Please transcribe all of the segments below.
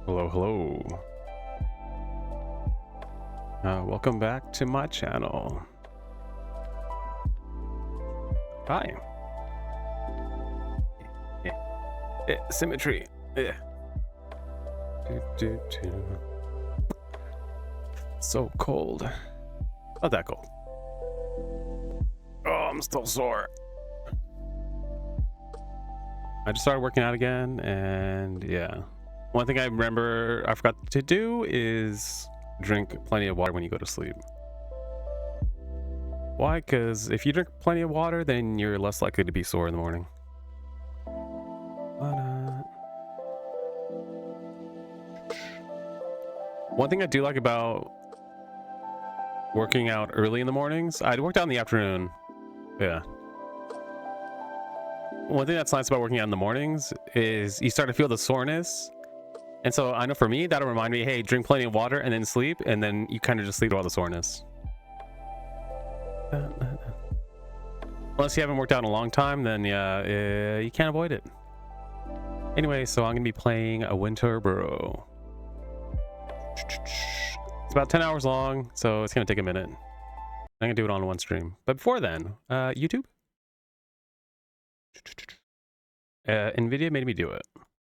Hello. Welcome back to my channel. Hi. Symmetry. So cold. Not that cold. Oh, I'm still sore. I just started working out again, and yeah. One thing I remember I forgot to do is drink plenty of water when you go to sleep. Why? Because if you drink plenty of water, then you're less likely to be sore in the morning. Why not? One thing I do like about working out early in the mornings, I'd worked out in the afternoon. Yeah. One thing that's nice about working out in the mornings is you start to feel the soreness. And so I know for me, that'll remind me, hey, drink plenty of water and then sleep. And then you kind of just sleep with all the soreness. Unless you haven't worked out in a long time, then yeah, you can't avoid it. Anyway, so I'm going to be playing a winter Burrow. It's about 10 hours long, so it's going to take a minute. I'm going to do it on one stream. But before then, YouTube? NVIDIA made me do it.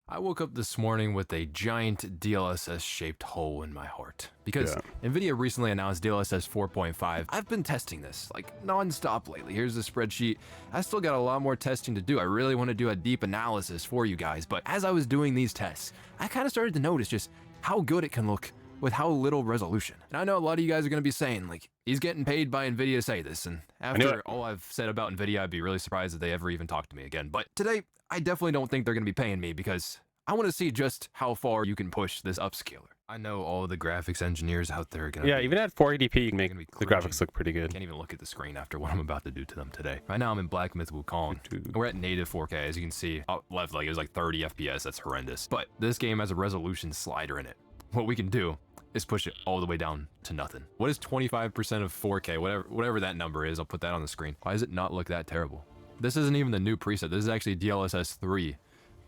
I woke up this morning with a giant DLSS-shaped hole in my heart because NVIDIA recently announced DLSS 4.5. I've been testing this like non-stop lately. Here's the spreadsheet. I still got a lot more testing to do. I really want to do a deep analysis for you guys, but as I was doing these tests, I kind of started to notice just how good it can look with how little resolution. And I know a lot of you guys are going to be saying, like, he's getting paid by NVIDIA to say this. And after all I've said about NVIDIA, I'd be really surprised if they ever even talk to me again. But today, I definitely don't think they're going to be paying me because I want to see just how far you can push this upscaler. I know all the graphics engineers out there are going to even at 480p, you can make the graphics look pretty good. I can't even look at the screen after what I'm about to do to them today. Right now, I'm in Black Myth Wukong. We're at native 4K, as you can see. Up left, like, it was like 30 FPS. That's horrendous. But this game has a resolution slider in it. What we can do is push it all the way down to nothing. What is 25% of 4K? Whatever that number is, I'll put that on the screen. Why does it not look that terrible? This isn't even the new preset. This is actually DLSS 3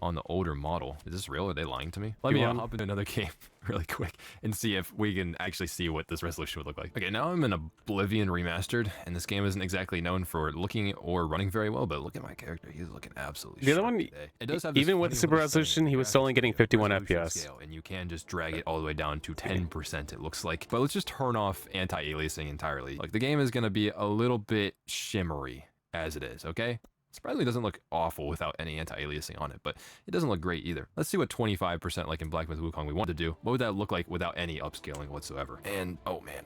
on the older model. Is this real? Are they lying to me? Let me hop into another game really quick and see if we can actually see what this resolution would look like. Okay, now I'm in Oblivion Remastered, and this game isn't exactly known for looking or running very well, but look at my character. He's looking absolutely The other one, it does have even with the super resolution, he was still only getting 51 FPS. Scale, and you can just drag it all the way down to 10%, it looks like. But let's just turn off anti-aliasing entirely. Like, the game is going to be a little bit shimmery as it is, okay? Surprisingly, doesn't look awful without any anti-aliasing on it, but it doesn't look great either. Let's see what 25%, like in Black Myth Wukong, we want to do. What would that look like without any upscaling whatsoever? And, oh man.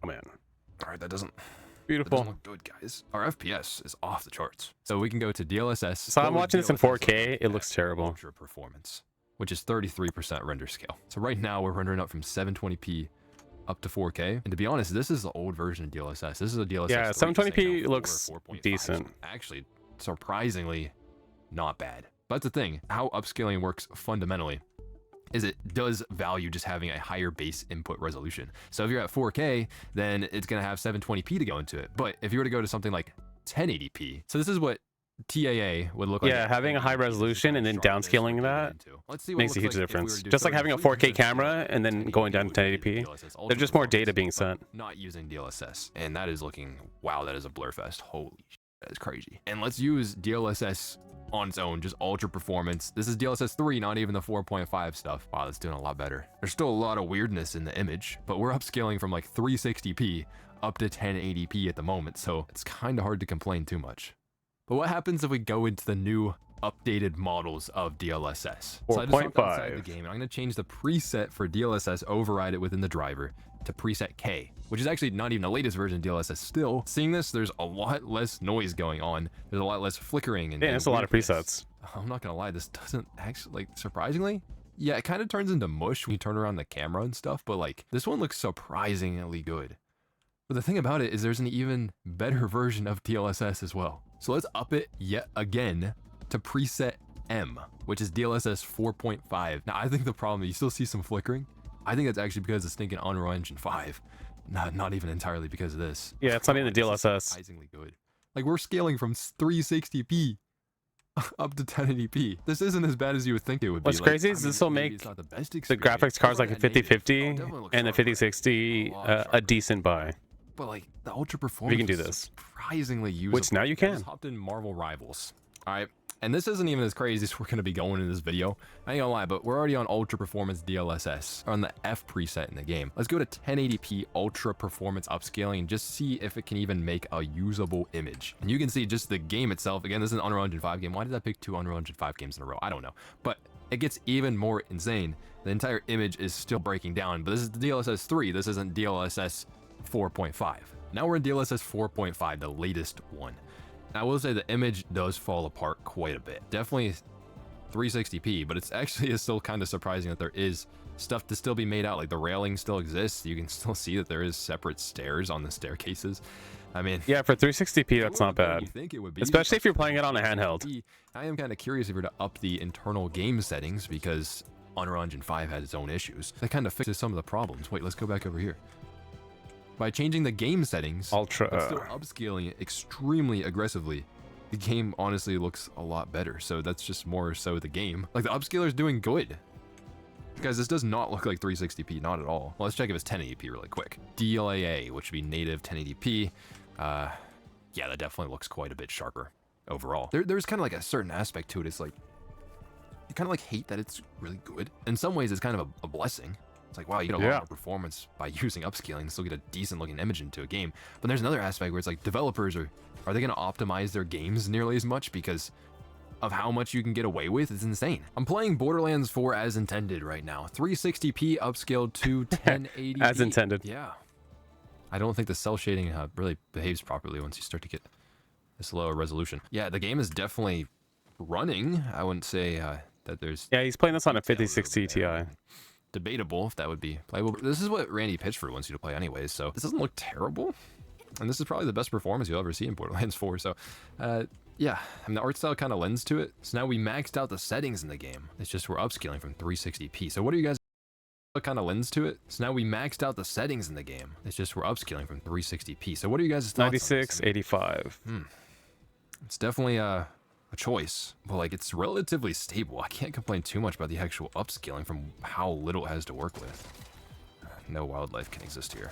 Oh man. All right, that doesn't Beautiful. look good, guys. Our FPS is off the charts. So we can go to DLSS. So I'm watching this in 4K. It looks terrible. Ultra performance, which is 33% render scale. So right now we're rendering up from 720p up to 4K. And to be honest, this is the old version of DLSS. This is a DLSS. Yeah, 720p looks decent. Actually, surprisingly not bad. But that's the thing. How upscaling works fundamentally is it does value just having a higher base input resolution. So if you're at 4K, then it's going to have 720p to go into it. But if you were to go to something like 1080p, so this is what TAA would look like. Yeah, having a high resolution and then downscaling that makes a huge difference. Just like having a 4K camera and then going down to 1080p, there's just more data being sent. Not using DLSS, and that is looking, wow, that is a blur fest. Holy shit, that is crazy. And let's use DLSS on its own, just ultra performance. This is DLSS 3, not even the 4.5 stuff. Wow, that's doing a lot better. There's still a lot of weirdness in the image, but we're upscaling from like 360p up to 1080p at the moment, so it's kind of hard to complain too much. But what happens if we go into the new updated models of DLSS? 4.5. So I just hopped outside the game, and I'm going to change the preset for DLSS, override it within the driver to preset K, which is actually not even the latest version of DLSS still. Seeing this, there's a lot less noise going on. There's a lot less flickering. And it's a lot of presets. I'm not going to lie, this doesn't actually, like, surprisingly, yeah, it kind of turns into mush when you turn around the camera and stuff, but like, this one looks surprisingly good. But the thing about it is there's an even better version of DLSS as well. So let's up it yet again to preset M, which is DLSS 4.5. Now, I think the problem is you still see some flickering. I think that's actually because it's thinking Unreal Engine 5. Not even entirely because of this. Yeah, it's not even the DLSS. Surprisingly good. Like, we're scaling from 360p up to 1080p. This isn't as bad as you would think it would be. What's crazy is this will make the graphics cards like a 5050 and the 5060 a decent buy. But like, the ultra performance, we can do this. Surprisingly usable. Which now you can. I just hopped in Marvel Rivals. All right, and this isn't even as crazy as we're gonna be going in this video. I ain't gonna lie, but we're already on ultra performance DLSS, on the F preset in the game. Let's go to 1080p ultra performance upscaling and just see if it can even make a usable image. And you can see just the game itself. Again, this is an Unreal Engine 5 game. Why did I pick 2 Unreal Engine 5 games in a row? I don't know, but it gets even more insane. The entire image is still breaking down, but this is the DLSS 3. This isn't DLSS 4.5. Now we're in DLSS 4.5, the latest one. I will say the image does fall apart quite a bit. Definitely 360p, but it's actually still kind of surprising that there is stuff to still be made out. Like, the railing still exists. You can still see that there is separate stairs on the staircases. I mean, yeah, for 360p, that's not bad. You think it would be, especially if you're playing it on a handheld. I am kind of curious if you're to up the internal game settings, because Unreal Engine 5 had its own issues. That kind of fixes some of the problems. Wait, let's go back over here. By changing the game settings, but still upscaling it extremely aggressively, the game honestly looks a lot better. So that's just more so the game. Like, the upscaler is doing good. Guys, this does not look like 360p, not at all. Well, let's check if it's 1080p really quick. DLAA, which would be native 1080p. Yeah, that definitely looks quite a bit sharper overall. There's kind of like a certain aspect to it. It's like, you kind of like hate that it's really good. In some ways, it's kind of a blessing. It's like, wow, you get a lot more performance by using upscaling and still get a decent looking image into a game. But there's another aspect where it's like, developers are they going to optimize their games nearly as much? Because of how much you can get away with is insane. I'm playing Borderlands 4 as intended right now. 360p upscaled to 1080p. As intended. Yeah. I don't think the cell shading really behaves properly once you start to get this lower resolution. Yeah, the game is definitely running. I wouldn't say that there's... Yeah, he's playing this on a 5060 Ti. Debatable if that would be playable. This is what Randy Pitchford wants you to play anyways, so this doesn't look terrible. And this is probably the best performance you'll ever see in Borderlands 4, so yeah, I mean, the art style kind of lends to it. So now we maxed out the settings in the game. It's just we're upscaling from 360p. So what are you guys... kind of lends to it? So now we maxed out the settings in the game. It's just we're upscaling from 360p. So what are you guys' thoughts 96, 85. It's definitely a choice, but like it's relatively stable. I can't complain too much about the actual upscaling from how little it has to work with. No wildlife can exist here.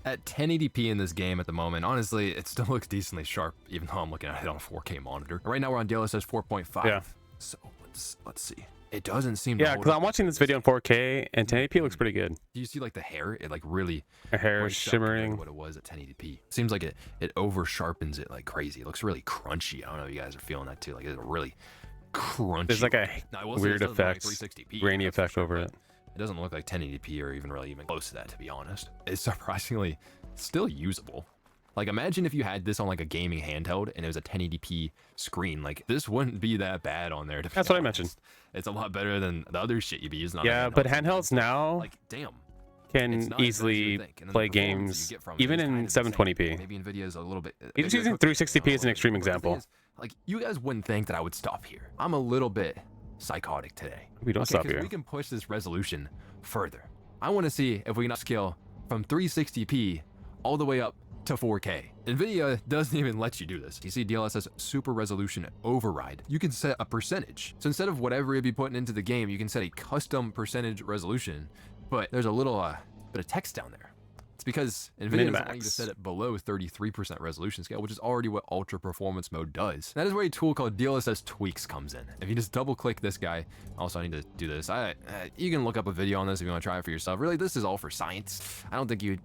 At 1080p in this game at the moment, honestly, it still looks decently sharp, even though I'm looking at it on a 4K monitor. Right now we're on DLSS 4.5. Yeah. So let's see. It doesn't seem to Yeah, because I'm watching this video in 4K and 1080p looks pretty good. Do you see like the hair? It like really Her hair is breaks up shimmering. compared to what it was at 1080p. Seems like it over sharpens it like crazy. It looks really crunchy. I don't know if you guys are feeling that too. Like it's really crunchy. There's like a Now, I will say weird this doesn't look like effect, 360p, grainy that's for effect sure, over but it. It doesn't look like 1080p or even close to that, to be honest. It's surprisingly still usable. Like imagine if you had this on like a gaming handheld and it was a 1080p screen. Like this wouldn't be that bad on there. To be That's what I honest. mentioned. It's a lot better than the other shit you'd be using on Yeah, but handhelds now like damn. It's can not as good as you easily think, and then play the performance games that you get from it even is in kind of insane. 720p. Maybe Nvidia's a little bit. Even using 360p is an extreme But the thing example. is, like you guys wouldn't think that I would stop here. I'm a little bit psychotic today. We don't stop 'cause here. We can push this resolution further. I want to see if we can upscale from 360p all the way up to 4K. Nvidia doesn't even let you do this. You see DLSS super resolution override. You can set a percentage. So instead of whatever you'd be putting into the game, you can set a custom percentage resolution, but there's a little bit of text down there. It's because Nvidia doesn't want you to set it below 33% resolution scale, which is already what ultra performance mode does. That is where a tool called DLSS tweaks comes in. If you just double click this guy, also I need to do this. You can look up a video on this if you want to try it for yourself. Really, this is all for science. I don't think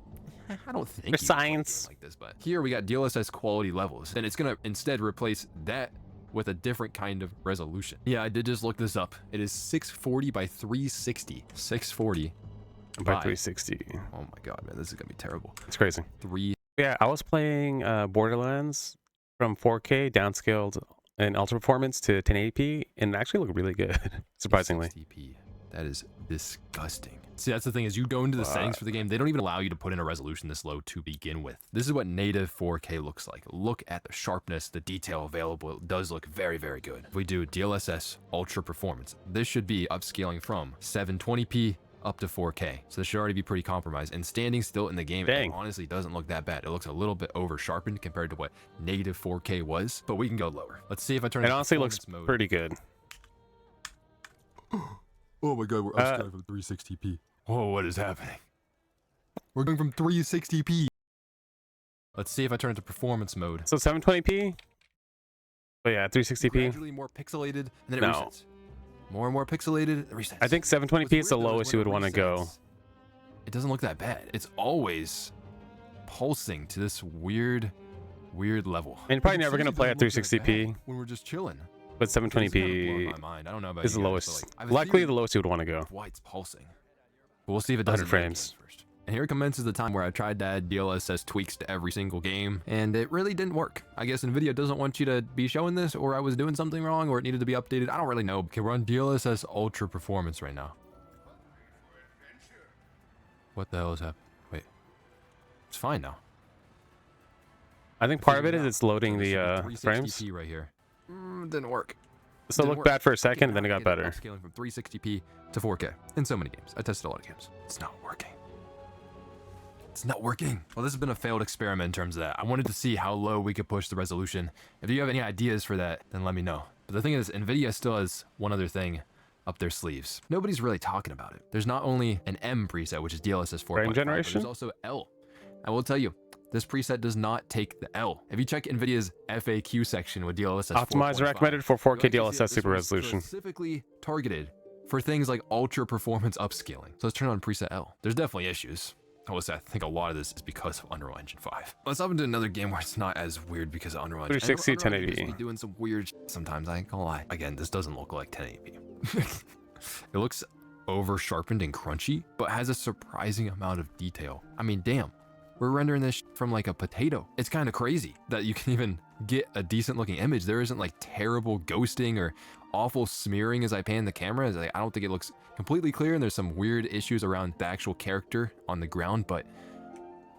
For science. like this, but here we got DLSS quality levels, and it's gonna instead replace that with a different kind of resolution. Yeah, I did just look this up. It is 640 by 360. 640 By 360. Oh my god, man, this is gonna be terrible. It's crazy. Three. Yeah, I was playing Borderlands from 4K downscaled in ultra performance to 1080p and it actually looked really good, surprisingly. 60p. That is disgusting. See, that's the thing is you go into the settings for the game, they don't even allow you to put in a resolution this low to begin with. This is what native 4K looks like. Look at the sharpness, the detail available. It does look very, very good. If we do DLSS Ultra Performance, this should be upscaling from 720p up to 4K. So this should already be pretty compromised. And standing still in the game, Dang. it honestly doesn't look that bad. It looks a little bit over sharpened compared to what native 4K was, but we can go lower. Let's see if I turn It to honestly looks performance mode. pretty good. Oh my god, we're upscaling from 360p. Oh, what is happening? We're going from 360p. Let's see if I turn it to performance mode. So 720p? But yeah, 360p. Gradually more pixelated, and then it No. resets. More and more pixelated, it resets. I think 720p is the What's weird, though, lowest you would when want it to go. resets, It doesn't look that bad. It's always pulsing to this weird level. And you're probably It never gonna seriously play at doesn't look that 360p. bad when we're just chilling. But It's kinda blowing 720p my mind. I don't know about is the you guys, but, lowest. like, I have a Likely theory the lowest you would want to go. of why it's pulsing. But we'll see if it does 100 in the frames. games first. And here commences the time where I tried to add DLSS tweaks to every single game, and it really didn't work. I guess Nvidia doesn't want you to be showing this, or I was doing something wrong, or it needed to be updated. I don't really know. Okay, we're on DLSS Ultra Performance right now. What the hell is happening? Wait. It's fine now. I think part of it is it's loading the frames. 360p right here. Didn't work. So it Didn't looked work. bad for a second, Okay, and then it now got I get better. Upscaling from 360p to 4K in so many games. I tested a lot of games. It's not working. It's not working. Well, this has been a failed experiment in terms of that. I wanted to see how low we could push the resolution. If you have any ideas for that, then let me know. But the thing is, Nvidia still has one other thing up their sleeves. Nobody's really talking about it. There's not only an M preset, which is DLSS 4.5, Frame but generation? there's also L. I will tell you, this preset does not take the L. If you check Nvidia's FAQ section with DLSS 4.5, Optimized recommended for 4K you'll actually see that DLSS this super was resolution. Specifically targeted for things like ultra performance upscaling. So let's turn on preset L. There's definitely issues. I think a lot of this is because of Unreal Engine 5. Let's hop into another game where it's not as weird because of Unreal Engine. 360, Unreal Engine 1080p. just be doing some weird shit sometimes, I ain't gonna lie. Again, this doesn't look like 1080p. It looks over sharpened and crunchy, but has a surprising amount of detail. I mean, damn, we're rendering this from like a potato. It's kind of crazy that you can even get a decent looking image. There isn't like terrible ghosting or awful smearing as I pan the camera. Like, I don't think it looks completely clear, and there's some weird issues around the actual character on the ground, but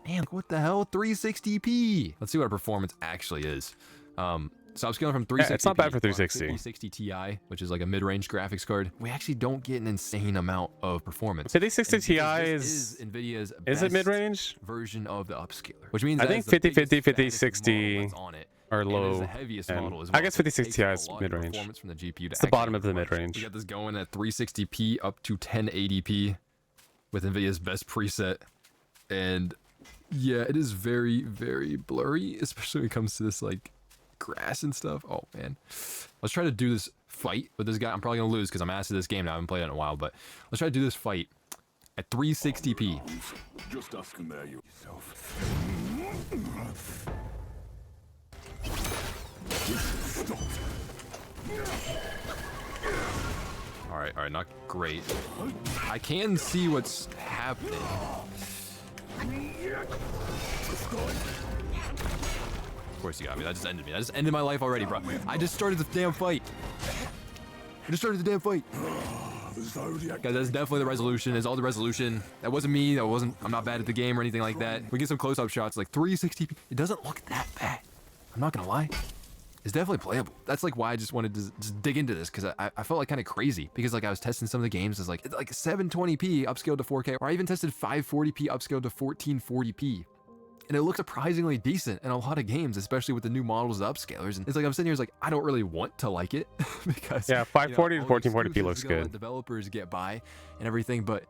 man, like, what the hell? 360p. Let's see what our performance actually is. So upscaling from 360p. Yeah, it's not bad for 360. 5060 Ti, which is like a mid-range graphics card. We actually don't get an insane amount of performance. 5060 Ti is Nvidia's is it mid-range version of the upscaler, which means I that think is the 5050, biggest, fattest 5060 model that's on it. are And it is low. the heaviest end. model as I well, guess so it 5060 takes Ti a is lot of mid-range. performance from the GPU to It's the bottom actually of the run. mid-range. We got this going at 360p up to 1080p with Nvidia's best preset, and yeah, it is very, very blurry, especially when it comes to this like grass and stuff. Oh man, let's try to do this fight with this guy. I'm probably gonna lose because I'm ass at this game now. I haven't played it in a while, but let's try to do this fight at 360p. Just ask him there yourself. All right, not great. I can see what's happening. Of course you got me. That just ended me. That just ended my life already, bro. I just started the damn fight. Guys, that's definitely the resolution. It's all the resolution. That wasn't me. I'm not bad at the game or anything like that. We get some close-up shots, like 360p. It doesn't look that bad. I'm not gonna lie. It's definitely playable. That's like why I just wanted to just dig into this, because I felt like kind of crazy, because like I was testing some of the games. It's like 720p upscaled to 4K, or I even tested 540p upscaled to 1440p. And it looks surprisingly decent in a lot of games, especially with the new models of upscalers. And it's like I'm sitting here, it's like I don't really want to like it because Yeah, 540 to all the 1440p exclusives looks are gonna good. let developers get by and everything, but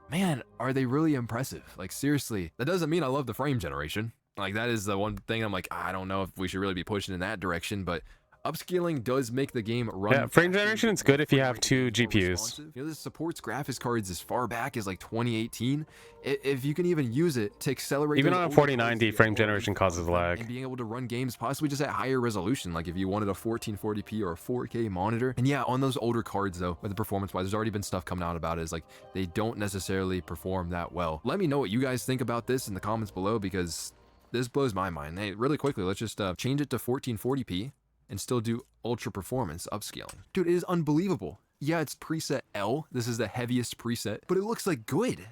man, are they really impressive? Like seriously, that doesn't mean I love the frame generation. Like that is the one thing I'm like, I don't know if we should really be pushing in that direction, but upscaling does make the game run. Yeah, frame faster, generation is make good the if you frame have rate two more GPUs. responsive. This supports graphics cards as far back as like 2018. If you can even use it to accelerate, Even those on a older 4090, cards, frame get generation more causes lag. and being able to run games possibly just at higher resolution, like if you wanted a 1440p or a 4K monitor. And yeah, on those older cards though, with the performance wise, there's already been stuff coming out about it, is like they don't necessarily perform that well. Let me know what you guys think about this in the comments below, because this blows my mind. Hey, really quickly, let's just change it to 1440p and still do ultra performance upscaling. Dude, it is unbelievable. Yeah, it's preset L. This is the heaviest preset, but it looks like good.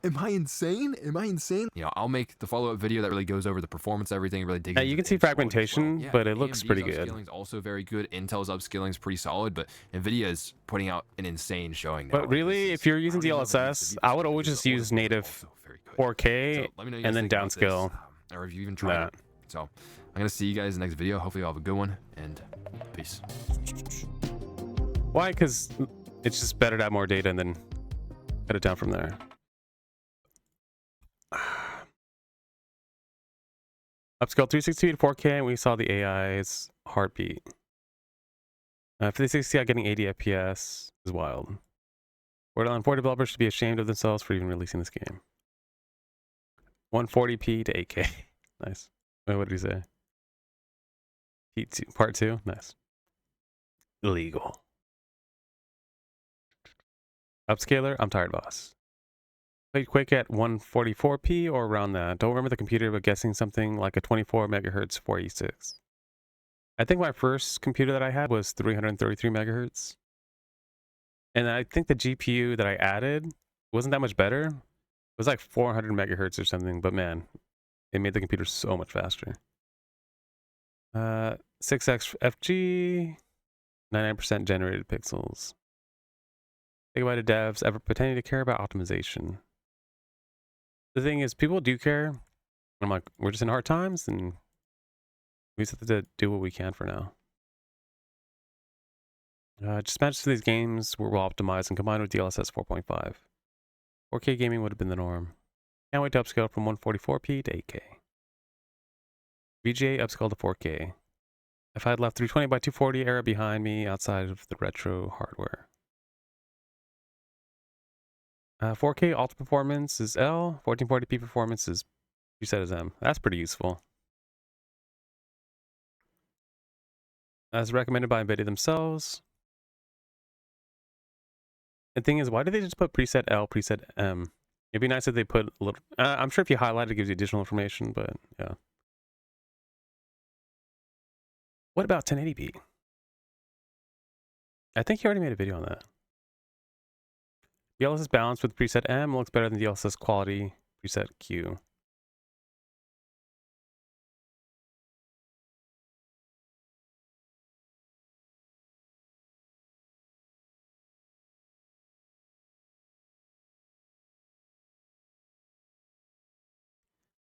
Am I insane? Am I insane? You know, I'll make the follow-up video that really goes over the performance, everything, really digs Yeah, into you can the see installing as well. fragmentation, Yeah, but it looks AMD's pretty good. upscaling is also very good. Intel's upscaling is pretty solid, but Nvidia is putting out an insane showing now. But really, if you're using DLSS, I would always just use native 4K and then downscale or if you even tried it. So I'm gonna see you guys in the next video. Hopefully you'll have a good one, and peace. Why? Because it's just better to have more data and then cut it down from there. Upscale 360 to 4K, and we saw the AI's heartbeat. 5060 getting 80 FPS is wild. Borderline 4 developers should be ashamed of themselves for even releasing this game. 140p to 8K. Nice. Wait, what did he say? Heat 2, part 2? Nice. Illegal. Upscaler, I'm tired, boss. Played Quake at 144p or around that. Don't remember the computer, but guessing something like a 24 megahertz 486. I think my first computer that I had was 333 megahertz. And I think the GPU that I added wasn't that much better. It was like 400 megahertz or something, but man, it made the computer so much faster. 6x FG, 99% generated pixels. Think about it, devs ever pretending to care about optimization. The thing is, people do care. I'm like, we're just in hard times, and we just have to do what we can for now. Just matches for these games were well optimized and combined with DLSS 4.5. 4K gaming would have been the norm. Can't wait to upscale from 144p to 8K. VGA upscale to 4K. If I had left 320 by 240 era behind me outside of the retro hardware. 4K ultra performance is L. 1440p performance is preset as M. That's pretty useful. As recommended by NVIDIA themselves. The thing is, why do they just put preset L, preset M? It'd be nice if they put a little... I'm sure if you highlight it, gives you additional information, but yeah. What about 1080p? I think you already made a video on that. DLSS balance with preset M looks better than DLSS quality preset Q.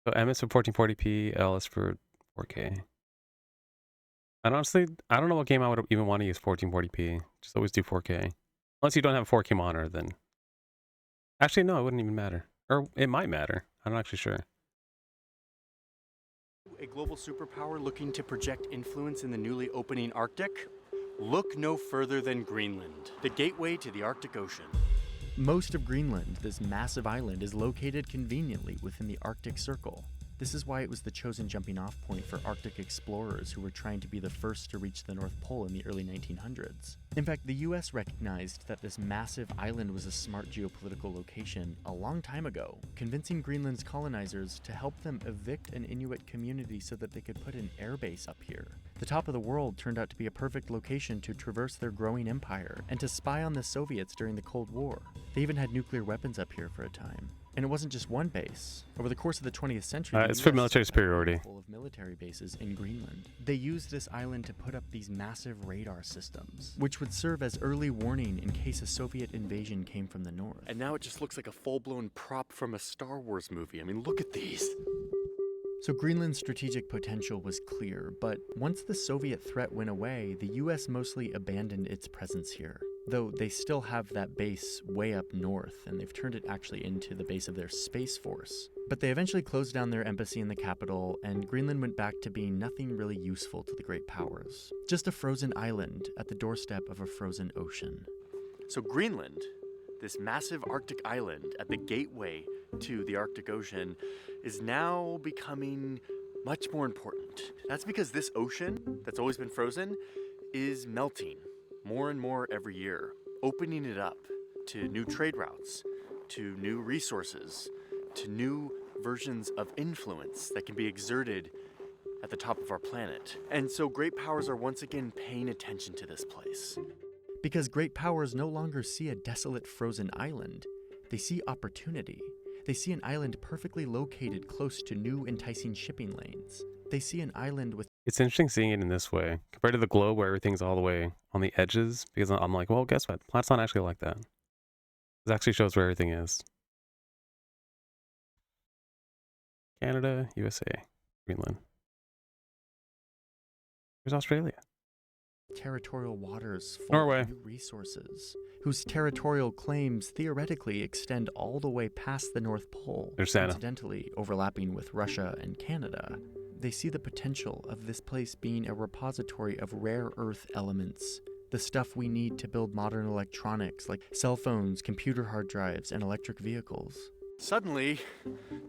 So M is for 1440p, L is for 4K. And honestly, I don't know what game I would even want to use 1440p. Just always do 4K. Unless you don't have a 4K monitor, then... Actually, no, it wouldn't even matter. Or it might matter. I'm not actually sure. A global superpower looking to project influence in the newly opening Arctic? Look no further than Greenland, the gateway to the Arctic Ocean. Most of Greenland, this massive island, is located conveniently within the Arctic Circle. This is why it was the chosen jumping-off point for Arctic explorers who were trying to be the first to reach the North Pole in the early 1900s. In fact, the US recognized that this massive island was a smart geopolitical location a long time ago, convincing Greenland's colonizers to help them evict an Inuit community so that they could put an airbase up here. The top of the world turned out to be a perfect location to traverse their growing empire and to spy on the Soviets during the Cold War. They even had nuclear weapons up here for a time. And it wasn't just one base. Over the course of the 20th century, It's for military superiority. Full of military bases in Greenland. They used this island to put up these massive radar systems, which would serve as early warning in case a Soviet invasion came from the north. And now it just looks like a full-blown prop from a Star Wars movie. I mean, look at these. So Greenland's strategic potential was clear, but once the Soviet threat went away, the US mostly abandoned its presence here. Though they still have that base way up north, and they've turned it actually into the base of their Space Force. But they eventually closed down their embassy in the capital, and Greenland went back to being nothing really useful to the great powers. Just a frozen island at the doorstep of a frozen ocean. So Greenland, this massive Arctic island at the gateway to the Arctic Ocean, is now becoming much more important. That's because this ocean that's always been frozen is melting more and more every year, opening it up to new trade routes, to new resources, to new versions of influence that can be exerted at the top of our planet. And so great powers are once again paying attention to this place. Because great powers no longer see a desolate frozen island, they see opportunity. They see an island perfectly located close to new enticing shipping lanes. They see an island with... It's interesting seeing it in this way, compared to the globe where everything's all the way on the edges, because I'm like, well, guess what? The planet's not actually like that. This actually shows where everything is. Canada, USA, Greenland. Here's Australia. Territorial waters full Norway. of new resources, whose territorial claims theoretically extend all the way past the North Pole, There's Santa. incidentally overlapping with Russia and Canada. They see the potential of this place being a repository of rare earth elements, the stuff we need to build modern electronics like cell phones, computer hard drives, and electric vehicles. Suddenly,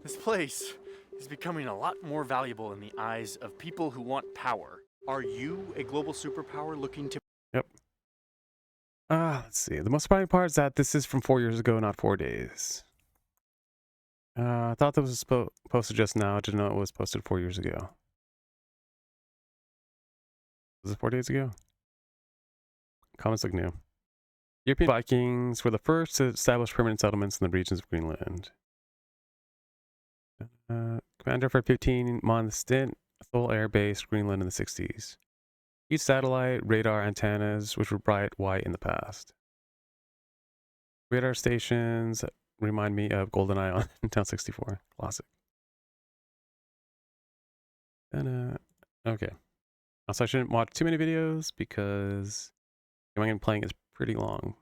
this place is becoming a lot more valuable in the eyes of people who want power. Are you a global superpower looking to... Yep. Let's see. The most surprising part is that this is from 4 years ago, not 4 days. I thought that was posted just now. I didn't know it was posted 4 years ago. Was it 4 days ago? Comments look new. European Vikings were the first to establish permanent settlements in the regions of Greenland. Commander for a 15-month stint, full air base, Greenland in the 60s. Each satellite radar antennas, which were bright white in the past. Radar stations remind me of GoldenEye on Nintendo 64. Classic. And, okay. Also, I shouldn't watch too many videos because the game I'm playing is pretty long.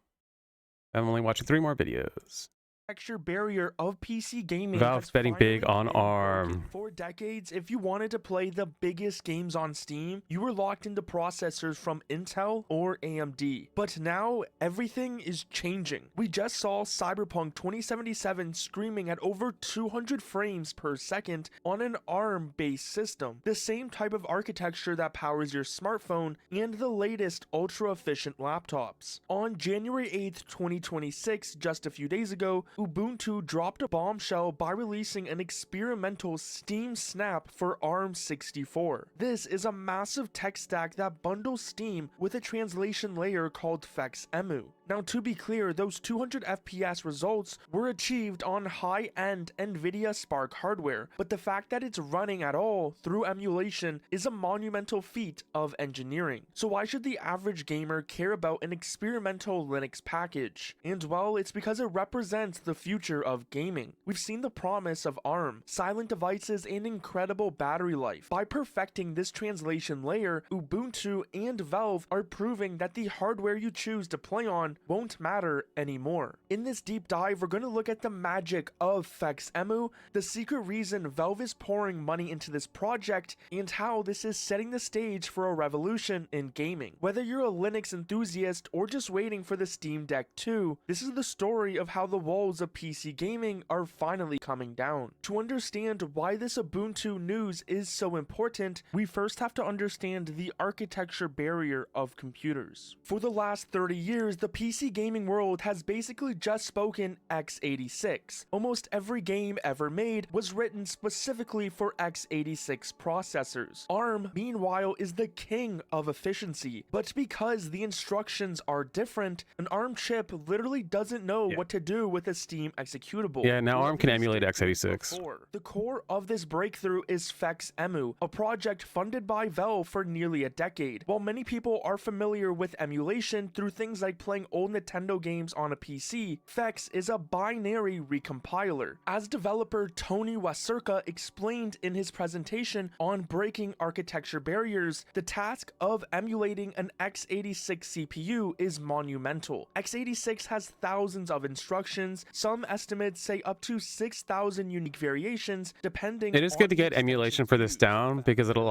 I'm only watching 3 more videos. architecture barrier of PC gaming Valve's has betting big finally on been broken. ARM. For decades, if you wanted to play the biggest games on Steam, you were locked into processors from Intel or AMD. But now, everything is changing. We just saw Cyberpunk 2077 screaming at over 200 frames per second on an ARM-based system, the same type of architecture that powers your smartphone and the latest ultra-efficient laptops. On January 8th, 2026, just a few days ago, Ubuntu dropped a bombshell by releasing an experimental Steam Snap for ARM64. This is a massive tech stack that bundles Steam with a translation layer called FexEmu. Now, to be clear, those 200 FPS results were achieved on high-end NVIDIA Spark hardware, but the fact that it's running at all through emulation is a monumental feat of engineering. So why should the average gamer care about an experimental Linux package? And well, it's because it represents the future of gaming. We've seen the promise of ARM, silent devices, and incredible battery life. By perfecting this translation layer, Ubuntu and Valve are proving that the hardware you choose to play on won't matter anymore. In this deep dive, we're going to look at the magic of FexEmu, the secret reason Valve is pouring money into this project, and how this is setting the stage for a revolution in gaming. Whether you're a Linux enthusiast or just waiting for the Steam Deck 2, this is the story of how the walls of PC gaming are finally coming down. To understand why this Ubuntu news is so important, we first have to understand the architecture barrier of computers. For the last 30 years, the PC gaming world has basically just spoken x86. Almost every game ever made was written specifically for x86 processors. ARM, meanwhile, is the king of efficiency, but because the instructions are different, an ARM chip literally doesn't know what to do with a Steam executable. Yeah, now ARM can emulate x86. The core of this breakthrough is FexEmu, a project funded by Valve for nearly a decade. While many people are familiar with emulation through things like playing old Nintendo games on a PC, Fex is a binary recompiler. As developer Tony Wasurka explained in his presentation on breaking architecture barriers, the task of emulating an x86 CPU is monumental. x86 has thousands of instructions, some estimates say up to 6,000 unique variations, depending It is on good to the get emulation for this down because it would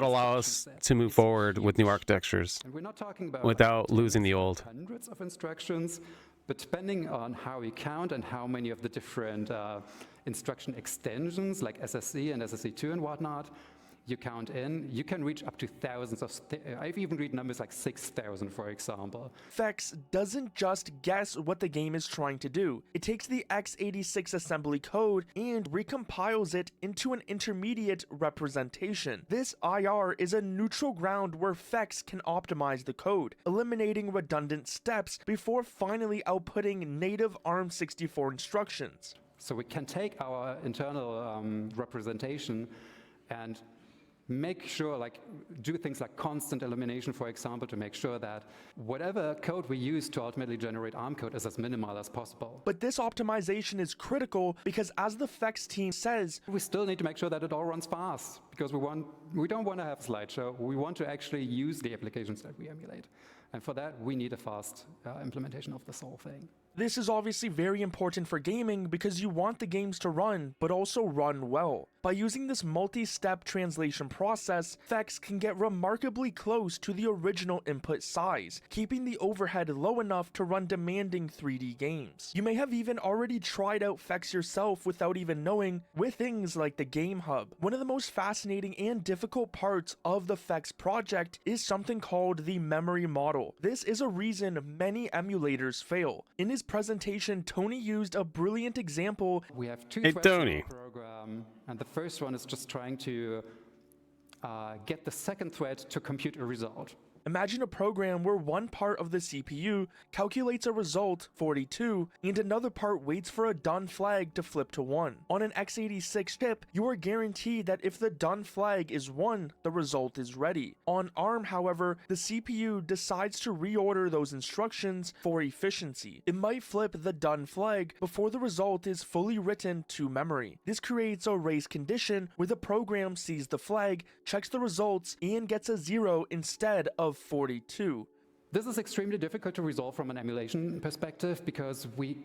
allow us to move forward with new architectures And we're not talking about without losing the old. hundreds of instructions, but depending on how we count and how many of the different instruction extensions like SSC and SSC2 and whatnot you count in, you can reach up to thousands of, I've even read numbers like 6,000, for example. Fex doesn't just guess what the game is trying to do. It takes the x86 assembly code and recompiles it into an intermediate representation. This IR is a neutral ground where Fex can optimize the code, eliminating redundant steps before finally outputting native ARM64 instructions. So we can take our internal representation and make sure, like, do things like constant elimination, for example, to make sure that whatever code we use to ultimately generate ARM code is as minimal as possible. But this optimization is critical because, as the Fex team says, we still need to make sure that it all runs fast, because we don't want to have a slideshow. We want to actually use the applications that we emulate. And for that, we need a fast implementation of this whole thing. This is obviously very important for gaming because you want the games to run, but also run well. By using this multi-step translation process, Fex can get remarkably close to the original input size, keeping the overhead low enough to run demanding 3D games. You may have even already tried out Fex yourself without even knowing with things like the Game Hub. One of the most fascinating and difficult parts of the Fex project is something called the memory model. This is a reason many emulators fail. In his presentation, Tony used a brilliant example. We have two Hey, threads in Tony. our program, and the first one is just trying to get the second thread to compute a result. Imagine a program where one part of the CPU calculates a result, 42, and another part waits for a done flag to flip to 1. On an x86 chip, you are guaranteed that if the done flag is 1, the result is ready. On ARM, however, the CPU decides to reorder those instructions for efficiency. It might flip the done flag before the result is fully written to memory. This creates a race condition where the program sees the flag, checks the results, and gets a 0 instead of 42. This is extremely difficult to resolve from an emulation perspective because we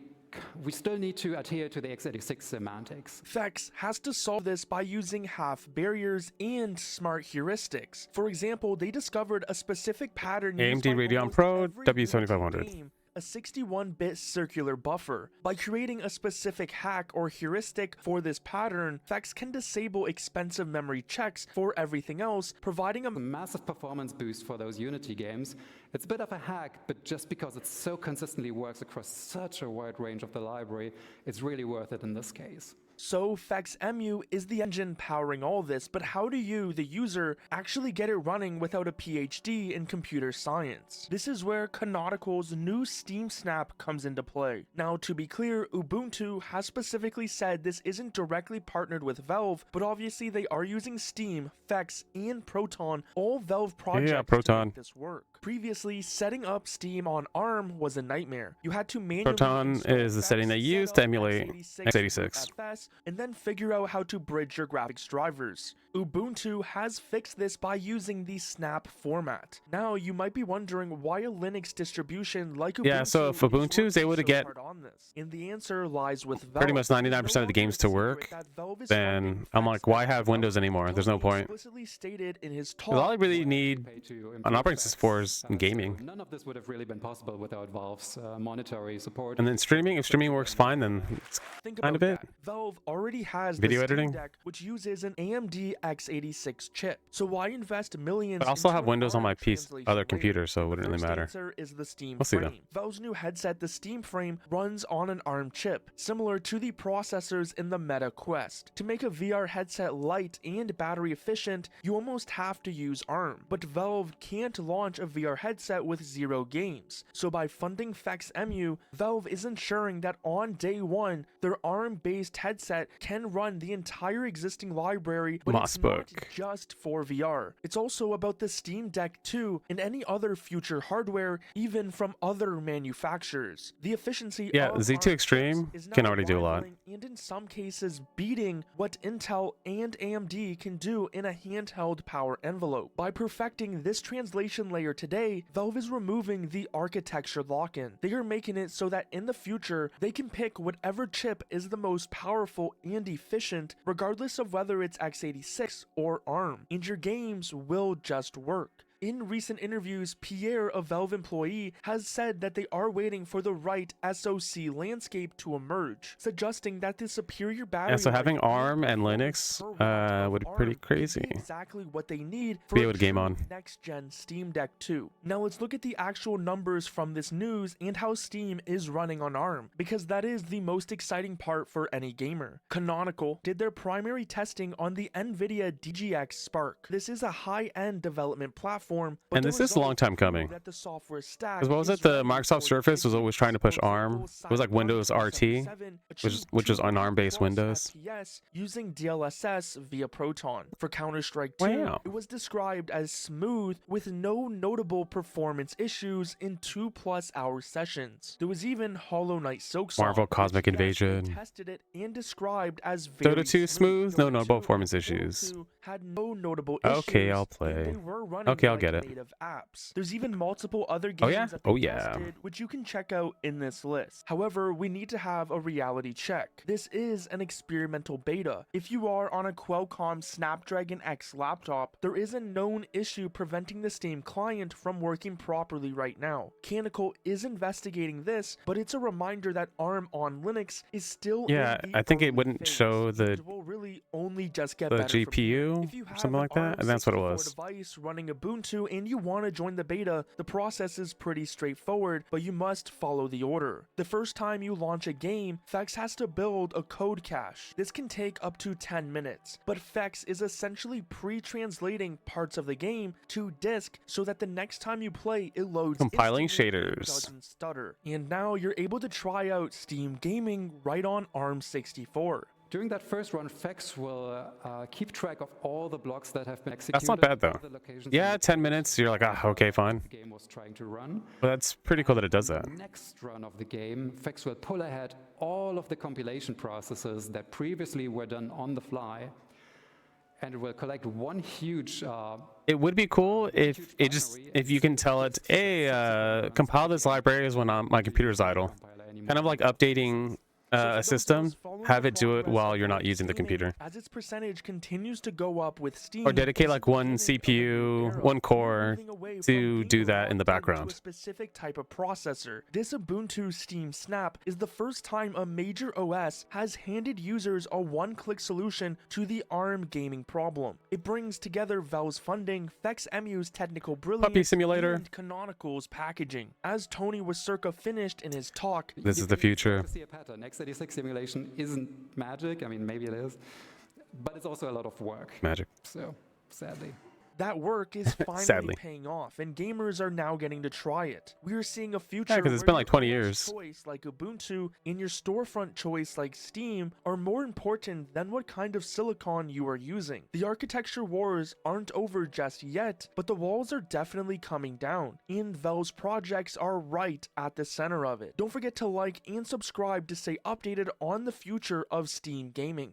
We still need to adhere to the x86 semantics. Fex has to solve this by using half barriers and smart heuristics. For example, they discovered a specific pattern used AMD by Radeon almost Pro every W7500. Unity game, a 61-bit circular buffer. By creating a specific hack or heuristic for this pattern, Fex can disable expensive memory checks for everything else, providing a Massive performance boost for those Unity games. It's a bit of a hack, but just because it so consistently works across such a wide range of the library, it's really worth it in this case. So FexEmu is the engine powering all this, but how do you, the user, actually get it running without a PhD in computer science? This is where Canonical's new Steam Snap comes into play. Now, to be clear, Ubuntu has specifically said this isn't directly partnered with Valve, but obviously they are using Steam, Fex, and Proton, all Valve projects to make this work. Previously, setting up Steam on ARM was a nightmare. You had to manually Proton install is the setting they use to emulate x86. FS, and then figure out how to bridge your graphics drivers. Ubuntu has fixed this by using the Snap format. Now, you might be wondering why a Linux distribution like Ubuntu Yeah, so if Ubuntu is able to get on this. And the answer lies with Valve. pretty much 99% of the games to work, then I'm like, why have Windows anymore? There's no point. Explicitly stated in his All I talk, really need an operating system for is gaming. None of this would have really been possible without Valve's monetary support. And then streaming, if streaming works fine, then it's think kind about of it. that. Valve already has Video the Steam editing? Deck, which uses an AMD x86 chip. So why invest millions? But I also into have an Windows on my ARM other translation computer, layer? so it wouldn't really First matter. answer is the Steam We'll see, though. Frame. Valve's new headset, the Steam Frame, runs on an ARM chip, similar to the processors in the Meta Quest. To make a VR headset light and battery efficient, you almost have to use ARM. But Valve can't launch a VR headset with 0 games. So by funding FexEmu, Valve is ensuring that on day one, their ARM-based headset can run the entire existing library, but it's not Mossbook. just for VR. It's also about the Steam Deck 2 and any other future hardware, even from other manufacturers. The efficiency Yeah, of Z2 ARM Extreme chips is can now already do a lot. rivaling and in some cases beating what Intel and AMD can do in a handheld power envelope. By perfecting this translation layer today, Valve is removing the architecture lock-in. They are making it so that in the future, they can pick whatever chip is the most powerful and efficient, regardless of whether it's x86 or ARM, and your games will just work. In recent interviews, Pierre, a Valve employee, has said that they are waiting for the right SoC landscape to emerge, suggesting that the superior battery Yeah, so having life ARM and performance Linux per watt would be of pretty ARM crazy. could be exactly what they need for Be a able to game true on. next-gen Steam Deck 2. Now let's look at the actual numbers from this news and how Steam is running on ARM, because that is the most exciting part for any gamer. Canonical did their primary testing on the NVIDIA DGX Spark. This is a high-end development platform, but And the this is a long results time prove coming. that the software stack Because what was is it? The ready Microsoft for Surface was always trying to push For ARM. example, It was like Cyberpunk Windows RT, 2077 which is achieved an ARM-based 200+ Windows. FPS using DLSS via Proton. For Counter-Strike 2, Wow. it was described as smooth with no notable performance issues in 2+ hour sessions. There was even Hollow Knight Silksong, Marvel which Cosmic yes, Invasion. they tested it and described as very Dota 2 smooth, no Dota notable 2 performance and Dota issues. 2 had no notable Okay, issues, I'll and play. they were running Okay, I'll like get it. native apps. There's even multiple other games Oh, yeah? that they Oh, yeah. tested, which you can check out in this list. However, we need to have a reality check. This is an experimental beta. If you are on a Qualcomm Snapdragon X laptop, there is a known issue preventing the Steam client from working properly right now. Canonical is investigating this, but it's a reminder that ARM on Linux is still Yeah, in the I think it early wouldn't phase, show the and will really only just get the better from here. GPU, If you have something an like that, ARM and that's what it 64 was. device running Ubuntu and you want to join the beta, the process is pretty straightforward, but you must follow the order. The first time you launch a game, Fex has to build a code cache. This can take up to 10 minutes, but Fex is essentially pre-translating parts of the game to disk so that the next time you play, it loads Compiling instantly and shaders. doesn't stutter. And now you're able to try out Steam Gaming right on ARM 64. During that first run, Fex will keep track of all the blocks that have been executed. That's not bad, though. all the locations Yeah, in 10 minutes, you're like, ah, okay, fine. the game was trying to run. But that's pretty cool that it does that. Next run of the game, Fex will pull ahead all of the compilation processes that previously were done on the fly, and it will collect one huge It would be cool if it just, if you can tell it, hey, compile this libraries when my computer's idle. anymore. Kind of like updating a system, have it do it while you're not using the computer. As its percentage continues to go up with Steam, Or dedicate like one CPU, one core to do that in the to a background. specific type of processor. This Ubuntu Steam Snap is the first time a major OS has handed users a one-click solution to the ARM gaming problem. It brings together Valve's funding, FexEmu's technical brilliance, Puppy Simulator. and Canonical's packaging. As Tony was circa finished in his talk, This is the future. To see a pattern. x86 simulation isn't magic. I mean, maybe it is, but it's also a lot of work. Magic. So, sadly. that work is finally Sadly. paying off, and gamers are now getting to try it. We are seeing a future because it's where been like your 20 OS years. choice like Ubuntu and your storefront choice like Steam are more important than what kind of silicon you are using. The architecture wars aren't over just yet, but the walls are definitely coming down, and Valve's projects are right at the center of it. Don't forget to like and subscribe to stay updated on the future of Steam gaming.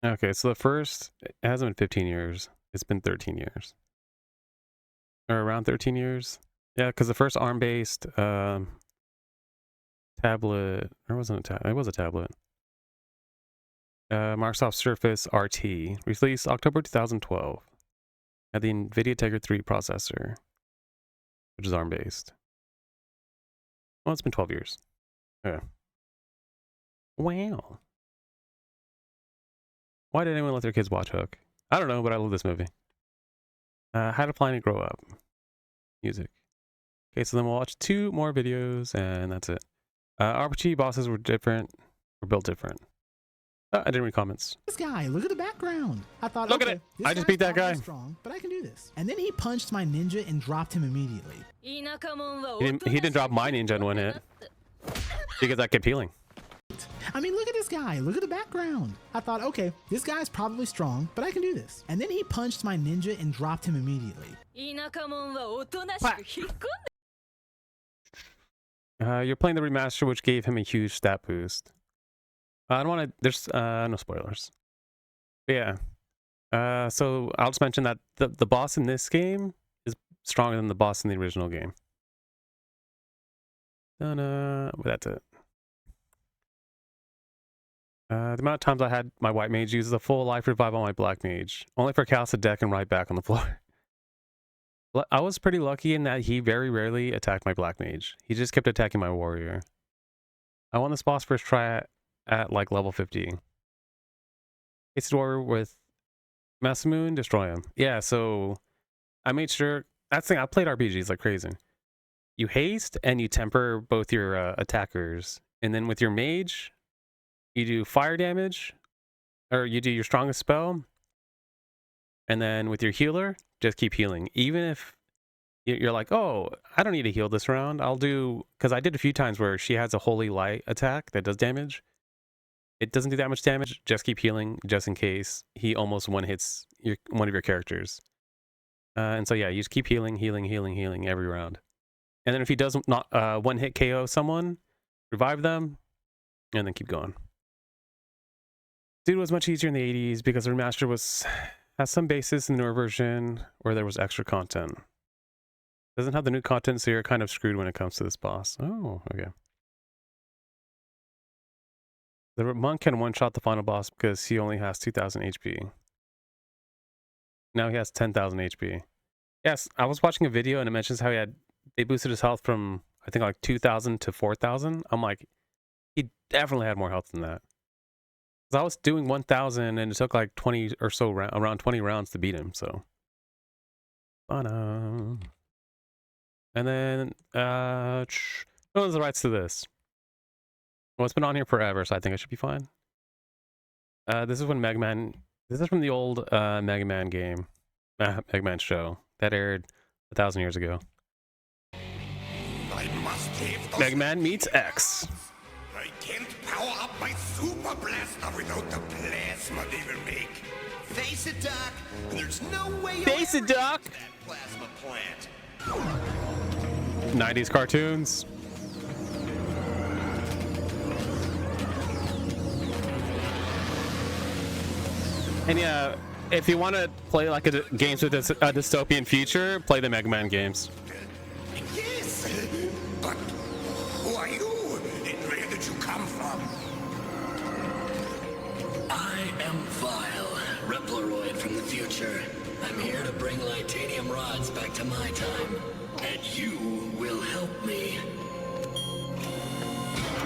Okay, so the first, it hasn't been 15 years. It's been 13 years. Or around 13 years. Yeah, because the first ARM-based tablet, or wasn't a tablet? It was a tablet. Microsoft Surface RT, released October 2012. Had the NVIDIA Tegra 3 processor, which is ARM-based. Well, it's been 12 years. Yeah. Wow. Why did anyone let their kids watch Hook? I don't know, but I love this movie. How to Plan and Grow Up. Music. Okay, so then we'll watch 2 more videos, and that's it. RPG bosses were different, were built different. I didn't read comments. This guy, look at the background. I thought, Look at okay, it. this I just guy's beat that probably guy. strong, but I can do this. And then he punched my ninja and dropped him immediately. He didn't drop my ninja in one hit, because I kept healing. I mean, look at this guy. Look at the background. I thought, okay, this guy's probably strong, but I can do this. And then he punched my ninja and dropped him immediately. You're playing the remaster, which gave him a huge stat boost. I don't want to, there's no spoilers. But yeah. So I'll just mention that the boss in this game is stronger than the boss in the original game. But that's it. The amount of times I had my white mage use the full life revive on my black mage, only for Chaos to deck and right back on the floor. I was pretty lucky in that he very rarely attacked my black mage. He just kept attacking my warrior. I won this boss first try at like level 50. It's the warrior with Masamune, destroy him. Yeah, so I made sure, that's the thing, I played RPGs like crazy. You haste and you temper both your attackers, and then with your mage, you do fire damage, or you do your strongest spell, and then with your healer, just keep healing. Even if you're like, oh, I don't need to heal this round, I'll do, because I did a few times where she has a holy light attack that does damage. It doesn't do that much damage, just keep healing, just in case he almost one-hits one of your characters. And so yeah, you just keep healing every round. And then if he does not one-hit KO someone, revive them, and then keep going. Dude, was much easier in the 80s because the remaster has some basis in the newer version where there was extra content. Doesn't have the new content, so you're kind of screwed when it comes to this boss. Oh, okay. The monk can one-shot the final boss because he only has 2,000 HP. Now he has 10,000 HP. Yes, I was watching a video and it mentions how they boosted his health from, I think, like 2,000 to 4,000. I'm like, he definitely had more health than that. I was doing 1,000 and it took like 20 or so, around 20 rounds to beat him, so. And then, who owns the rights to this? Well, it's been on here forever, so I think I should be fine. This is when this is from the old Mega Man game, Mega Man show, that aired 1,000 years ago. I must have Mega Man meets X. I can't power up my super blaster without the plasma they will make. Face it, Doc. There's no way you'll Face it, ever Doc. get to that plasma plant. 90s cartoons. And yeah, if you want to play like games with a dystopian future, play the Mega Man games. Yes, but who are you? And where did you come from? I am Vile, Repleroid from the future. I'm here to bring Litanium rods back to my time. And you will help me.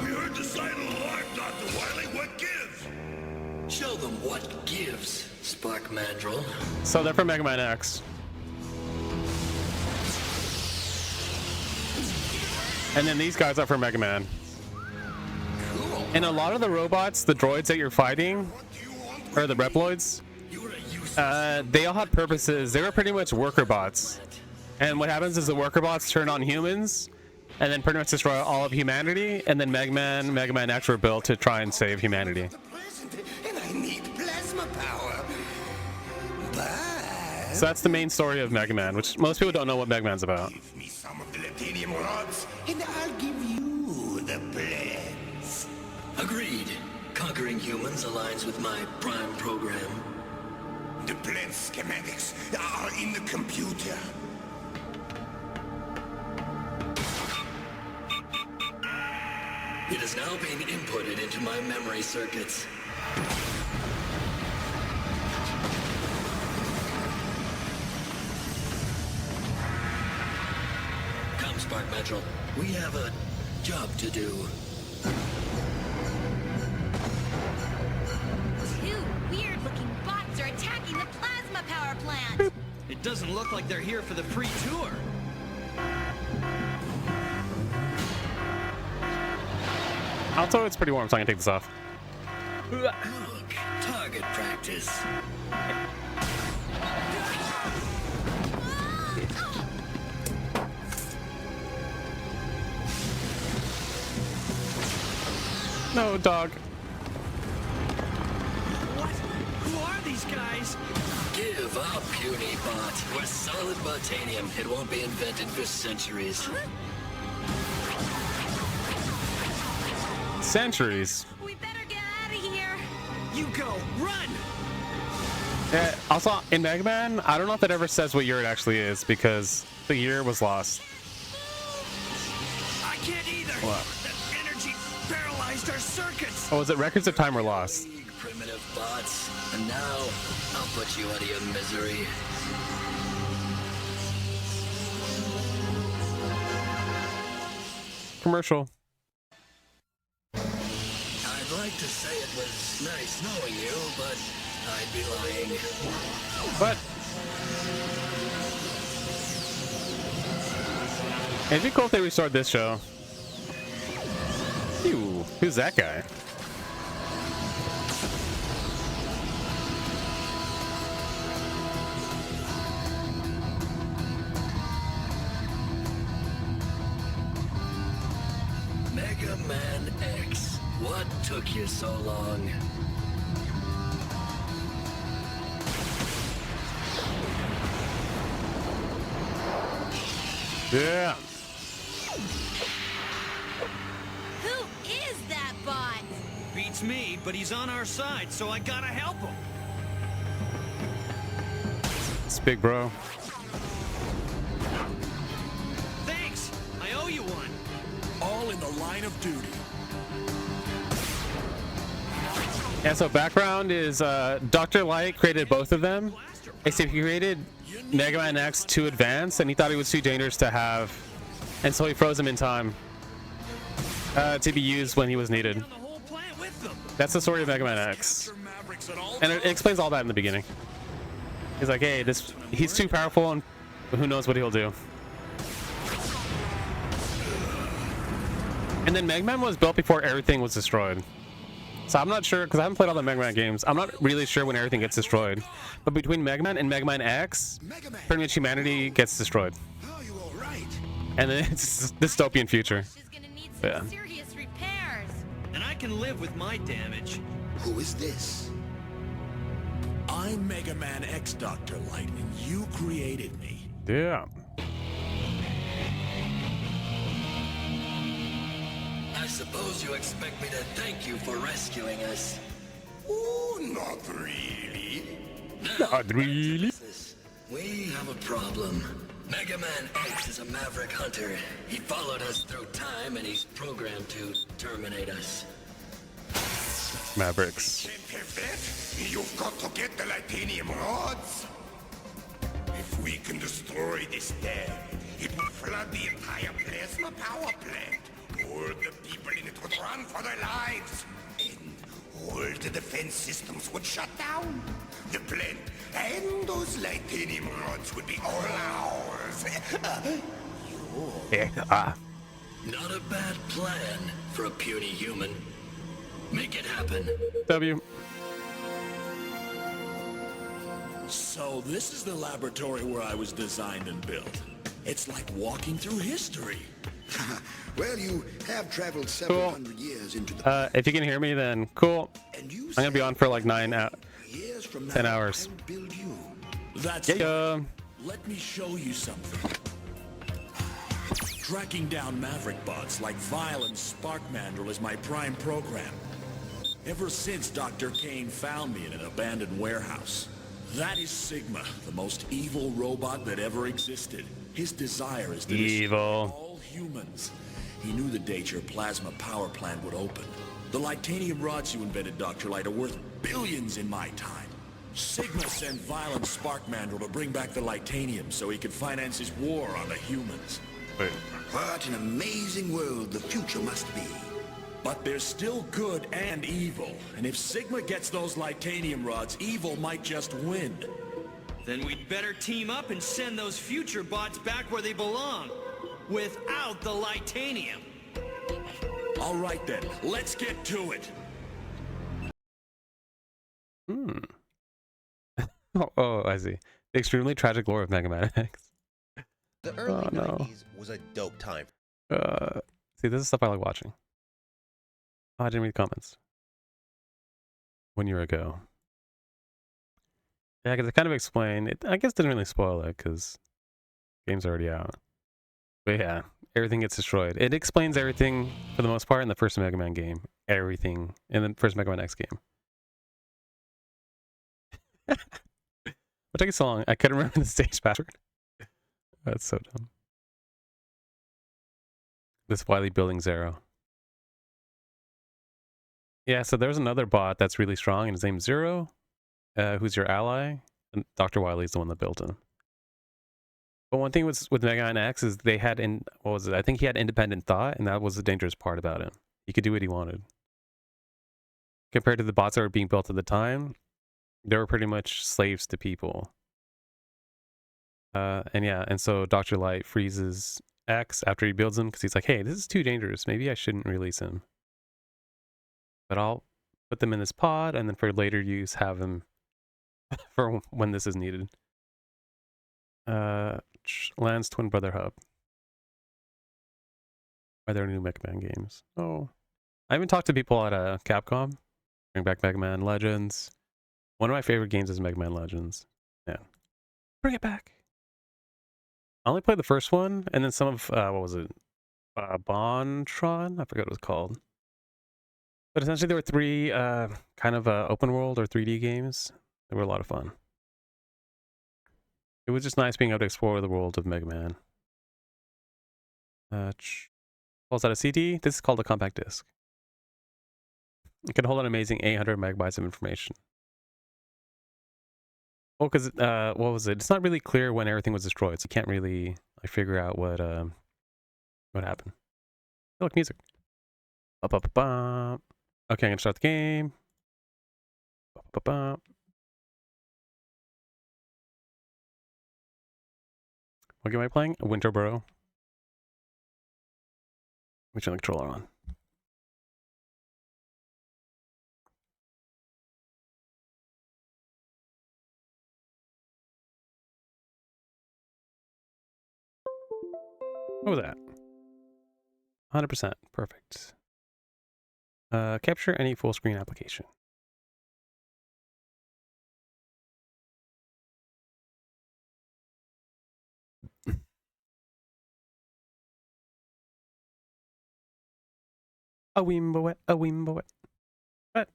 We heard the silent alarm, Dr. Wily. What gives? Show them what gives, Spark Mandrill. So they're from Mega Man X. And then these guys are from Mega Man. Cool. And a lot of the robots, the droids that you're fighting, or the Reploids, they all had purposes. They were pretty much worker bots. And what happens is the worker bots turn on humans and then pretty much destroy all of humanity. And then Mega Man X were built to try and save humanity. And I need plasma power. But So that's the main story of Mega Man, which most people don't know what Mega Man's about. give me some of the Latanium rods, and I'll give you the plans. Agreed. Conquering humans aligns with my prime program. The plan schematics are in the computer. It is now being inputted into my memory circuits. Come, Spark Mandrill. We have a job to do. Two weird-looking bots are attacking the plasma power plant. It doesn't look like they're here for the free tour. Also, it's pretty warm, so I can take this off. Look, target practice. No, dog. What? Who are these guys? Give up, puny bot. We're solid botanium. It won't be invented for centuries. Centuries. We better get out of here. You go, run! Also, in Mega Man, I don't know if it ever says what year it actually is because the year was lost. I can't either. What? That energy paralyzed our circuits. Oh, is it Records of Time were lost? Primitive bots. And now, I'll put you out of your misery. Commercial. I'd like to say it was nice knowing you, but I'd be lying. But it'd be cool if they restored this show. Ew, who's that guy? Mega Man X. What took you so long? Yeah. Who is that bot? Beats me, but he's on our side, so I gotta help him. It's big bro. Thanks. I owe you one. All in the line of duty. Yeah, so background is Dr. Light created both of them. Except he created Mega Man X too advanced and he thought it was too dangerous to have. And so he froze him in time to be used when he was needed. The whole plant with them. That's the story of Mega Man X. And it explains all that in the beginning. He's like, hey, he's too powerful and who knows what he'll do. And then Mega Man was built before everything was destroyed. So I'm not sure, because I haven't played all the Mega Man games, I'm not really sure when everything gets destroyed. But between Mega Man and Mega Man X, pretty much humanity gets destroyed. Oh, you all right? And then it's dystopian future. She's gonna need some serious repairs. And I can live with my damage. Who is this? I'm Mega Man X, Dr. Light, and you created me. Yeah. suppose you expect me to thank you for rescuing us. Ooh, not really. Not really. We have a problem. Mega Man X is a maverick hunter. He followed us through time and he's programmed to terminate us. Mavericks. Can't have that. You've got to get the Titanium rods. If we can destroy this dam, it will flood the entire plasma power plant. All the people in it would run for their lives. And all the defense systems would shut down. The plant and those Titanium rods would be all ours. Not a bad plan for a puny human. Make it happen. W. So this is the laboratory where I was designed and built. It's like walking through history. Well, you have traveled several hundred years into the If you can hear me, then cool. I'm gonna be on for like 10 hours. That's Yeah. Let me show you something. Tracking down Maverick bots like Vile and Spark Mandrill is my prime program. Ever since Dr. Kane found me in an abandoned warehouse. That is Sigma, the most evil robot that ever existed. His desire is to destroy all humans. He knew the date your plasma power plant would open. The Litanium rods you invented, Dr. Light, are worth billions in my time. Sigma sent Vile and Spark Mandrill to bring back the Litanium so he could finance his war on the humans. Wait. What an amazing world the future must be. But there's still good and evil. And if Sigma gets those Litanium rods, evil might just win. Then we'd better team up and send those future bots back where they belong. Without the Litanium. All right then, let's get to it. Oh, I see. The extremely tragic lore of Mega Man X. The early 90s was a dope time. See, this is stuff I like watching. Oh, I didn't read the comments. 1 year ago. Yeah, because it kind of explained it. I guess didn't really spoil it because game's already out. But yeah, everything gets destroyed. It explains everything for the most part in the first Mega Man game. Everything in the first Mega Man X game. What took it so long? I couldn't remember the stage password. That's so dumb. This Wily Building Zero. Yeah, so there's another bot that's really strong, and his name's Zero, who's your ally, and Dr. Wily's the one that built him. But one thing with Mega Man X is they had what was it? I think he had independent thought, and that was the dangerous part about him. He could do what he wanted. Compared to the bots that were being built at the time, they were pretty much slaves to people. And so Dr. Light freezes X after he builds him because he's like, hey, this is too dangerous. Maybe I shouldn't release him. But I'll put them in this pod, and then for later use, have them for when this is needed. Land's twin brother hub. Are there new Mega Man games? Oh, I even talked to people at Capcom. Bring back Mega Man Legends. One of my favorite games is Mega Man Legends. Yeah, bring it back. I only played the first one, and then some of what was it? Bontron? I forgot what it was called. But essentially, there were three kind of open world or 3D games. They were a lot of fun. It was just nice being able to explore the world of Mega Man. Was that a CD? This is called a compact disc. It can hold an amazing 800 megabytes of information. Well, because what was it? It's not really clear when everything was destroyed, so you can't really figure out what happened. Oh, look, music. Ba-ba-ba-ba. Okay, I'm gonna start the game. Ba-ba-ba. What game am I playing? Winter Burrow. Let me turn the controller on. What was that? 100%. Perfect. Capture any full screen application. A wimbo a wimbo What?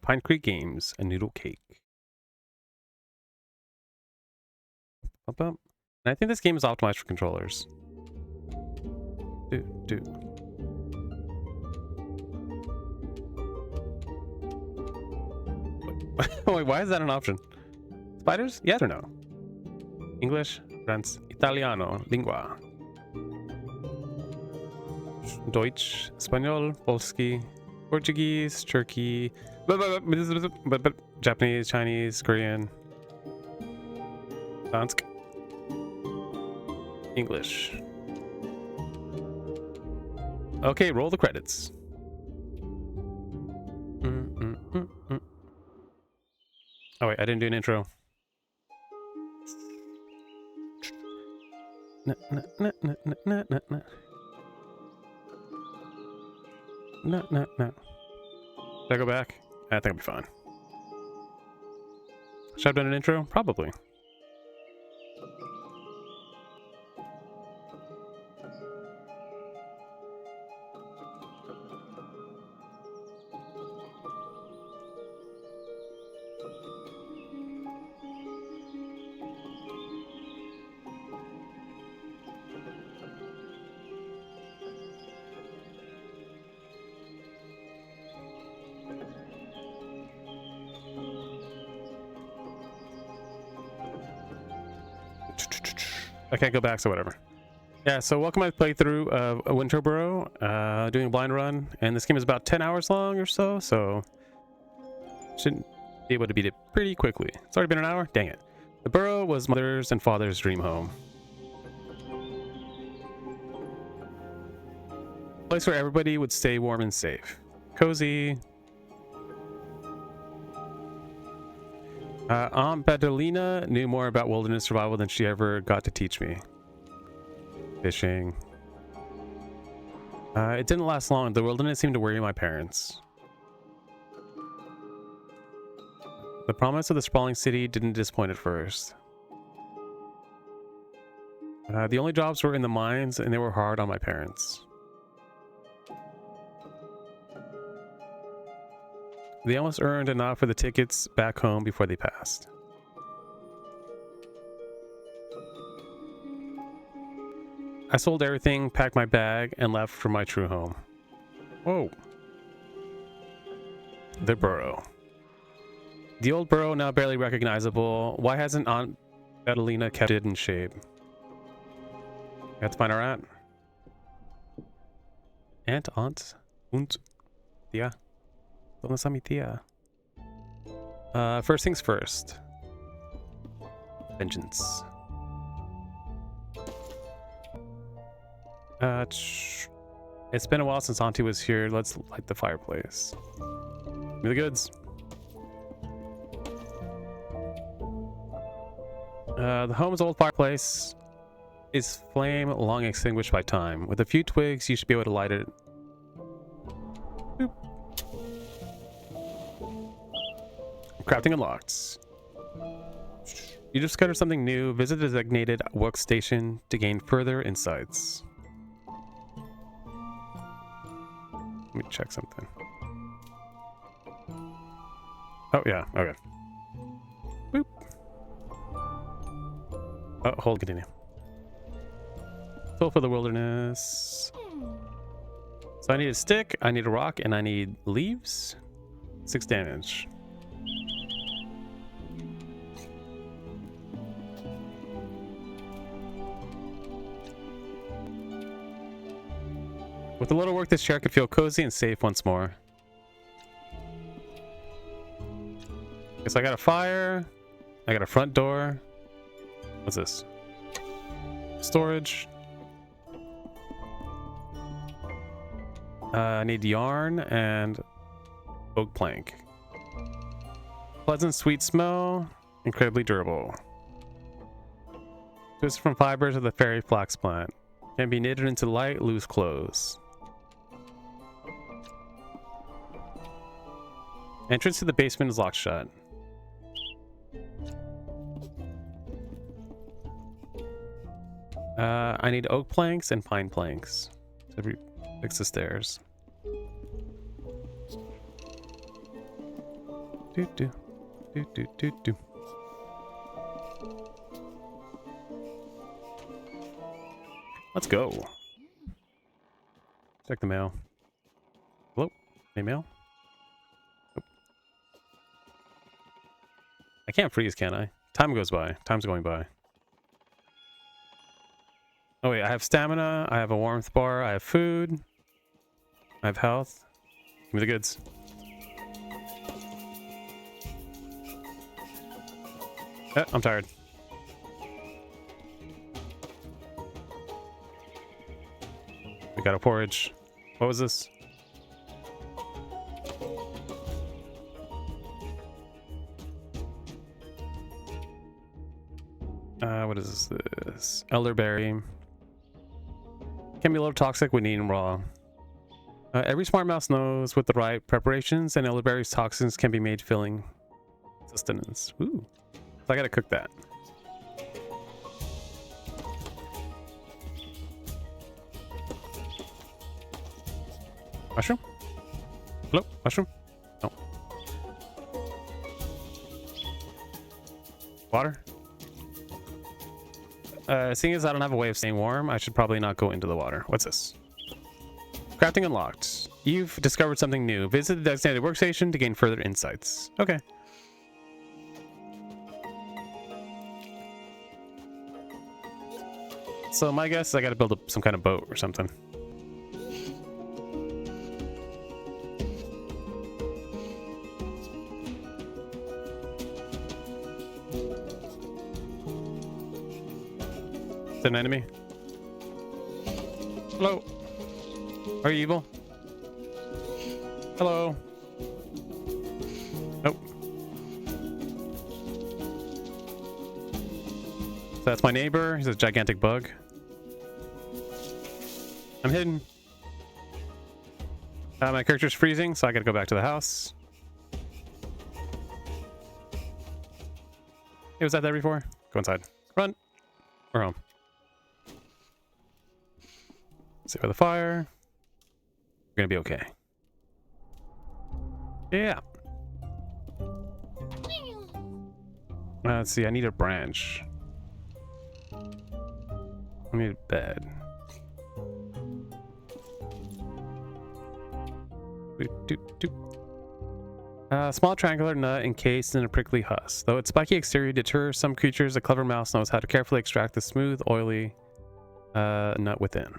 Pine Creek Games, a noodle cake. Up, up. And I think this game is optimized for controllers. Do. Wait, why is that an option? Spiders? Yes or no? English, French, Italiano, lingua. Deutsch, Espanol, Polski, Portuguese, Turkey, Japanese, Chinese, Korean, Dansk, English. Okay, roll the credits. Oh wait, I didn't do an intro. No. Should I go back? I think I'll be fine. Should I have done an intro? Probably. I can't go back, so whatever. Yeah, so welcome to my playthrough of Winter Burrow, doing a blind run, and this game is about 10 hours long or so shouldn't be able to beat it pretty quickly. It's already been an hour? Dang it. The Burrow was mother's and father's dream home. A place where everybody would stay warm and safe. Cozy. Aunt Bedelina knew more about wilderness survival than she ever got to teach me. Fishing. It didn't last long. The wilderness seemed to worry my parents. The promise of the sprawling city didn't disappoint at first. The only jobs were in the mines, and they were hard on my parents. They almost earned enough for the tickets back home before they passed. I sold everything, packed my bag, and left for my true home. Whoa. The Burrow. The old Burrow, now barely recognizable. Why hasn't Aunt Bedelina kept it in shape? We have to find our aunt. Aunt? Und? Yeah. ¿Dónde está mi tía? First things first. Vengeance. It's been a while since Auntie was here. Let's light the fireplace. Give me the goods. The home's old fireplace is flame long extinguished by time. With a few twigs, you should be able to light it. Boop. Crafting unlocked. You discovered something new. Visit the designated workstation to gain further insights. Let me check something. Oh yeah, okay. Boop. Oh, hold, continue. Tool for the wilderness. So I need a stick, I need a rock, and I need leaves. 6 damage. With a little work, this chair could feel cozy and safe once more. Okay, so I got a fire. I got a front door. What's this? Storage. I need yarn and oak plank. Pleasant sweet smell. Incredibly durable. Twisted from fibers of the fairy flax plant. Can be knitted into light, loose clothes. Entrance to the basement is locked shut. I need oak planks and pine planks to fix the stairs. Do. Let's go. Check the mail. Hello? Any mail? Nope. I can't freeze, can I? Time goes by. Time's going by. Oh wait, I have stamina, I have a warmth bar, I have food, I have health. Give me the goods. I'm tired. We got a porridge. What was this? What is this? Elderberry. Can be a little toxic when eaten raw. Every smart mouse knows with the right preparations and elderberry's toxins can be made filling sustenance. Ooh. So I gotta cook that. Mushroom? Hello? Mushroom? No. Water? Seeing as I don't have a way of staying warm, I should probably not go into the water. What's this? Crafting unlocked. You've discovered something new. Visit the designated workstation to gain further insights. Okay. So my guess is I gotta build up some kind of boat or something. Is it an enemy? Hello? Are you evil? Hello? Nope. So that's my neighbor. He's a gigantic bug. I'm hidden. My character's freezing, so I gotta go back to the house. Hey, was that there before? Go inside. Run. We're home. Sit by the fire. We're gonna be okay. Yeah. Let's see, I need a branch. I need a bed. Small triangular nut encased in a prickly husk. Though its spiky exterior deters some creatures, a clever mouse knows how to carefully extract the smooth, oily nut within.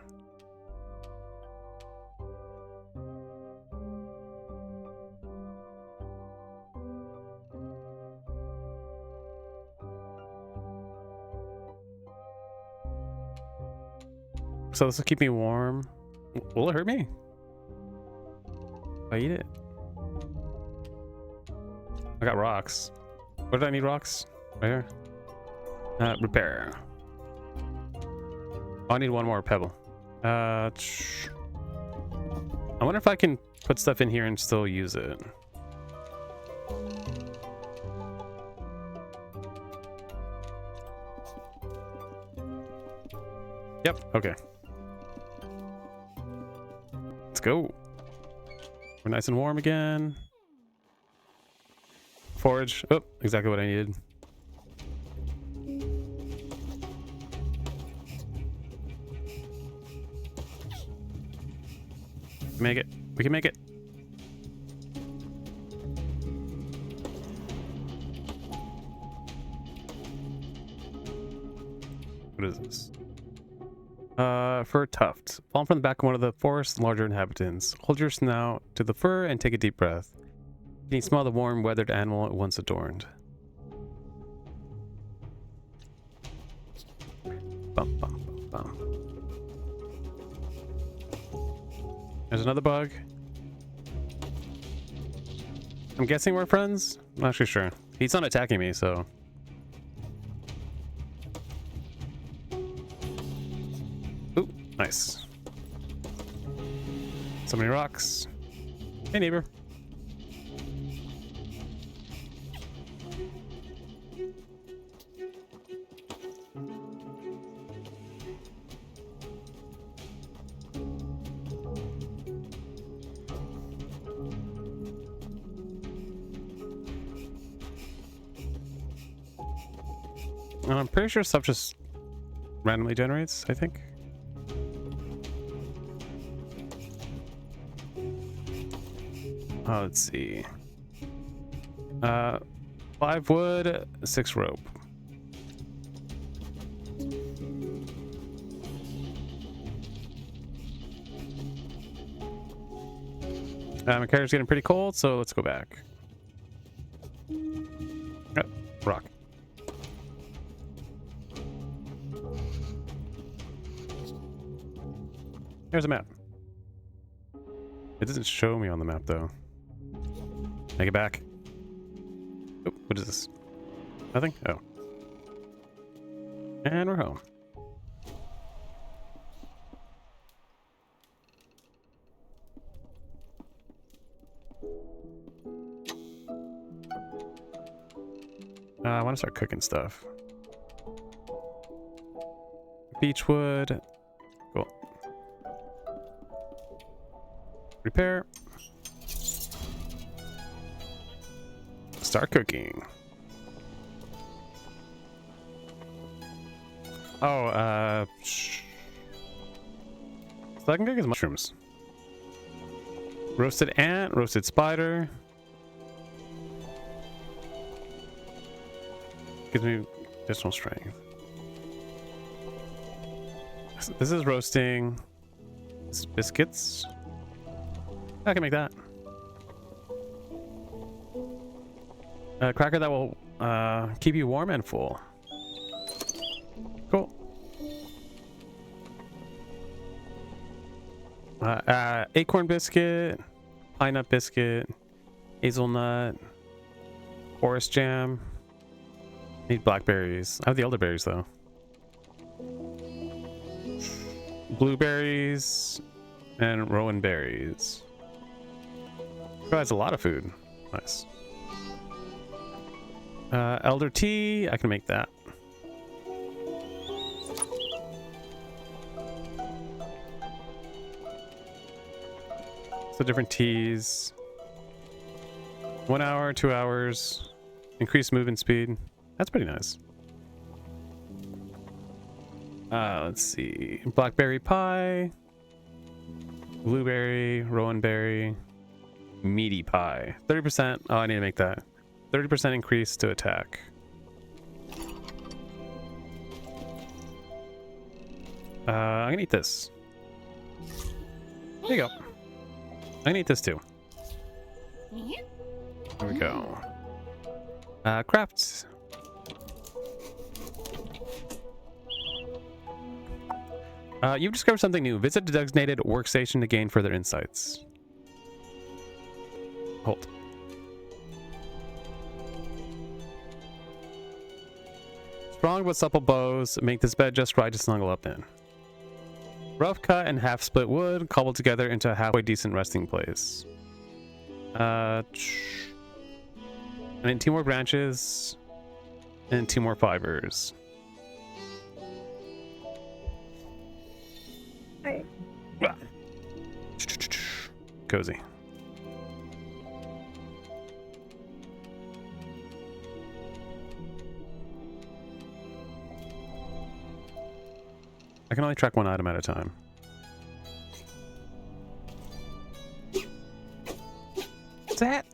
So this will keep me warm. Will it hurt me? I eat it. I got rocks. Where did I need rocks? Right here. Repair. Oh, I need one more pebble. I wonder if I can put stuff in here and still use it. Yep, okay. Let's go. We're nice and warm again. Forage. Oh, exactly what I needed. Make it. We can make it. What is this? Fur tuft. Fallen from the back of one of the forest's larger inhabitants. Hold your snout to the fur and take a deep breath. You can smell the warm, weathered animal it once adorned. Bum, bum, bum, bum. There's another bug. I'm guessing we're friends? I'm not actually sure. He's not attacking me, so... Nice. So many rocks. Hey, neighbor. I'm pretty sure stuff just randomly generates, I think. Let's see. 5 wood, 6 rope. My character's getting pretty cold, so let's go back. Oh, rock. Here's a map. It doesn't show me on the map though. Make it back. Oh, what is this? Nothing? Oh. And we're home. I want to start cooking stuff. Beechwood. Cool. Repair. Start cooking. Oh, so I can cook his mushrooms. Roasted ant, roasted spider. Gives me additional strength. This is roasting. This is biscuits. I can make that. A cracker that will keep you warm and full. Cool. Acorn biscuit, pine nut biscuit, hazelnut, forest jam. Need blackberries. I have the elderberries though. Blueberries and rowan berries. Provides a lot of food. Nice. Elder tea. I can make that. So different teas. 1 hour, 2 hours. Increased movement speed. That's pretty nice. Let's see. Blackberry pie. Blueberry, rowan berry, meaty pie. 30%. Oh, I need to make that. 30% increase to attack. I'm gonna eat this. There you go. I'm gonna eat this too. There we go. Crafts. You've discovered something new. Visit the designated workstation to gain further insights. Hold. Strong but supple bows make this bed just right to snuggle up in. Rough cut and half split wood cobbled together into a halfway decent resting place. I need 2 more branches and 2 more fibers. Cozy. I can only track 1 item at a time. What's that?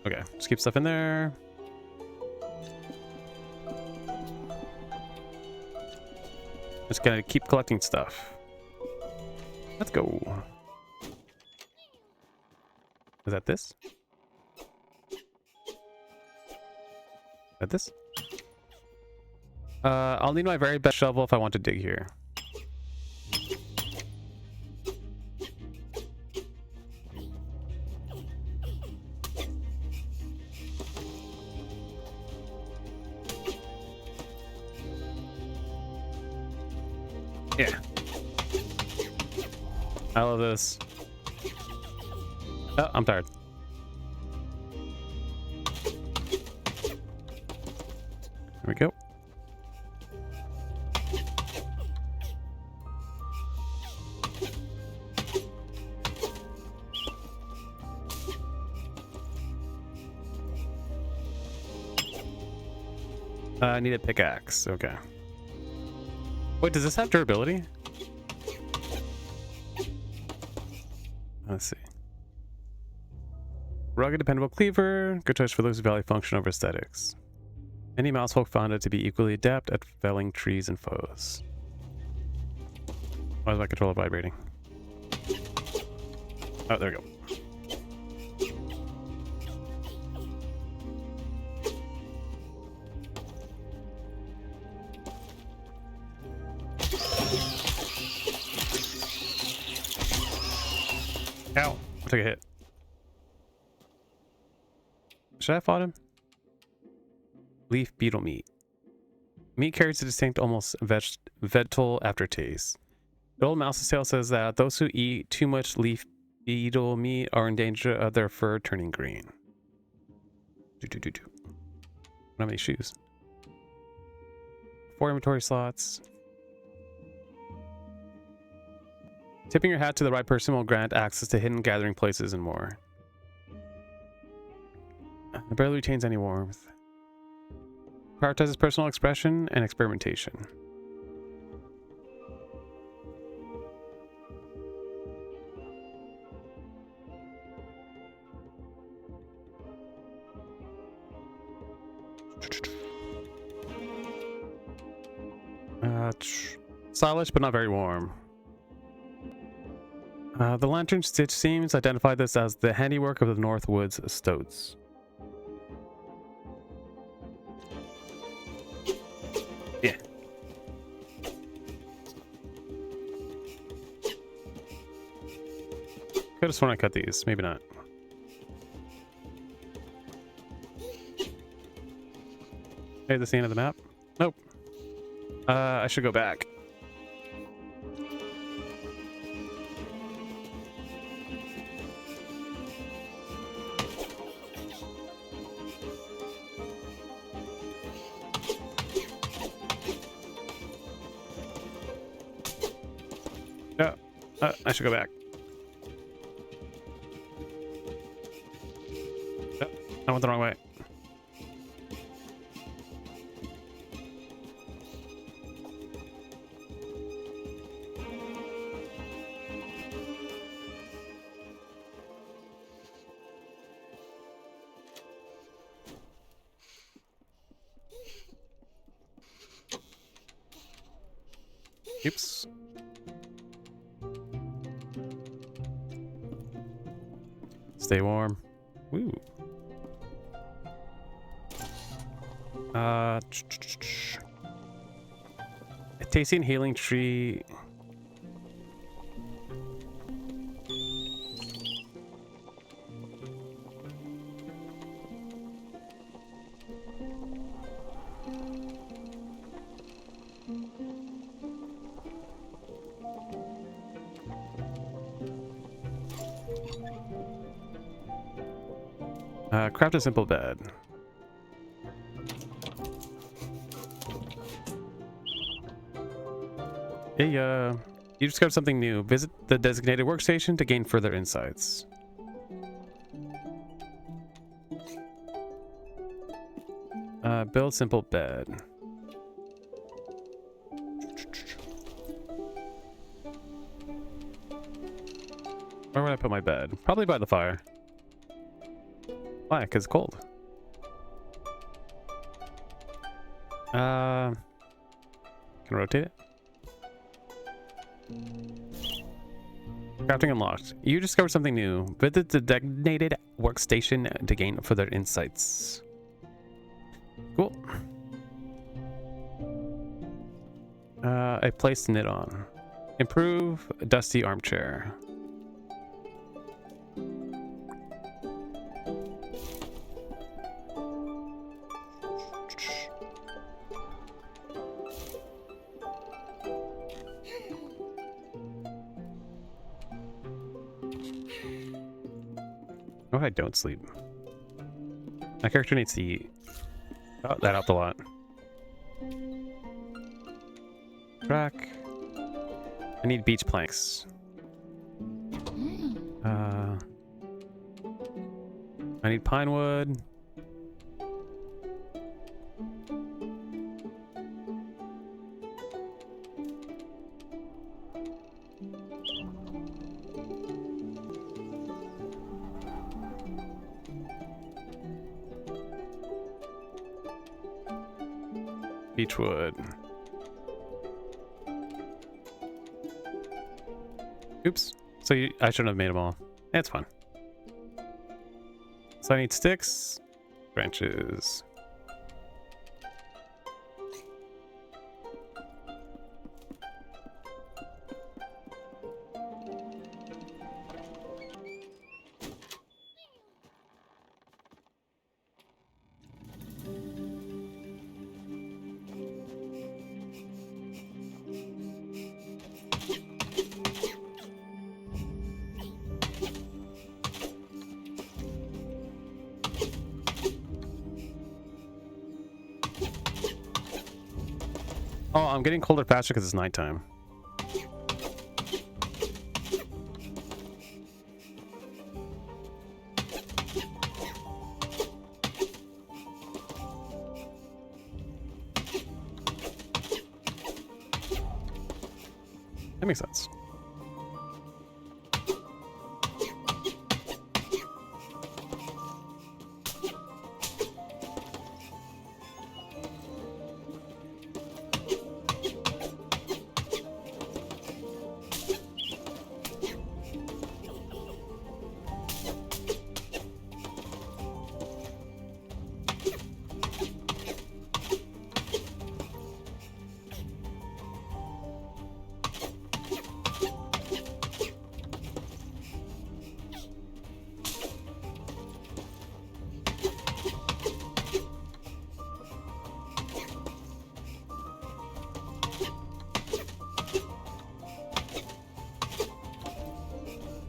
Okay, just keep stuff in there. Just gonna keep collecting stuff. Let's go. Is that this? Is that this? I'll need my very best shovel if I want to dig here. Yeah. I love this. Oh, I'm tired. There we go. I need a pickaxe. Okay. Wait, does this have durability? Let's see. Rugged, dependable cleaver. Good choice for those who value function over aesthetics. Many mousefolk found it to be equally adept at felling trees and foes. Why is my controller vibrating? Oh, there we go. Ow, I took a hit. Should I have fought him? Leaf beetle meat. Meat carries a distinct, almost vegetal aftertaste. The old mouse's tale says that those who eat too much leaf beetle meat are in danger of their fur turning green. How many shoes? 4 inventory slots. Tipping your hat to the right person will grant access to hidden gathering places and more. It barely retains any warmth. Prioritizes personal expression and experimentation. Stylish, but not very warm. The lantern stitch seams identify this as the handiwork of the North Woods Stoats. Yeah. Could have sworn I cut these, maybe not. Hey, this the end of the map? Nope. I should go back. I should go back. Oh, I went the wrong way. Oops. Stay warm. Woo. A tasty and healing tree. Craft a simple bed. Hey, you discovered something new. Visit the designated workstation to gain further insights. Build simple bed. Where would I put my bed? Probably by the fire. Why? Because it's cold. Can I rotate it? Crafting unlocked. You discovered something new. Visit the designated workstation to gain further insights. Cool. A place to knit on. Improve dusty armchair. What if I don't sleep? My character needs to eat. Oh, that helped a lot. Track. I need beach planks. I need pine wood. Beechwood. Oops. So I shouldn't have made them all. That's fine. So I need sticks, branches. Oh, I'm getting colder faster because it's nighttime. That makes sense.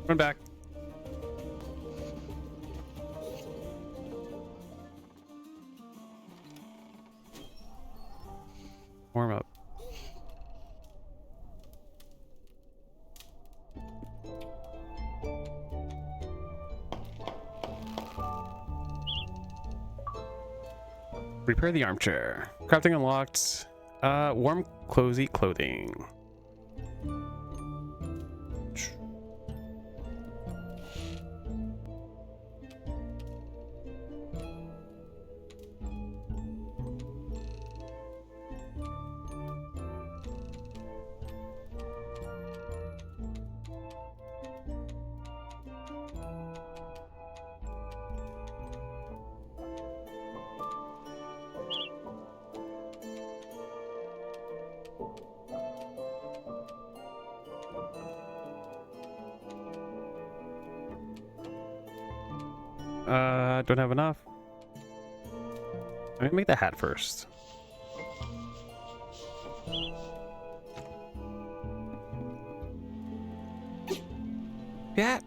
Run back. Warm up. Repair the armchair. Crafting unlocked. Warm, cozy clothing. Don't have enough. I'm gonna make the hat first. Yeah.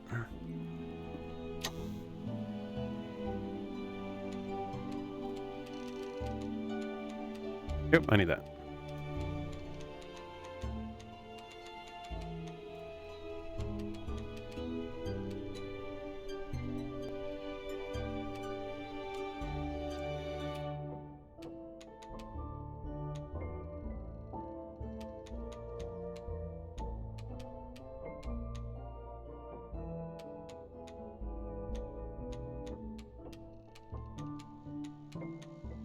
Yep, I need that.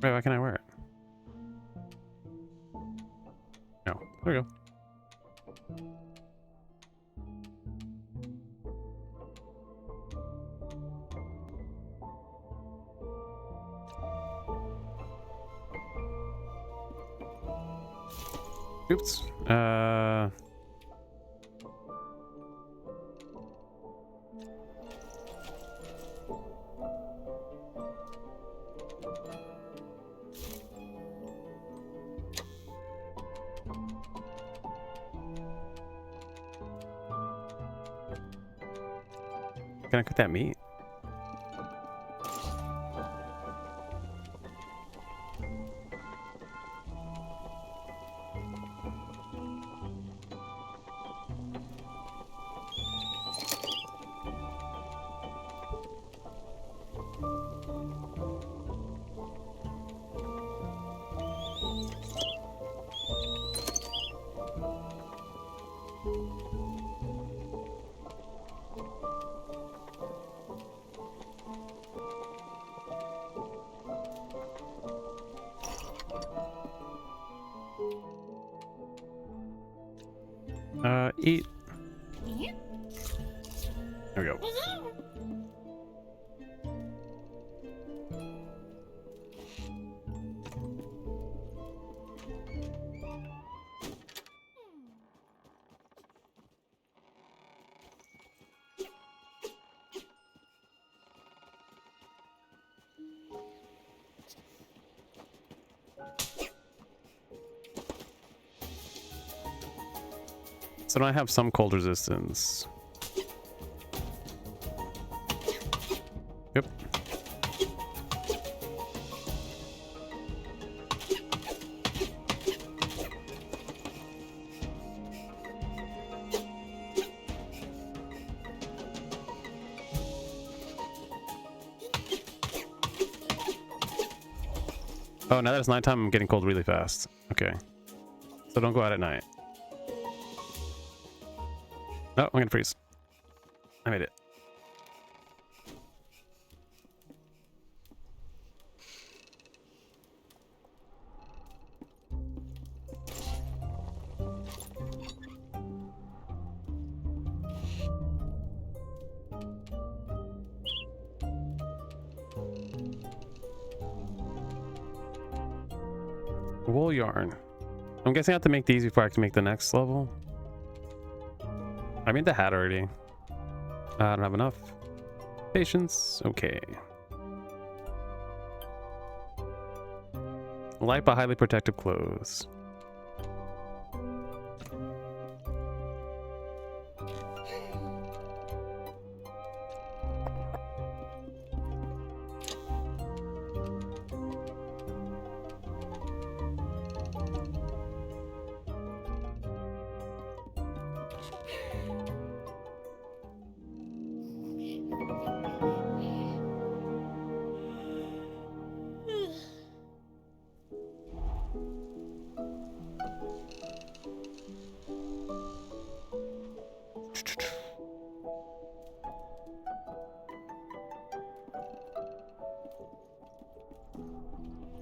Wait, why can't I wear it? No, there we go. Oops. Can I cook that meat? Eat. There we go. So now I have some cold resistance. Yep. Oh, now that it's nighttime, I'm getting cold really fast. Okay. So don't go out at night. Oh, I'm gonna freeze. I made it. Wool yarn. I'm guessing I have to make these before I can make the next level. I made the hat already. I don't have enough. Patience. Okay. Light but highly protective clothes.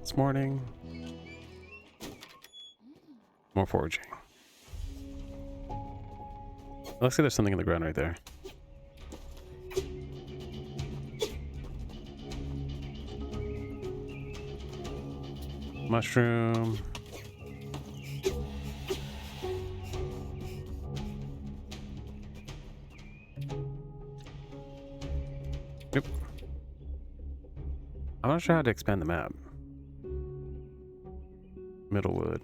This morning. More foraging. Let's see, there's something in the ground right there. Mushroom. Yep. I'm not sure how to expand the map. Middlewood.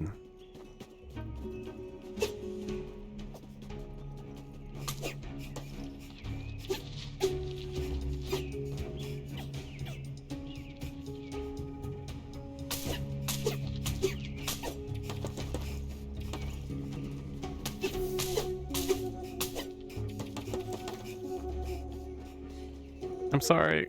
I'm sorry.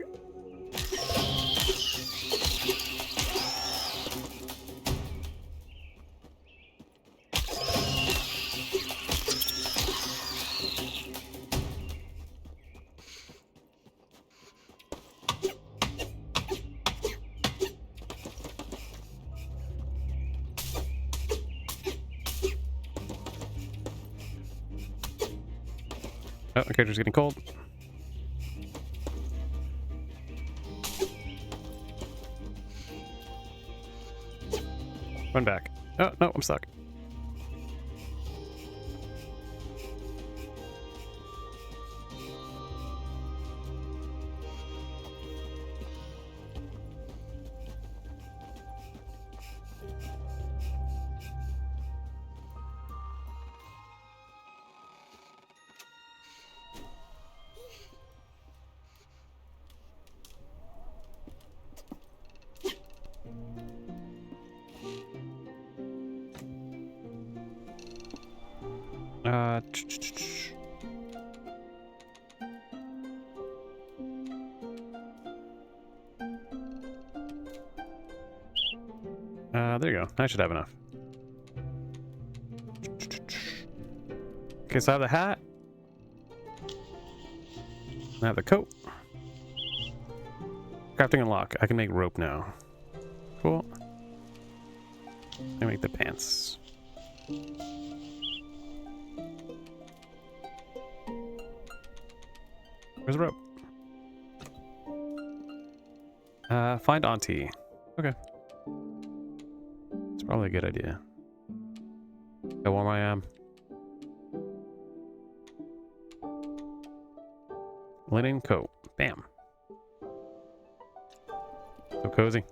Oh, my character's getting cold. Run back. Oh, no, I'm stuck. There you go. I should have enough. Okay, so I have the hat. I have the coat. Crafting and lock. I can make rope now. Cool. I make the pants. Where's the rope? Find Auntie. Okay. It's probably a good idea. How warm I am. Linen coat. Bam. So cozy.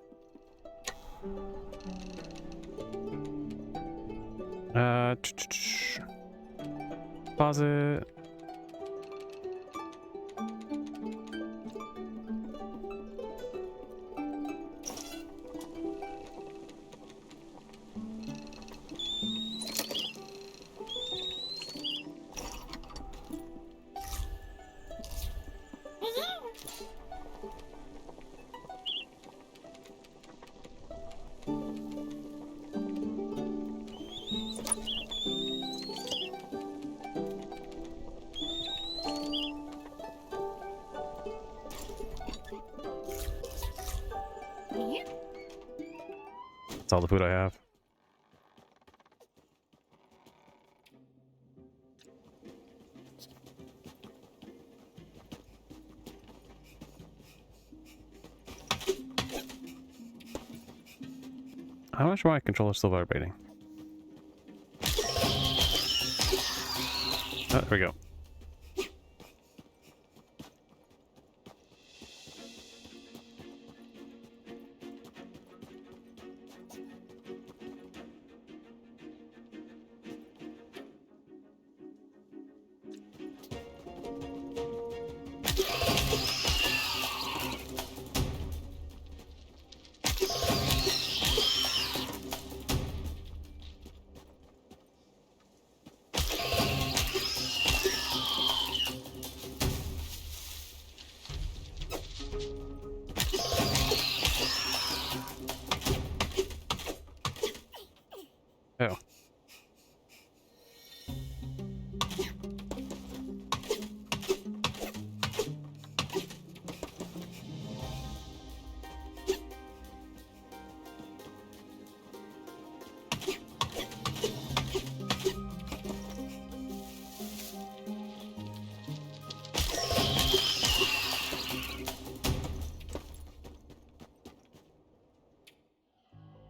Deposit. That's all the food I have. How much my controller's still vibrating? Oh, there we go. Oh.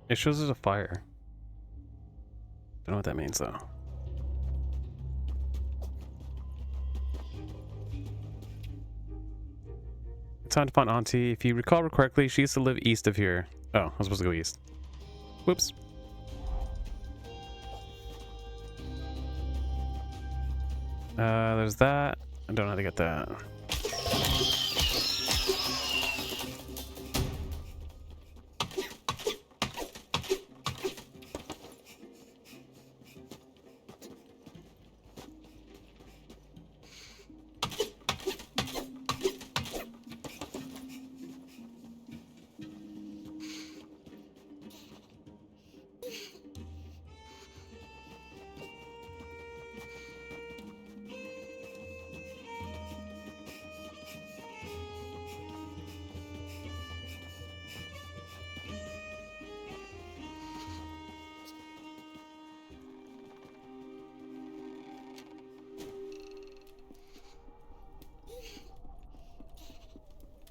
It shows there's a fire. Don't know what that means though. It's time to find Auntie. If you recall correctly, she used to live east of here. Oh, I was supposed to go east. Whoops. There's that. I don't know how to get that.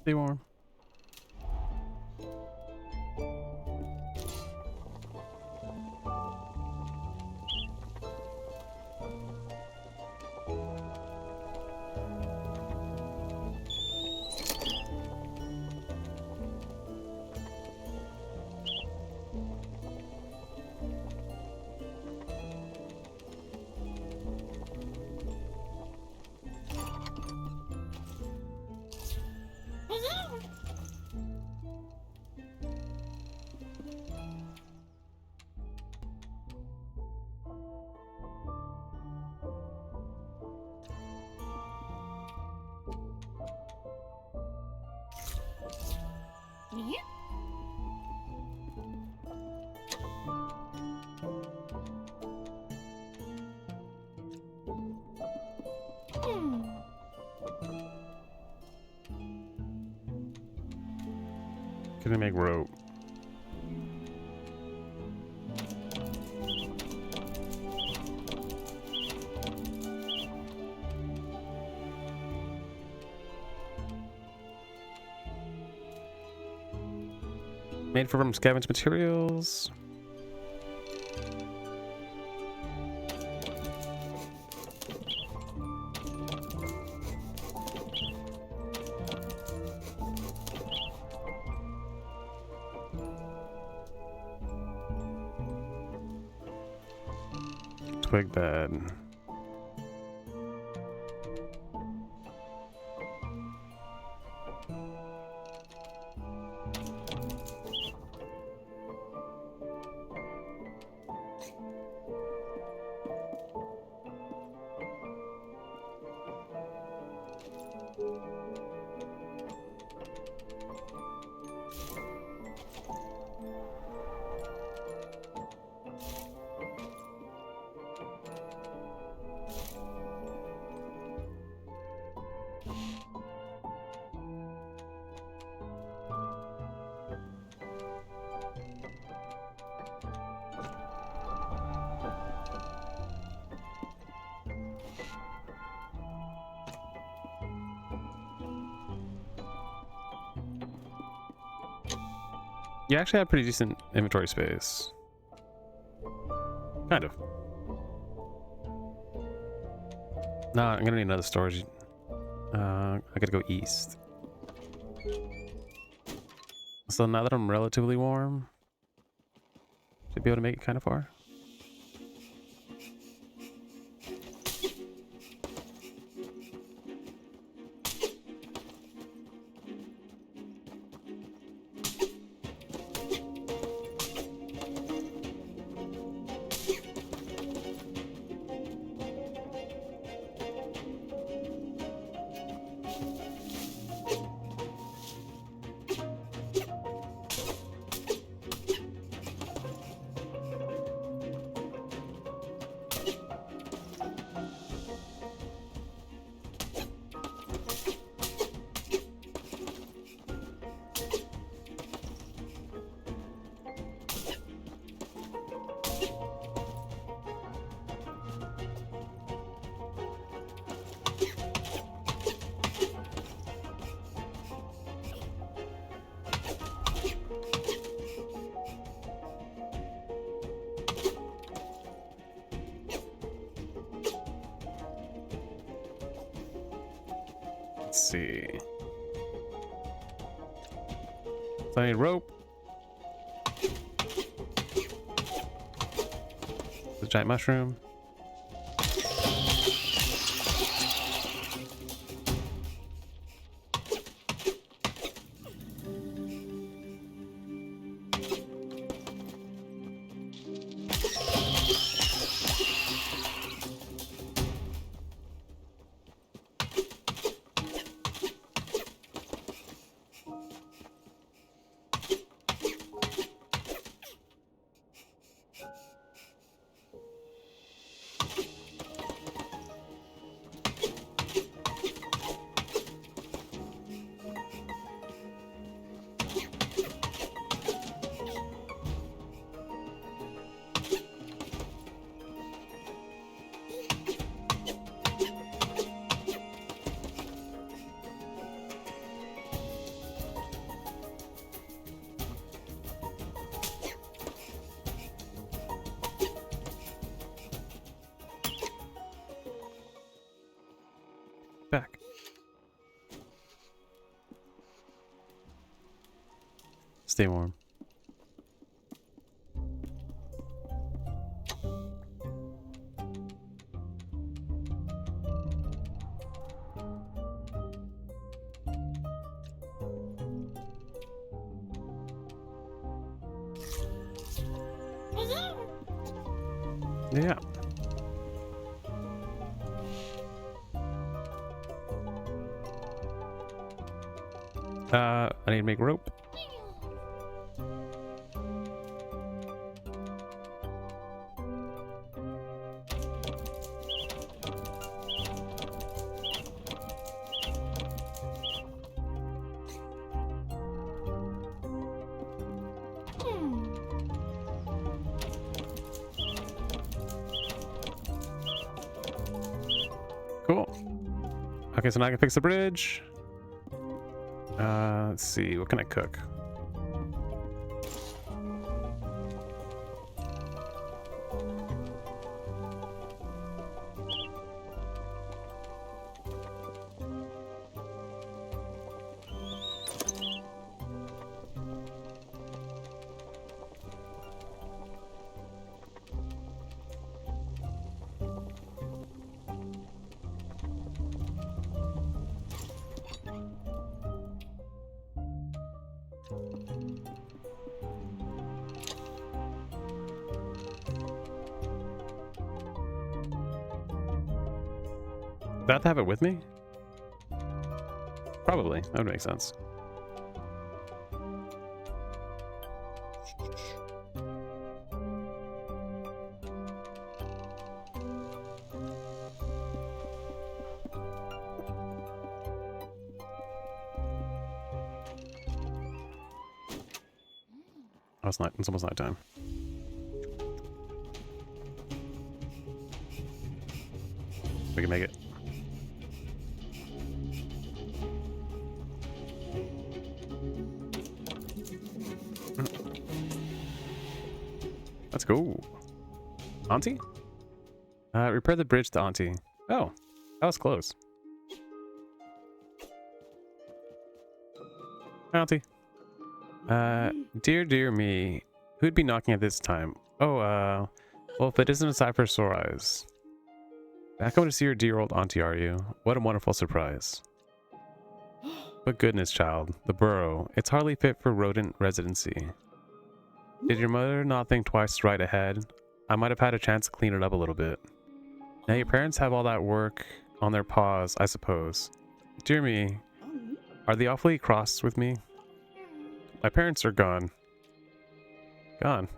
Stay warm. Didn't make rope. Made from scavenged materials. Twig bed. You actually have pretty decent inventory space. Kind of. No, I'm gonna need another storage. I gotta go east. So now that I'm relatively warm, should be able to make it kind of far. Let's see. So I need rope. The giant mushroom. Back. Stay warm. Yeah. I need to make rope. Okay, so now I can fix the bridge. Let's see, what can I cook? Do I have to have it with me? Probably. That would make sense. Oh, it's not. It's almost night time. We can make it. Let's go. Auntie? Repair the bridge to Auntie. Oh, that was close. Auntie. Dear me. Who'd be knocking at this time? Oh, well, if it isn't a Cypher Sore Eyes. Back home to see your dear old auntie, are you? What a wonderful surprise. But goodness, child, the Burrow. It's hardly fit for rodent residency. Did your mother not think twice to ride ahead? I might have had a chance to clean it up a little bit. Now your parents have all that work on their paws, I suppose. Dear me, are they awfully cross with me? My parents are gone. Gone?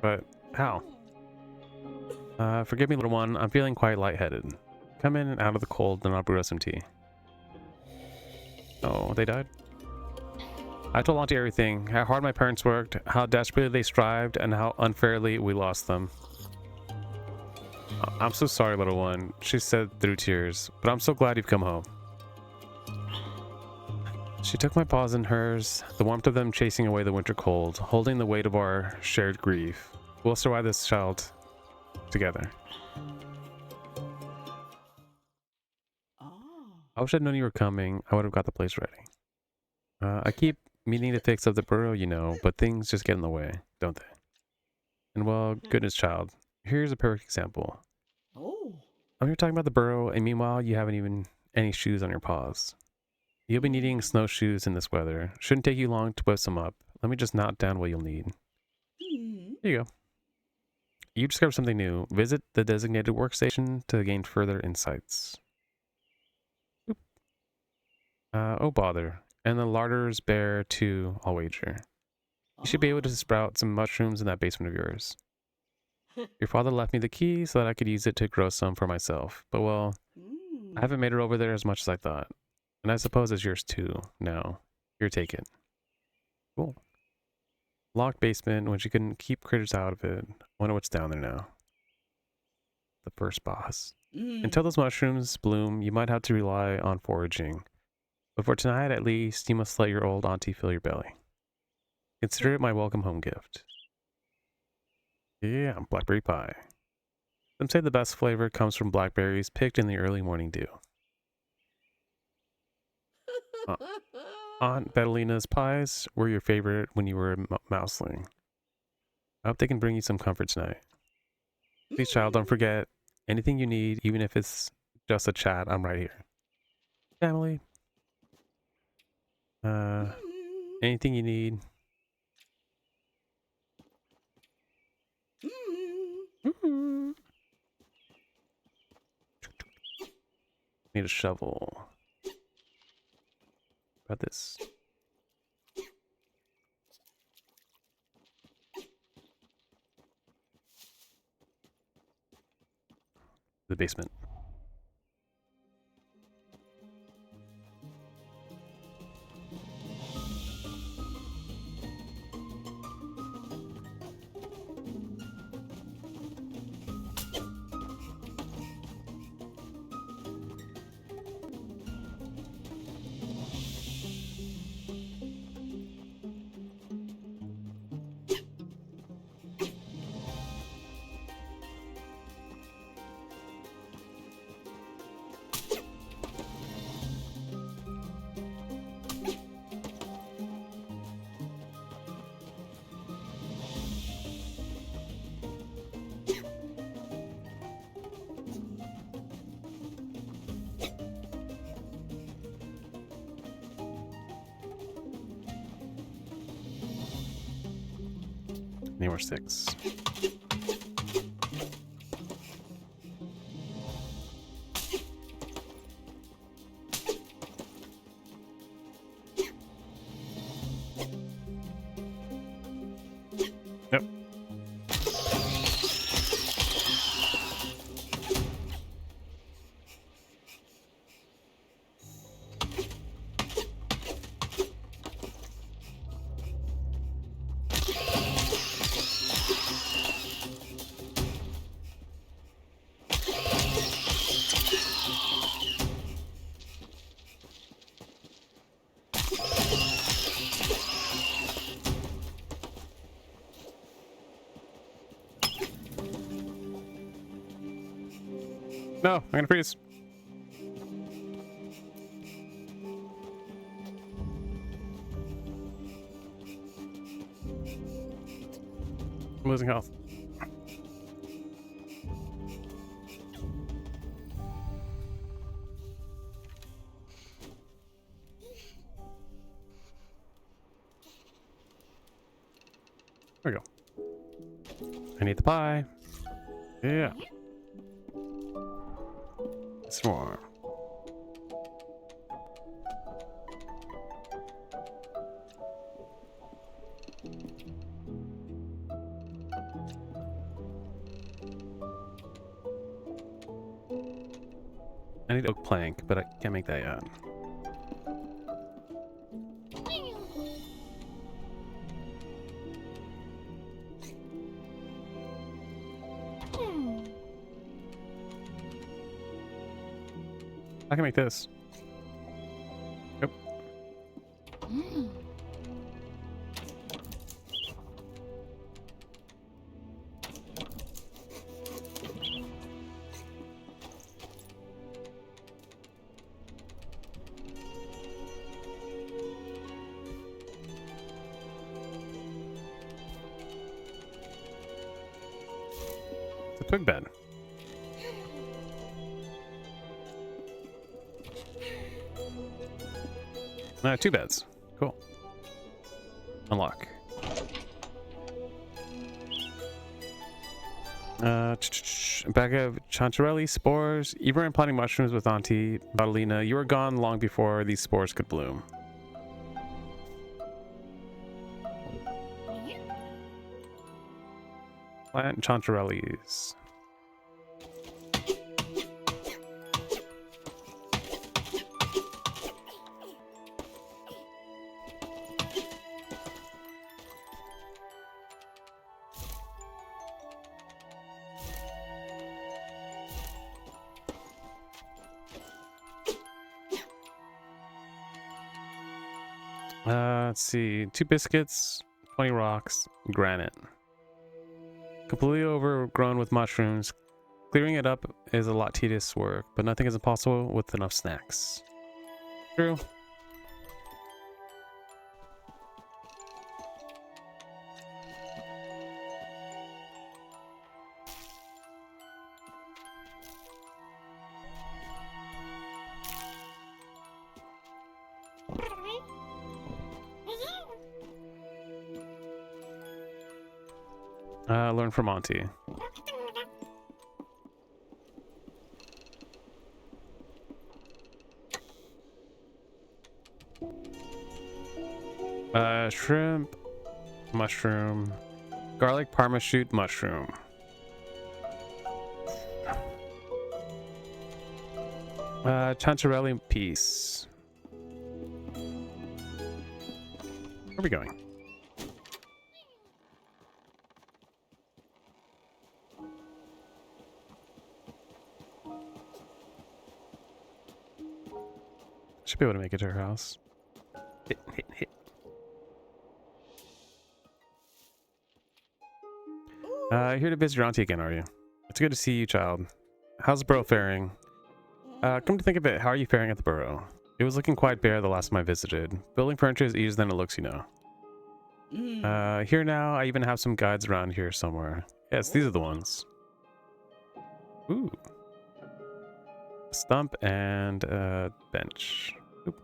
But how? Forgive me, little one. I'm feeling quite lightheaded. Come in and out of the cold, and I'll brew us some tea. Oh, they died? I told Auntie everything. How hard my parents worked, how desperately they strived, and how unfairly we lost them. I'm so sorry, little one, she said through tears, but I'm so glad you've come home. She took my paws in hers, the warmth of them chasing away the winter cold, holding the weight of our shared grief. We'll survive this, child, together. I wish I'd known you were coming. I would have got the place ready. I keep meaning to fix up the Burrow, you know, but things just get in the way, don't they? And well, goodness, child, here's a perfect example. I'm here talking about the Burrow, and meanwhile, you haven't even any shoes on your paws. You'll be needing snowshoes in this weather. Shouldn't take you long to whip some up. Let me just note down what you'll need. Here you go. You discovered something new. Visit the designated workstation to gain further insights. Oop. Oh bother. And the larders bear too, I'll wager. You should be able to sprout some mushrooms in that basement of yours. Your father left me the key so that I could use it to grow some for myself. But well, I haven't made it over there as much as I thought. And I suppose it's yours too. Now, here, take it. Cool. Locked basement, when you couldn't keep critters out of it. Wonder what's down there now. The first boss. Until those mushrooms bloom, you might have to rely on foraging. But for tonight, at least, you must let your old auntie fill your belly. Consider it my welcome home gift. Yeah, blackberry pie. Some say the best flavor comes from blackberries picked in the early morning dew. Aunt Betalina's pies were your favorite when you were a mouseling. I hope they can bring you some comfort tonight. Please, child, don't forget, anything you need, even if it's just a chat, I'm right here. Family. Anything you need. Need a shovel. About this. The basement. Need more sticks. Yep. No, I'm gonna freeze. I'm losing health. There we go. I need the pie. Yeah. Some more. I need oak plank, but I can't make that yet. I can make this. Yep. It's a twig bed. Two beds. Cool. Unlock. Bag of chanterelle spores. Even when planting mushrooms with Auntie Badalina, you were gone long before these spores could bloom. Plant chanterelles. Let's see. 2 biscuits, 20 rocks, granite. Completely overgrown with mushrooms. Clearing it up is a lot tedious work, but nothing is impossible with enough snacks. True. Learn from Auntie. Shrimp, mushroom, garlic parma shoot mushroom. Chanterelle piece. Where are we going? Should be able to make it to her house. Hit, hit, hit. Here to visit your auntie again, are you? It's good to see you, child. How's Burrow faring? Come to think of it, how are you faring at the Burrow? It was looking quite bare the last time I visited. Building furniture is easier than it looks, you know. Here now, I even have some guides around here somewhere. Yes, these are the ones. Ooh. Stump and bench. Oop.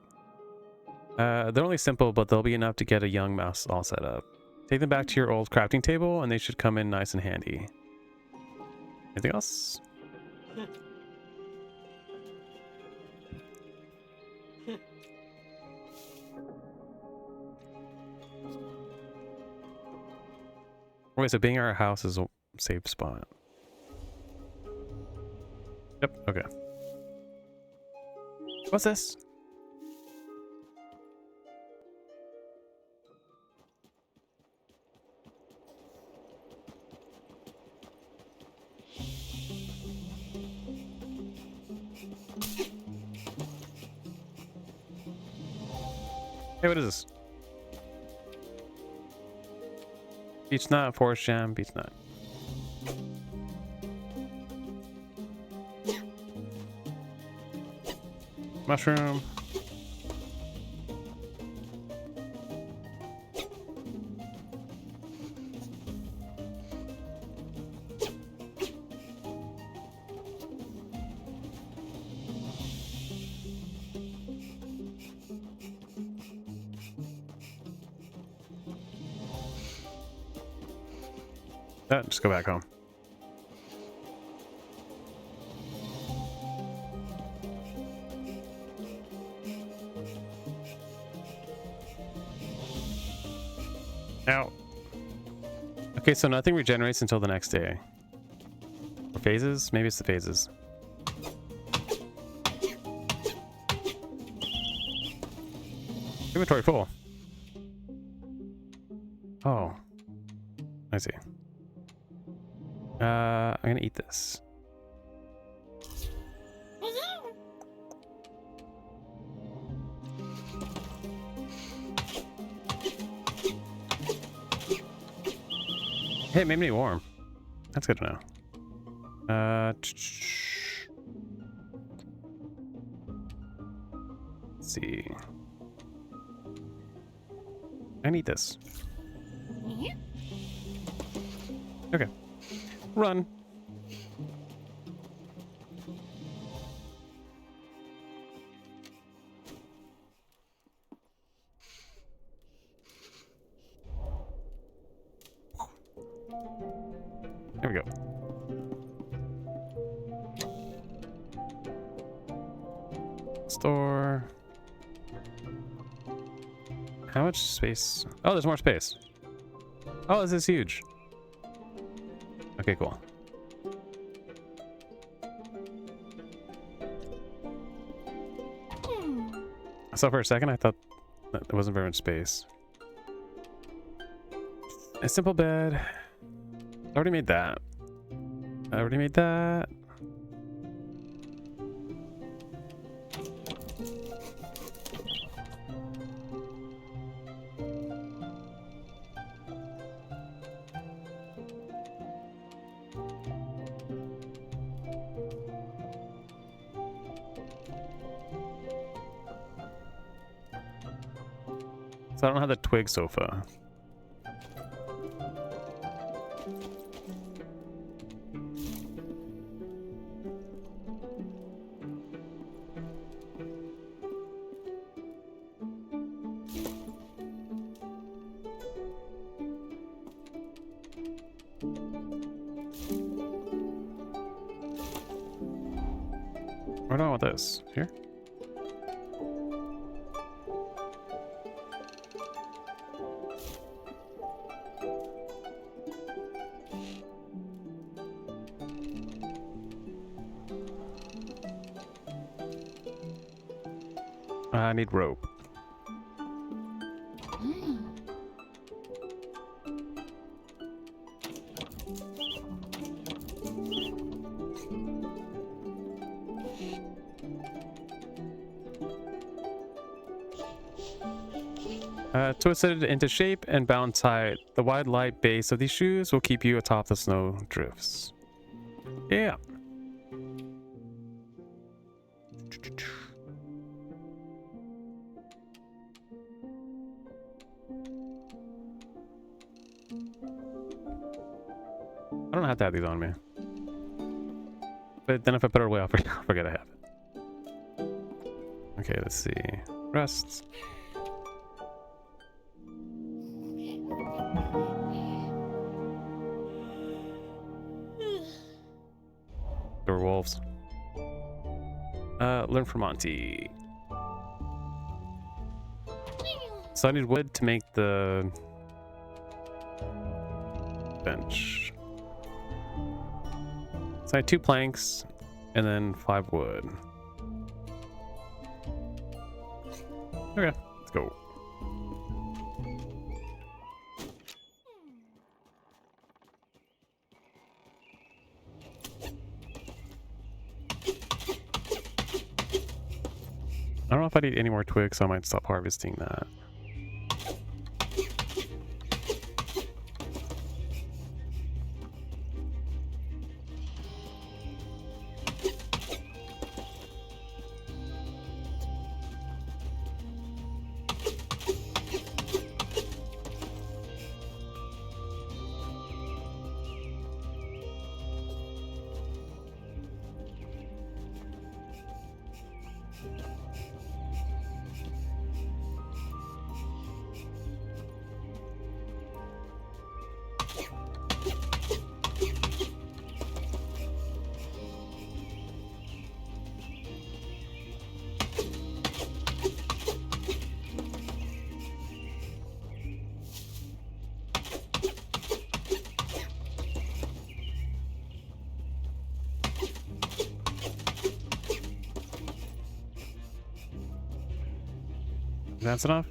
They're only simple, but they'll be enough to get a young mouse all set up. Take them back to your old crafting table and they should come in nice and handy. Anything else? Wait, so being our house is a safe spot. Yep, okay. What's this? Hey, what is this? Beach nut, forest jam, beach nut. Mushroom. Just go back home. Ow. Okay, so nothing regenerates until the next day. Or phases? Maybe it's the phases. Inventory full. Oh. I see. I'm gonna eat this. Hey, it made me warm. That's good to know. Let's see. I need this. Okay. Run. There we go. Store. How much space? Oh, there's more space. Oh, this is huge. Okay, cool. So for a second, I thought that there wasn't very much space. A simple bed. I already made that. I already made that. So I don't have the twig sofa. Where do I want this? Here? I need rope. Twisted into shape and bound tight. The wide light base of these shoes will keep you atop the snow drifts. Yeah. I don't have to have these on me. But then if I put it away, I'll forget I have it. Okay, let's see. Rest. learn from Monty. So I need wood to make the bench. So I had 2 planks and then 5 wood. Okay, let's go. I don't know if I need any more twigs, so I might stop harvesting that. That's enough?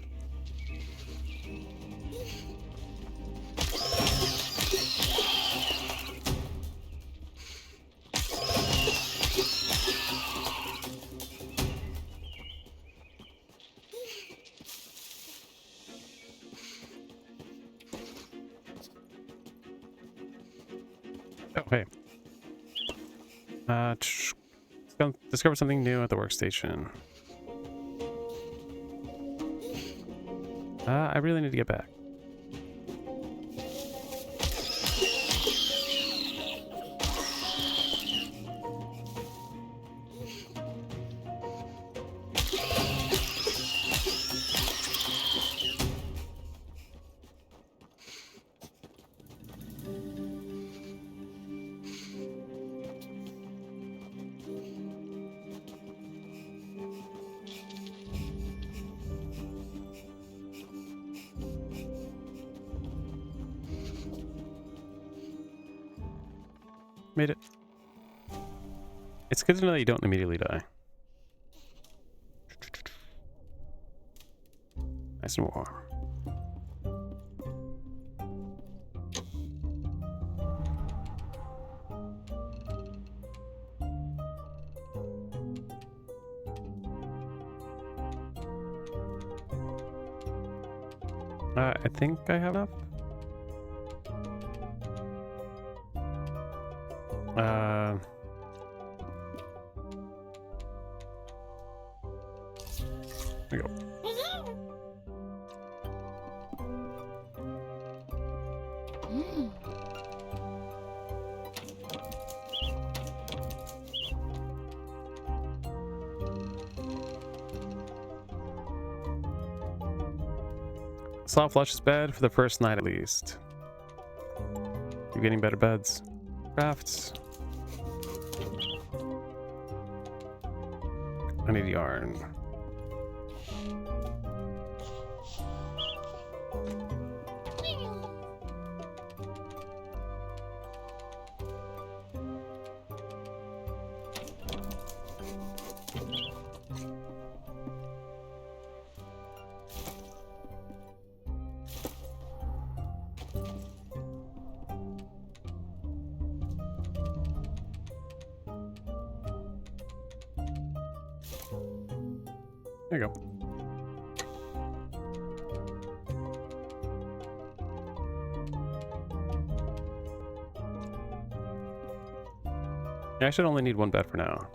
Oh, hey. Discover something new at the workstation. I really need to get back. Made it. It's good to know that you don't immediately die. Nice and warm. I think I have enough. There we go. Soft flush is bad for the first night at least. You're getting better beds. Crafts. I need yarn. There you go. Yeah, I should only need 1 bed for now.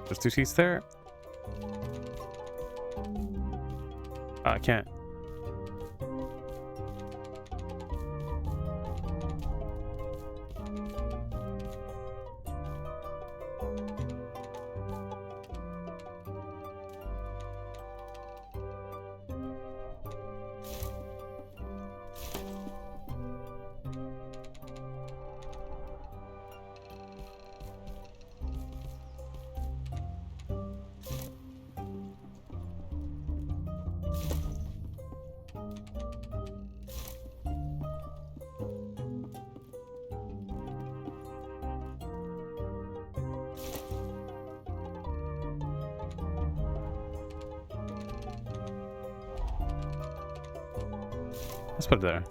There's 2 seats there. Oh, I can't. Let's put it there.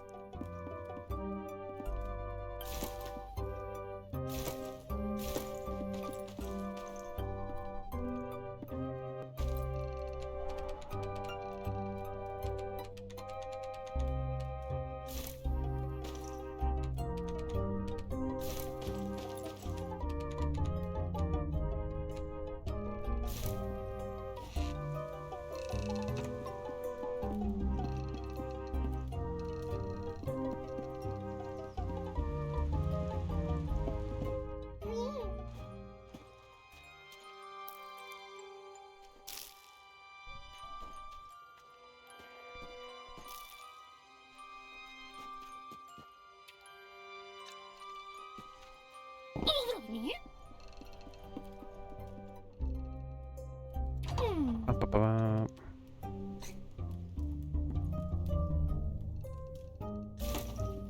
Ba-ba-ba.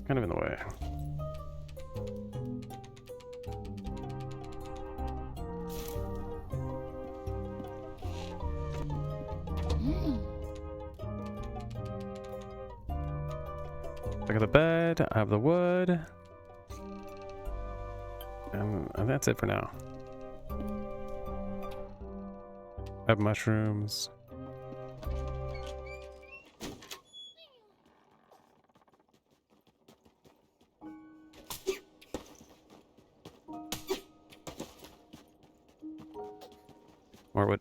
Kind of in the way. I got the bed, I have the wood. And that's it for now. I have mushrooms. More wood.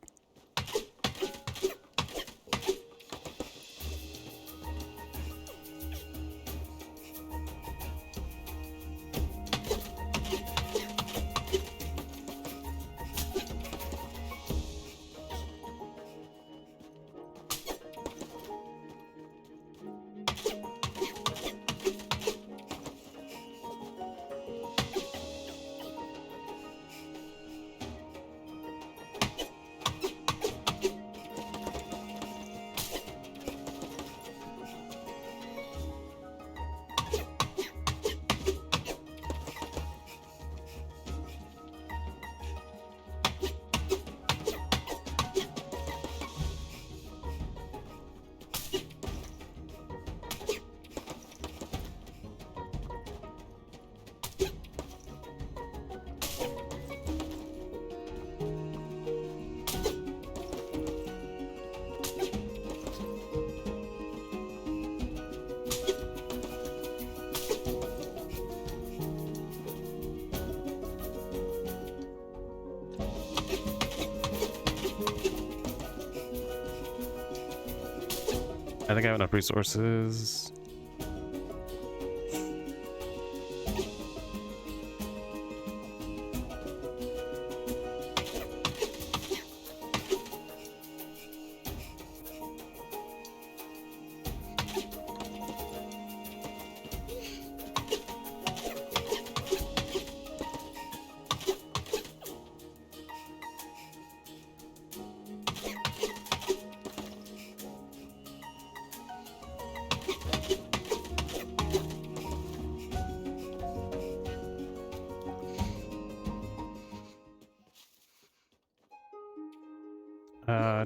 I think I have enough resources.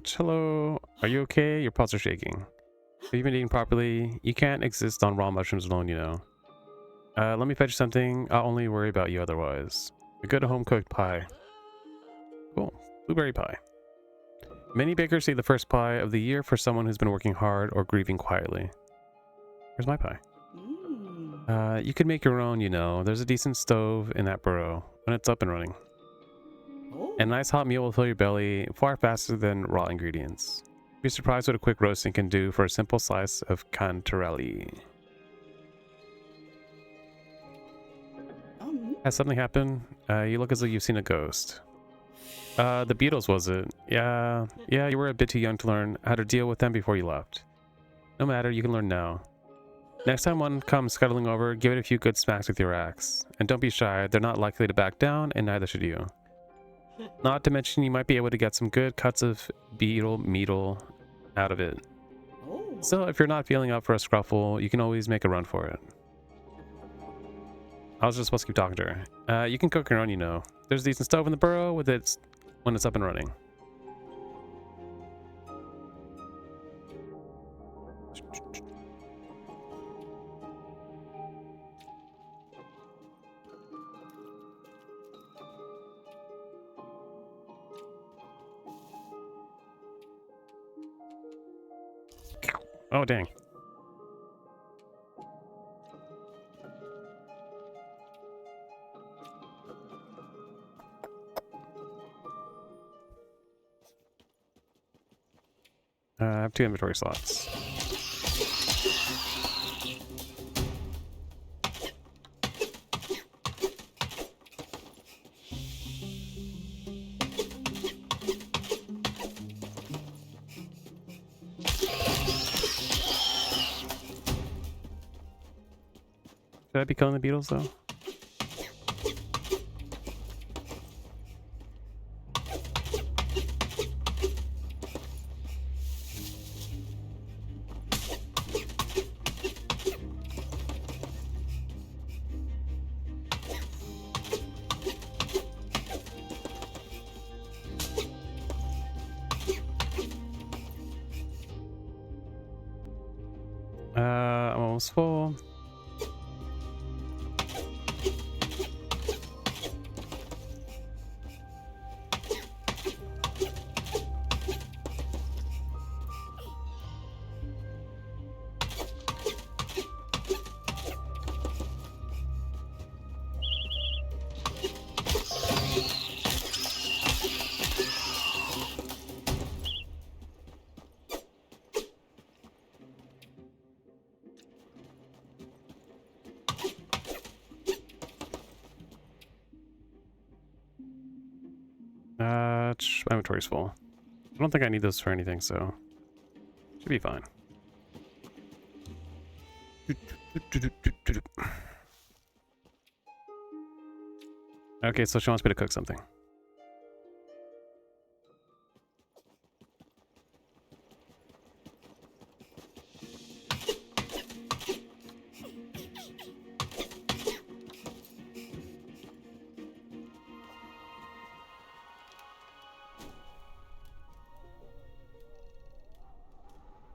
Cello, are you okay? Your paws are shaking. Have you been eating properly? You can't exist on raw mushrooms alone, you know. Let me fetch you something. I'll only worry about you otherwise. A good home-cooked pie. Cool. Blueberry pie. Many bakers say the first pie of the year for someone who's been working hard or grieving quietly. Where's my pie? You can make your own, you know. There's a decent stove in that burrow when it's up and running. A nice hot meal will fill your belly far faster than raw ingredients. Be surprised what a quick roasting can do for a simple slice of cantarelli. Has something happened? You look as though you've seen a ghost. The beetles, was it? Yeah, you were a bit too young to learn how to deal with them before you left. No matter, you can learn now. Next time one comes scuttling over, give it a few good smacks with your axe. And don't be shy, they're not likely to back down, and neither should you. Not to mention, you might be able to get some good cuts of beetle metal out of it. So if you're not feeling up for a scruffle, you can always make a run for it. I was just supposed to keep talking to her. You can cook your own, you know. There's a decent stove in the burrow with it when it's up and running. Oh, dang. I have 2 inventory slots. Should I be killing the beetles though? I'm almost full. My inventory's full. I don't think I need those for anything, so should be fine. Okay, so she wants me to cook something.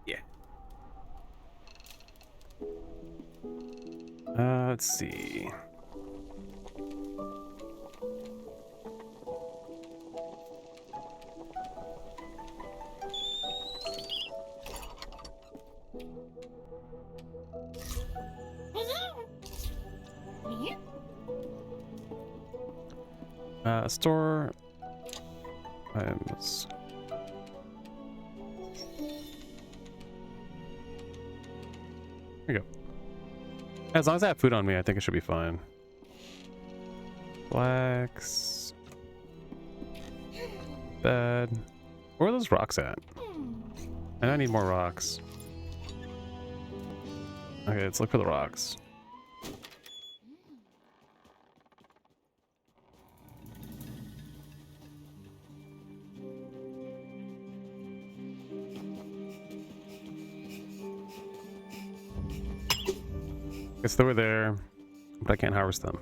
Yeah. Let's see. Store items. There you go. As long as I have food on me, I think it should be fine. Flax. Bed. Where are those rocks at? And I need more rocks. Okay, let's look for the rocks. Guess they were there, but I can't harvest them.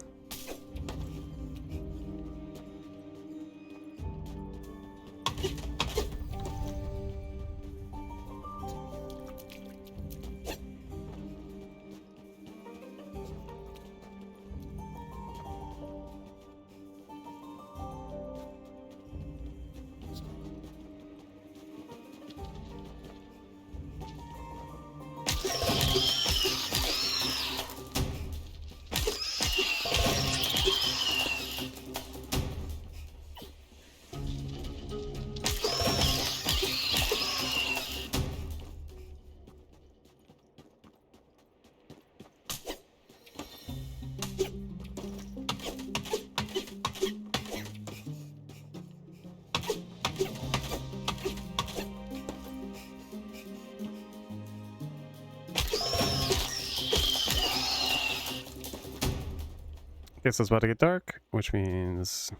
Okay, so it's about to get dark, which means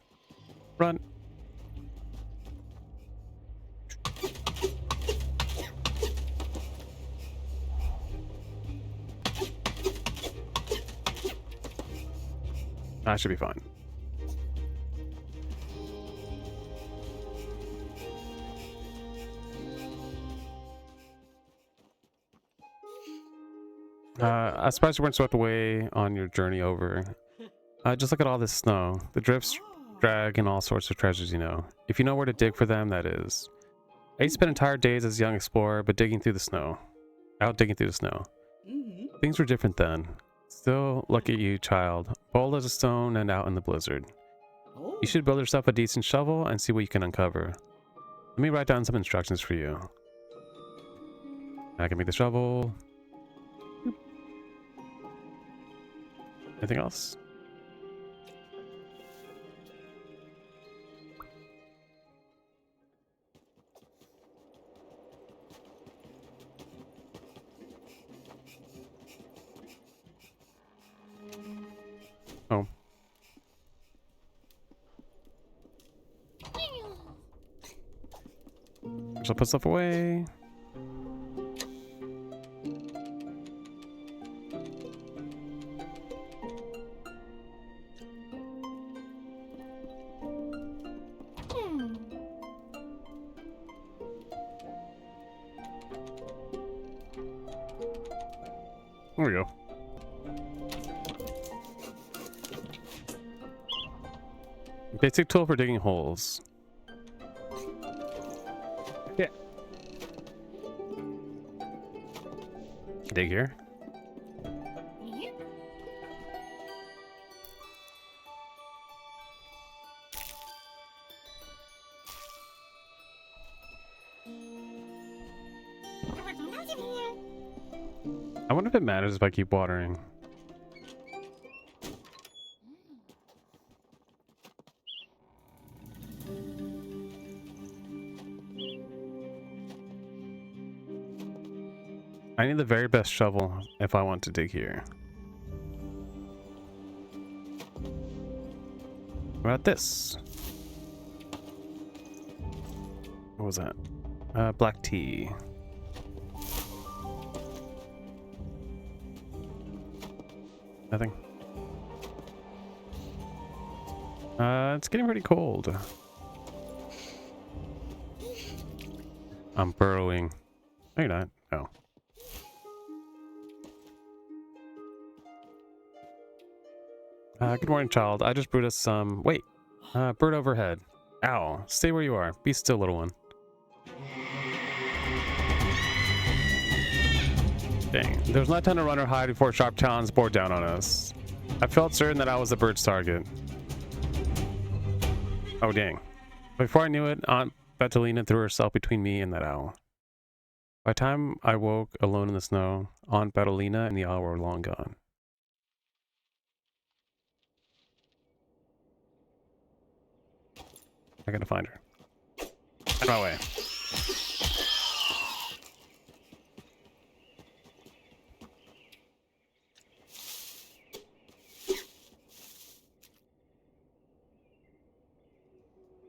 run. That should be fine. I'm surprised you weren't swept away on your journey over. Just look at all this snow. The drifts drag in all sorts of treasures, you know. If you know where to dig for them, that is. I used to spend entire days as a young explorer, but digging through the snow. Out digging through the snow. Things were different then. Still, look at you, child. Bold as a stone and out in the blizzard. You should build yourself a decent shovel and see what you can uncover. Let me write down some instructions for you. I can make the shovel. Boop. Anything else? Oh. I'll put stuff away. There we go. Basic tool for digging holes. Yeah. Dig here. I wonder if it matters if I keep watering. I need the very best shovel if I want to dig here. What about this? What was that? Black tea. Nothing. It's getting pretty cold. I'm burrowing. No, you're not. Oh. Good morning, child. I just brewed us some... Wait. Bird overhead. Ow. Stay where you are. Be still, little one. Dang. There's not time to run or hide before sharp talons bore down on us. I felt certain that I was the bird's target. Oh, dang. Before I knew it, Aunt Bettelina threw herself between me and that owl. By the time I woke alone in the snow, Aunt Bettelina and the owl were long gone. I gotta find her. Out of my way.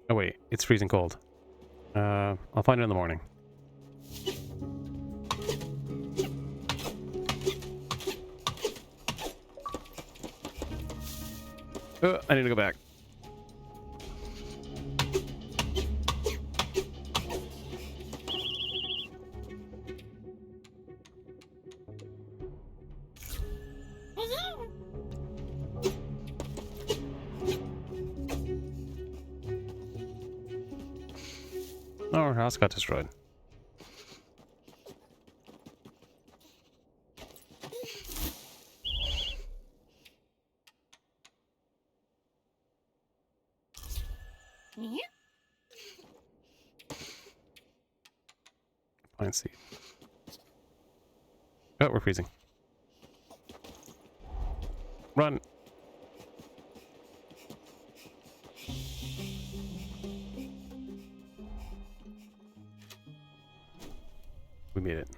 Oh wait, it's freezing cold. I'll find her in the morning. I need to go back. Oh, our house got destroyed. Pine seed. Oh, we're freezing. Run. We made it.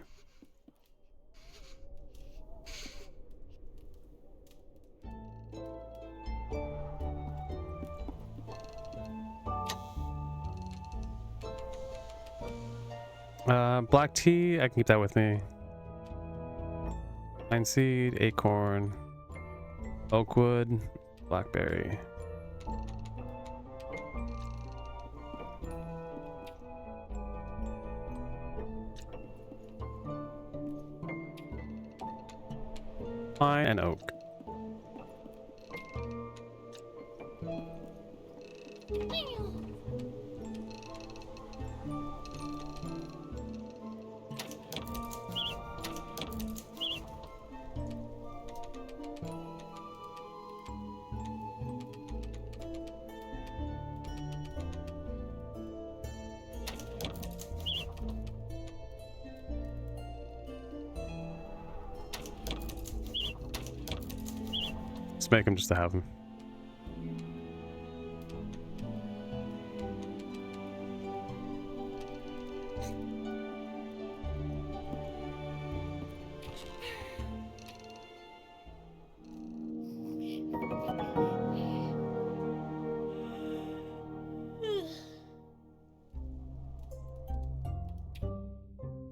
Black tea, I can keep that with me. Pine seed, acorn, oakwood, blackberry. Pine and oak. Just make them just to have them.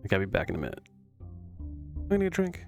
I gotta be back in a minute. I'm gonna get a drink.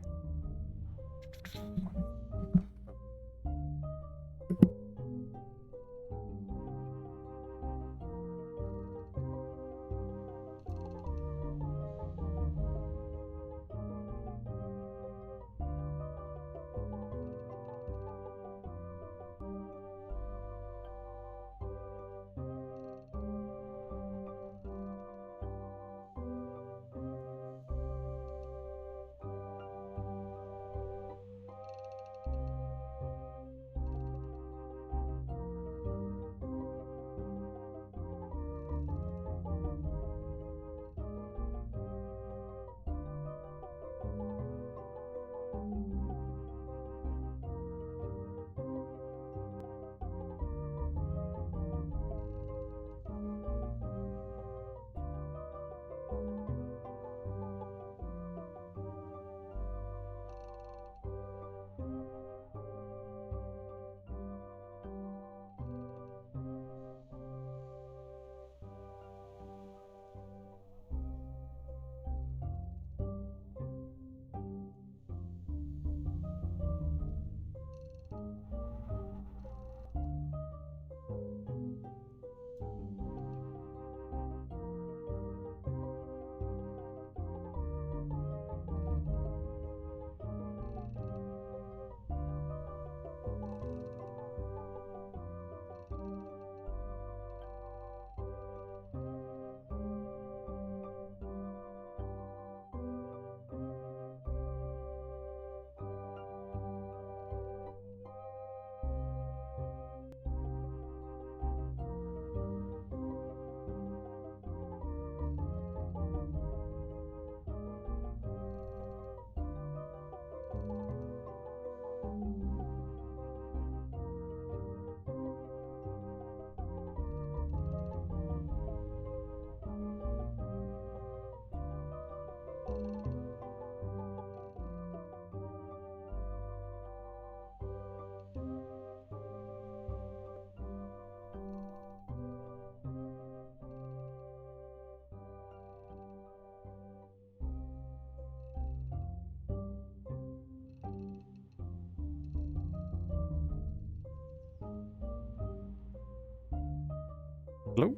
Hello?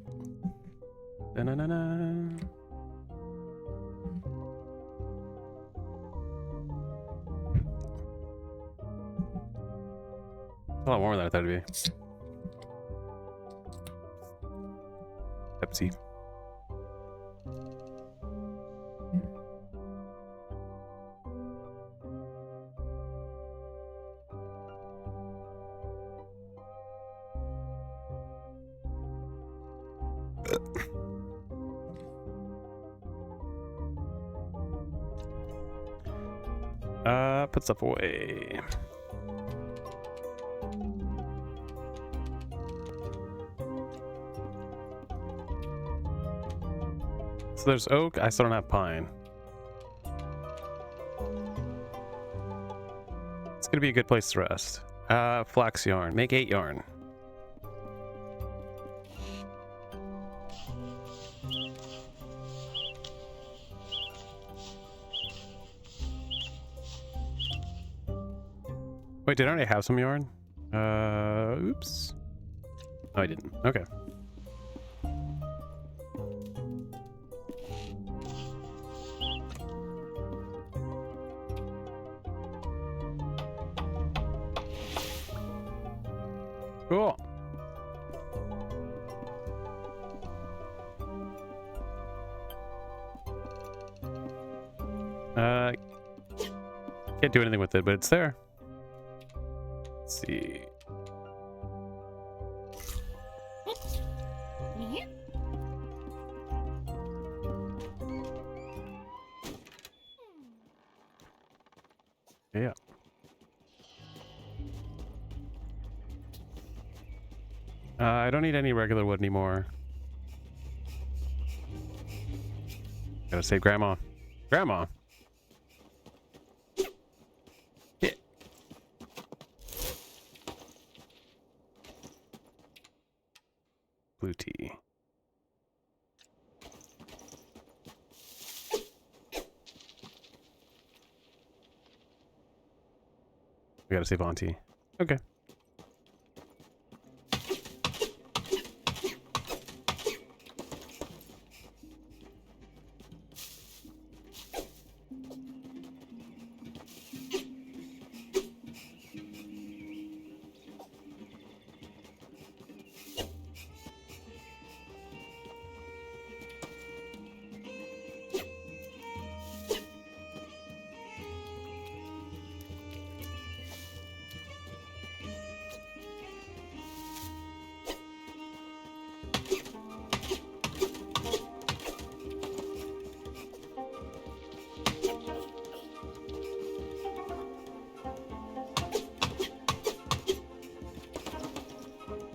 Da-na-na-na. A lot more than I thought it'd be. Pepsi. Put stuff away. So there's oak. I still don't have pine. It's gonna be a good place to rest. Flax yarn. Make 8 yarn. Wait, did I already have some yarn? Oops. No, I didn't. Okay. Cool. Can't do anything with it, but it's there. Let's see. Yeah. I don't need any regular wood anymore. Gotta save Grandma. Grandma! Yeah. Blue tea. We gotta save Auntie. Okay.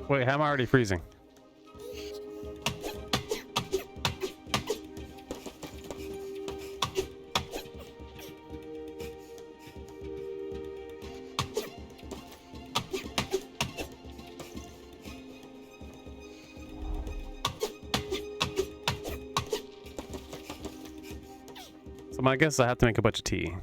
Wait, how am I already freezing? So I guess I have to make a bunch of tea.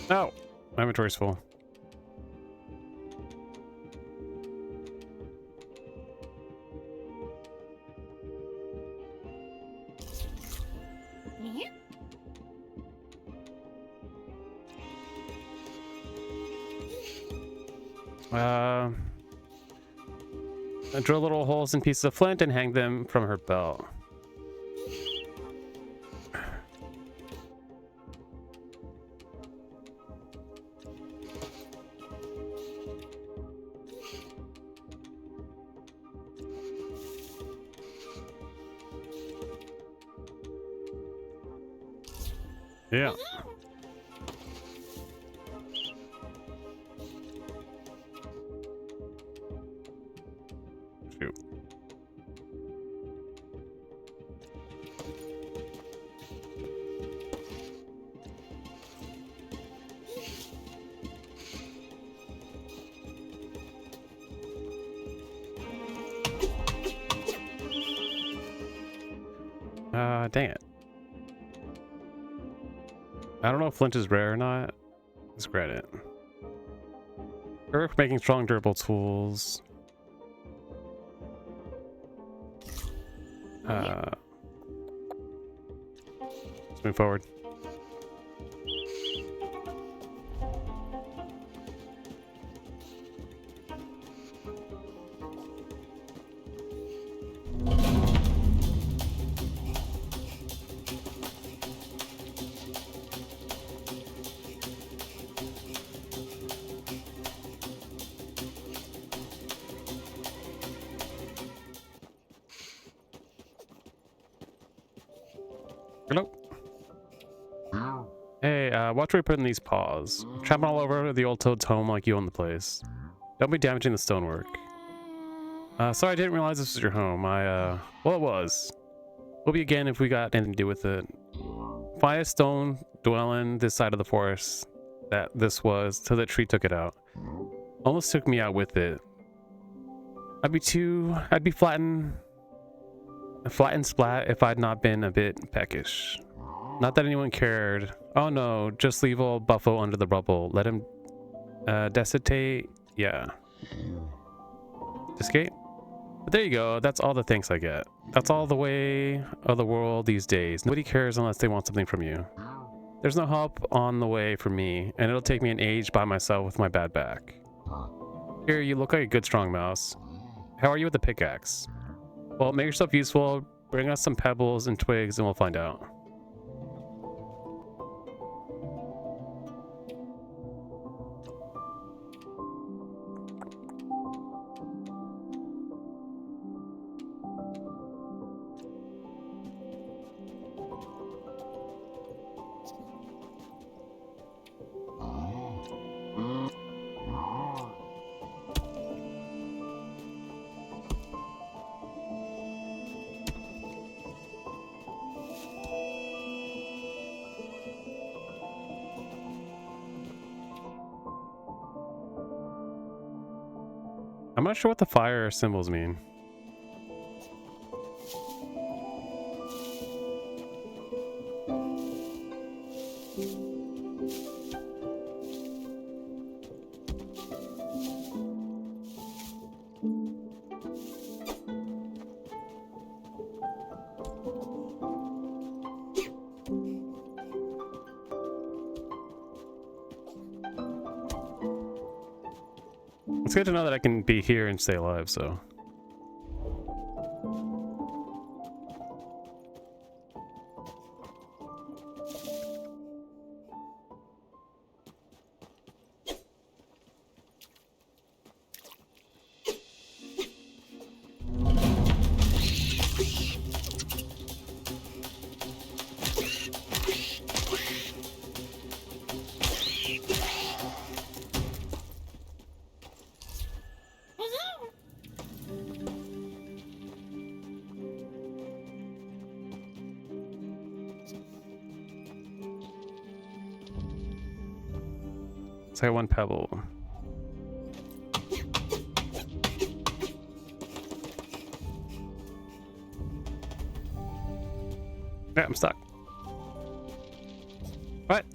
No, my inventory's full. I drill little holes in pieces of flint and hang them from her belt. Yeah. Shoot. Dang it. I don't know if flint is rare or not. Let's grab it. Earth making strong, durable tools. Let's move forward. Hello. Hey, watch where you're putting these paws. Tramping all over the old toad's home like you own the place. Don't be damaging the stonework. Sorry, I didn't realize this was your home. Well, it was. We'll be again if we got anything to do with it. Find a stone dwelling this side of the forest that this was till the tree took it out. Almost took me out with it. I'd be flattened splat if I'd not been a bit peckish. Not that anyone cared. Oh no, just leave old Buffo under the rubble. Let him desiccate. Yeah. Escape? But there you go. That's all the thanks I get. That's all the way of the world these days. Nobody cares unless they want something from you. There's no help on the way for me, and it'll take me an age by myself with my bad back. Here, you look like a good strong mouse. How are you with the pickaxe? Well, make yourself useful, bring us some pebbles and twigs, and we'll find out. I'm not sure what the fire symbols mean. It's good to know that I can be here and stay alive, so. Let's have one pebble. Yeah, I'm stuck. What?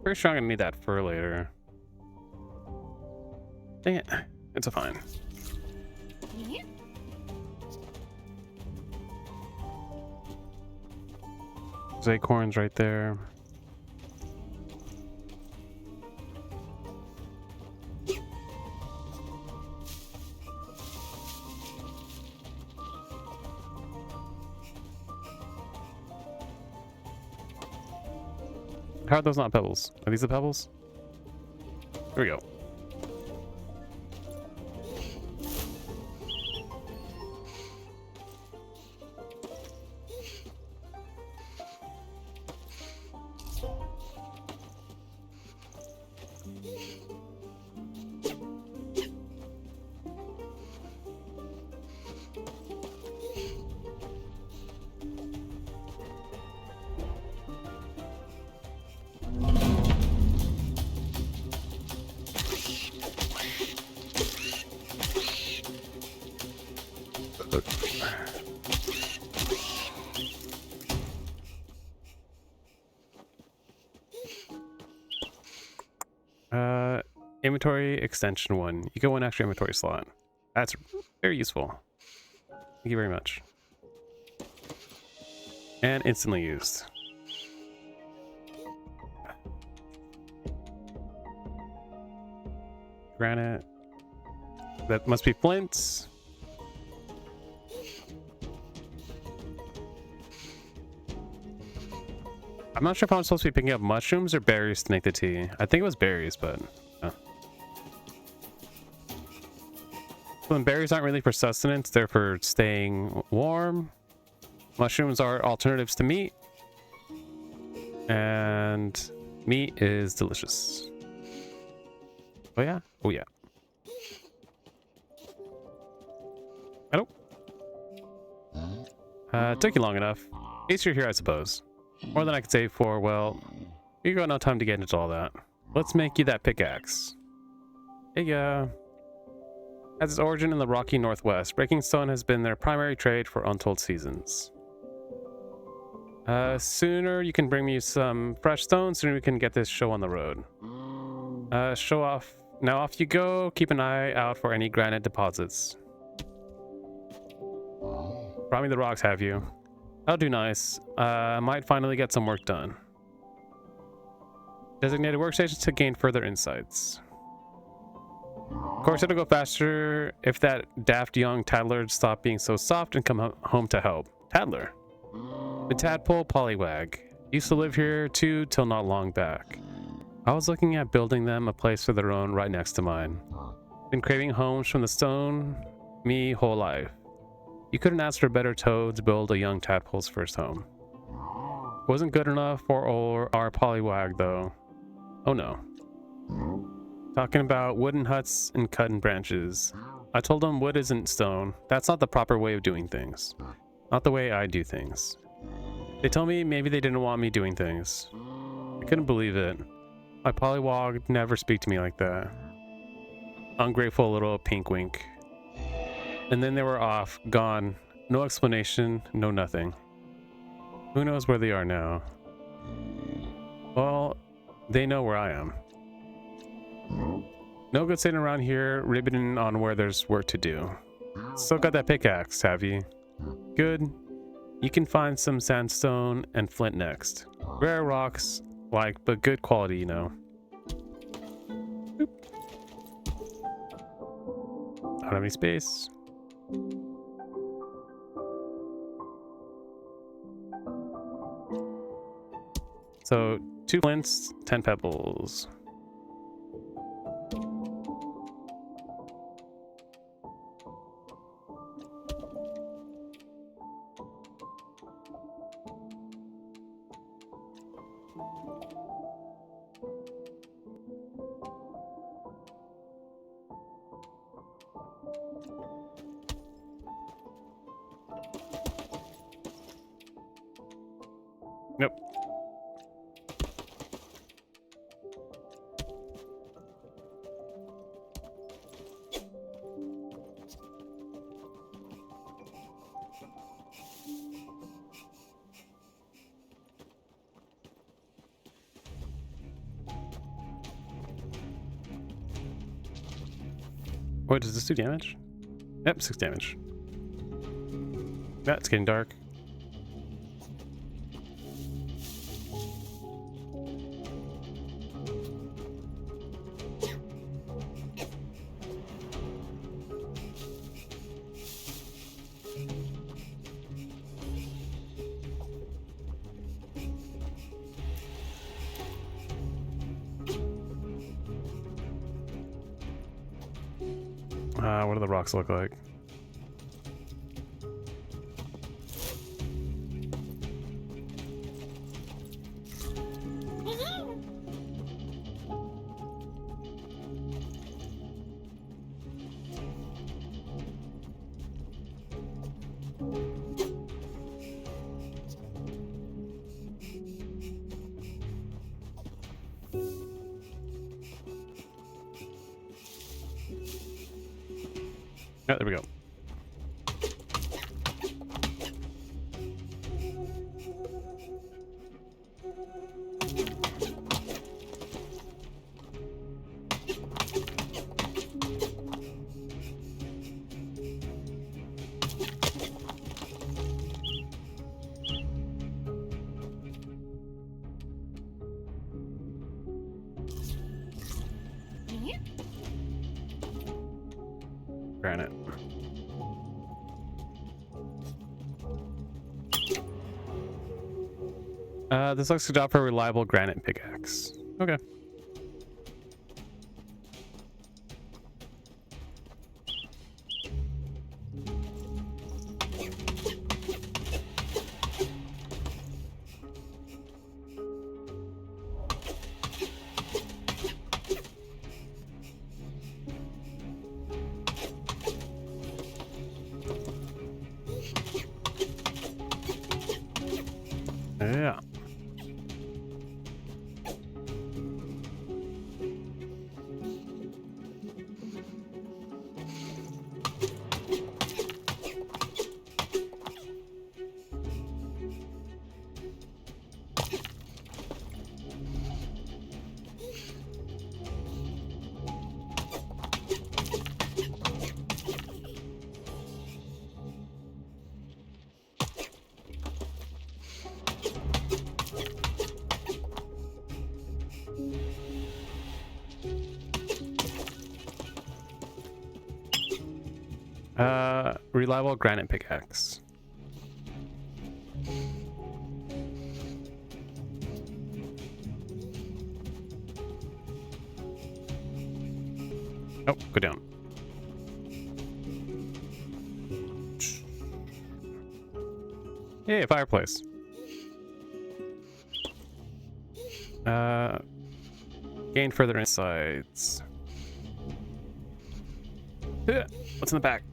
Pretty sure I'm gonna need that fur later. Dang it. It's a fine. There's acorns right there. How are those not pebbles? Are these the pebbles? Here we go. Inventory extension 1. You get one extra inventory slot. That's very useful. Thank you very much. And instantly used. Granite. That must be flint. I'm not sure if I'm supposed to be picking up mushrooms or berries to make the tea. I think it was berries, but... Well, berries aren't really for sustenance, they're for staying warm. Mushrooms are alternatives to meat. And meat is delicious. Oh yeah? Oh yeah. Hello? It took you long enough. At least you're here, I suppose. More than I could say for, well, you got no time to get into all that. Let's make you that pickaxe. Hey, has its origin in the rocky northwest. Breaking stone has been their primary trade for untold seasons. Sooner you can bring me some fresh stone, sooner we can get this show on the road. Show off. Now off you go. Keep an eye out for any granite deposits. Brought me the rocks, have you? That'll do nice. Might finally get some work done. Designated workstations to gain further insights. Of course, it'll go faster if that daft young tattler stopped being so soft and come home to help. Tattler? The tadpole pollywag. Used to live here too till not long back. I was looking at building them a place of their own right next to mine. Been craving homes from the stone me whole life. You couldn't ask for a better toad to build a young tadpole's first home. Wasn't good enough for our pollywag though. Oh no. Talking about wooden huts and cutting branches. I told him wood isn't stone. That's not the proper way of doing things. Not the way I do things. They told me maybe they didn't want me doing things. I couldn't believe it. My pollywog never speak to me like that. Ungrateful little pink wink. And then they were off, gone. No explanation, no nothing. Who knows where they are now? Well, they know where I am. No good sitting around here ribbiting on where there's work to do. Still got that pickaxe, have you? Good. You can find some sandstone and flint next. Rare rocks, but good quality, you know. Boop. Don't have any space. So 2 flints, 10 pebbles. Nope. What does this do damage? Yep, 6 damage. That's getting dark. What do the rocks look like? Oh, there we go. Granite. This looks to offer a reliable granite pickaxe. Okay. Reliable granite pickaxe. Oh, go down. Hey, a fireplace. Gain further insights. What's in the back?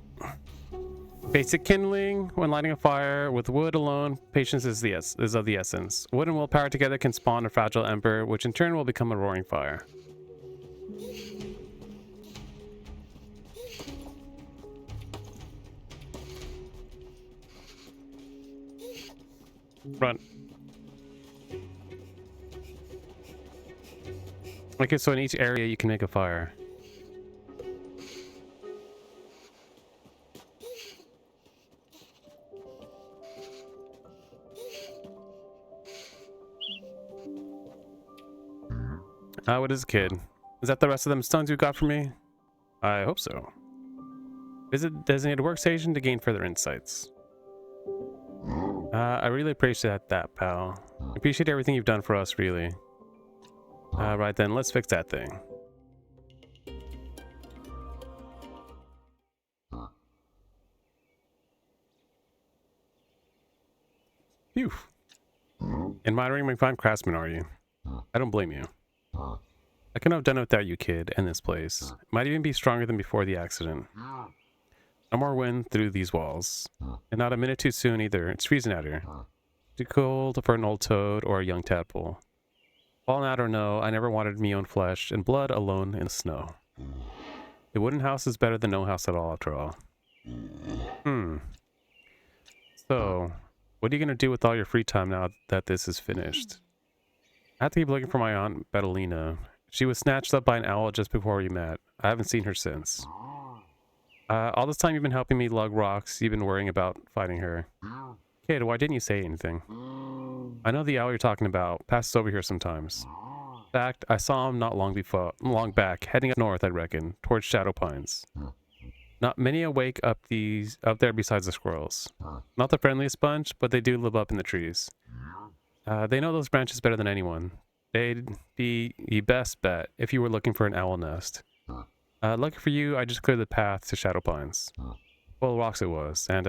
Basic kindling. When lighting a fire with wood alone, patience is of the essence. Wood and willpower together can spawn a fragile ember, which in turn will become a roaring fire. Run. Okay, so in each area you can make a fire. What is a kid? Is that the rest of them stones you got for me? I hope so. Visit designated workstation to gain further insights. I really appreciate that, pal. I appreciate everything you've done for us, really. Right then, let's fix that thing. Phew. Admiring my fine craftsman, are you? I don't blame you. I couldn't have done it without you, kid, and this place. It might even be stronger than before the accident. No more wind through these walls. And not a minute too soon either. It's freezing out here. Too cold for an old toad or a young tadpole. Fallen out or no, I never wanted me own flesh and blood alone in the snow. The wooden house is better than no house at all, after all. So, what are you going to do with all your free time now that this is finished? I have to keep looking for my aunt, Betalina. She was snatched up by an owl just before we met. I haven't seen her since. All this time you've been helping me lug rocks, you've been worrying about finding her. Kid, why didn't you say anything? I know the owl you're talking about. Passes over here sometimes. In fact, I saw him not long back, heading up north, I reckon, towards Shadow Pines. Not many awake up there besides the squirrels. Not the friendliest bunch, but they do live up in the trees. They know those branches better than anyone. They'd be the best bet if you were looking for an owl nest. Lucky for you, I just cleared the path to Shadow Pines. Full of rocks it was, and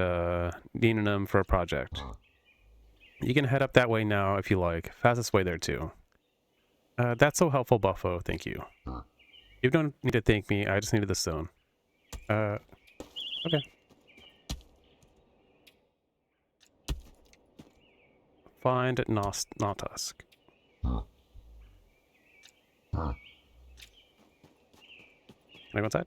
needing them for a project. You can head up that way now if you like. Fastest way there too. That's so helpful, Buffo. Thank you. You don't need to thank me. I just needed the stone. Okay. Find Nautusk. Can I go inside?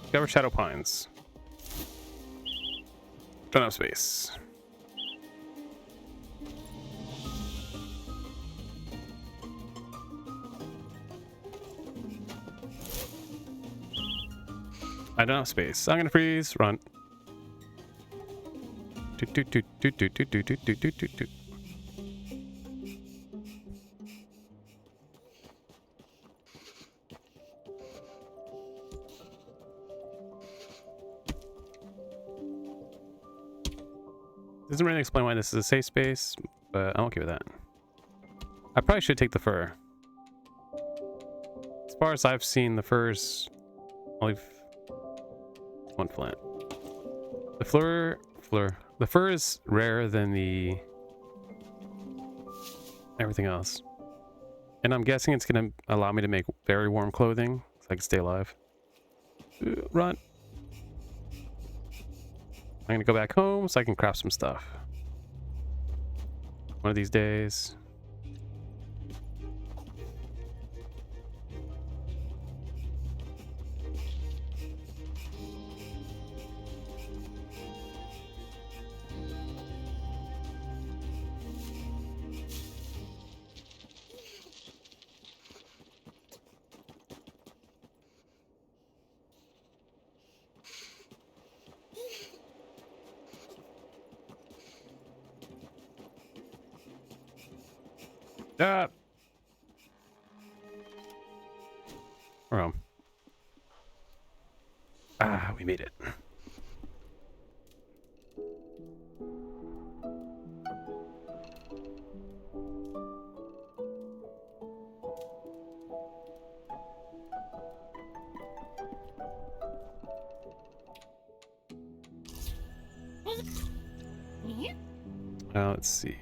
Discover Shadow Pines. Don't have space. I don't have space. I'm gonna freeze. Run. Doot, doot, doot, doot, doot, doot, doot, doot, doot, doot, doot. Doesn't really explain why this is a safe space, but I'm okay with that. I probably should take the fur. As far as I've seen, the fur's only one flint. The fur is rarer than the everything else, and I'm guessing it's gonna allow me to make very warm clothing so I can stay alive. Run! I'm gonna go back home so I can craft some stuff. One of these days. Ah! We're home. Ah, we made it. Let's see.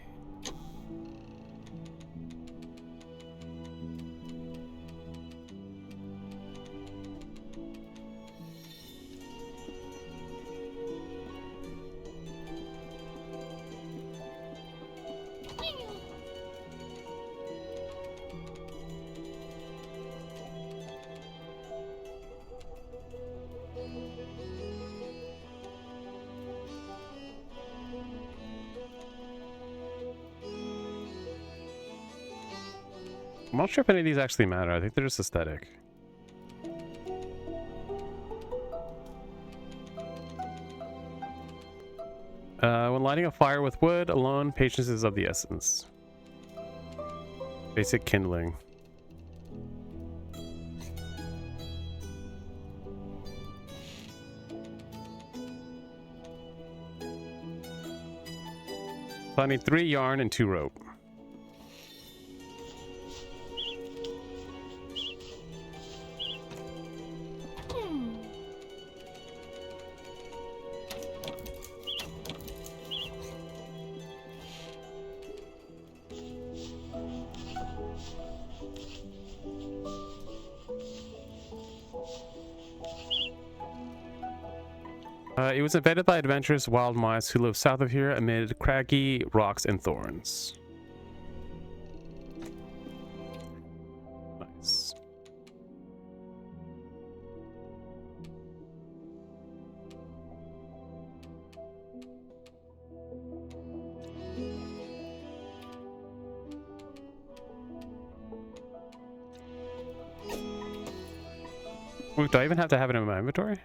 I'm not sure if any of these actually matter. I think they're just aesthetic. When lighting a fire with wood alone, patience is of the essence. Basic kindling. So I need 3 yarn and 2 rope. It was invented by adventurous wild mice who live south of here amid craggy rocks and thorns. Nice. Wait, do I even have to have it in my inventory?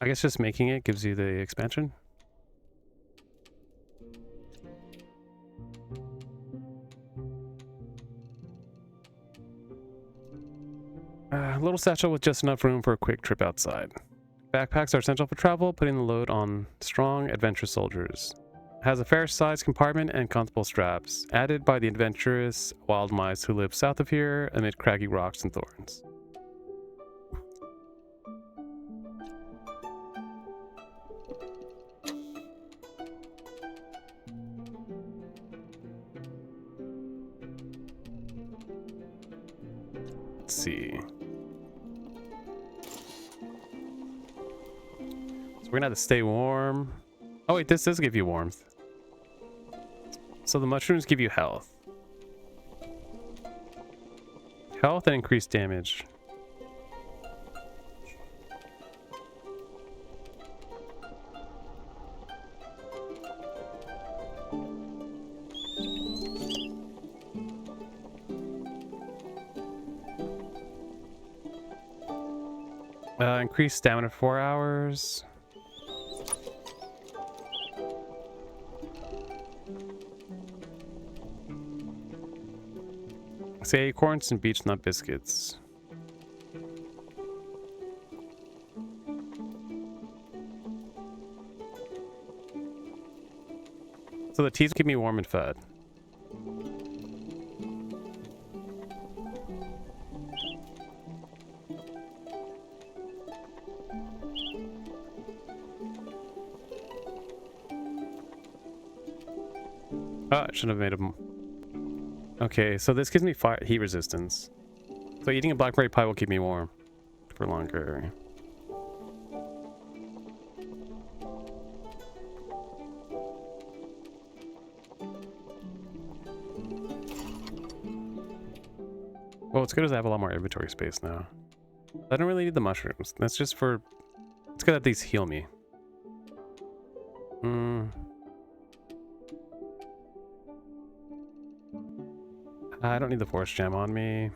I guess just making it gives you the expansion. Little satchel with just enough room for a quick trip outside. Backpacks are essential for travel, putting the load on strong, adventurous soldiers. It has a fair-sized compartment and comfortable straps, added by the adventurous wild mice who live south of here amid craggy rocks and thorns. Let's see. So we're gonna have to stay warm. Oh wait, this does give you warmth. So the mushrooms give you health. Health and increased damage. Increased stamina for 4 hours. Say acorns and beech nut biscuits. So the teas keep me warm and fed. Oh, I should have made them. Okay, so this gives me fire heat resistance. So eating a blackberry pie will keep me warm for longer. Well, what's good is I have a lot more inventory space now. I don't really need the mushrooms. That's just for... It's good that these heal me. I don't need the force gem on me.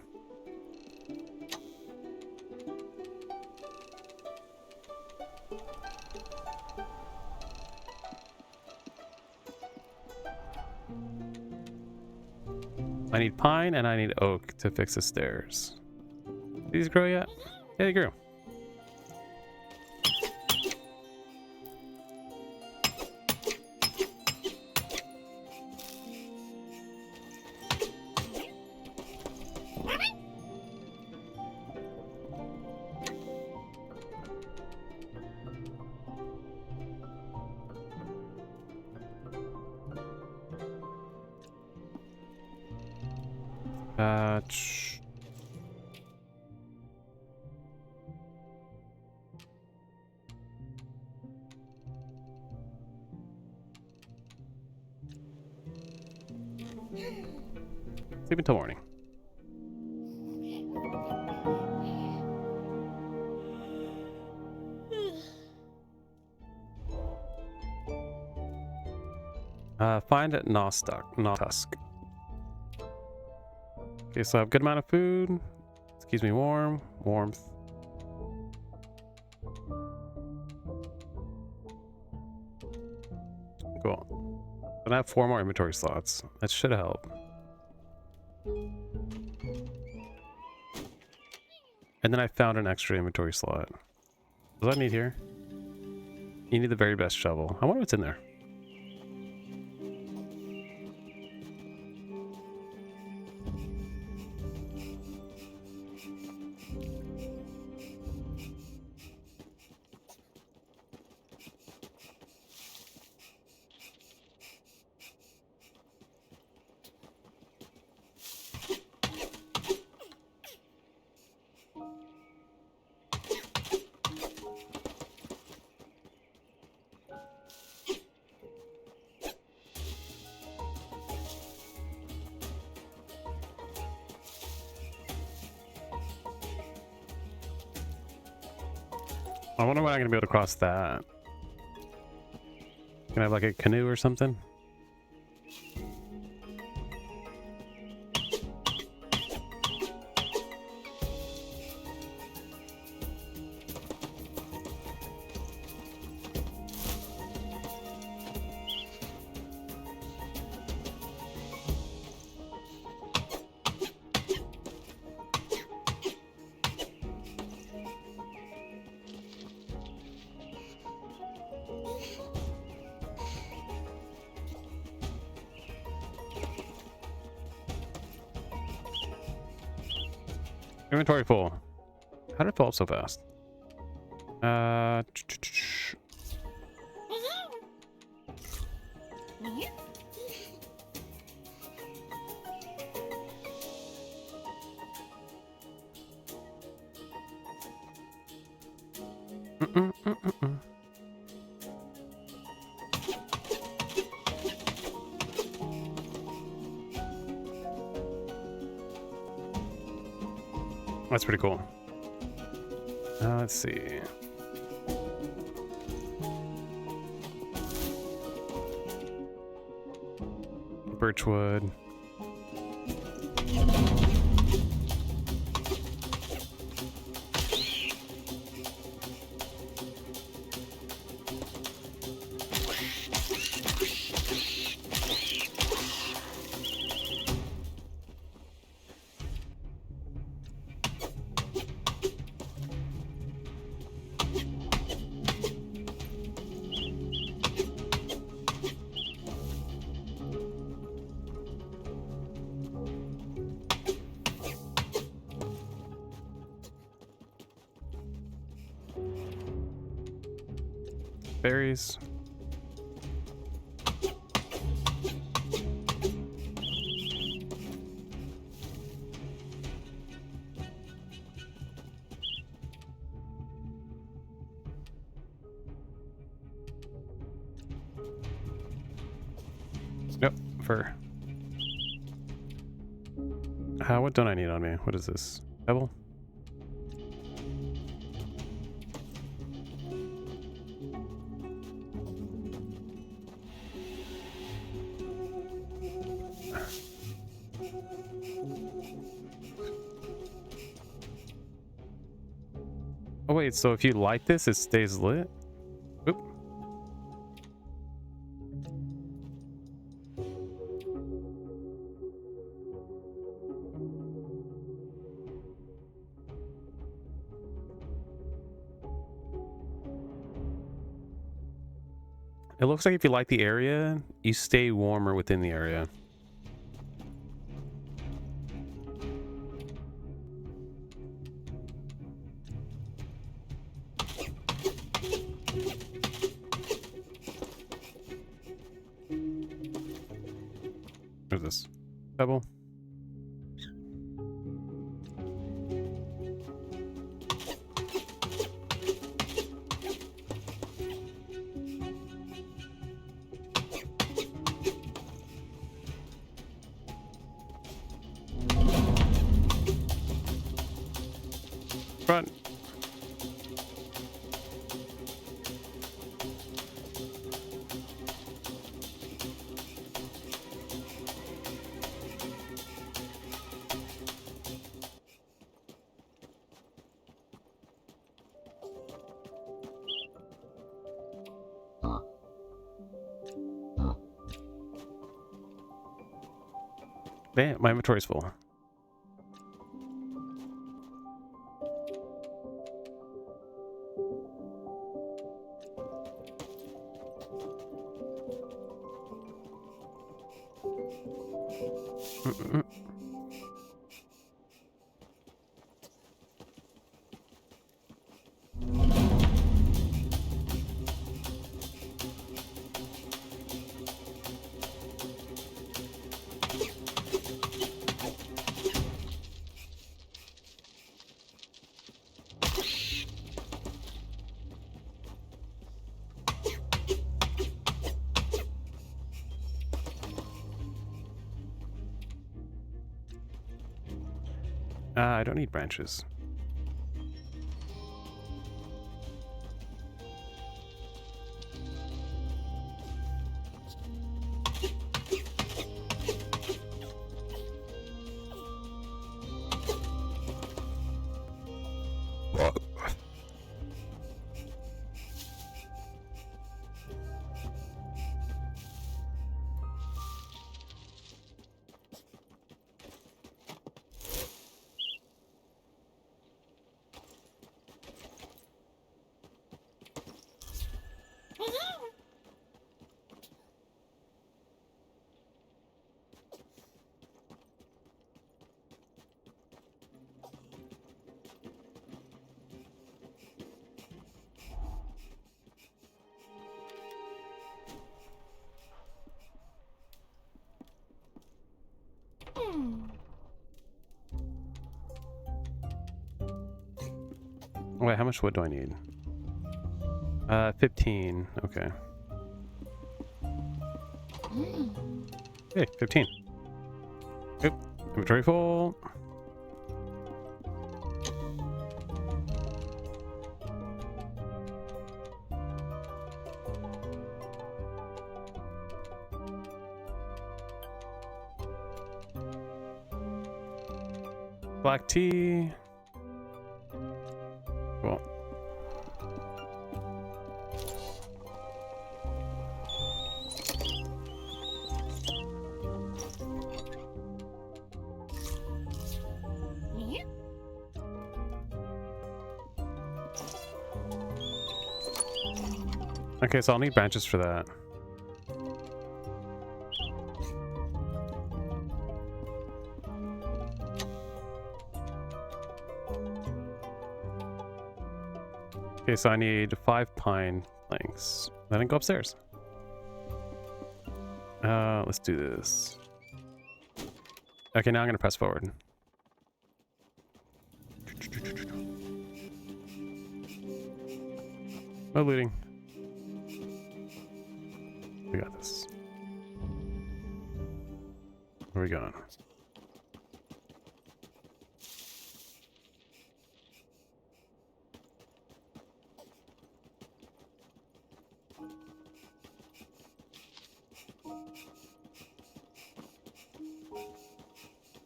I need pine and I need oak to fix the stairs. Did these grow yet? Yeah, they grew. Sleep until morning. Find at Nostusk. Okay, so I have a good amount of food. This keeps me warm. Warmth. Cool. And I have 4 more inventory slots. That should help. And then I found an extra inventory slot. What do I need here? You need the very best shovel. I wonder what's in there. I wonder when I'm gonna be able to cross that. Can I have like a canoe or something? Inventory full. How did it fill up so fast? That's pretty cool. Let's see. Birchwood. Berries. Nope, fur. What don't I need on me? What is this? Pebble? Oh wait, so if you light this, it stays lit? Oop. It looks like if you light the area, you stay warmer within the area. What is this? Pebble? Front. Damn, my inventory's full. I don't need branches. Wait, how much wood do I need? 15. Okay. Hey, 15. Oop. Inventory full. Black tea. Cool. Okay, so I'll need branches for that. Okay, so I need 5 pine planks. Then I go upstairs. Let's do this. Okay, now I'm gonna press forward. No looting. We got this. Where are we going?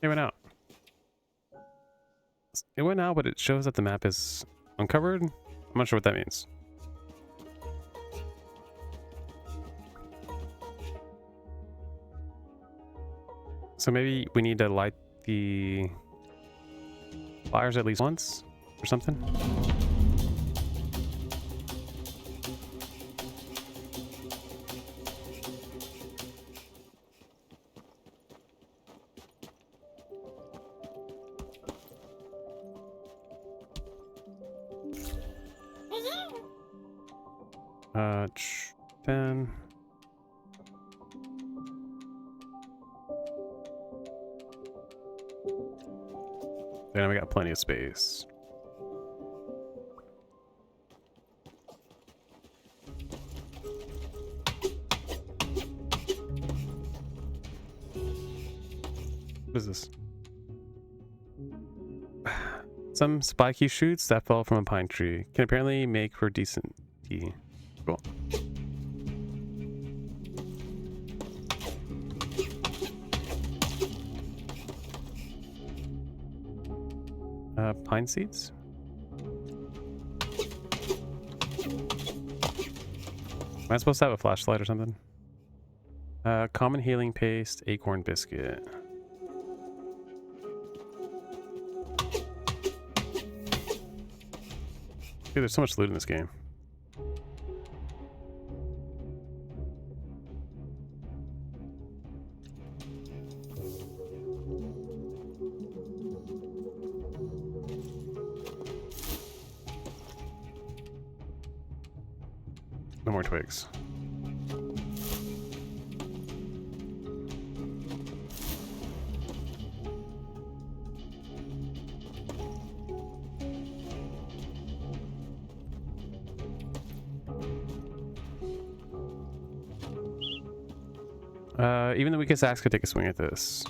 It went out. It went out, but it shows that the map is uncovered. I'm not sure what that means. So maybe we need to light the fires at least once or something. Uh, 10. Then we got plenty of space. What is this? Some spiky shoots that fell from a pine tree can apparently make for decent tea. Cool. Pine seeds? Am I supposed to have a flashlight or something? Common healing paste, acorn biscuit. Dude, there's so much loot in this game. No more twigs. Even the weakest axe could take a swing at this.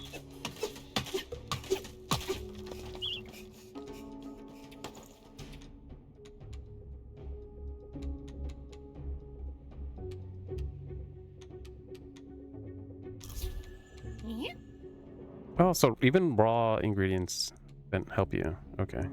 Oh, so even raw ingredients can help you. Okay.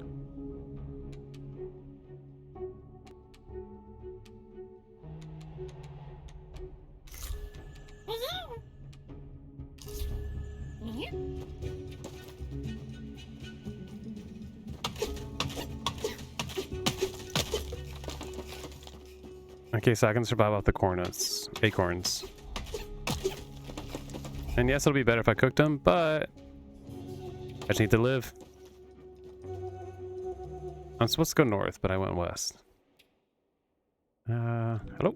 Okay, so I can survive off the acorns. And yes, it'll be better if I cooked them, but I just need to live. I'm supposed to go north, but I went west. Hello?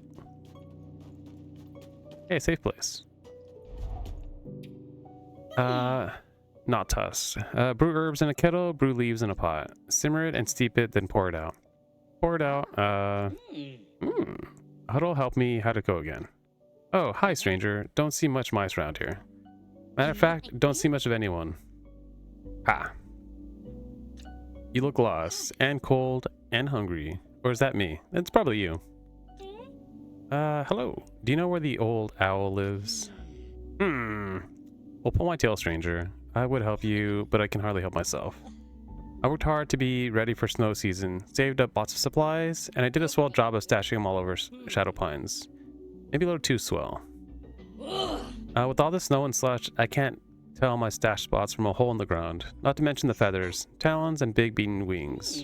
Hey, safe place. Not toss. Brew herbs in a kettle, brew leaves in a pot. Simmer it and steep it, then pour it out. Pour it out. Huddle help me how to go again. Oh, hi stranger. Don't see much mice around here. Matter of fact, don't see much of anyone. Ha. You look lost, and cold, and hungry. Or is that me? It's probably you. Hello. Do you know where the old owl lives? Well, pull my tail, stranger. I would help you, but I can hardly help myself. I worked hard to be ready for snow season, saved up lots of supplies, and I did a swell job of stashing them all over Shadow Pines. Maybe a little too swell. With all the snow and slush, I can't tell my stash spots from a hole in the ground, not to mention the feathers, talons, and big beaten wings.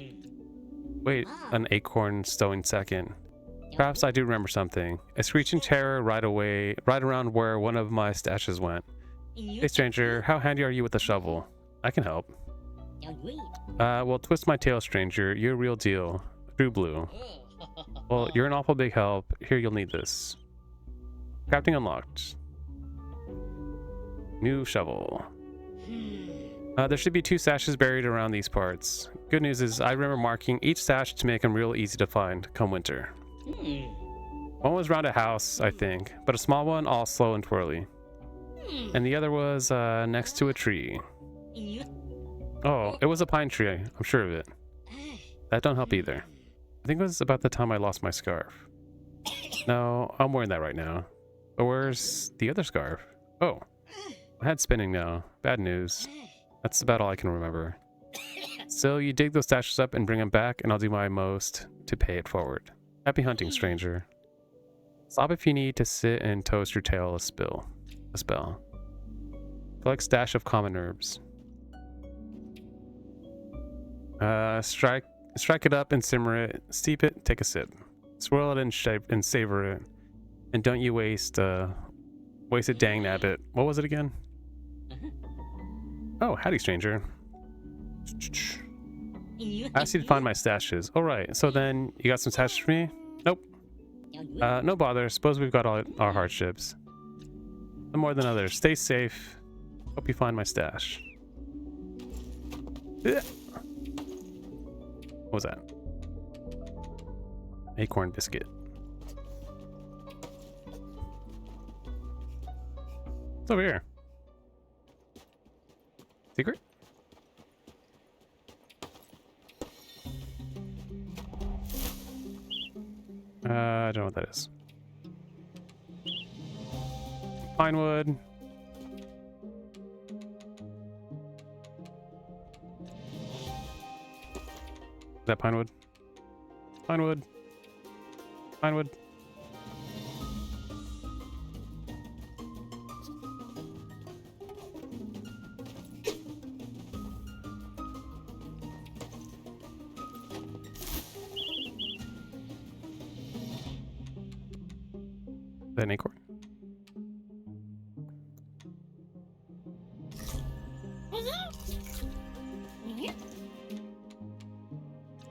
Wait, an acorn stowing second. Perhaps I do remember something. A screeching terror right around where one of my stashes went. Hey stranger, how handy are you with a shovel? I can help. Well, twist my tail, stranger. You're a real deal. True blue. Well, you're an awful big help. Here, you'll need this. Crafting unlocked. New shovel. There should be 2 stashes buried around these parts. Good news is I remember marking each stash to make them real easy to find come winter. One was around a house, I think, but a small one all slow and twirly. And the other was next to a tree. Oh, it was a pine tree, I'm sure of it. That don't help either. I think it was about the time I lost my scarf. No, I'm wearing that right now. But where's the other scarf? Oh, my head's spinning now. Bad news. That's about all I can remember. So you dig those stashes up and bring them back, and I'll do my most to pay it forward. Happy hunting, stranger. Stop if you need to sit and toast your tail a spell. Collect stash of common herbs. Strike it up and simmer it. Steep it, take a sip. Swirl it and savor it. And don't you waste it, dang nabbit. What was it again? Oh, howdy, stranger. I asked you to find my stashes. All right, so then you got some stashes for me? Nope. No bother. Suppose we've got all our hardships. Some more than others. Stay safe. Hope you find my stash. Ugh. What was that? Acorn biscuit. It's over here. Secret? I don't know what that is. Pinewood. Is that pinewood? Pinewood. Pinewood. Is that an acorn?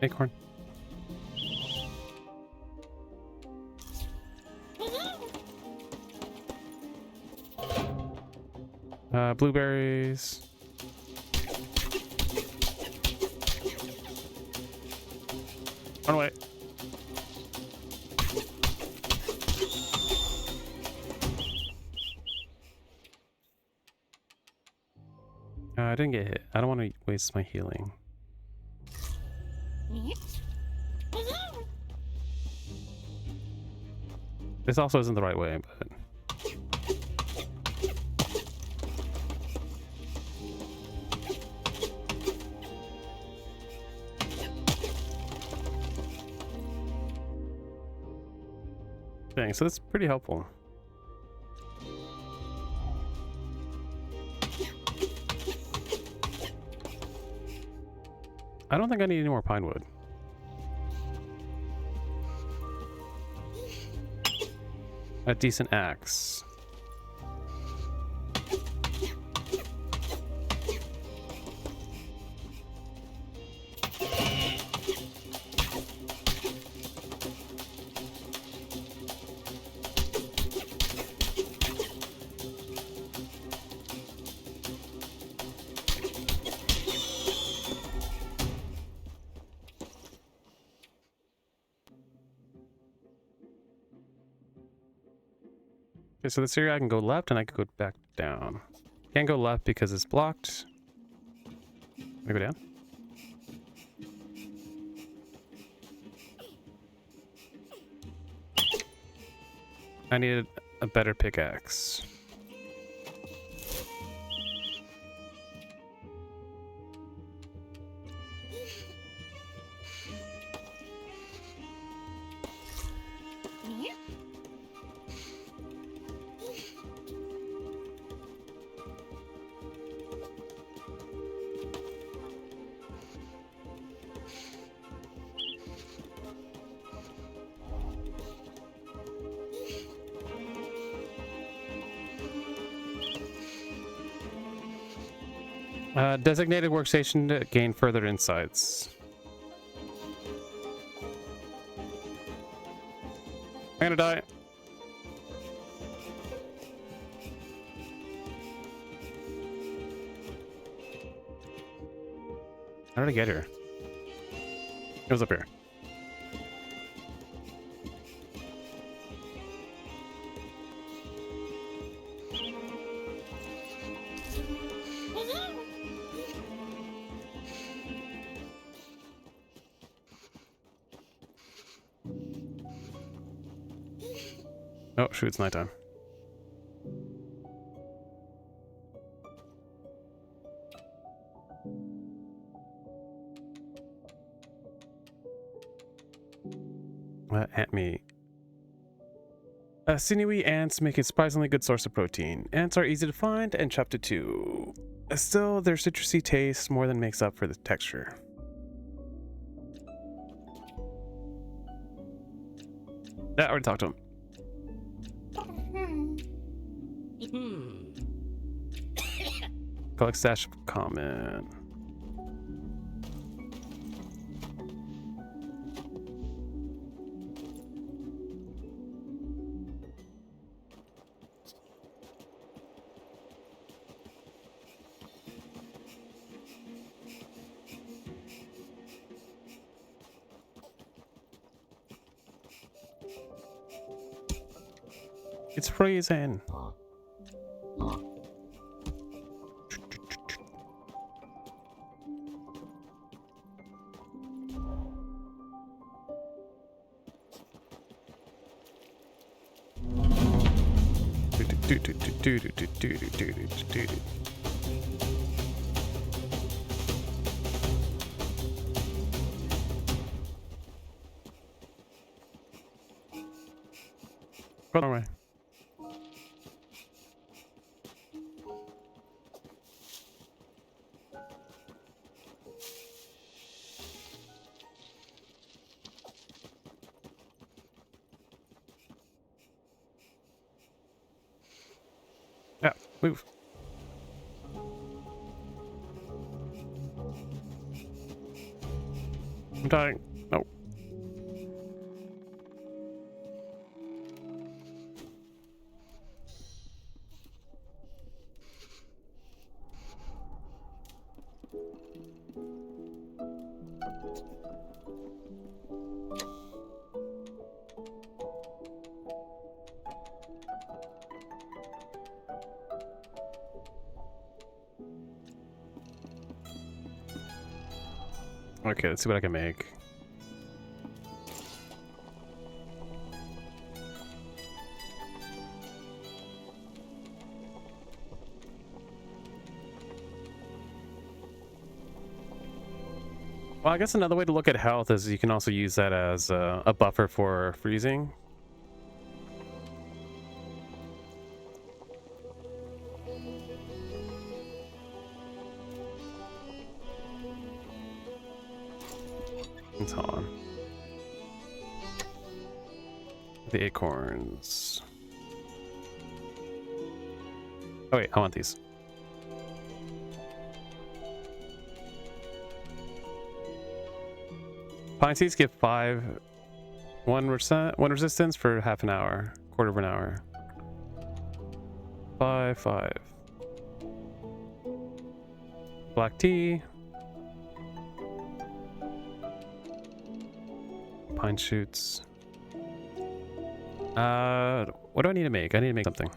Acorn. Blueberries. Run away. I didn't get hit. I don't want to waste my healing. This also isn't the right way, but... Dang, so that's pretty helpful. I don't think I need any more pine wood. A decent axe. Okay, so this area I can go left and I can go back down. Can't go left because it's blocked. Can I go down? I needed a better pickaxe. Designated workstation to gain further insights. I'm gonna die. How did I get here? It was up here. Oh, shoot, it's nighttime. Ant meat. Sinewy ants make a surprisingly good source of protein. Ants are easy to find and chopped to two. Still, their citrusy taste more than makes up for the texture. Yeah, I already talked to him. Collect stash of common. It's freezing. Go away. Yeah, move. I'm dying. No. Okay, let's see what I can make. Well, I guess another way to look at health is you can also use that as a buffer for freezing. It's on. The acorns. Oh wait, I want these. Pine seeds give 1 resistance for half an hour, quarter of an hour. 5. Black tea. Pine shoots. What do I need to make? I need to make something.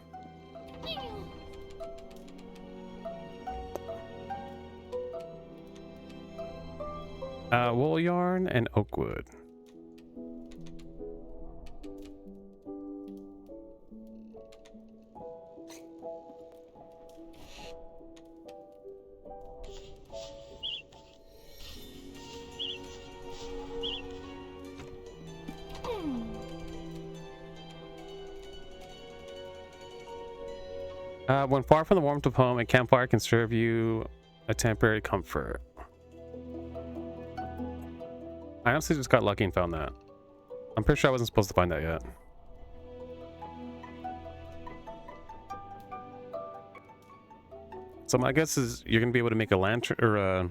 Wool yarn and oak wood. When far from the warmth of home, a campfire can serve you a temporary comfort. I honestly just got lucky and found that. I'm pretty sure I wasn't supposed to find that yet. So my guess is you're gonna be able to make a lantern or a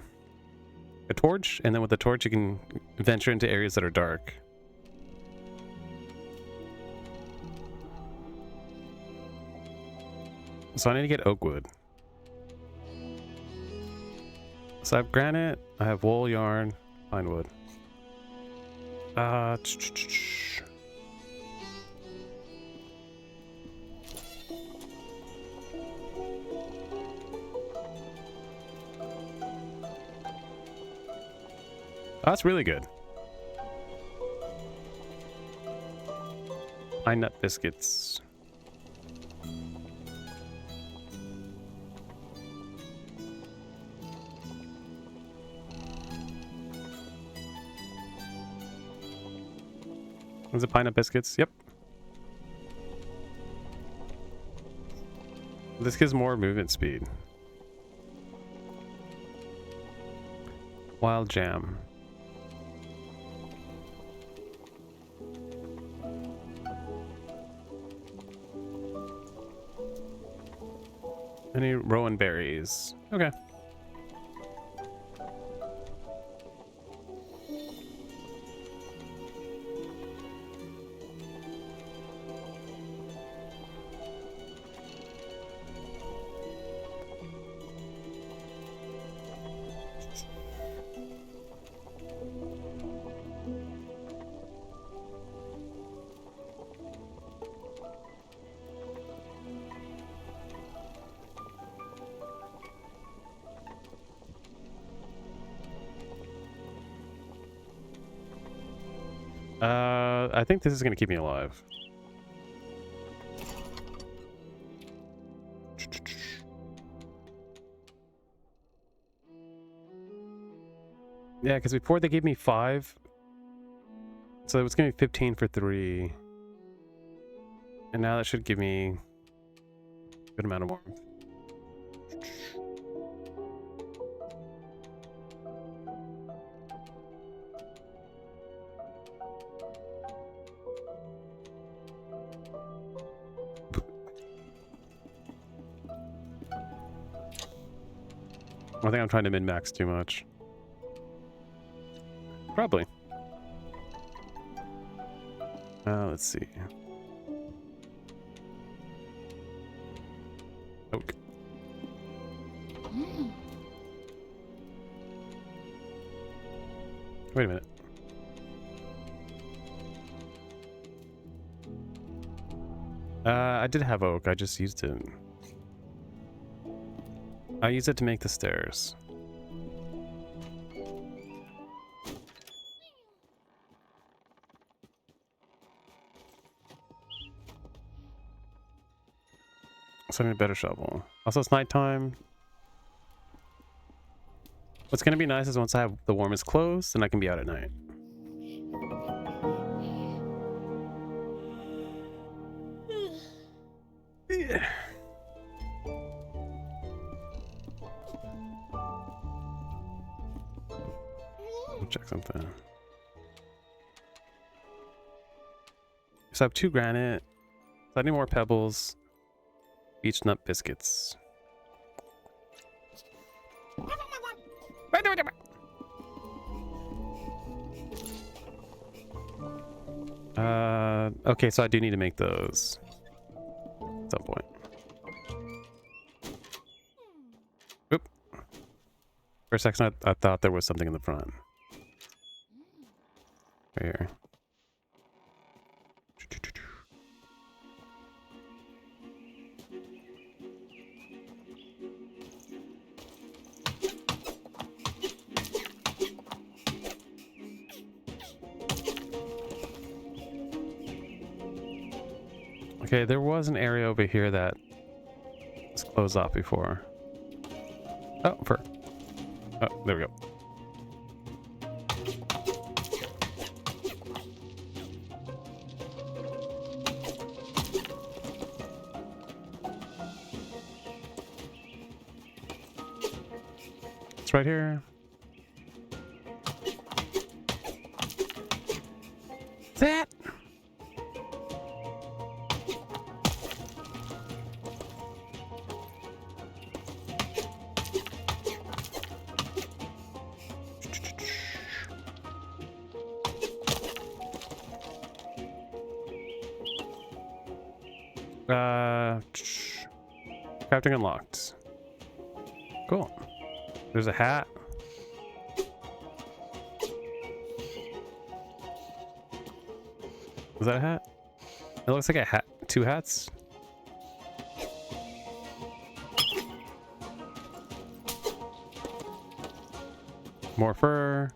torch, and then with the torch you can venture into areas that are dark. So I need to get oak wood. So I have granite, I have wool yarn, pine wood. That's really good. Pine nut biscuits. Was it pineapple biscuits? Yep. This gives more movement speed. Wild jam. Any rowan berries? Okay. I think this is going to keep me alive. Yeah, because before they gave me 5. So it's going to be 15 for 3. And now that should give me a good amount of warmth. I think I'm trying to min-max too much. Probably. Let's see. Okay. Wait a minute. I did have oak, I just used it. I used it to make the stairs. So I need a better shovel. Also, it's nighttime. What's gonna be nice is once I have the warmest clothes, then I can be out at night. Yeah. Check something. So I have 2 granite. So I need more pebbles. Beech nut biscuits. Okay, so I do need to make those at some point. Oop. For a second, I thought there was something in the front. Right here. Okay, there was an area over here that was closed off before. Oh, oh, there we go. It's right here. That. Crafting unlocked. Cool. There's a hat. Is that a hat? It looks like a hat. 2 hats. More fur.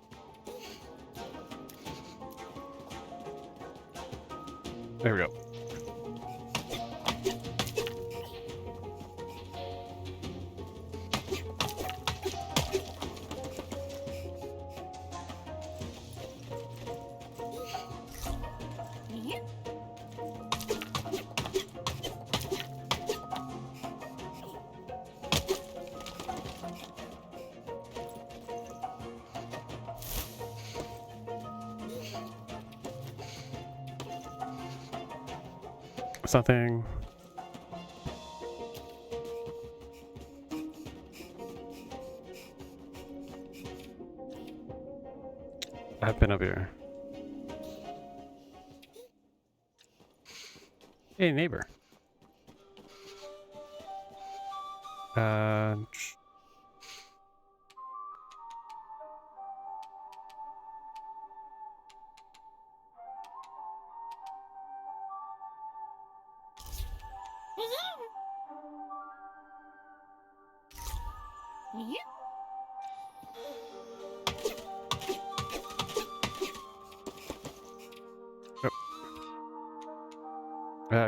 There we go. Something. I've been up here. Hey, neighbor. Uh.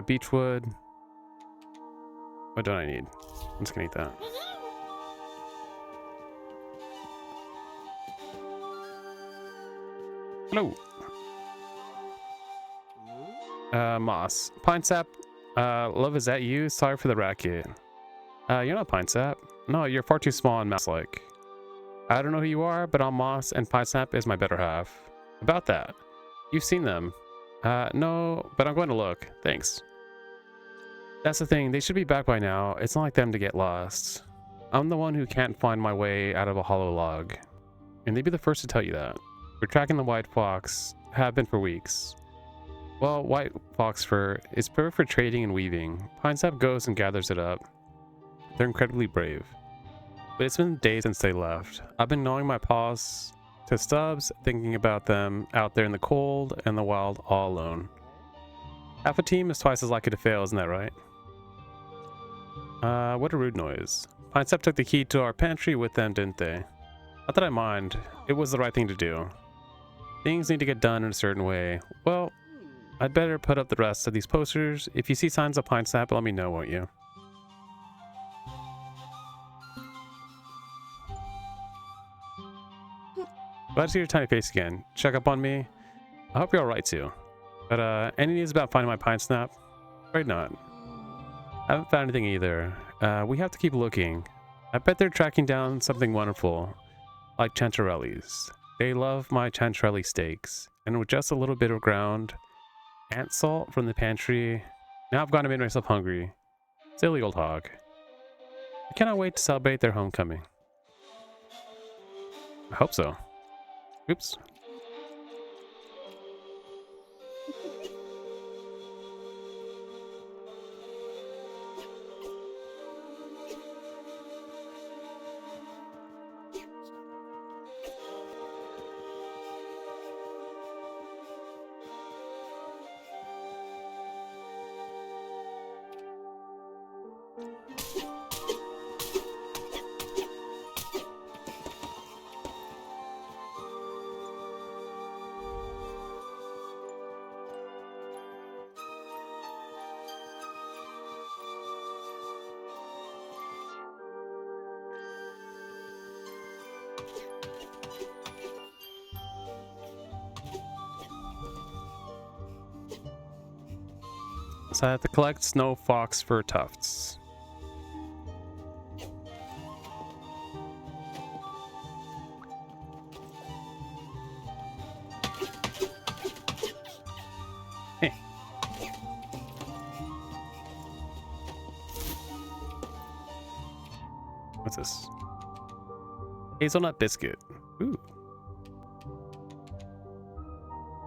Beechwood. What don't I need? I'm just gonna eat that. Hello. Moss. Pine sap. Love, is that you? Sorry for the racket. You're not pine sap. No, you're far too small and mouse-like. I don't know who you are, but I'm Moss, and pine sap is my better half. About that. You've seen them. No, but I'm going to look. Thanks. That's the thing, they should be back by now. It's not like them to get lost. I'm the one who can't find my way out of a hollow log. And they'd be the first to tell you that. We're tracking the white fox, have been for weeks. Well, white fox fur is perfect for trading and weaving. Pine sap goes and gathers it up. They're incredibly brave. But it's been days since they left. I've been gnawing my paws to stubs, thinking about them out there in the cold and the wild all alone. Half a team is twice as likely to fail, isn't that right? What a rude noise. Pine sap took the key to our pantry with them, didn't they? Not that I mind. It was the right thing to do. Things need to get done in a certain way. Well, I'd better put up the rest of these posters. If you see signs of pine sap, let me know, won't you? Glad to see your tiny face again. Check up on me. I hope you're alright too. But any news about finding my pine sap? Right not. I haven't found anything either. We have to keep looking. I bet they're tracking down something wonderful, like chanterelles. They love my chanterelle steaks, and with just a little bit of ground ant salt from the pantry, now I've gone and made myself hungry. Silly old hog. I cannot wait to celebrate their homecoming. I hope so. Oops. So I have to collect snow fox fur tufts. Hey. What's this? Hazelnut biscuit. Ooh.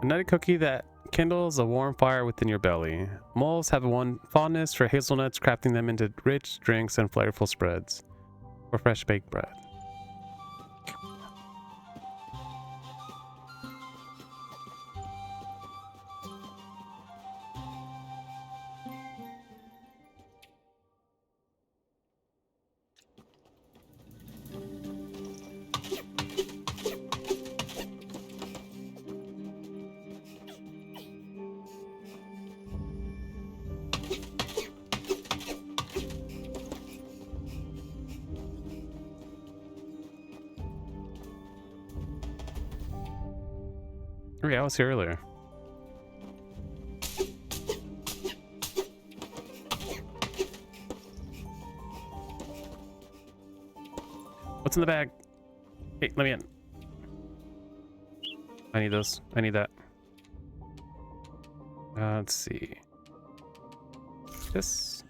A nutty cookie that kindles a warm fire within your belly. Moles have one fondness for hazelnuts, crafting them into rich drinks and flavorful spreads, or fresh baked bread. Oh yeah, I was here earlier. What's in the bag? Hey, let me in. I need those. I need that. Let's see. This.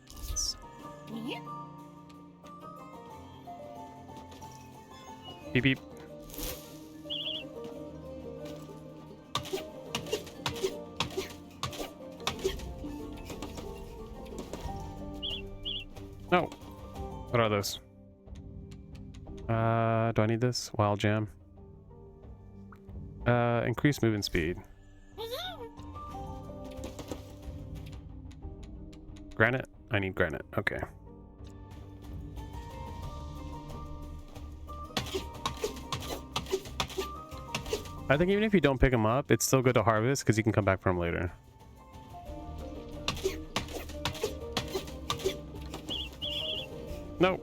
Beep beep. No. What are those? Do I need this? Wild jam. Increase movement speed. Granite? I need granite. Okay. I think even if you don't pick them up, it's still good to harvest because you can come back for them later. No.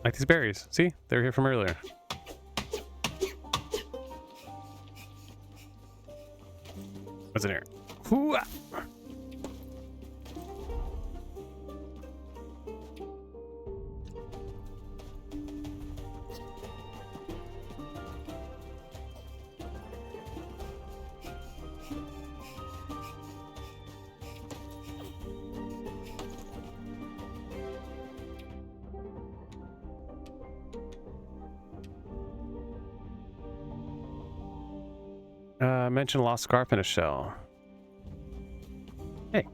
Like these berries. See? They were here from earlier. What's in here? Hoo-ah! Mention lost scarf in a shell. Hey.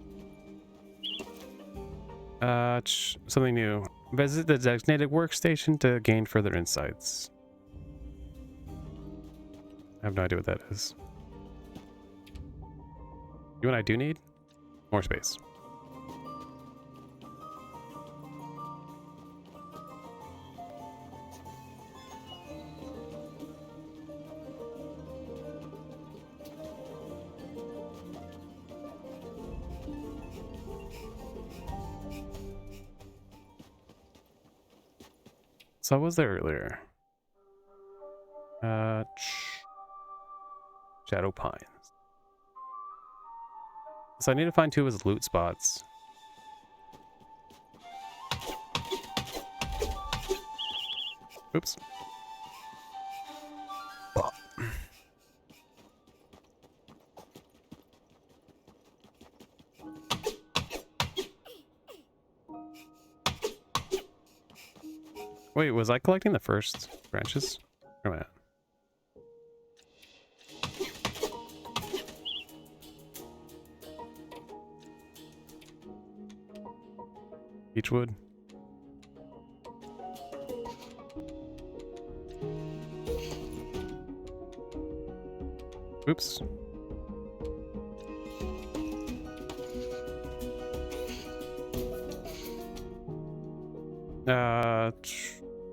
Something new. Visit the designated workstation to gain further insights. I have no idea what that is. You know what I do need? More space. So what was there earlier? Shadow Pines. So I need to find 2 of his loot spots. Oops. Wait, was I collecting the first branches? Where am I at? Beechwood. Oops.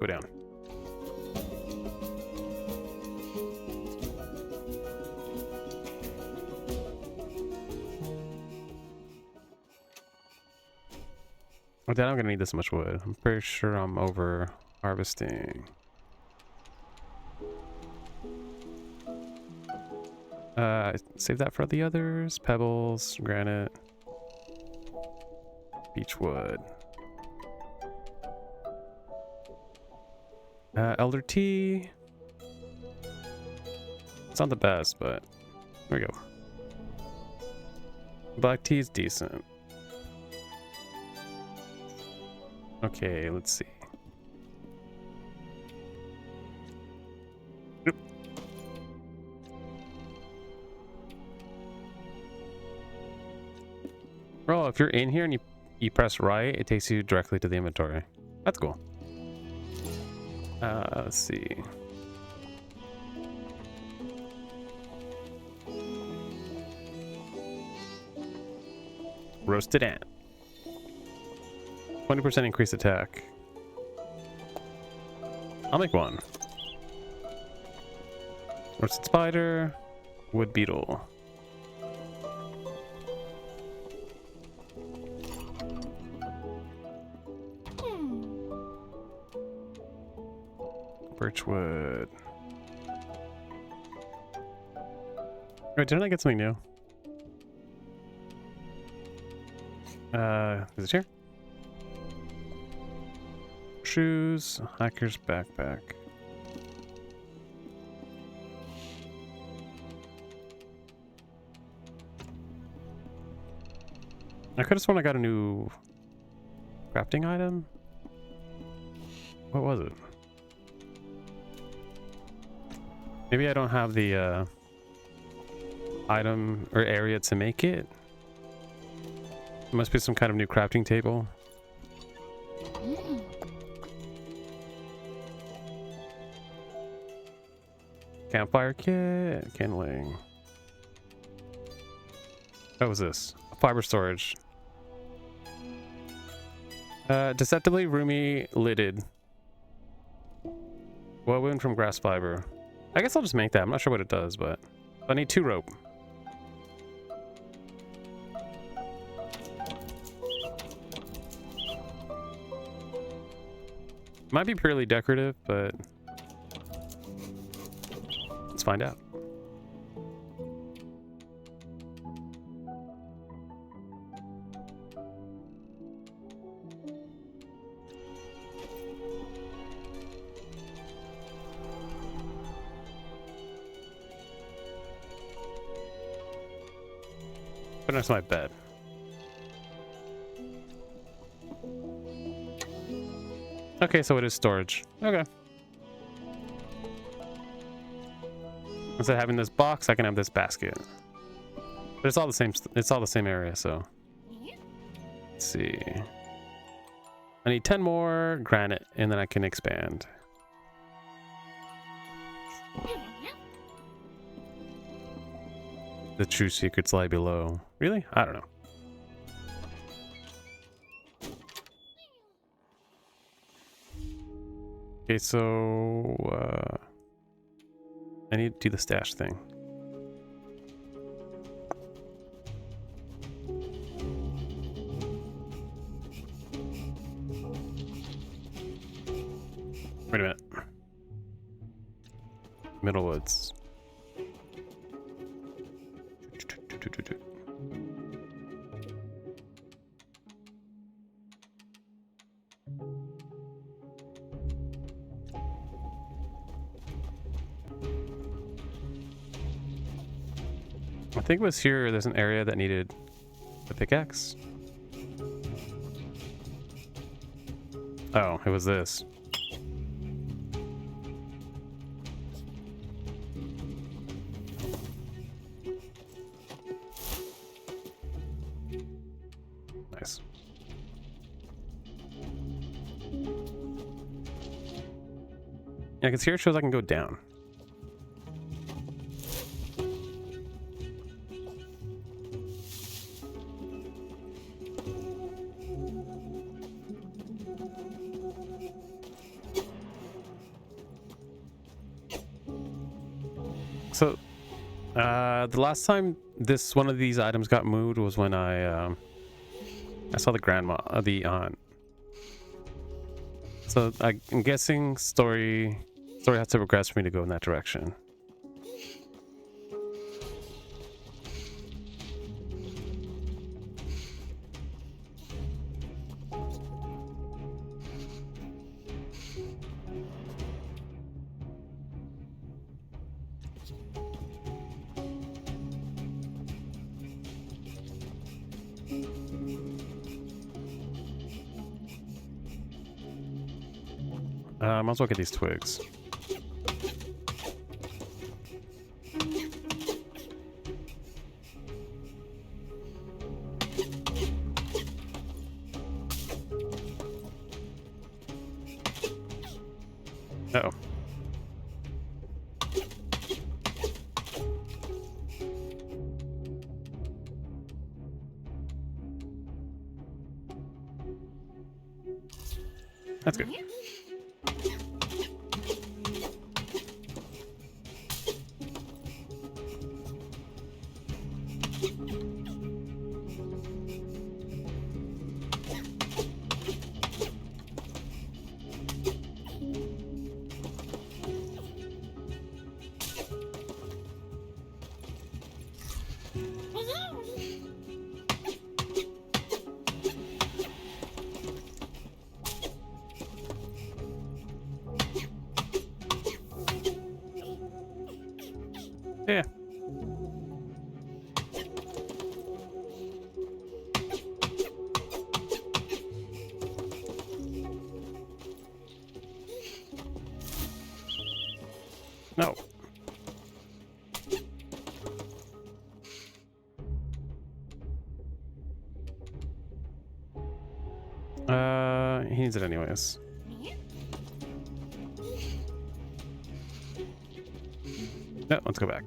Go down. Oh, then I'm gonna need this much wood. I'm pretty sure I'm over harvesting. Save that for the others. Pebbles, granite, beechwood. Elder tea. It's not the best, but there we go. Black tea is decent. Okay, let's see. Oop. Bro, if you're in here and you press right, it takes you directly to the inventory. That's cool. Let's see. Roasted ant. 20% increased attack. I'll make one. Roasted spider. Wood beetle. Birchwood. Wait, didn't I get something new? Is it here? Shoes, hiker's backpack. I could have sworn I got a new crafting item. What was it? Maybe I don't have the item or area to make it. It must be some kind of new crafting table. Campfire kit, kindling. What was this? Fiber storage. Deceptively roomy lidded. Woven from grass fiber. I guess I'll just make that. I'm not sure what it does, but I need 2 rope. Might be purely decorative, but let's find out. Put it next to my bed. Okay, so it is storage. Okay. Instead of having this box, I can have this basket. But it's all the same. It's all the same area. So let's see. I need 10 more granite, and then I can expand. The true secrets lie below. Really? I don't know. Okay, so I need to do the stash thing. Wait a minute. Middle Woods. I think it was here. There's an area that needed a pickaxe. Oh, it was this. Nice. Yeah, because here it shows I can go down. So, the last time one of these items got moved was when I saw the grandma, the aunt. So I'm guessing story has to progress for me to go in that direction. Might as well get these twigs. Uh-oh. That's good. No. He needs it anyways. No, let's go back.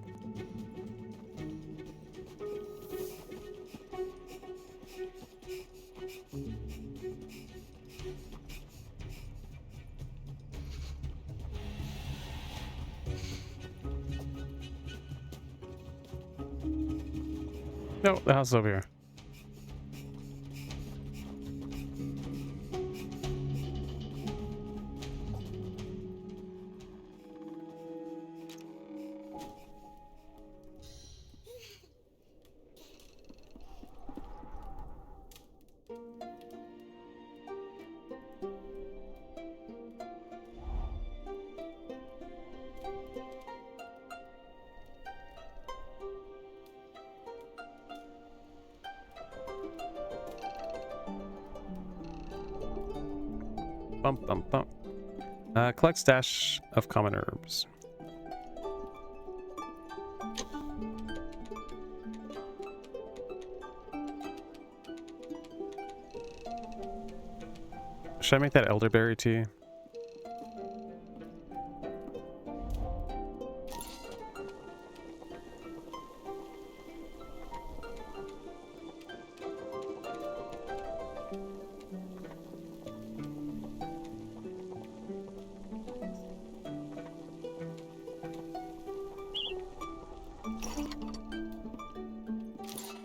No, the house is over here. Bump, bump, bump. Collect stash of common herbs. Should I make that elderberry tea?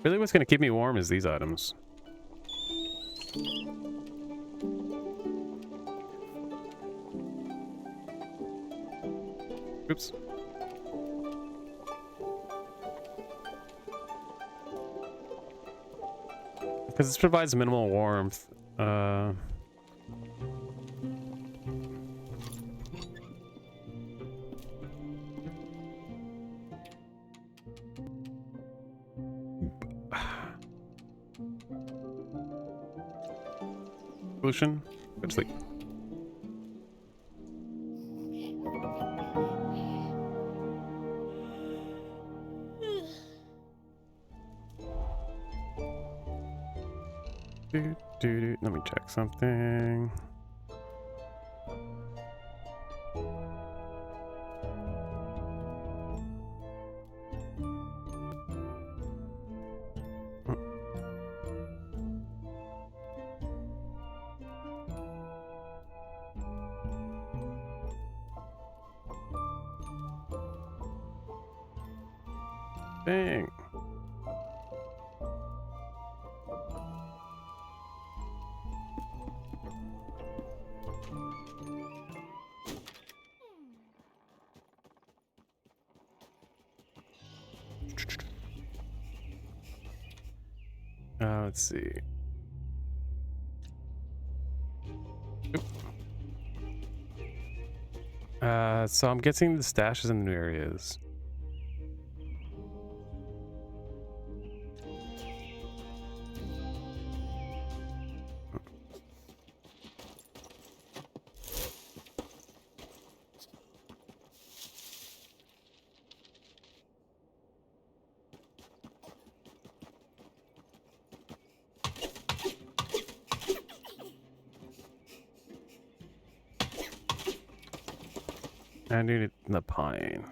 Really, what's going to keep me warm is these items. Oops. Because this provides minimal warmth. Solution. Go to sleep. Let me check something. Dang. Let's see. So I'm guessing the stash is in the new areas. I need it in the pine.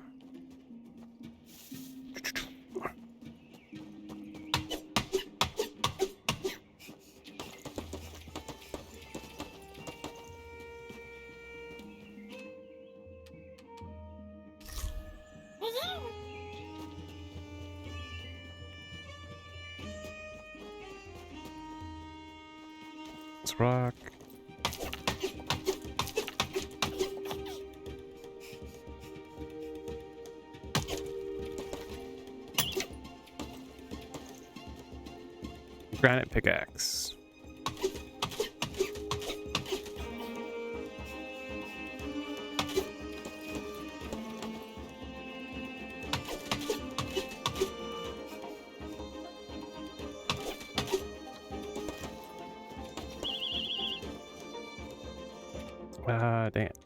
Let's rock. Granite pickaxe. Dang it.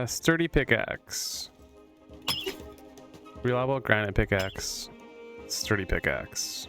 Sturdy pickaxe. Reliable granite pickaxe. Sturdy pickaxe.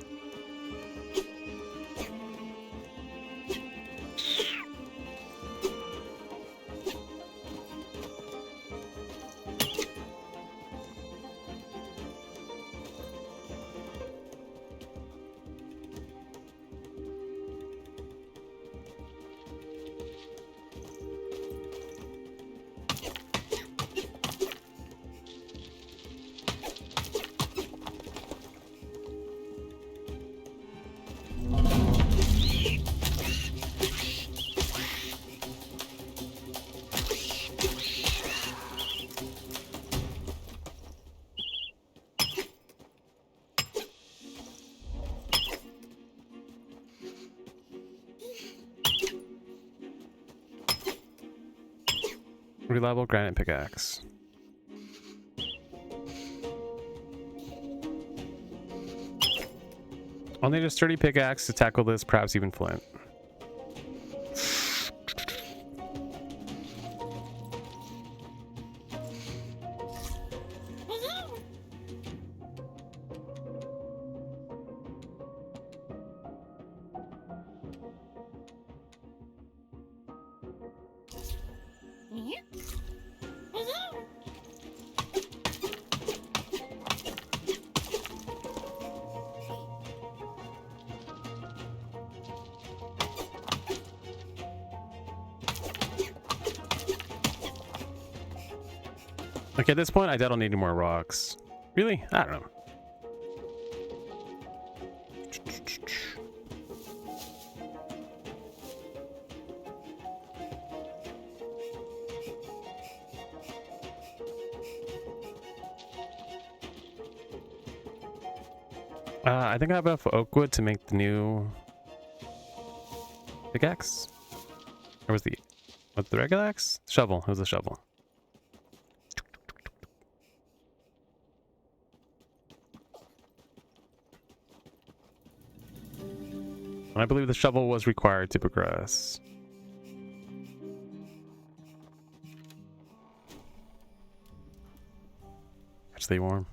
Reliable granite pickaxe. I'll need a sturdy pickaxe to tackle this, perhaps even flint. Okay, at this point, I doubt I'll need any more rocks. Really? I don't know. I think I have enough oak wood to make the new pickaxe. Or was the regular axe? Shovel. It was a shovel. I believe the shovel was required to progress. Stay warm.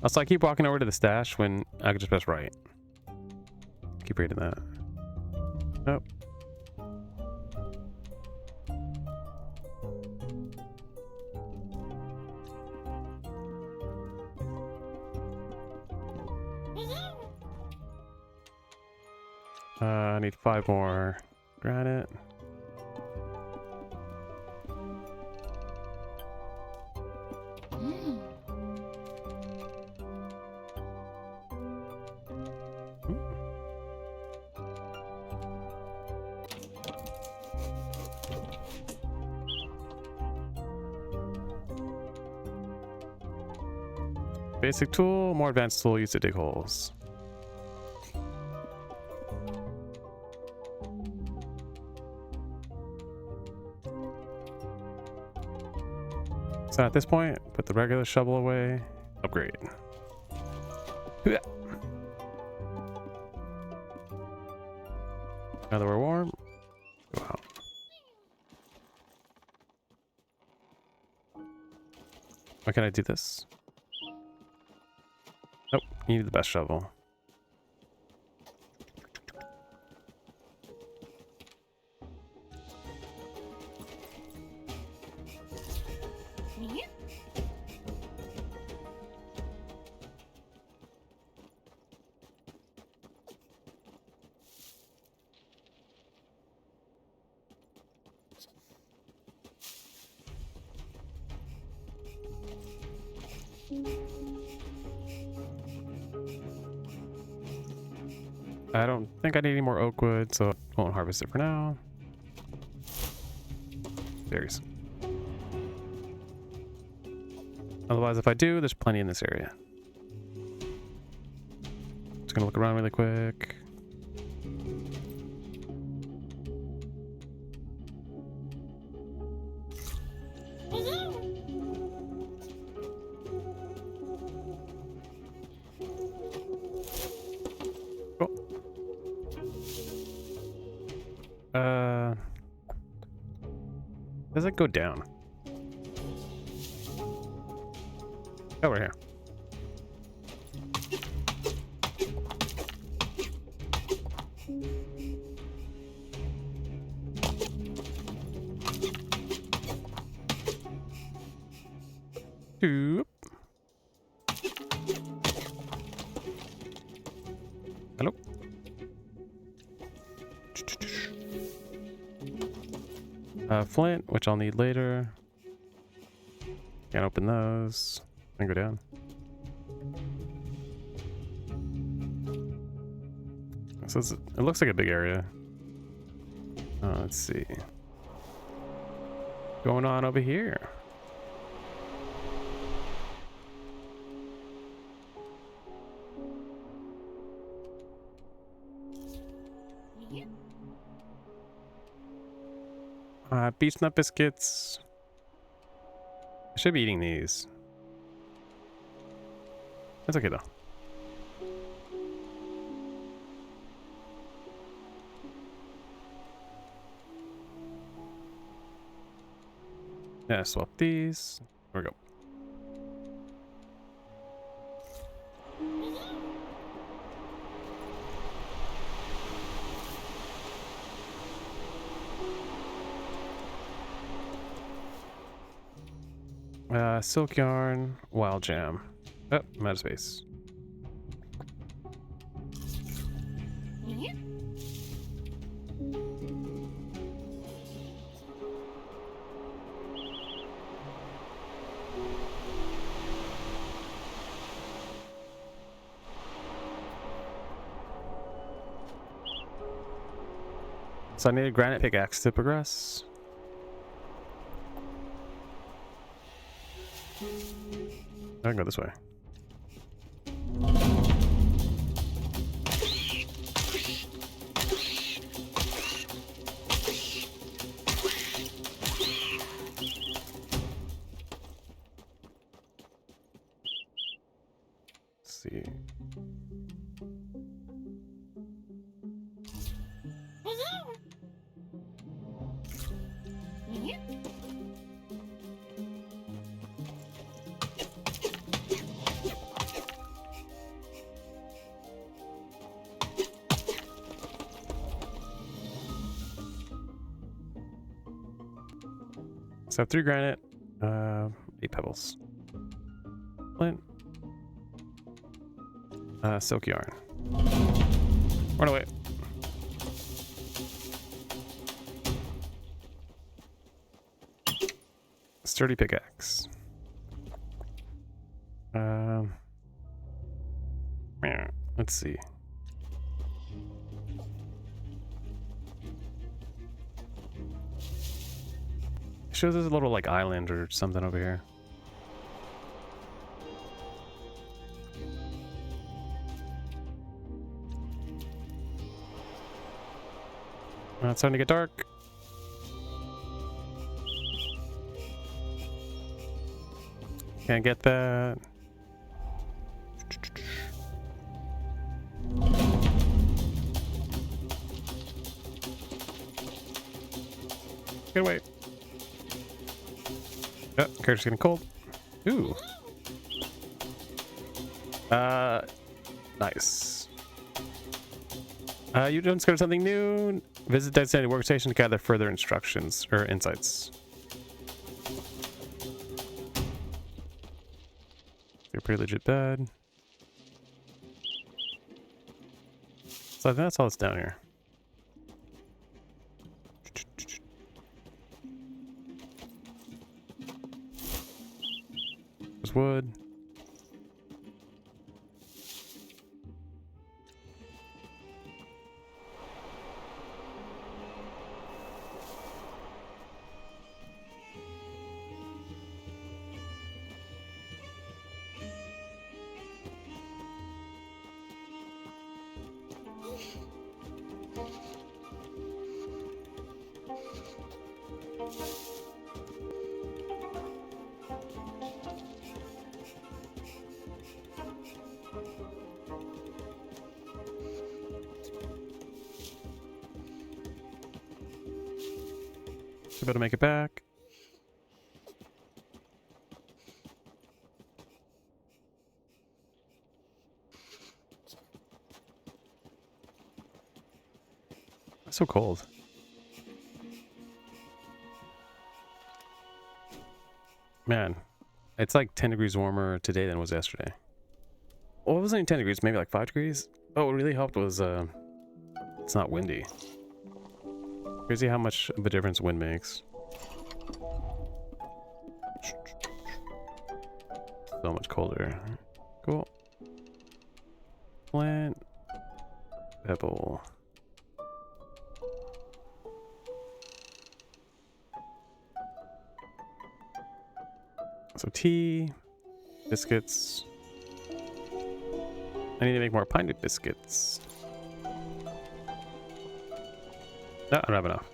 Also, I keep walking over to the stash when I could just press right. Keep reading that. Nope. I need 5 more granite. Basic tool, more advanced tool used to dig holes. So at this point, put the regular shovel away, upgrade. Yeah. Now that we're warm, go out. Why can't I do this? Nope, you need the best shovel. I don't think I need any more oak wood, so I won't harvest it for now. Berries. Otherwise, if I do, there's plenty in this area. Just gonna look around really quick. Does it go down? Over here. Oop. Hello. Flint, which I'll need later. Can't open those. And go down. It looks like a big area. Let's see. Going on over here. Beach nut biscuits. I should be eating these. That's okay though. Yeah, swap these. There we go. Silk yarn, wild jam. Oh, I'm out of space. So I need a granite pickaxe to progress. I can go this way. Let's see. So 3 granite, 8 pebbles. Flint. Silk yarn. Run away. Sturdy pickaxe. Let's see. Shows there's a little like island or something over here. It's starting to get dark. Can't get that. Get away. Oh, character's getting cold. Ooh. Nice. You discovered something new. Visit Dead Sandy workstation to gather further instructions or insights. You're pretty legit bad. So I think that's all that's down here. There's wood. Should be able to make it back. so cold? Man, it's like 10 degrees warmer today than it was yesterday. Well, it wasn't even 10 degrees, maybe like 5 degrees. Oh, what really helped was it's not windy. Crazy how much of a difference wind makes. So much colder. Cool. Plant. Pebble. So tea, biscuits. I need to make more pine nut biscuits. No, I don't have enough.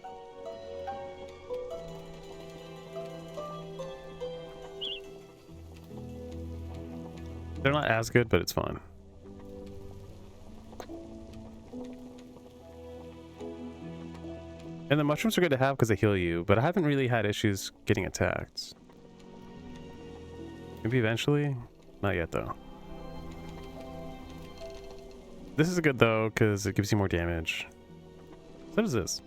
They're not as good, but it's fun. And the mushrooms are good to have because they heal you, but I haven't really had issues getting attacked. Maybe eventually? Not yet, though. This is good, though, because it gives you more damage. So what is this?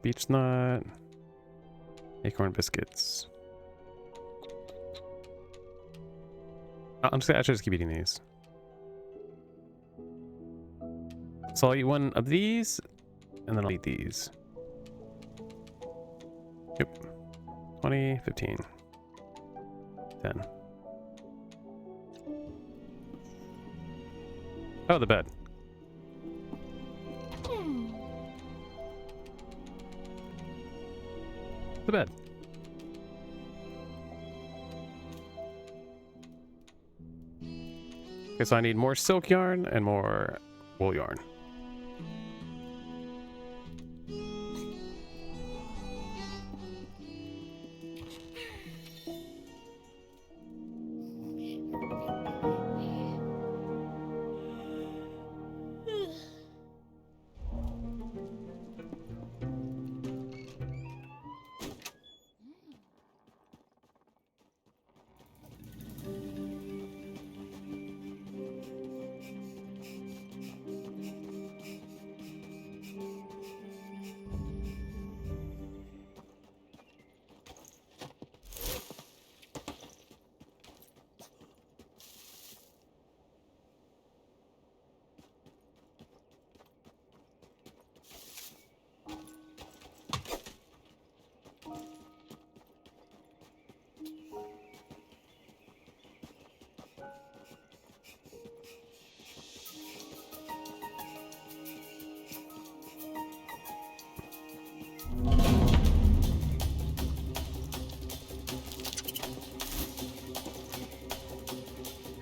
Beech nut. Acorn biscuits. I'm just gonna actually just keep eating these. So I'll eat one of these, and then I'll eat these. Yep. 20, 15, 10. Oh, the bed. The bed. Okay, so I need more silk yarn and more wool yarn.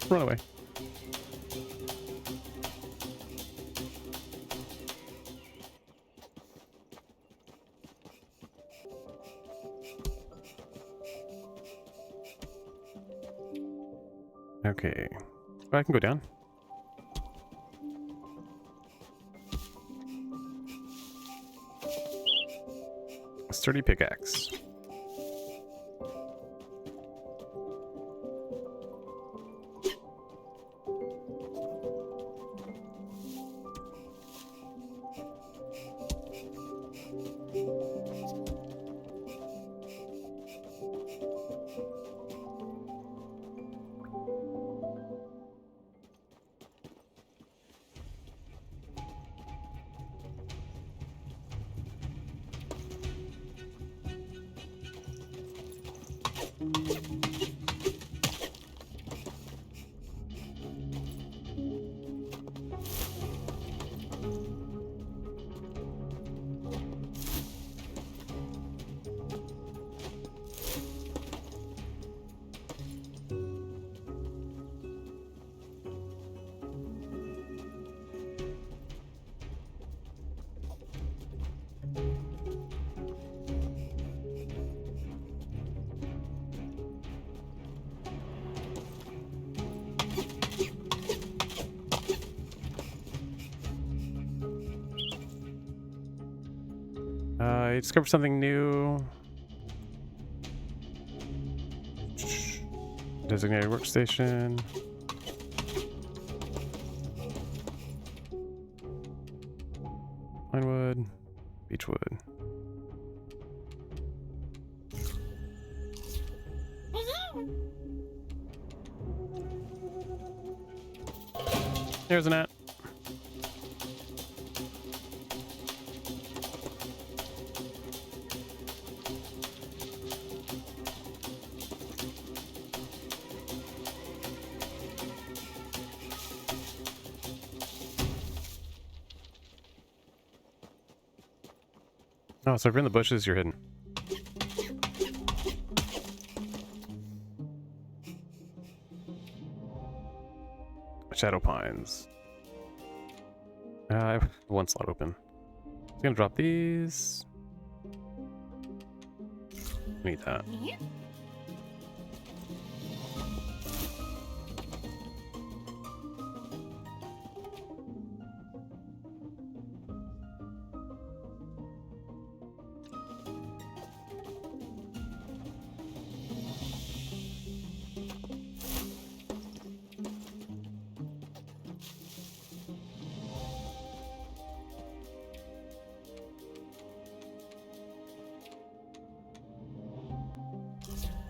Run away. Okay. Oh, I can go down. A sturdy pickaxe. I discovered something new. Designated workstation. Pinewood. Beechwood. There's an ant. Oh, so if you're in the bushes, you're hidden. Shadow Pines. I have one slot open. I'm gonna drop these. Need that.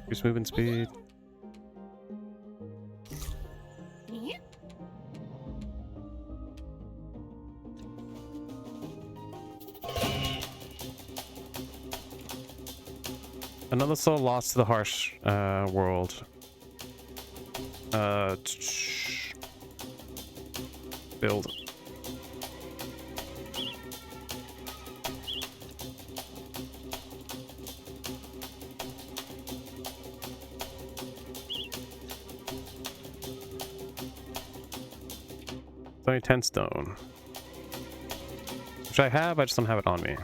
Increase movement speed. Another soul lost to the harsh world. Build. It's only 10 stone. Which I have, I just don't have it on me.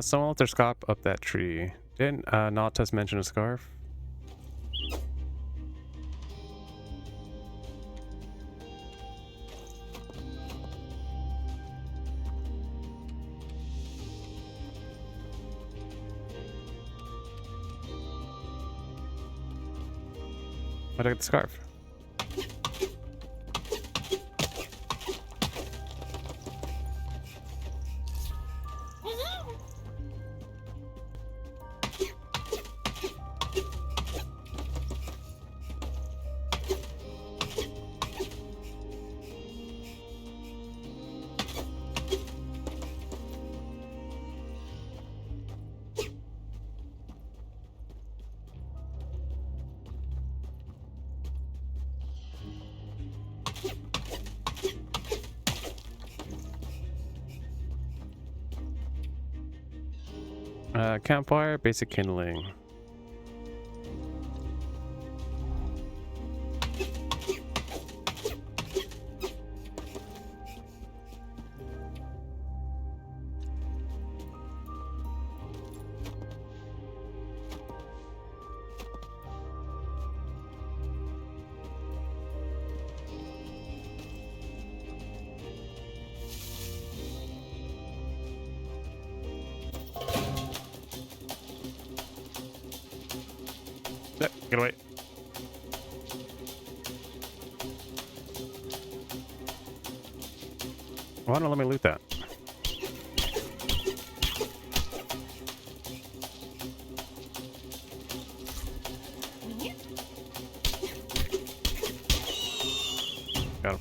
Someone left their scarf up that tree. Didn't Nautas mention a scarf? Why'd I get the scarf? Campfire, basic kindling. Get away. Why don't let me loot that? Got him.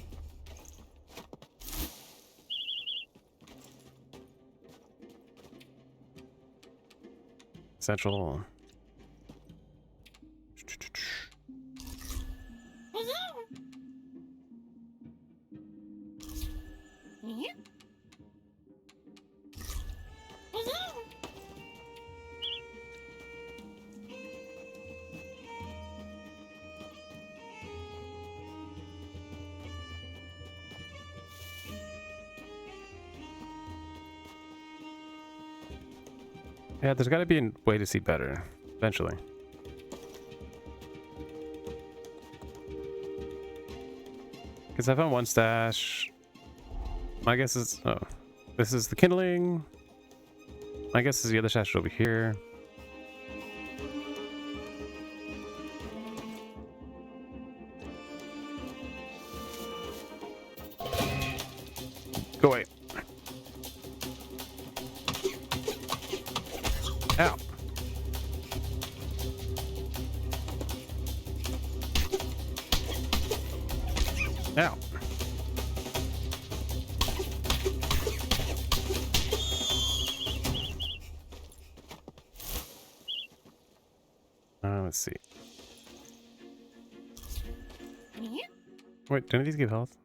Essential. Yeah, there's got to be a way to see better eventually. Because I found one stash. My guess is, oh, this is the kindling. My guess is the other stash over here. Go away. Ow. Ow. Let's see. Wait, don't these give health?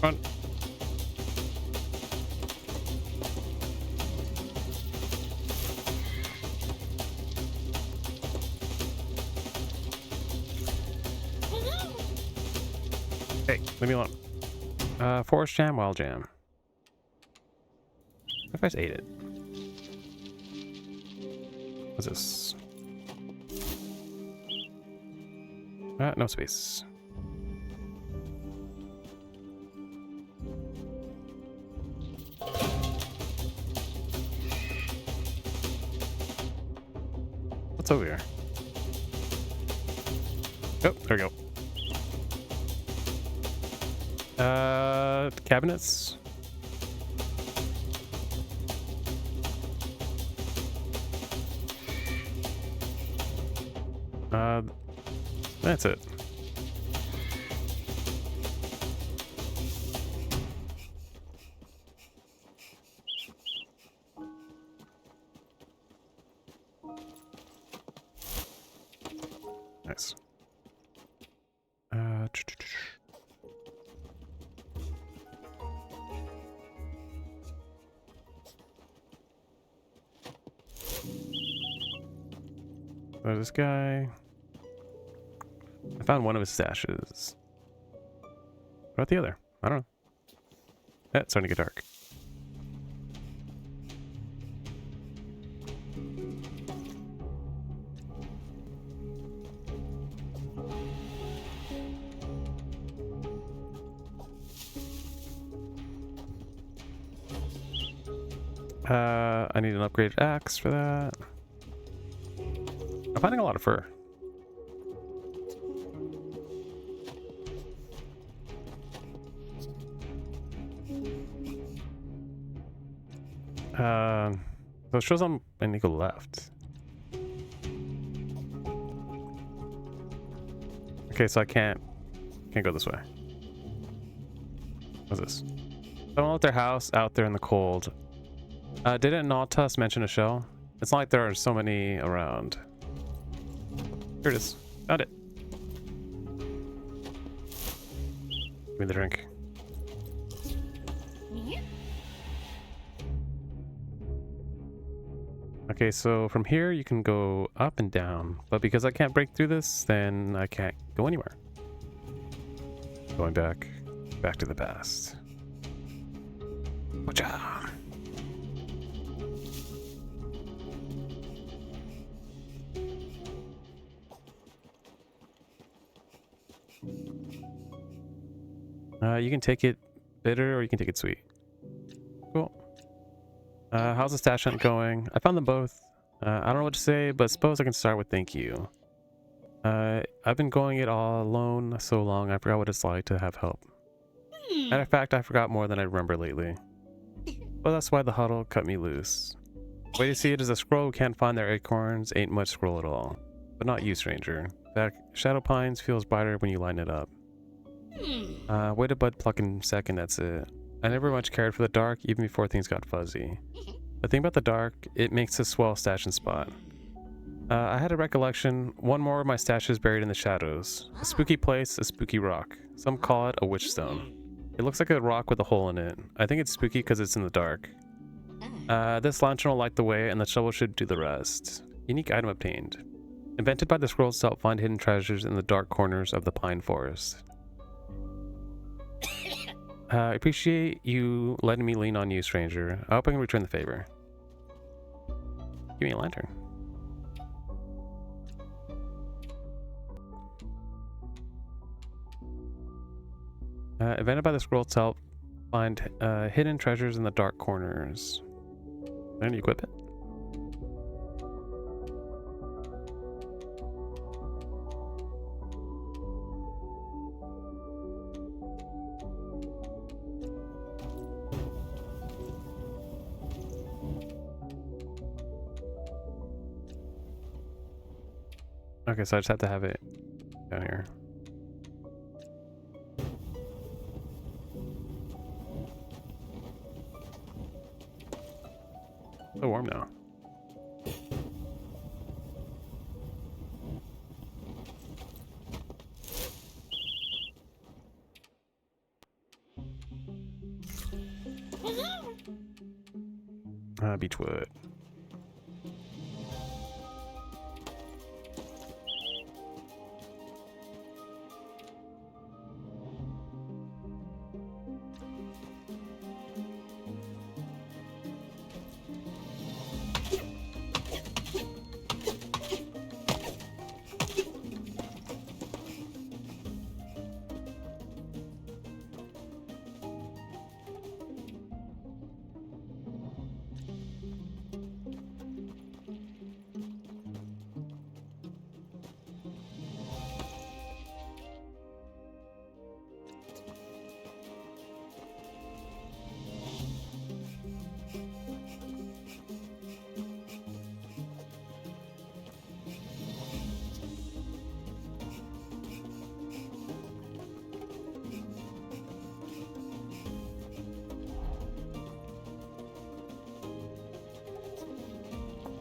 Run. Hey, leave me alone. Forest jam, wild jam. What if I just ate it? What's this? No space. What's over here? Oh, there we go. Cabinets. That's it. Nice. There's this guy. I found one of his stashes. What about the other? I don't know. It's starting to get dark. I need an upgraded axe for that. I'm finding a lot of fur. So it shows I'm an equal left. Okay, so I can't go this way. What's this? Someone left their house out there in the cold. Didn't Nautas mention a show? It's not like there are so many around. Here it is. Found it. Give me the drink. Okay, so from here you can go up and down, but because I can't break through this, then I can't go anywhere. Going back to the past. Whatcha? You can take it bitter or you can take it sweet. Cool. How's the stash hunt going? I found them both. I don't know what to say, but suppose I can start with thank you. I've been going it all alone so long I forgot what it's like to have help. Matter of fact, I forgot more than I remember lately. But that's why the huddle cut me loose. Way to see it is a squirrel who can't find their acorns ain't much squirrel at all. But not you, stranger. In fact, Shadow Pines feels brighter when you line it up. Wait a bud plucking second, that's it. I never much cared for the dark, even before things got fuzzy. The thing about the dark, it makes a swell stashing spot. I had a recollection. One more of my stashes buried in the shadows. A spooky place, a spooky rock. Some call it a witch stone. It looks like a rock with a hole in it. I think it's spooky because it's in the dark. This lantern will light the way, and the shovel should do the rest. Unique item obtained. Invented by the scrolls to help find hidden treasures in the dark corners of the pine forest. I appreciate you letting me lean on you, stranger. I hope I can return the favor. Give me a lantern. Invented by the scroll to help find hidden treasures in the dark corners. Can you equip it? Okay, so I just have to have it down here. So warm now. Beechwood.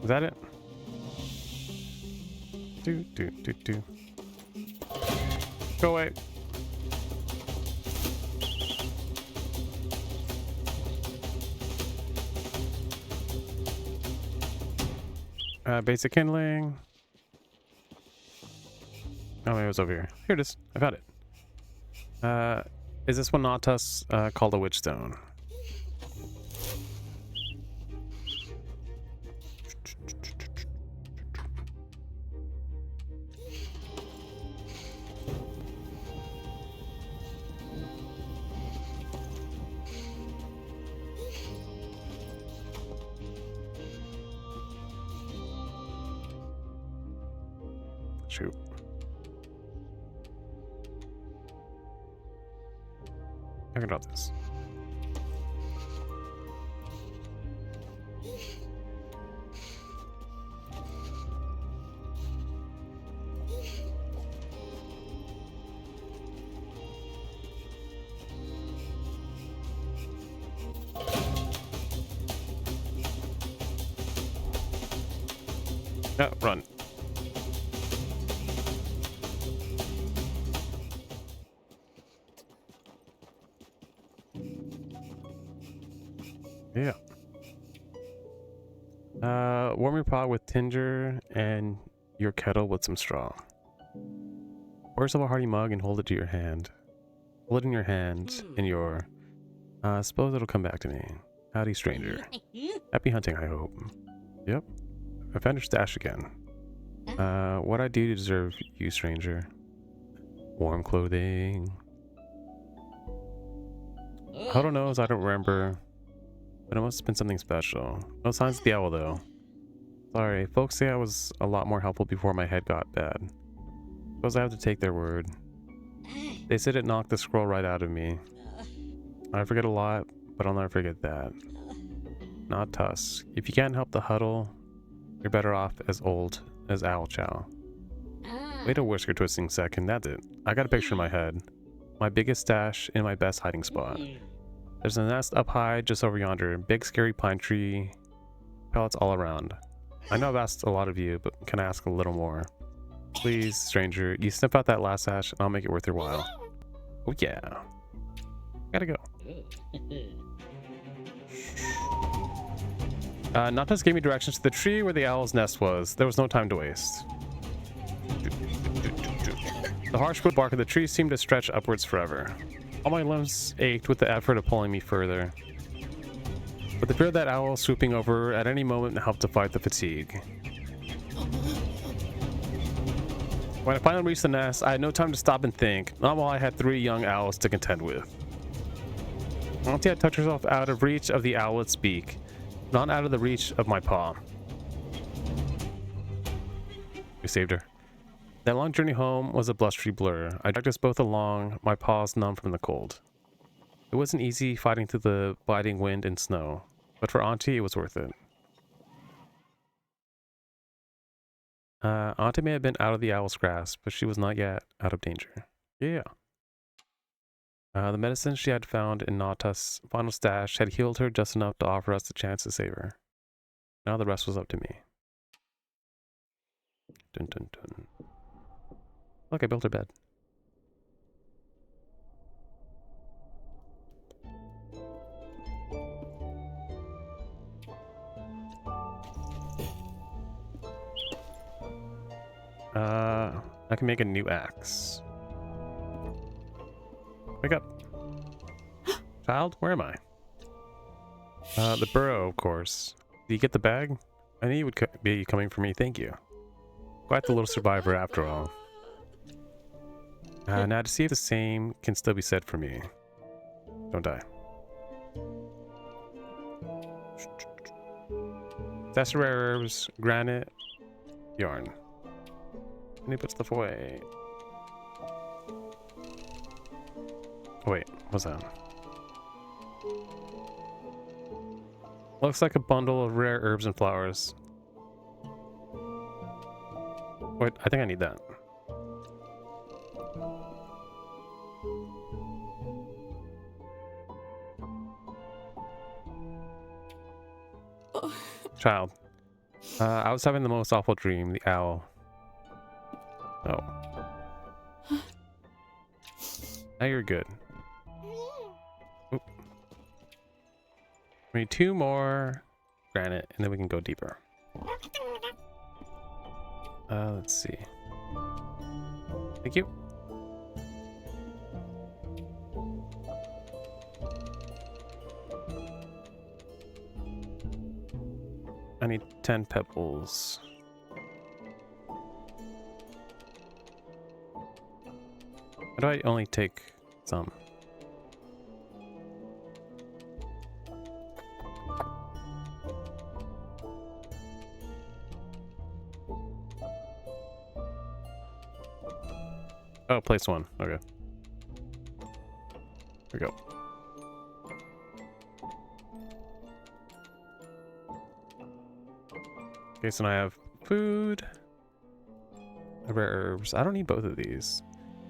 Is that it? Do. Go away. Basic kindling. Oh, maybe it was over here. Here it is. I found it. Is this one not us called a witch stone? Shoot. I can drop this. Run. Yeah. Warm your pot with tinder and your kettle with some straw. Pour yourself a hearty mug and hold it to your hand. Hold it in your hand and your... suppose it'll come back to me. Howdy, stranger. Happy hunting, I hope. Yep. I found your stash again. What'd I do to deserve you, stranger? Warm clothing. Huddle knows I don't remember, but it must have been something special. No signs of the owl, though. Sorry, folks say I was a lot more helpful before my head got bad. Suppose I have to take their word. They said it knocked the scroll right out of me. I forget a lot, but I'll never forget that. Not Tusk. If you can't help the huddle, you're better off as old as Owl Chow. Wait a whisker twisting second, that's it. I got a picture in my head. My biggest stash in my best hiding spot. There's a nest up high just over yonder. Big scary pine tree Pellets all around. I know I've asked a lot of you, but can I ask a little more? Please, stranger, you sniff out that last hatch and I'll make it worth your while. Oh yeah. Gotta go. Natas gave me directions to the tree where the owl's nest was. There was no time to waste. The harsh wood bark of the tree seemed to stretch upwards forever. All my limbs ached with the effort of pulling me further. But the fear of that owl swooping over at any moment helped to fight the fatigue. When I finally reached the nest, I had no time to stop and think, not while I had 3 young owls to contend with. Auntie had tucked herself out of reach of the owlet's beak, not out of the reach of my paw. We saved her. That long journey home was a blustery blur. I dragged us both along, my paws numb from the cold. It wasn't easy fighting through the biting wind and snow, but for Auntie it was worth it. Auntie may have been out of the owl's grasp, but she was not yet out of danger. Yeah. The medicine she had found in Natas' final stash had healed her just enough to offer us the chance to save her. Now the rest was up to me. Dun dun dun. Look, I built her bed. I can make a new axe. Wake up. Child, where am I? The Burrow, of course. Did you get the bag? I knew you would be coming for me, thank you. Quite the little survivor after all. Now to see if the same can still be said for me. Don't die. That's rare herbs, granite, yarn. And he puts stuff away. Oh, wait, what's that? Looks like a bundle of rare herbs and flowers. Wait, I think I need that. Child. I was having the most awful dream, the owl. Oh. Now you're good. Oop. We need 2 more granite, and then we can go deeper. Let's see. Thank you. I need 10 pebbles. How do I only take some? Oh, place 1. Okay. Here we go. Okay, so now I have food, rare herbs. I don't need both of these,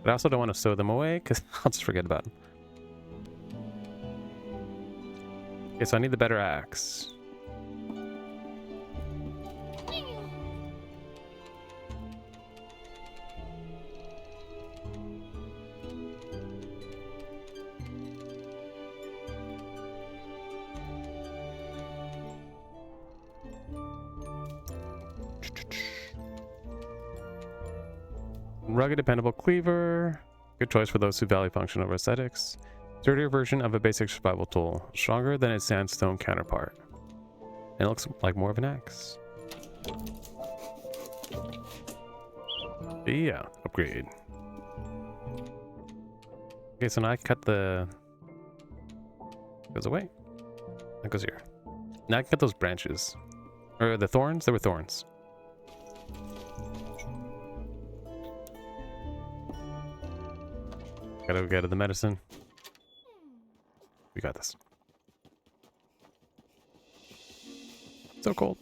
but I also don't want to stow them away because I'll just forget about them. Okay, so I need the better axe. Rugged, dependable cleaver. Good choice for those who value function over aesthetics. Sturdier version of a basic survival tool. Stronger than its sandstone counterpart. And it looks like more of an axe. Yeah, upgrade. Okay, so now I cut the... Goes away. That goes here. Now I can cut those branches. Or the thorns? There were thorns. Gotta go get the medicine. We got this. So cold.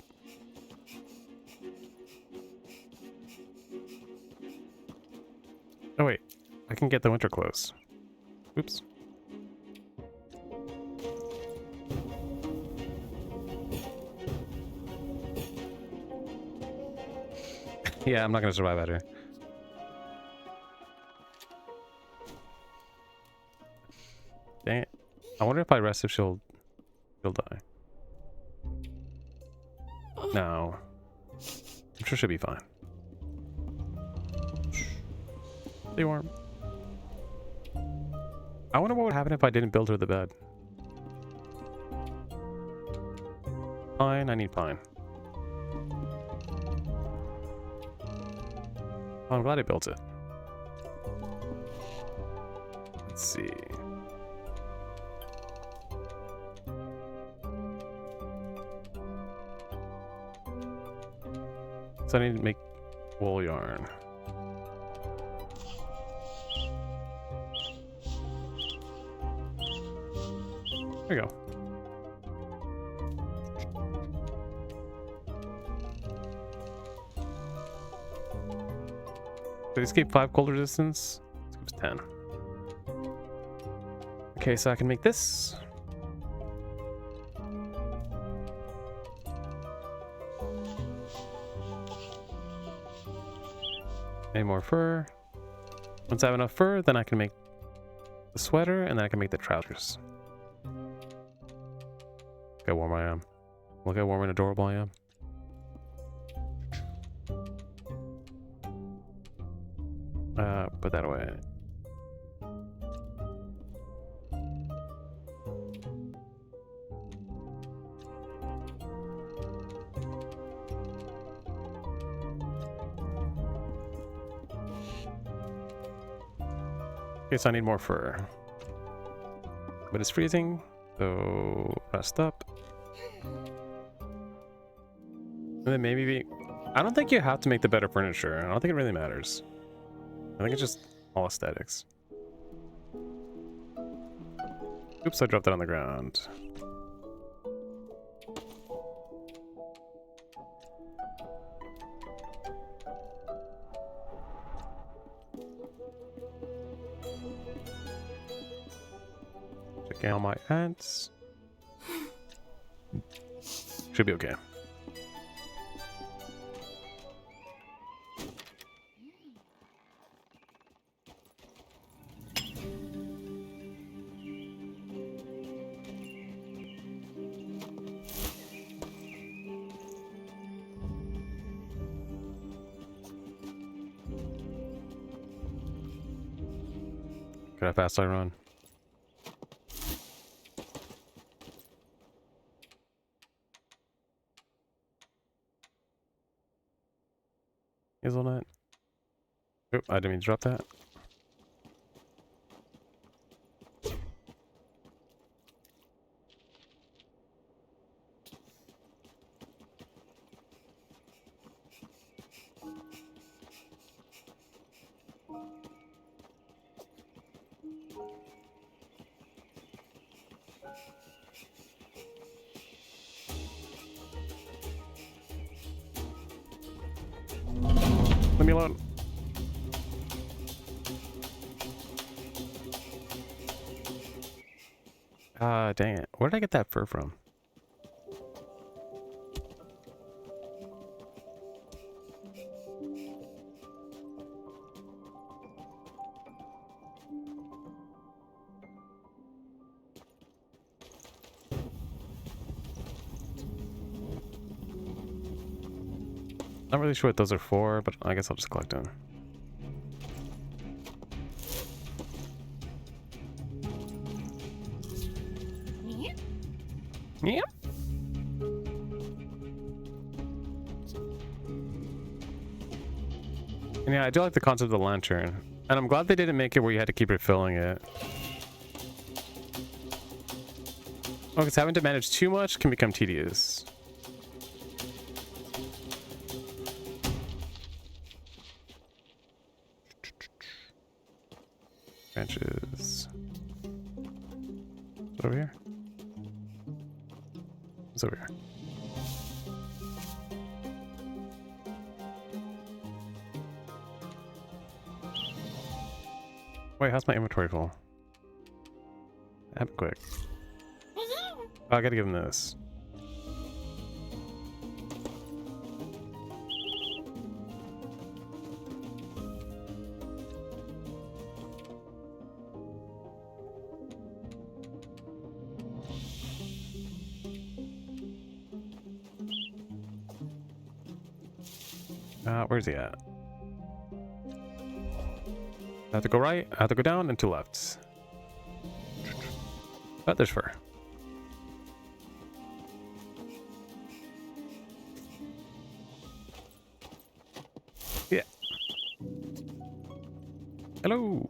Oh wait, I can get the winter clothes. Oops. Yeah, I'm not gonna survive out here. Dang it. I wonder if I rest if she'll die. No. I'm sure she'll be fine. Stay warm. I wonder what would happen if I didn't build her the bed. Pine, I need pine. Oh, I'm glad I built it. Let's see. So I need to make wool yarn. There we go. Did it escape 5 cold resistance? It was 10. Okay, so I can make this. Any more fur? Once I have enough fur, then I can make the sweater, and then I can make the trousers. Look how warm I am. Look how warm and adorable I am. Put that away. Okay, so I need more fur. But it's freezing, so rest up. And then maybe... I don't think you have to make the better furniture. I don't think it really matters. I think it's just all aesthetics. Oops, I dropped that on the ground. Checking all my ants. Should be okay. Look how fast I run. Hazelnut. Oh, I didn't mean to drop that. Leave me alone. Dang it. Where did I get that fur from? Not really sure what those are for, but I guess I'll just collect them. Yeah. And yeah, I do like the concept of the lantern. And I'm glad they didn't make it where you had to keep refilling it. Oh, because having to manage too much can become tedious. Branches. Over here. It's over here. Wait, how's my inventory full? Happen quick. Oh, I gotta give him this. Where's he at? I have to go right, I have to go down, and two lefts. But there's fur. Yeah. Hello.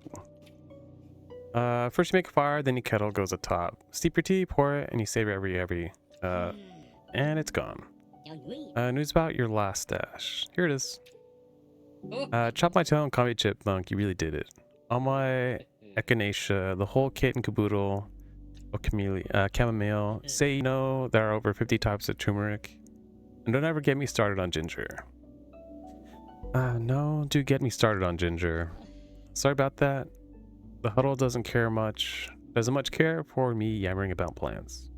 First you make a fire, then your kettle goes atop. Steep your tea, pour it, and you save every and it's gone. News about your last stash. Here it is. Chop my tail and call me chipmunk. You really did it. All my echinacea, the whole kit and caboodle of chamomile. Say you know there are over 50 types of turmeric. And don't ever get me started on ginger. No, do get me started on ginger. Sorry about that. The huddle doesn't much care for me yammering about plants.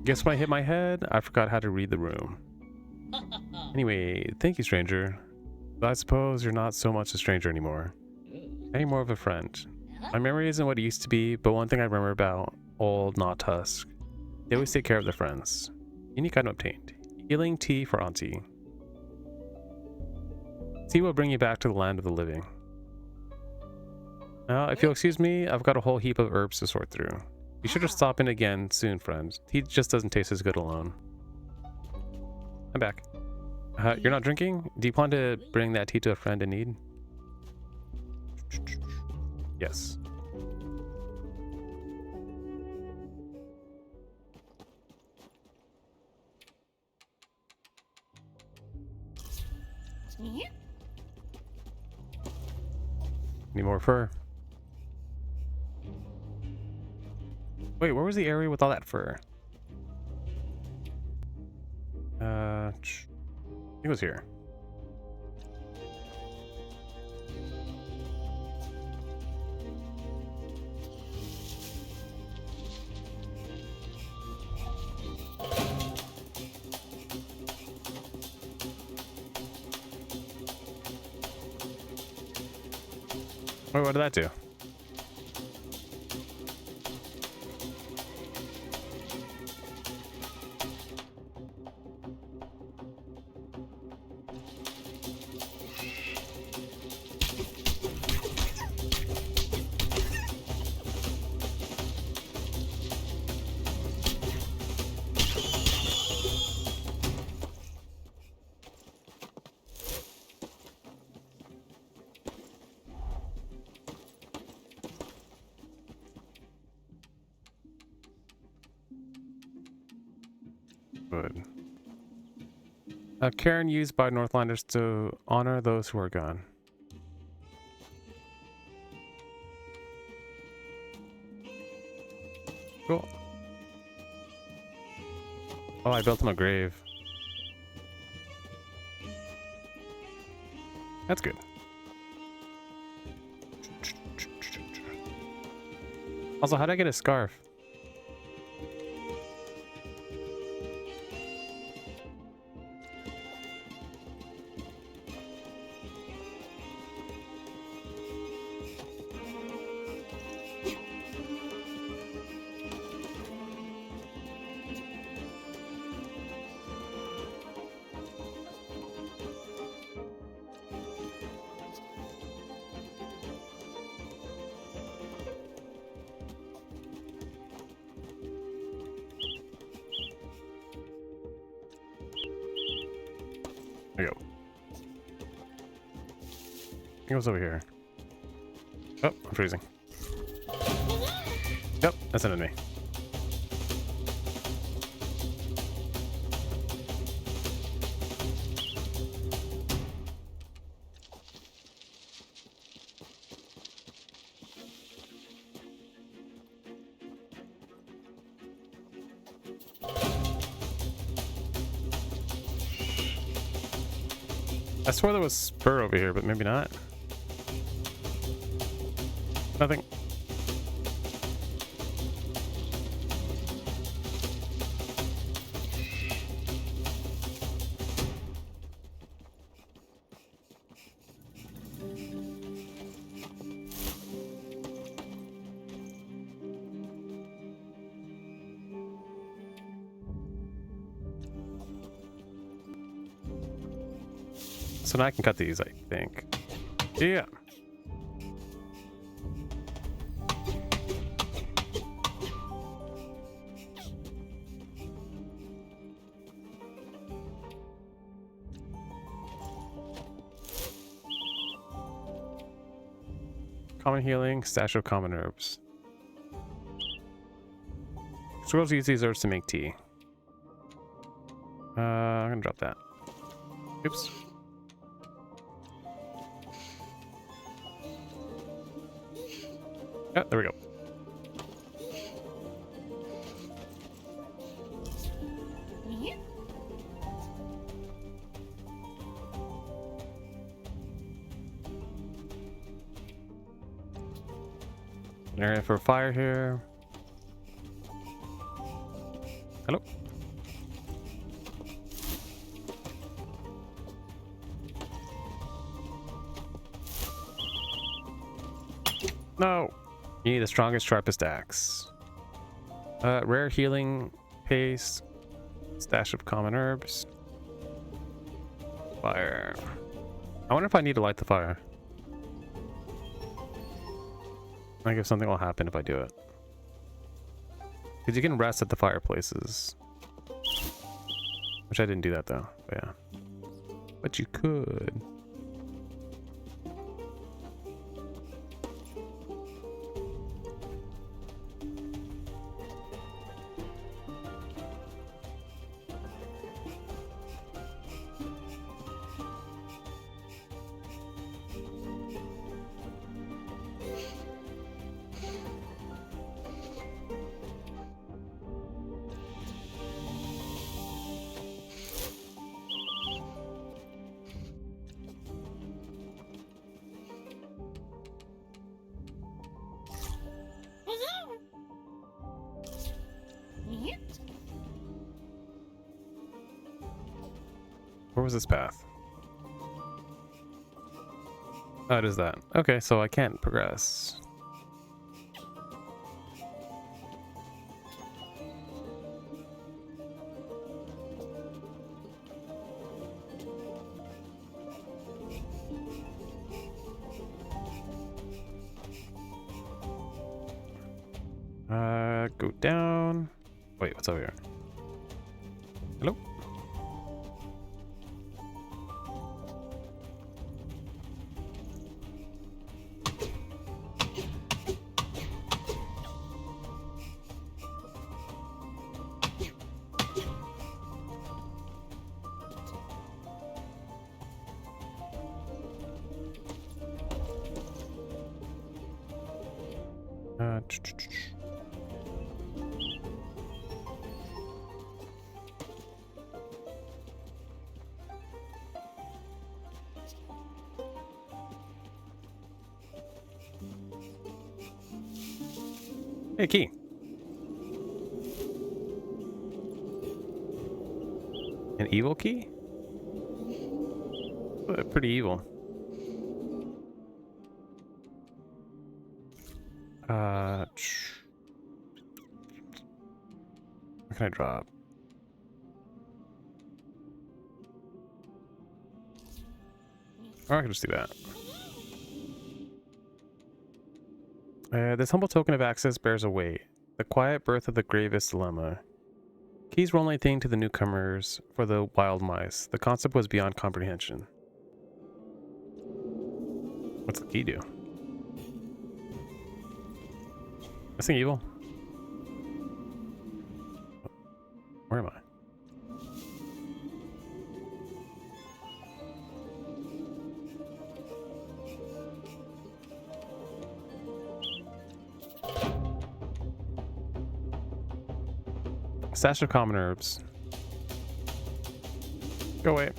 Guess when I hit my head, I forgot how to read the room. Anyway, thank you, stranger. But I suppose you're not so much a stranger anymore. Any more of a friend. My memory isn't what it used to be, but one thing I remember about old Knot Tusk, they always take care of their friends. Unique item obtained. Healing tea for Auntie. Tea will bring you back to the land of the living. If you'll excuse me, I've got a whole heap of herbs to sort through. Be sure to stop in again soon, friend. Tea just doesn't taste as good alone. I'm back. You're not drinking? Do you plan to bring that tea to a friend in need? Yes. Need more fur. Wait, where was the area with all that fur? I think it was here. Wait, what did that do? Good. A cairn used by Northlanders to honor those who are gone. Cool. Oh, I built him a grave. That's good. Also, how did I get a scarf? There you go. I think it was over here. Oh, I'm freezing. Yep, that's an enemy. I swore there was spur over here, but maybe not. Nothing. So now I can cut these, I think. Yeah. Common healing, stash of common herbs. Squirrels use these herbs to make tea. I'm gonna drop that. Oops. Oh, there we go. An area for fire here. Hello. No. You need the strongest, sharpest axe. Rare healing paste. Stash of common herbs. Fire. I wonder if I need to light the fire. Like if something will happen if I do it. Because you can rest at the fireplaces. Which I didn't do that though. But yeah. But you could. Where was this path? Oh, it is that. Okay, so I can't progress. Go down. Wait, what's over here? Hello? Hey, key. An evil key? Pretty evil. What can I drop? Or I can just do that. This humble token of access bears a weight. The quiet birth of the gravest dilemma. Keys were only a thing to the newcomers for the wild mice. The concept was beyond comprehension. What's the key do? Missing evil? Where am I? Stash of common herbs. Go away.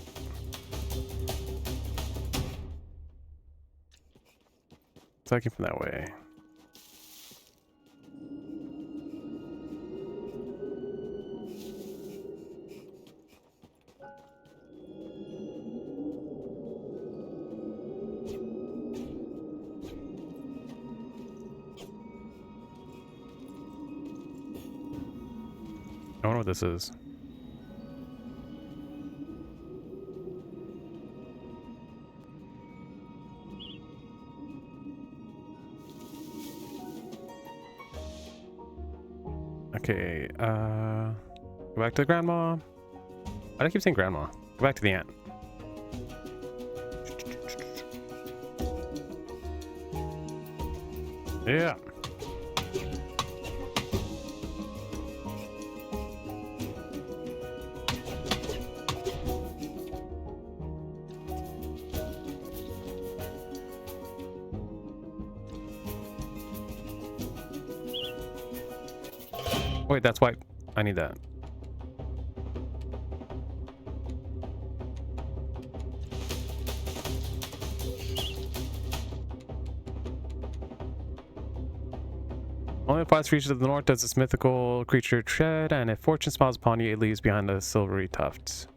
So I came from that way. I wonder what this is. Okay, go back to the grandma. Why do I keep saying grandma? Go back to the aunt. Yeah. Wait, that's why I need that. Only applies to regions of the north does this mythical creature tread, and if fortune smiles upon you, it leaves behind a silvery tuft.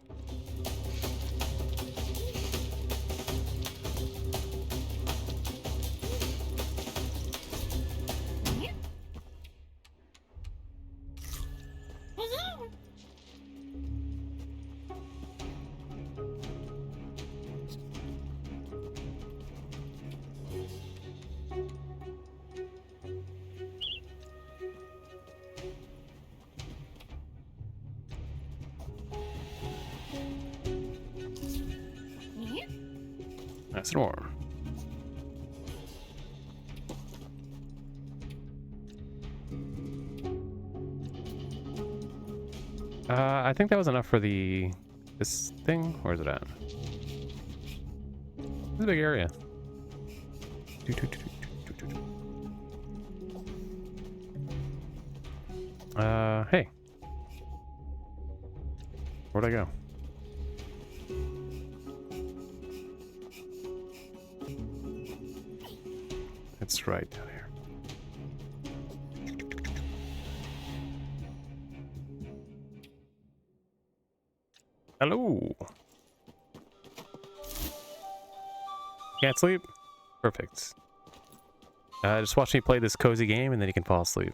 Nice and warm. I think that was enough for this thing. Where is it at? It's a big area. Hey. Where'd I go? It's right down here. Hello. Can't sleep? Perfect. Just watch me play this cozy game and then you can fall asleep.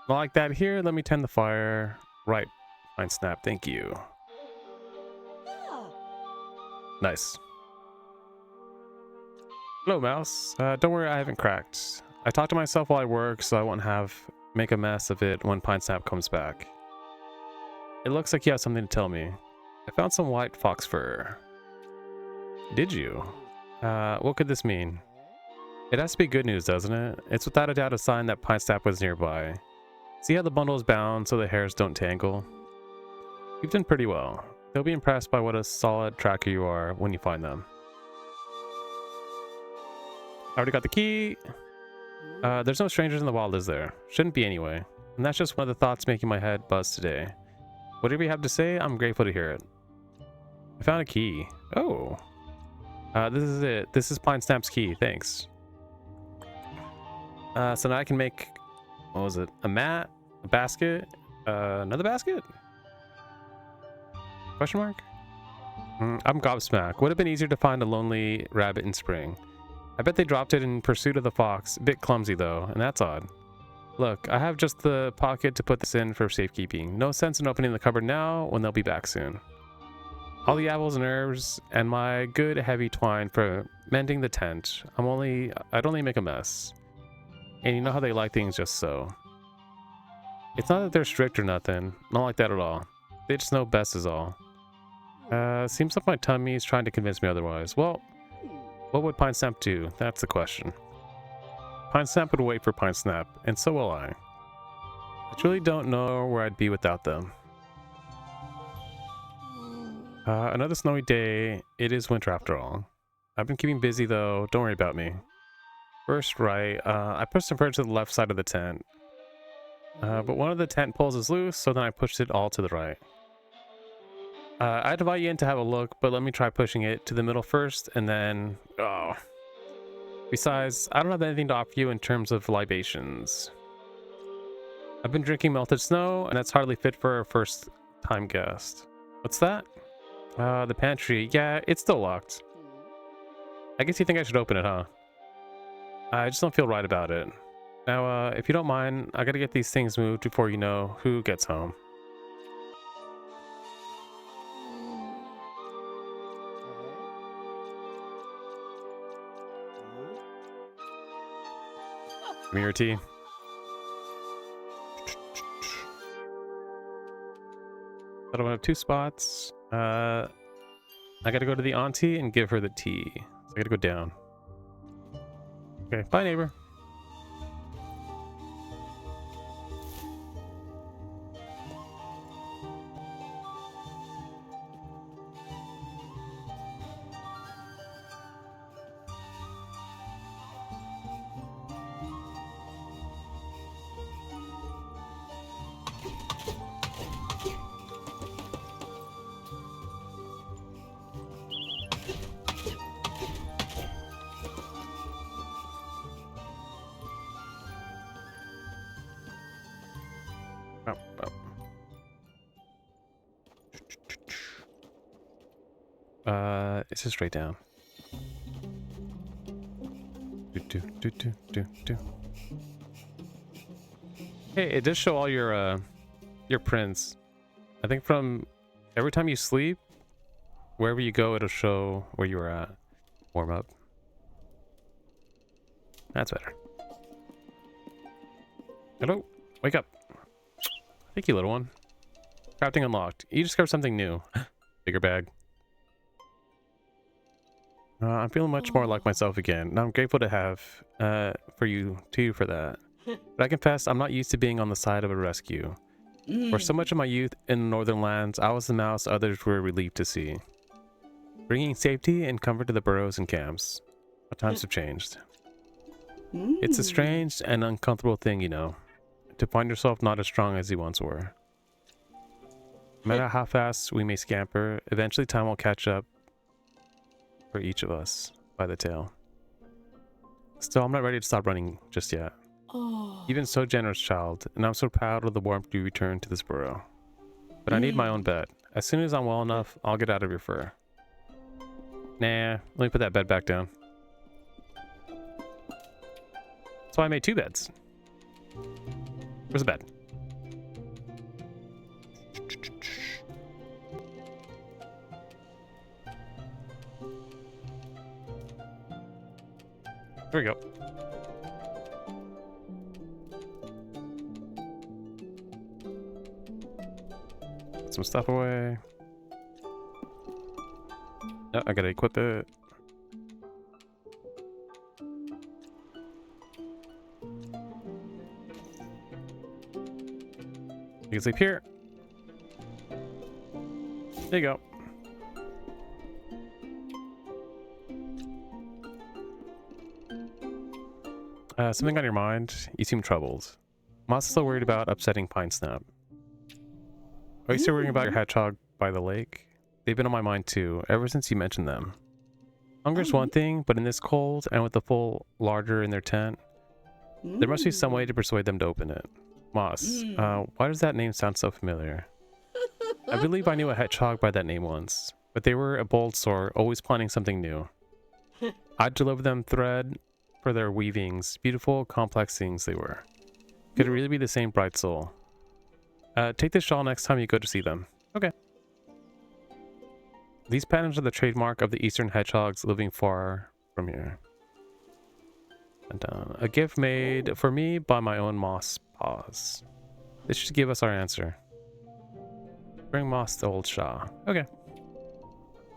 Like that here. Let me tend the fire. Right. Fine snap. Thank you. Nice. Hello, mouse. Don't worry, I haven't cracked. I talk to myself while I work, so I won't make a mess of it when Pine Snap comes back. It looks like you have something to tell me. I found some white fox fur. Did you? What could this mean? It has to be good news, doesn't it? It's without a doubt a sign that Pine Snap was nearby. See how the bundle is bound so the hairs don't tangle? You've done pretty well. They'll be impressed by what a solid tracker you are when you find them. I already got the key. There's no strangers in the wild, is there? Shouldn't be anyway. And that's just one of the thoughts making my head buzz today. Whatever you have to say, I'm grateful to hear it. I found a key. Oh. This is it. This is Pine Snap's key. Thanks. So now I can make... What was it? A mat? A basket? Another basket? Question mark? I'm gobsmacked. Would have been easier to find a lonely rabbit in spring. I bet they dropped it in pursuit of the fox. A bit clumsy though, and that's odd. Look, I have just the pocket to put this in for safekeeping. No sense in opening the cupboard now when they'll be back soon. All the apples and herbs and my good heavy twine for mending the tent. I'd only make a mess. And you know how they like things just so. It's not that they're strict or nothing. Not like that at all. They just know best is all. Seems like my tummy is trying to convince me otherwise. Well, what would Pine Snap do? That's the question. Pine Snap would wait for Pine Snap, and so will I. I truly don't know where I'd be without them. Another snowy day. It is winter after all. I've been keeping busy though. Don't worry about me. First, right, I pushed some furniture to the left side of the tent. But one of the tent poles is loose, so then I pushed it all to the right. I'd invite you in to have a look, but let me try pushing it to the middle first, and then... Oh. Besides, I don't have anything to offer you in terms of libations. I've been drinking melted snow, and that's hardly fit for a first-time guest. What's that? The pantry. Yeah, it's still locked. I guess you think I should open it, huh? I just don't feel right about it. Now, if you don't mind, I gotta get these things moved before you know who gets home. Give me your tea. But I want to have 2 spots. I gotta go to the auntie and give her the tea. So I gotta go down. Okay, bye neighbor. It's just straight down. Hey, it does show all your prints. I think from every time you sleep, wherever you go, it'll show where you were at. Warm up. That's better. Hello, wake up. Thank you, little one. Crafting unlocked. You discovered something new. Bigger bag. I'm feeling much more like myself again, and I'm grateful to have for you too for that. But I confess, I'm not used to being on the side of a rescue. For so much of my youth in the northern lands, I was the mouse others were relieved to see, bringing safety and comfort to the burrows and camps. But times have changed. It's a strange and uncomfortable thing, you know, to find yourself not as strong as you once were. No matter how fast we may scamper, eventually time will catch up for each of us by the tail. Still, I'm not ready to stop running just yet. Even so generous, child, and I'm so proud of the warmth you returned to this burrow. But I need my own bed. As soon as I'm well enough, I'll get out of your fur. Nah, let me put that bed back down. That's why I made 2 beds. Where's the bed? There we go. Put some stuff away. Oh, I gotta equip it. You can sleep here. There you go. Something on your mind? You seem troubled. I'm also still worried about upsetting Pine Snap. Are you still worrying about your hedgehog by the lake? They've been on my mind too, ever since you mentioned them. Hunger's one thing, but in this cold, and with the full larder in their tent, there must be some way to persuade them to open it. Moss, why does that name sound so familiar? I believe I knew a hedgehog by that name once, but they were a bold sort, always planning something new. I'd deliver them thread for their weavings, beautiful, complex things they were. Could it really be the same bright soul? Take this shawl next time you go to see them. Okay. These patterns are the trademark of the eastern hedgehogs living far from here. And a gift made for me by my own moss paws. This should give us our answer. Bring moss to old Shah. Okay.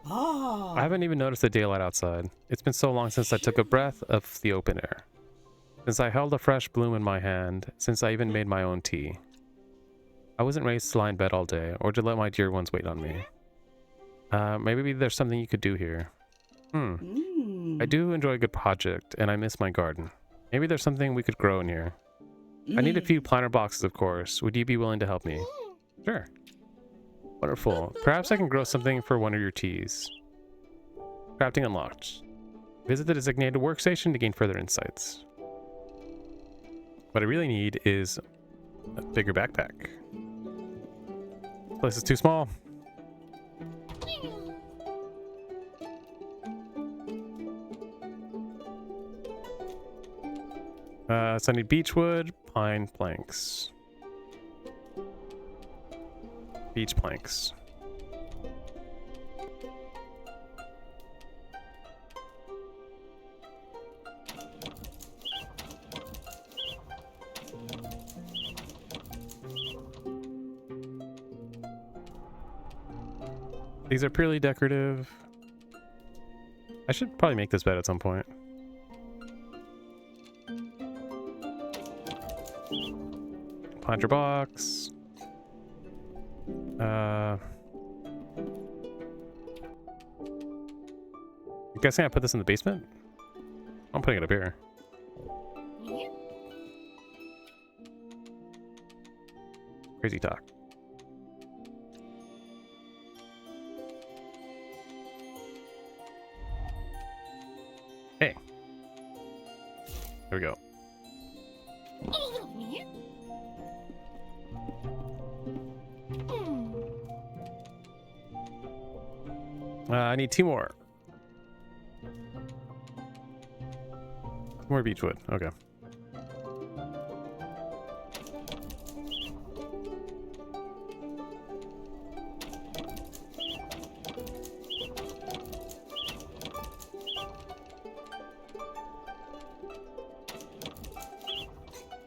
I haven't even noticed the daylight outside. It's been so long since I took a breath of the open air. Since I held a fresh bloom in my hand. Since I even made my own tea. I wasn't raised to lie in bed all day, or to let my dear ones wait on me. Maybe there's something you could do here. I do enjoy a good project, and I miss my garden. Maybe there's something we could grow in here. I need a few planter boxes, of course. Would you be willing to help me? Sure. Wonderful. Perhaps I can grow something for one of your teas. Crafting unlocked. Visit the designated workstation to gain further insights. What I really need is a bigger backpack. This place is too small. So I need beechwood, pine planks. Beech planks. These are purely decorative. I should probably make this bed at some point. Planter box. I'm guessing I put this in the basement? I'm putting it up here. Crazy talk. Hey. There we go. I need 2 more. More beechwood. Okay.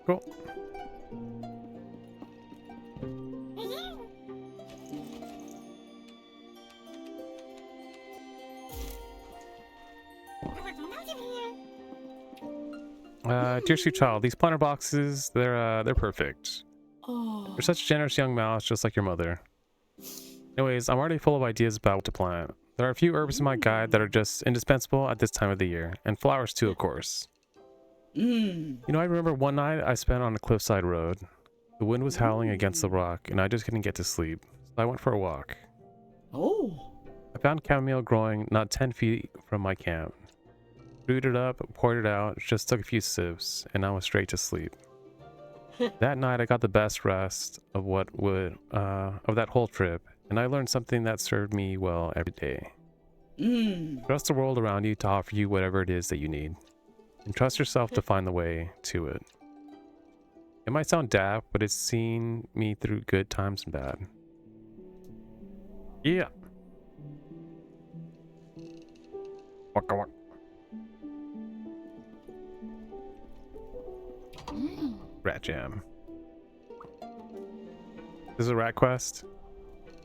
Cool. Dear sweet child, these planter boxes, they're perfect. You're such a generous young mouse, just like your mother. Anyways, I'm already full of ideas about what to plant. There are a few herbs in my guide that are just indispensable at this time of the year, and flowers too, of course. You know, I remember one night I spent on a cliffside road. The wind was howling against the rock, and I just couldn't get to sleep, so I went for a walk. I found chamomile growing not 10 feet from my camp. Brewed it up, poured it out, just took a few sips, and I was straight to sleep. That night I got the best rest of of that whole trip, and I learned something that served me well every day. Trust the world around you to offer you whatever it is that you need, and trust yourself to find the way to it. It might sound daft, but it's seen me through good times and bad. Yeah. Waka waka. Rat jam. This is a rat quest.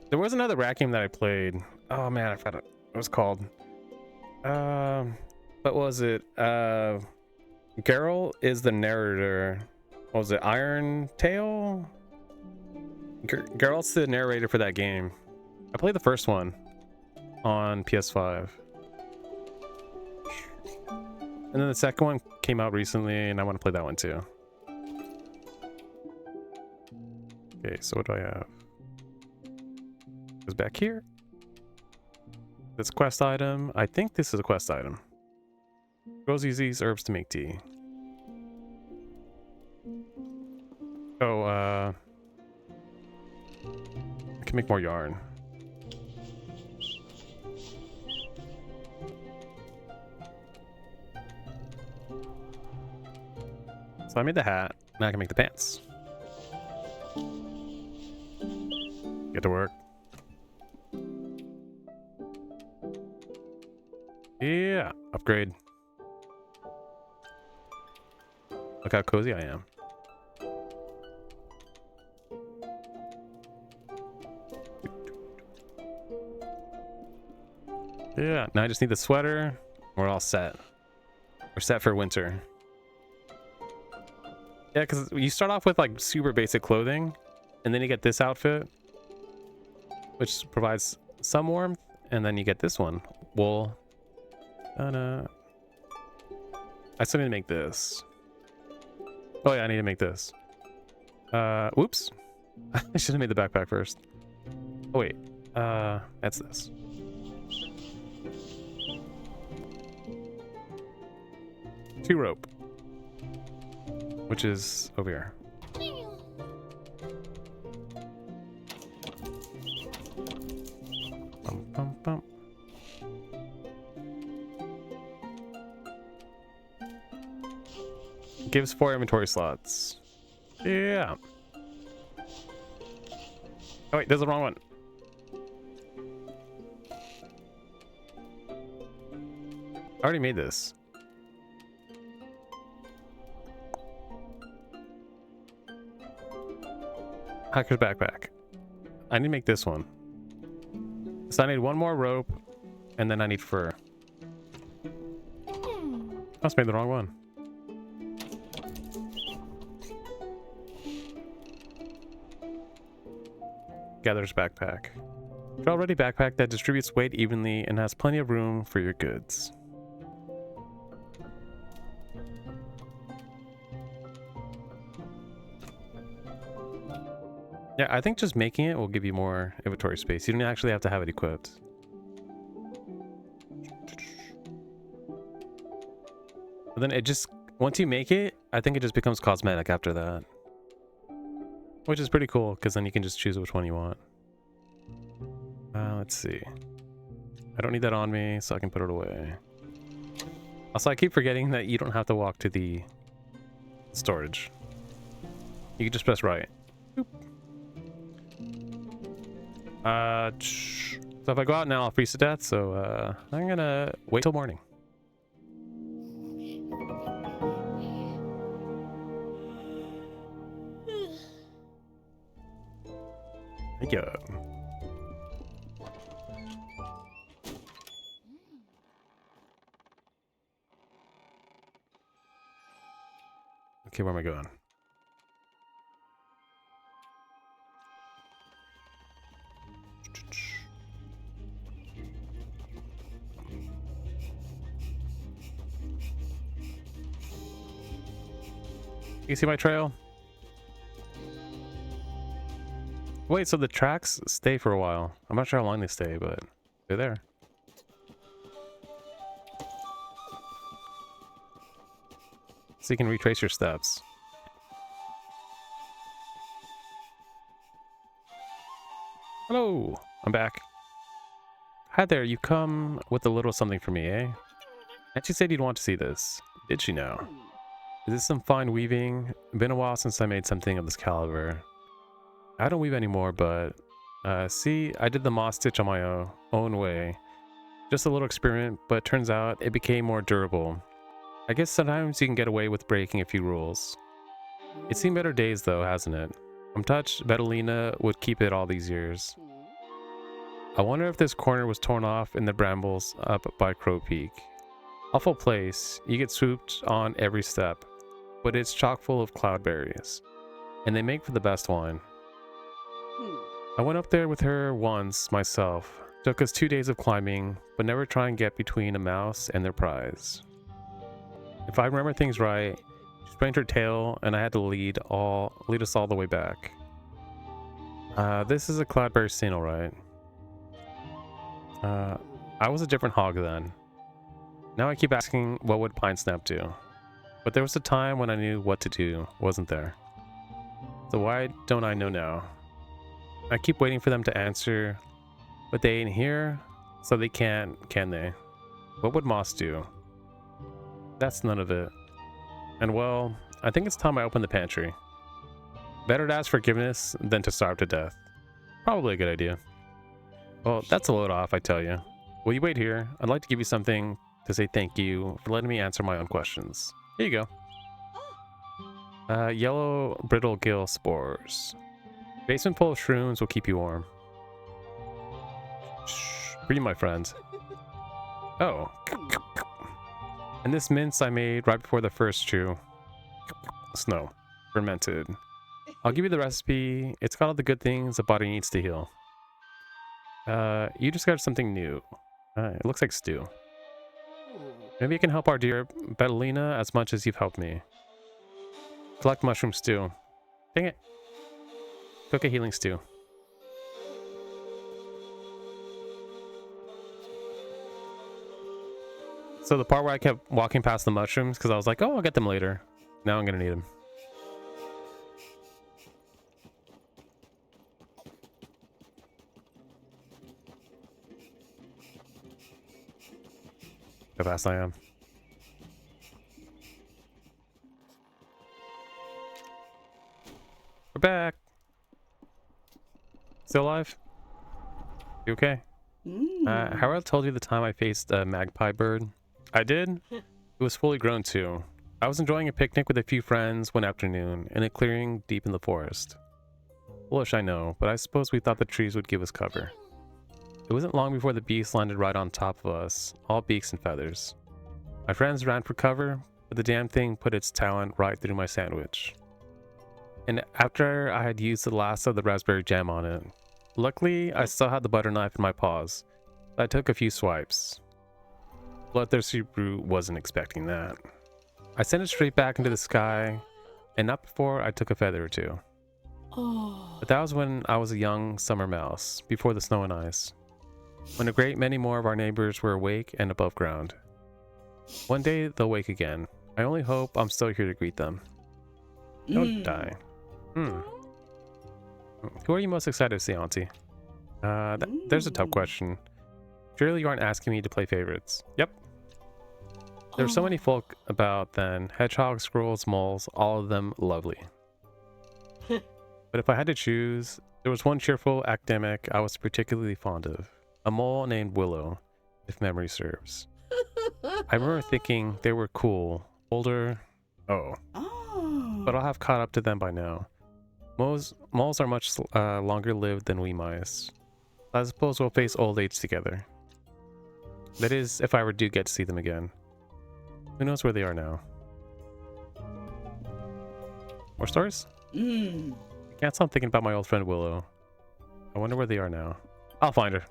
There was another rat game that I played. Oh man, I forgot what it was called. What was it? Geralt is the narrator. What was it? Iron Tail? Geralt's the narrator for that game. I played the first one on PS5. And then the second one came out recently, and I want to play that one too. Okay, so what do I have? Goes back here. This quest item. I think this is a quest item. Girls use these herbs to make tea. Oh, I can make more yarn. So I made the hat. Now I can make the pants. Get to work. Yeah, upgrade. Look how cozy I am. Yeah, now I just need the sweater. We're all set. We're set for winter. Yeah, because you start off with like super basic clothing, and then you get this outfit, which provides some warmth, and then you get this one, wool. I still need to make this. Oh yeah, I need to make this. Whoops. I should have made the backpack first. Oh wait, that's this. Two rope, which is over here. Bum, bum, bum. Gives 4 inventory slots. Yeah. Oh wait, there's the wrong one. I already made this. Hacker's backpack. I need to make this one. So I need one more rope, and then I need fur. Must made the wrong one. Gatherer's backpack. Draw ready backpack that distributes weight evenly and has plenty of room for your goods. Yeah, I think just making it will give you more inventory space. You don't actually have to have it equipped. But then it just, once you make it, I think it just becomes cosmetic after that. Which is pretty cool, because then you can just choose which one you want. Let's see. I don't need that on me, so I can put it away. Also, I keep forgetting that you don't have to walk to the storage. You can just press right. Boop. So if I go out now, I'll freeze to death, so I'm gonna wait till morning. Thank you. Okay, where am I going? You see my trail? Wait, so the tracks stay for a while. I'm not sure how long they stay, but they're there. So you can retrace your steps. Hello, I'm back. Hi there, you come with a little something for me, eh? And she said you'd want to see this. Did she know? Is this some fine weaving? Been a while since I made something of this caliber. I don't weave anymore, but see, I did the moss stitch on my own way. Just a little experiment, but turns out it became more durable. I guess sometimes you can get away with breaking a few rules. It's seen better days though, hasn't it? I'm touched Betalina would keep it all these years. I wonder if this corner was torn off in the brambles up by Crow Peak. Awful place, you get swooped on every step, but it's chock full of cloudberries, and they make for the best wine. I went up there with her once myself. Took us 2 days of climbing, but never try and get between a mouse and their prize. If I remember things right, she sprained her tail and I had to lead us all the way back. This is a cloudberry scene, alright. I was a different hog then. Now I keep asking what would Pine Snap do? But there was a time when I knew what to do, wasn't there? So why don't I know now? I keep waiting for them to answer, but they ain't here, so they can't, can they? What would Moss do? That's none of it. And well, I think it's time I open the pantry. Better to ask forgiveness than to starve to death. Probably a good idea. Well, that's a load off, I tell you. Will you wait here? I'd like to give you something to say thank you for letting me answer my own questions. Here you go. Yellow brittle gill spores. Basement full of shrooms will keep you warm. Shh, breathe, my friend. Oh. And this mince I made right before the first chew. Snow. Fermented. I'll give you the recipe. It's got all the good things the body needs to heal. You discovered something new. It looks like stew. Maybe you can help our dear Betalina as much as you've helped me. Collect mushroom stew. Dang it. Cook a healing stew. So the part where I kept walking past the mushrooms because I was like, oh, I'll get them later. Now I'm gonna need them. How fast I am. We're back. Still alive? You okay? Harold told you the time I faced a magpie bird. I did? It was fully grown too. I was enjoying a picnic with a few friends one afternoon in a clearing deep in the forest. Foolish, I know, but I suppose we thought the trees would give us cover. It wasn't long before the beast landed right on top of us, all beaks and feathers. My friends ran for cover, but the damn thing put its talon right through my sandwich. And after I had used the last of the raspberry jam on it, luckily I still had the butter knife in my paws. I took a few swipes. Bloodthirsty Brute wasn't expecting that. I sent it straight back into the sky, and not before I took a feather or two. But that was when I was a young summer mouse, before the snow and ice, when a great many more of our neighbors were awake and above ground. One day they'll wake again. I only hope I'm still here to greet them. Don't die. Who are you most excited to see, Auntie? There's a tough question. Surely you aren't asking me to play favorites. Yep. There's so many folk about then. Hedgehogs, squirrels, moles, all of them lovely. But if I had to choose, there was one cheerful academic I was particularly fond of. A mole named Willow, if memory serves. I remember thinking they were cool, older. But I'll have caught up to them by now. Moles are much longer lived than we mice. I suppose we'll face old age together. That is, if I do get to see them again. Who knows where they are now? More stories? I can't stop thinking about my old friend Willow. I wonder where they are now. I'll find her.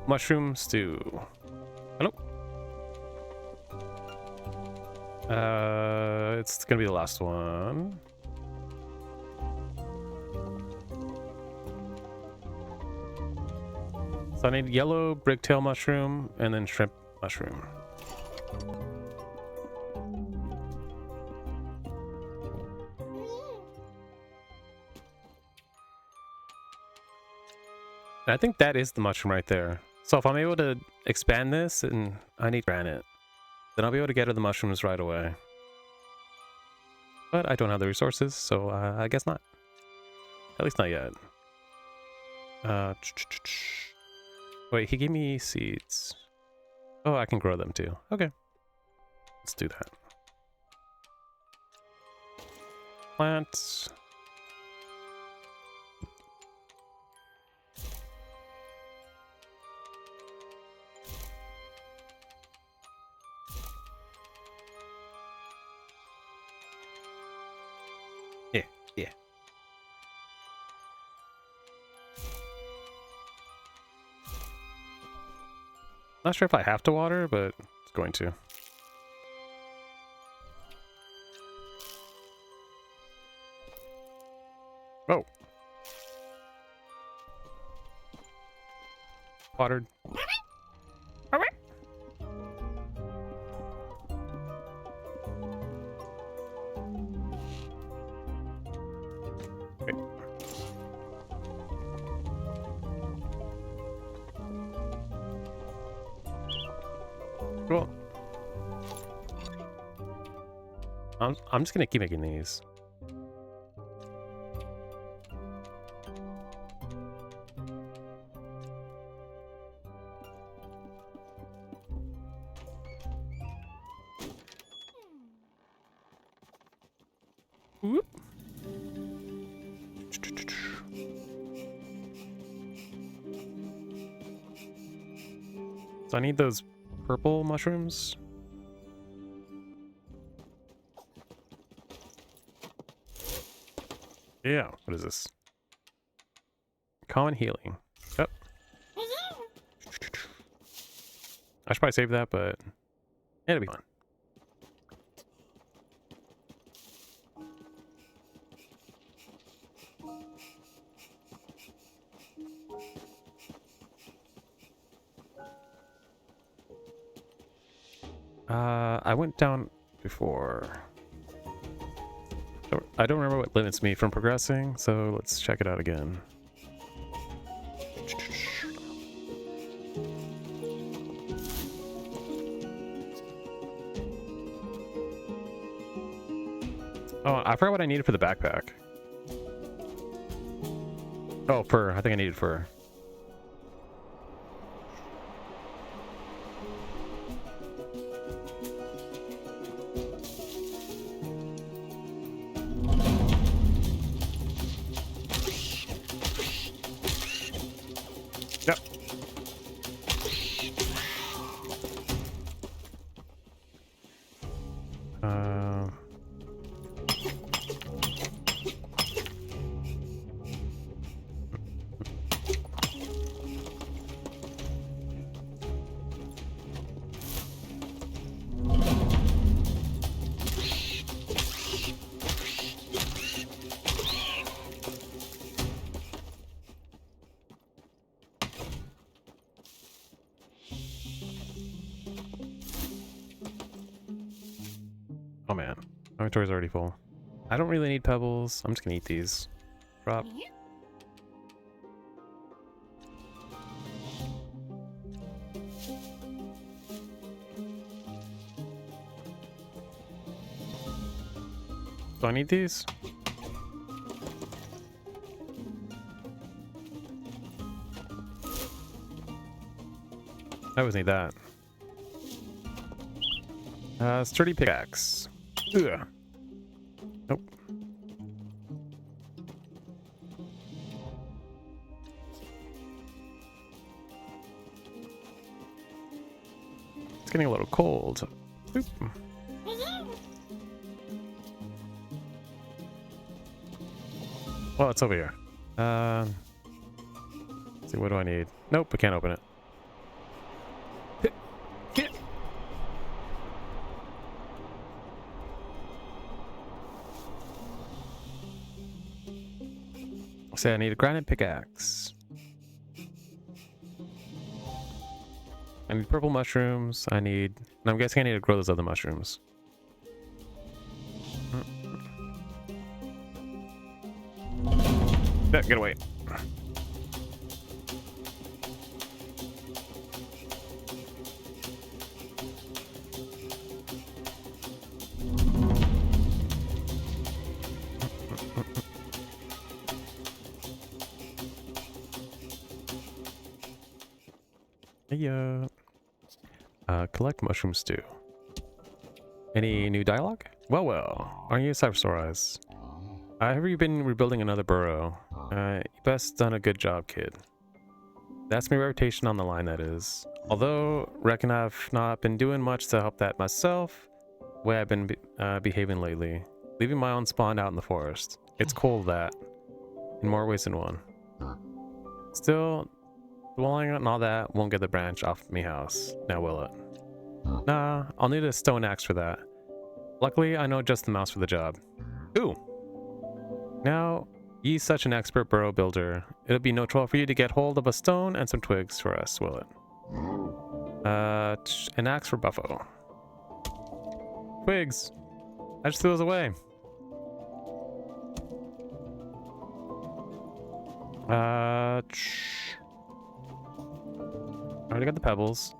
Mushroom stew. Hello? It's gonna be the last one. So I need yellow bricktail mushroom and then shrimp mushroom. And I think that is the mushroom right there. So if I'm able to expand this and I need granite, then I'll be able to get her the mushrooms right away. But I don't have the resources, so I guess not. At least not yet. Wait, he gave me seeds. Oh, I can grow them too. Okay. Let's do that. Plants. Yeah. Not sure if I have to water, but it's going to. Oh. Watered. Cool. I'm just gonna keep making these. Whoop. So I need those purple mushrooms. Yeah, what is this? Common healing. Yep. I should probably save that, but it'll be fun. I went down before. I don't remember what limits me from progressing, so let's check it out again. Oh, I forgot what I needed for the backpack. Oh, fur. I think I needed fur. Oh man, my inventory's already full. I don't really need pebbles. I'm just gonna eat these. Drop. Do I need these? I always need that. Sturdy pickaxe. Ugh. Nope. It's getting a little cold. Oop. Well, it's over here. Let's see, what do I need? Nope, I can't open it. Say I need a granite pickaxe. I need purple mushrooms. I need... And I'm guessing I need to grow those other mushrooms. Yeah, get away. Yeah. Collect mushroom stew. Any new dialogue? Well, aren't you Cybersaurus? Have you been rebuilding another burrow? You best done a good job, kid. That's my reputation on the line, that is. Although, reckon I've not been doing much to help that myself, the way I've been behaving lately. Leaving my own spawn out in the forest. It's cool, that. In more ways than one. Still, dwelling on all that won't get the branch off me house, now will it? Nah, I'll need a stone axe for that. Luckily, I know just the mouse for the job. Ooh! Now, ye such an expert burrow builder, it'll be no trouble for you to get hold of a stone and some twigs for us, will it? An axe for Buffo. Twigs! I just threw those away. I already got the pebbles.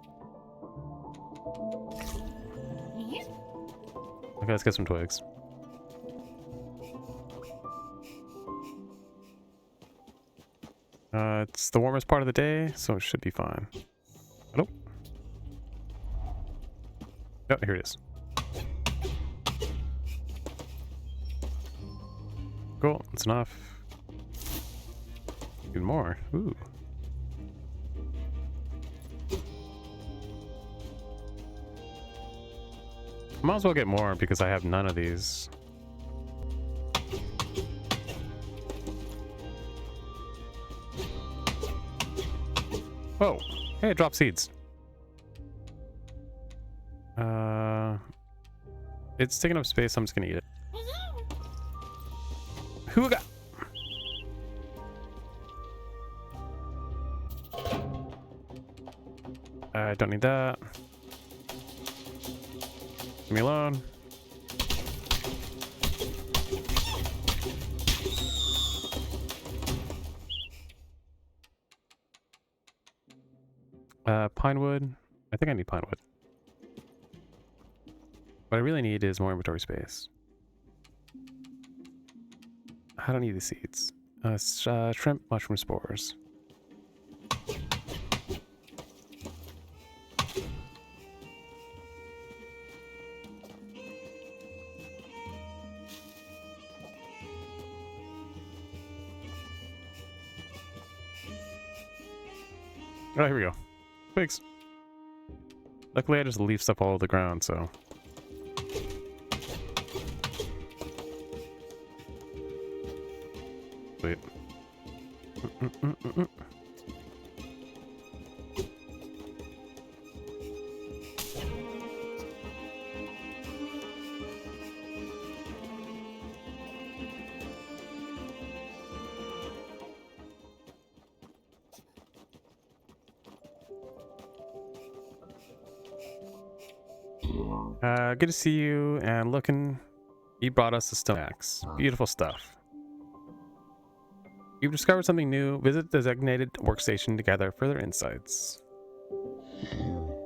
Okay, let's get some twigs. It's the warmest part of the day, so it should be fine. Hello? Oh, here it is. Cool, that's enough. Even more. Ooh. Might as well get more because I have none of these. Whoa! Hey, it dropped seeds. It's taking up space, so I'm just gonna eat it. Who got? I don't need that. Leave me alone. Pine wood. I think I need pine wood. What I really need is more inventory space. I don't need the seeds. Shrimp mushroom spores. Oh, here we go. Twigs. Luckily, I just leave stuff all over the ground, so. Mm-mm-mm-mm. Good to see you, and looking, you brought us the stone axe. Beautiful stuff. You've discovered something new. Visit the designated workstation to gather further insights.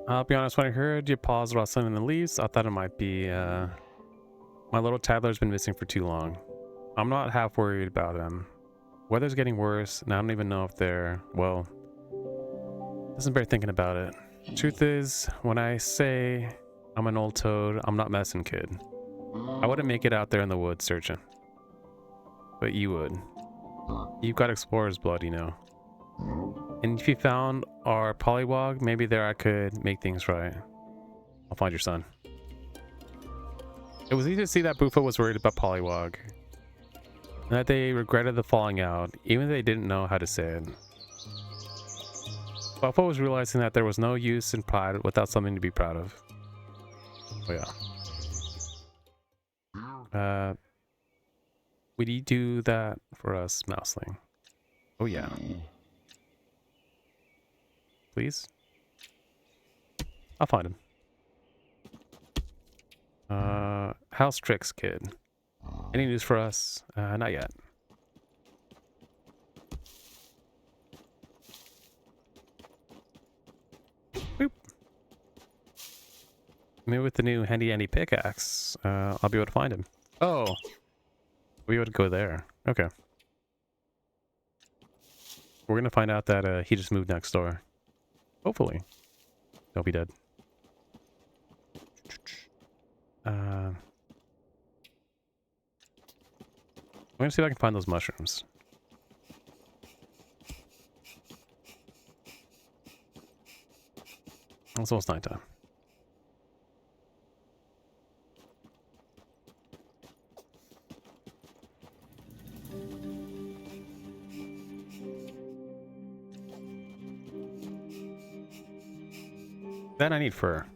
I'll be honest, when I heard you pause rustling in the leaves, I thought it might be, my little toddler's been missing for too long. I'm not half worried about him. Weather's getting worse, and I don't even know if they're, well, doesn't bear thinking about it. Truth is, when I say I'm an old toad, I'm not messing, kid. I wouldn't make it out there in the woods searching. But you would. You've got explorer's blood, you know. And if you found our polywog, maybe there I could make things right. I'll find your son. It was easy to see that Bufo was worried about polywog. And that they regretted the falling out, even if they didn't know how to say it. Bufo was realizing that there was no use in pride without something to be proud of. Oh yeah. Would you do that for us, Mouseling? Oh yeah. Please? I'll find him. How's tricks, kid? Any news for us? Not yet. Boop. Maybe with the new handy pickaxe, I'll be able to find him. Oh! We would go there. Okay. We're gonna find out that he just moved next door. Hopefully. Don't be dead. I'm gonna see if I can find those mushrooms. It's almost nighttime. Then I need fur.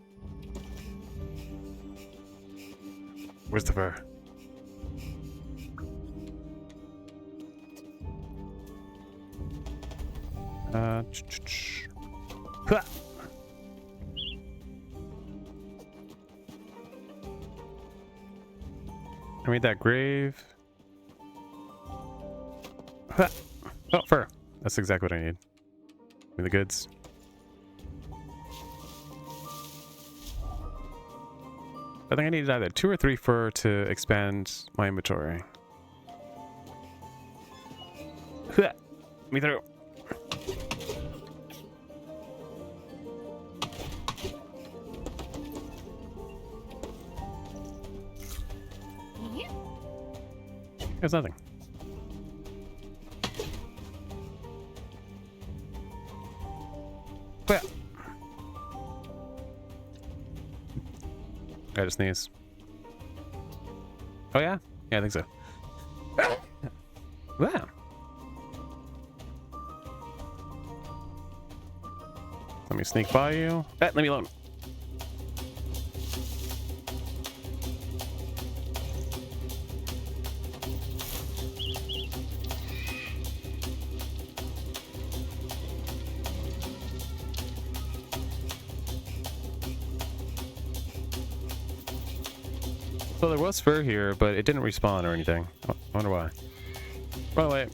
Where's the fur? Ha! I made that grave. Ha! Oh, fur. That's exactly what I need. Give me the goods. I think I needed either 2 or 3 fur to expand my inventory. Let me through. There's nothing. But I just sneeze. Oh yeah? Yeah, I think so. Wow. Let me sneak by you. Let me alone. So there was fur here, but it didn't respawn or anything. I wonder why. Run away.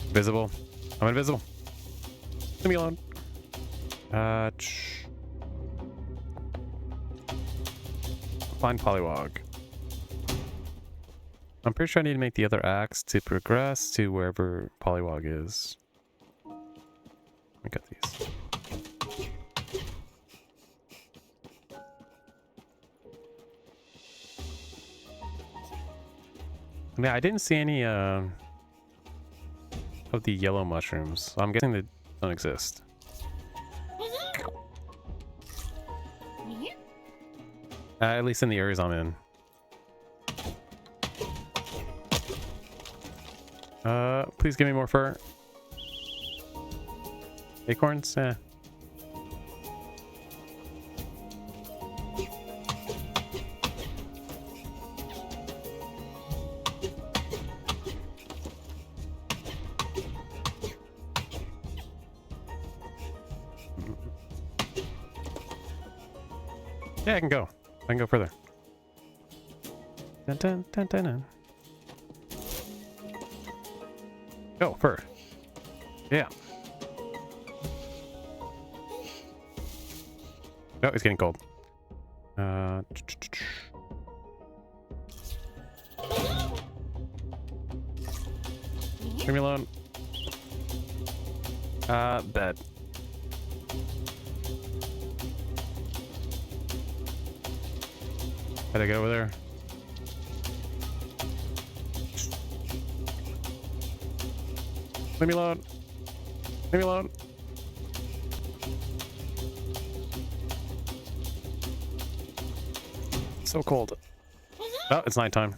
Invisible. I'm invisible. Leave me alone. Find polywog. I'm pretty sure I need to make the other axe to progress to wherever polywog is. Let me get these. Yeah, I didn't see any of the yellow mushrooms, so I'm guessing they don't exist. At least in the areas I'm in. Please give me more fur. Acorns? Eh. Yeah, I can go. I can go further. Dun, dun, dun, dun, dun. Oh, fur. Yeah. Oh, it's getting cold. Leave me alone. Bed. How'd I get over there? Leave me alone. Leave me alone. So cold. Oh, it's nighttime.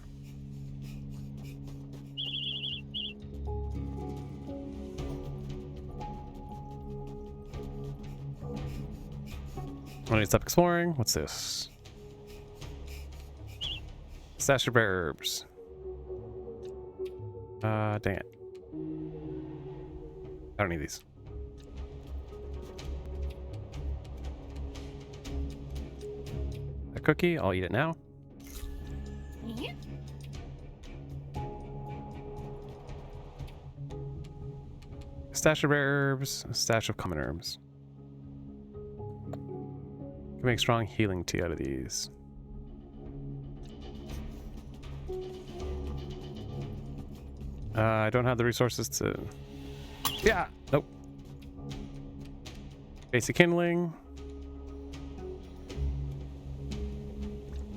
I need to stop exploring. What's this? Stash of herbs. Dang it. I don't need these. A cookie, I'll eat it now. Stash of herbs, a stash of common herbs. Can make strong healing tea out of these. I don't have the resources to... Yeah! Nope. Basic kindling.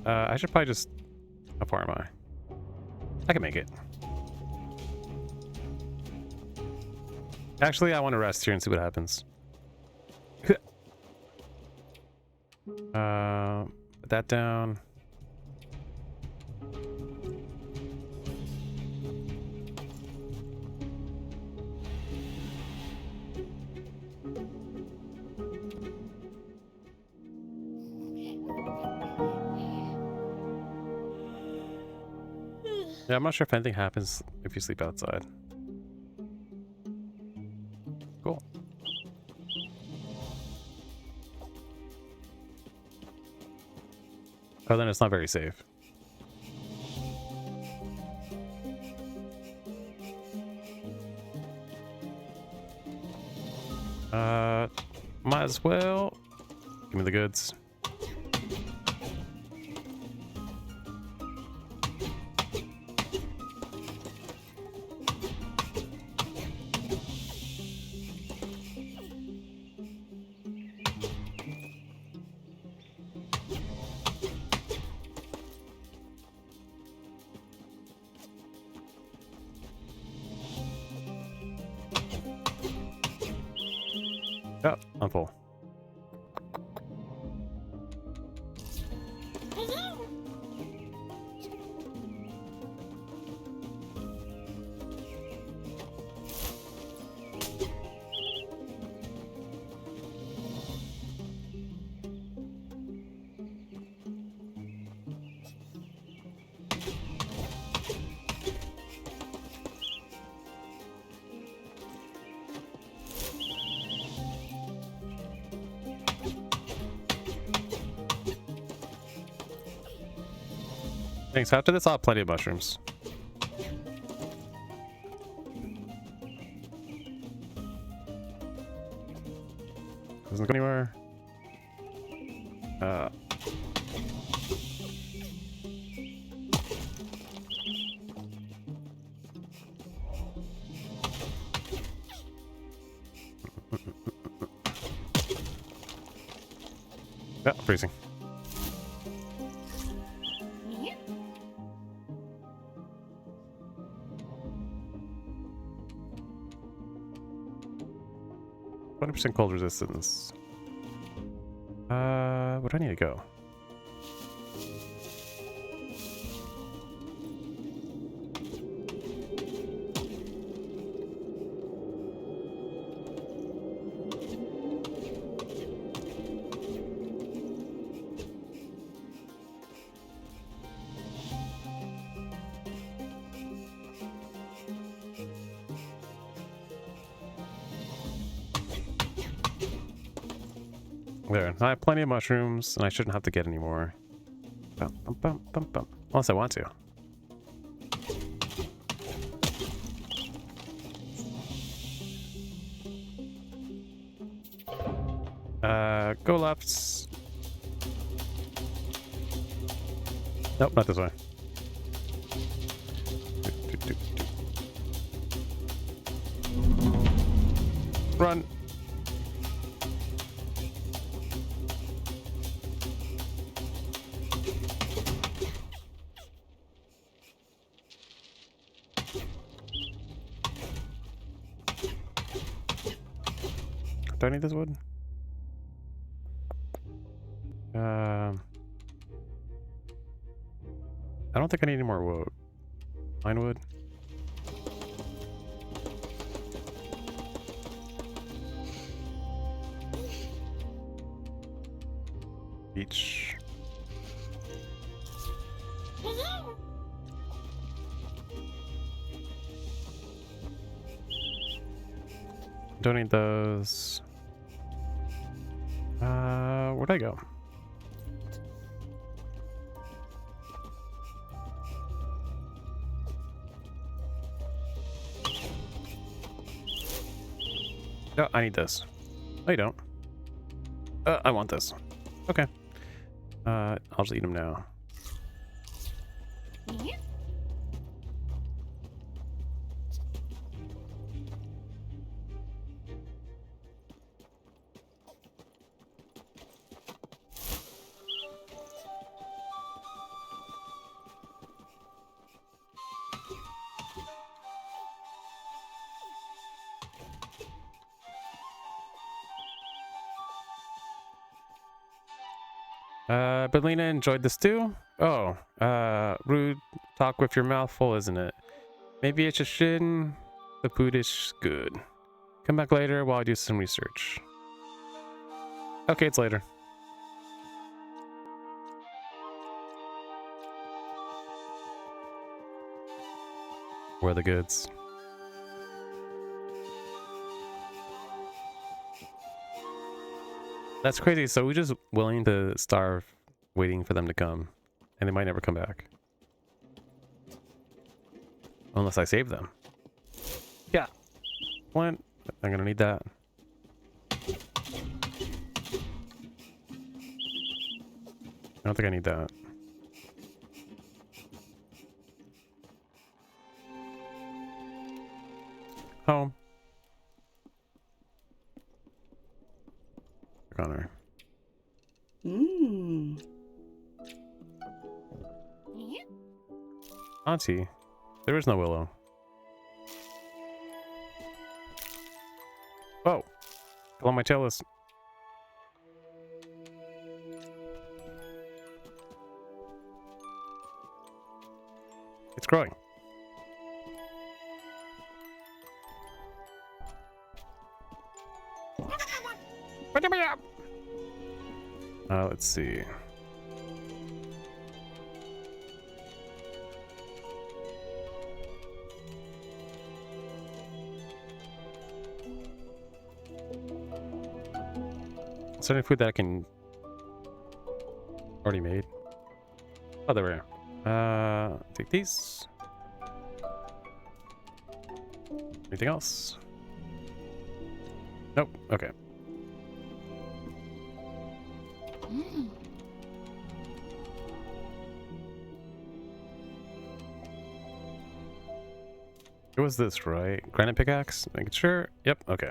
I should probably just... How far am I? I can make it. Actually, I want to rest here and see what happens. Put that down. Yeah, I'm not sure if anything happens if you sleep outside. Cool. Oh, then it's not very safe. Might as well. Give me the goods. Oh, I'm full. Thanks. After this, I'll have plenty of mushrooms. Doesn't go anywhere. Yeah, freezing. % cold resistance. Where do I need to go? There. I have plenty of mushrooms, and I shouldn't have to get any more. Bum, bum, bum, bum, bum. Unless I want to. Go lefts. Nope, not this way. Run. Do I need this wood? I don't think I need any more wood. Pine wood. Beach. Don't need those. Where'd I go? No, I need this. No, you don't. I want this. Okay. I'll just eat them now. Berlina enjoyed the stew? Oh, rude talk with your mouth full, isn't it? Maybe it's a shin. The food is good. Come back later while I do some research. Okay, it's later. Where are the goods? That's crazy. So we're just willing to starve, waiting for them to come, and they might never come back. Unless I save them. Yeah. What? I'm gonna need that. I don't think I need that. Home. Connor. Auntie, there is no willow. Whoa! Pull on my chalice. It's growing. Let's see. Is there any food that I can already made? Oh, there we are. Take these. Anything else? Nope. Okay. It was this, right? Granite pickaxe? Making sure. Yep. Okay.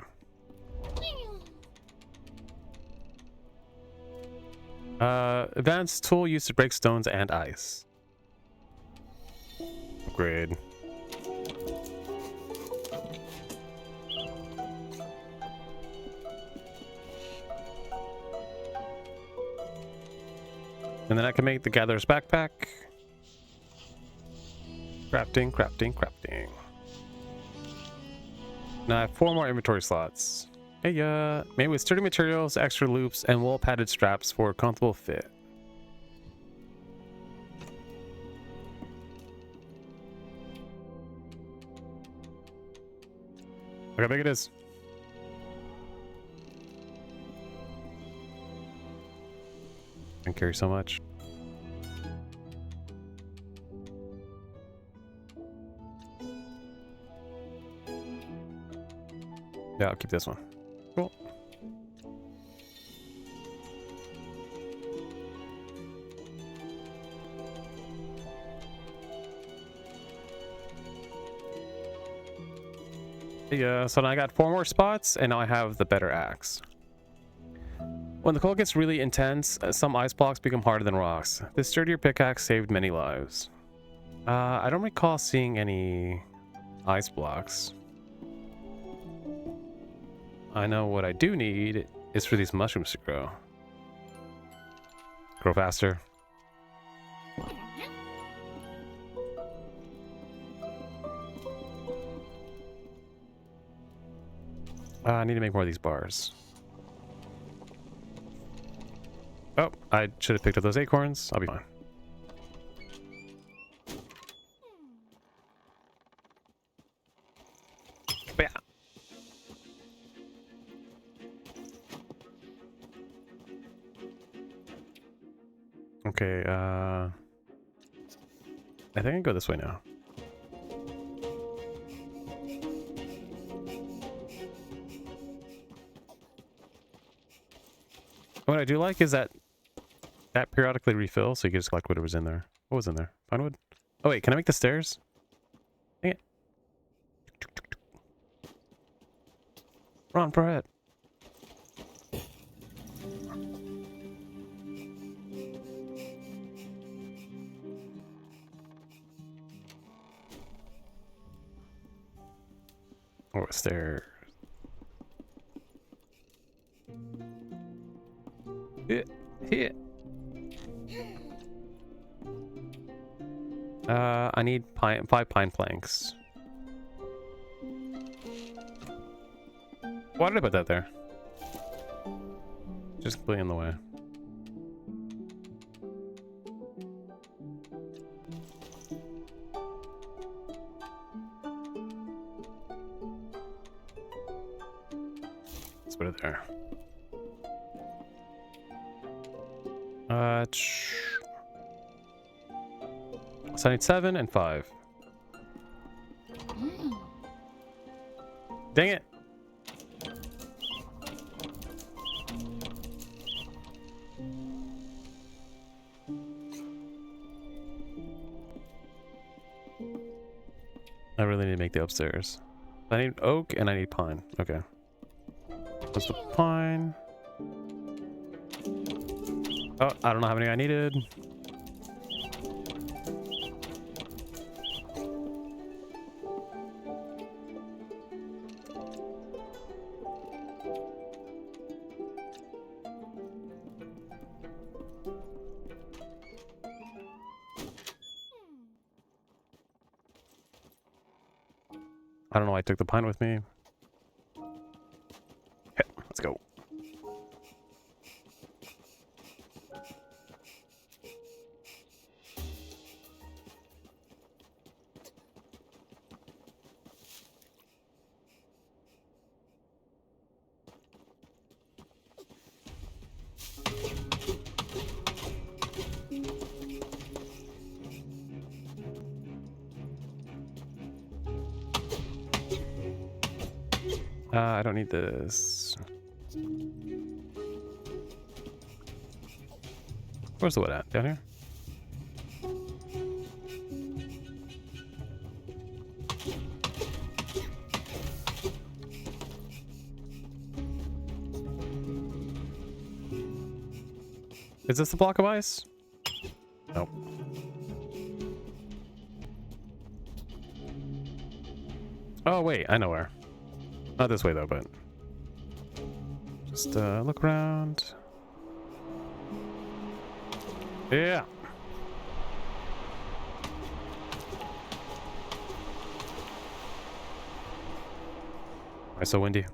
Advanced tool used to break stones and ice. Upgrade. And then I can make the gatherer's backpack. Crafting, crafting, crafting. Now I have 4 more inventory slots. Hey, made with sturdy materials, extra loops, and wool padded straps for a comfortable fit. Look how big it is. carry so much. Yeah, I'll keep this one. Cool. Yeah, so now I got 4 more spots, and now I have the better axe. When the cold gets really intense, some ice blocks become harder than rocks. This sturdier pickaxe saved many lives. I don't recall seeing any ice blocks. I know what I do need is for these mushrooms to grow. Grow faster. I need to make more of these bars. Oh, I should have picked up those acorns. I'll be fine. Yeah. Okay, I think I can go this way now. What I do like is that periodically refills, so you can just collect whatever's in there. What was in there? Pine wood? Oh wait, can I make the stairs? Dang it. Run for it. Oh, stairs. Here. I need 5 pine planks. Why did I put that there? Just completely in the way. Let's put it there. So I need 7 and 5. Dang it! I really need to make the upstairs. I need oak and I need pine. Okay. What's the pine? Oh, I don't know how many I needed. I don't know why I took the pine with me. Okay, let's go. I don't need this. Where's the wood at? Down here? Is this the block of ice? Nope. Oh, wait, I know where. Not this way, though, but... Just, look around. Yeah! Why so windy?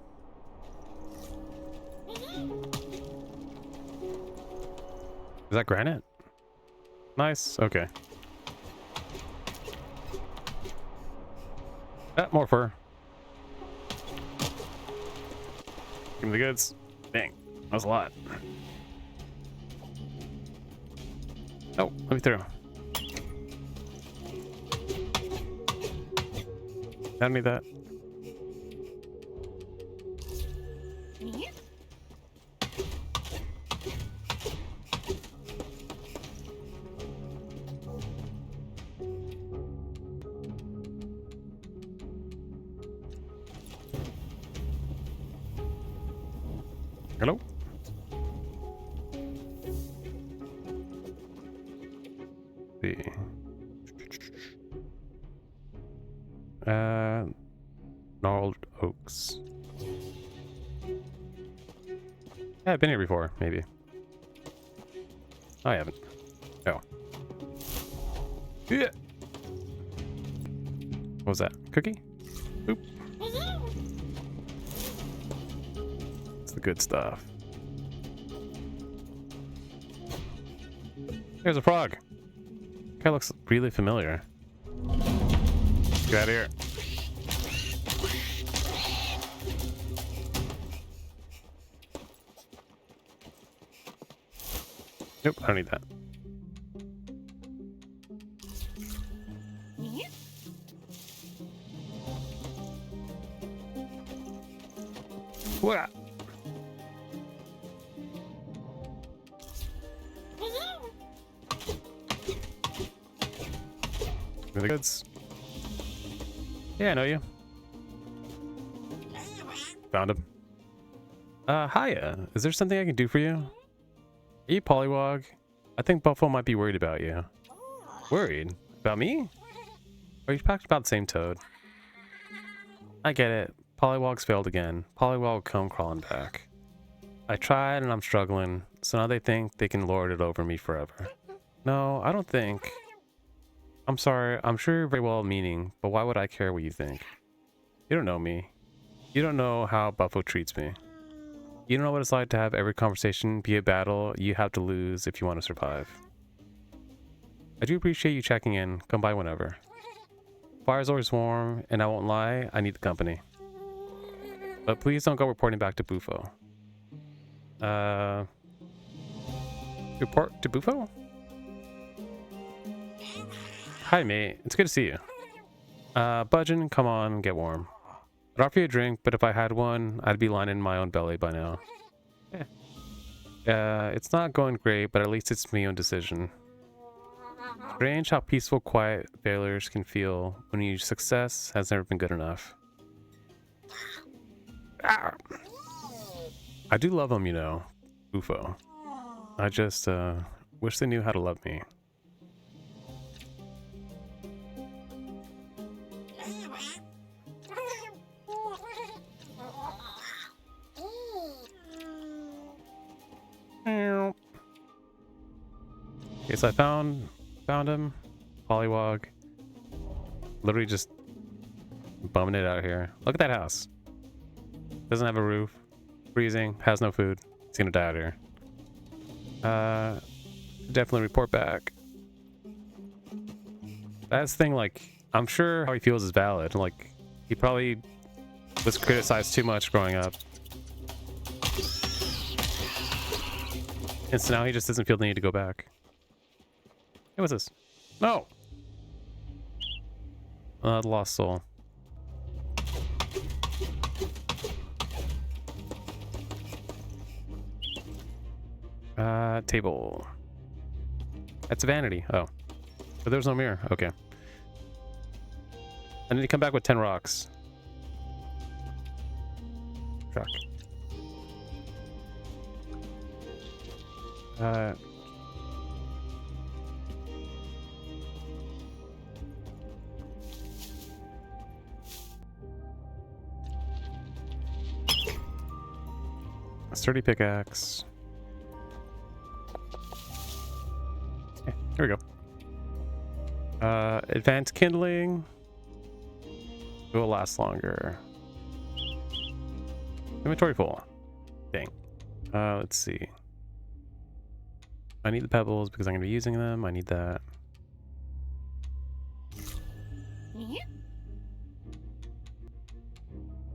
Is that granite? Nice, okay. Ah, more fur. Give me the goods. Dang, that was a lot. Oh, let me through. I don't need that. Hello? See. Gnarled oaks. Yeah, I've been here before, maybe. I haven't. Oh. Yeah. What was that? Cookie? Oop. It's the good stuff. There's a frog. Guy looks really familiar. Get out of here. Nope, I don't need that. What? The goods. Yeah, I know you. Found him. Hiya. Is there something I can do for you? Are you Pollywog? I think Buffalo might be worried about you. Worried? About me? Or you talked about the same toad? I get it. Pollywogs failed again. Pollywog will come crawling back. I tried and I'm struggling, so now they think they can lord it over me forever. No, I don't think. I'm sorry, I'm sure you're very well meaning, but why would I care what you think? You don't know me. You don't know how Buffalo treats me. You don't know what it's like to have every conversation be a battle you have to lose if you want to survive. I do appreciate you checking in. Come by whenever. Fire's always warm, and I won't lie, I need the company. But please don't go reporting back to Bufo. Report to Bufo? Hi, mate. It's good to see you. Budgeon, come on, get warm. I'd offer you a drink, but if I had one, I'd be lining my own belly by now. Yeah. It's not going great, but at least it's my own decision. Strange how peaceful, quiet failures can feel when your success has never been good enough. Ah. I do love them, you know, Bufo. I just wish they knew how to love me. Okay, so I found him. Pollywog. Literally just bumming it out here. Look at that house. Doesn't have a roof. Freezing. Has no food. He's gonna die out here. Definitely report back. That's the thing, like, I'm sure how he feels is valid. Like, he probably was criticized too much growing up. And so now he just doesn't feel the need to go back. Hey, what's this? No! The lost soul. Table. That's vanity. Oh. But there's no mirror. Okay. I need to come back with 10 rocks. Truck. A sturdy pickaxe. Okay, here we go. Advanced kindling. It will last longer. Inventory full. Dang. Let's see. I need the pebbles because I'm going to be using them. I need that.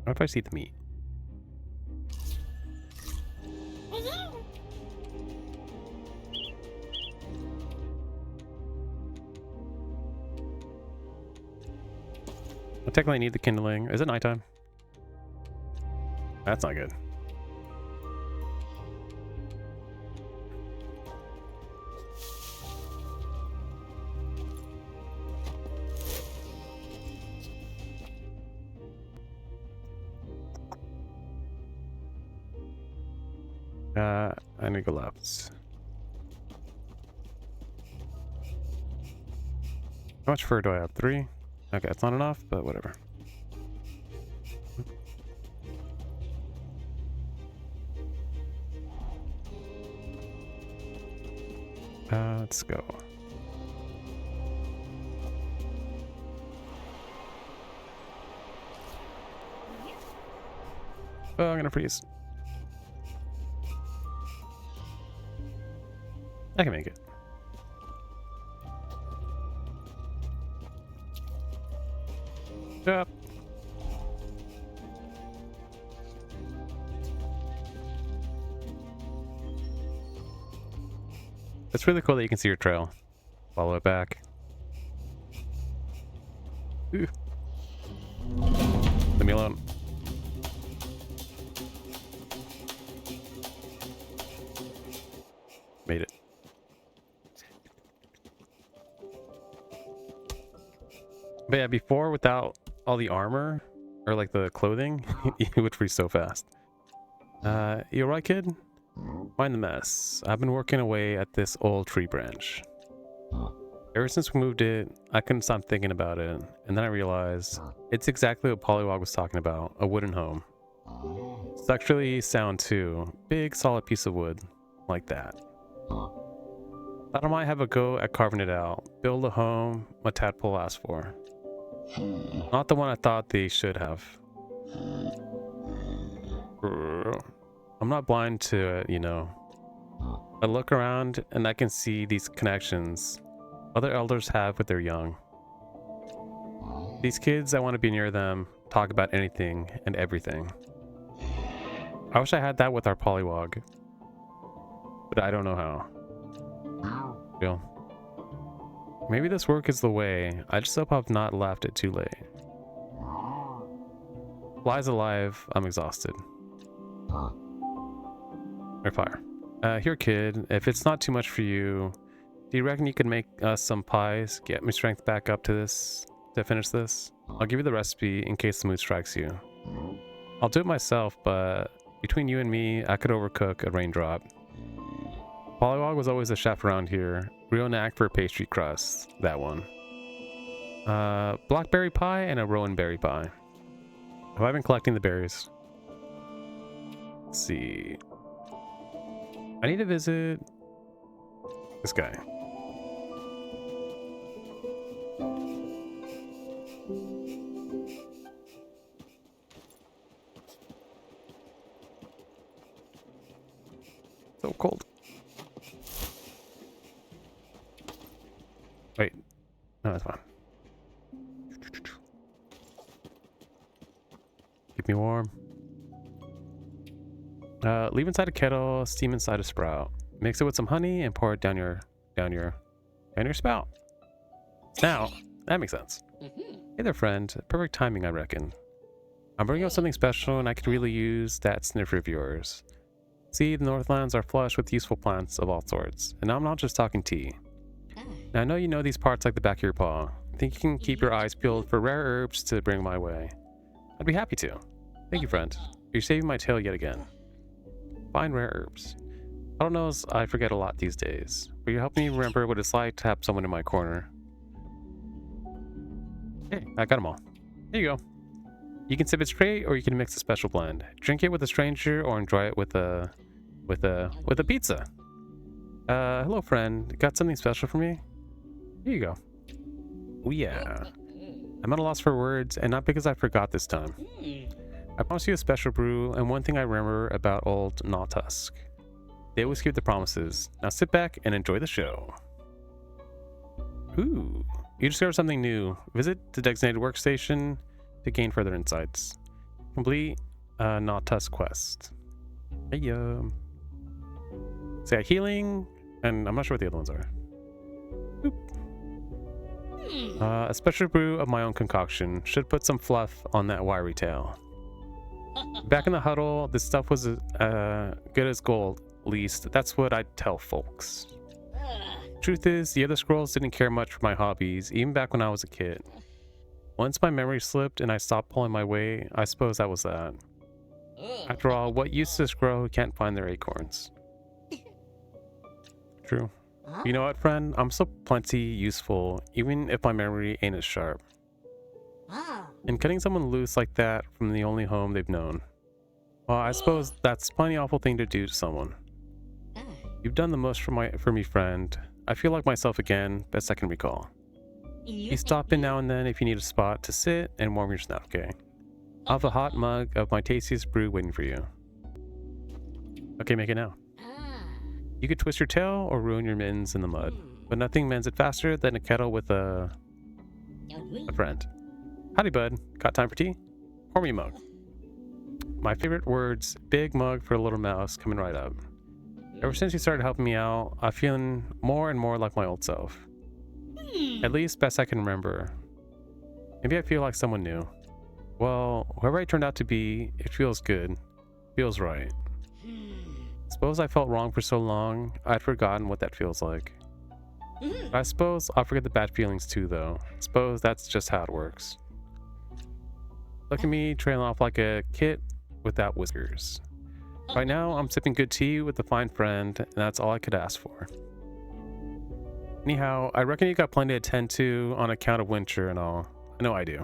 What if I see the meat? I technically need the kindling. Is it nighttime? That's not good. I need to go left. How much fur do I have? 3? Okay, it's not enough, but whatever. Let's go. Oh, I'm gonna freeze. I can make it. Yep. It's really cool that you can see your trail. Follow it back. Ooh. Leave me alone. Made it. But yeah, before, without all the armor, or like the clothing, you would freeze so fast. You alright, kid? Mind the mess. I've been working away at this old tree branch. Ever since we moved it, I couldn't stop thinking about it, and then I realized it's exactly what Polywog was talking about, a wooden home. It's actually sound too. Big solid piece of wood, like that. Thought I might have a go at carving it out, build a home my tadpole asked for. Not the one I thought they should have. I'm not blind to it, you know. I look around and I can see these connections other elders have with their young. These kids, I want to be near them, talk about anything and everything. I wish I had that with our Polywog, but I don't know how. Feel. Maybe this work is the way. I just hope I've not left it too late. Fly's alive. I'm exhausted. Or fire. Here, kid. If it's not too much for you, do you reckon you could make us some pies? Get me strength back up to finish this? I'll give you the recipe in case the mood strikes you. I'll do it myself, but between you and me, I could overcook a raindrop. Polywog was always a chef around here. Real knack for pastry crust. That one. Blackberry pie and a rowan berry pie. Have I been collecting the berries? Let's see. I need to visit this guy. So cold. Wait. No, that's fine. Keep me warm. Leave inside a kettle, steam inside a sprout. Mix it with some honey and pour it down your spout. Now, that makes sense. Hey there, friend. Perfect timing, I reckon. I'm bringing up something special, and I could really use that sniffer of yours. See, the Northlands are flush with useful plants of all sorts, and I'm not just talking tea. Now, I know you know these parts like the back of your paw. I think you can keep your eyes peeled for rare herbs to bring my way. I'd be happy to. Thank you, friend. You're saving my tail yet again. Find rare herbs. I don't know as I forget a lot these days, but you're helping me remember what it's like to have someone in my corner. Hey, I got them all. Here you go. You can sip it straight, or you can mix a special blend. Drink it with a stranger, or enjoy it with a pizza. Hello, friend. Got something special for me? Here you go. Oh yeah. I'm at a loss for words, and not because I forgot this time. I promised you a special brew, and one thing I remember about old Nautusk. They always keep the promises. Now sit back and enjoy the show. Ooh, you discovered something new. Visit the designated workstation to gain further insights. Complete Nautusk quest. Hey, so yeah, healing, and I'm not sure what the other ones are. Boop. A special brew of my own concoction. Should put some fluff on that wiry tail. Back in the huddle, this stuff was good as gold. At least, that's what I'd tell folks. Truth is, the other squirrels didn't care much for my hobbies, even back when I was a kid. Once my memory slipped and I stopped pulling my weight, I suppose that was that. After all, what use to a squirrel who can't find their acorns? True. You know what, friend? I'm still plenty useful, even if my memory ain't as sharp. And cutting someone loose like that from the only home they've known. Well, I suppose that's a plenty awful thing to do to someone. You've done the most for me, friend. I feel like myself again, best I can recall. You stop in now and then if you need a spot to sit and warm your snout, okay? I'll have a hot mug of my tastiest brew waiting for you. Okay, make it now. You could twist your tail or ruin your mittens in the mud, but nothing mends it faster than a kettle with a friend. Howdy, bud. Got time for tea? Pour me a mug. My favorite words, big mug for a little mouse, coming right up. Ever since you started helping me out, I'm feeling more and more like my old self. At least best I can remember. Maybe I feel like someone new. Well, whoever I turned out to be, it feels good. Feels right. Suppose I felt wrong for so long, I'd forgotten what that feels like. I suppose I'll forget the bad feelings too, though. Suppose that's just how it works. Look at me trailing off like a kit without whiskers. Right now, I'm sipping good tea with a fine friend, and that's all I could ask for. Anyhow, I reckon you got plenty to attend to on account of winter and all. I know I do.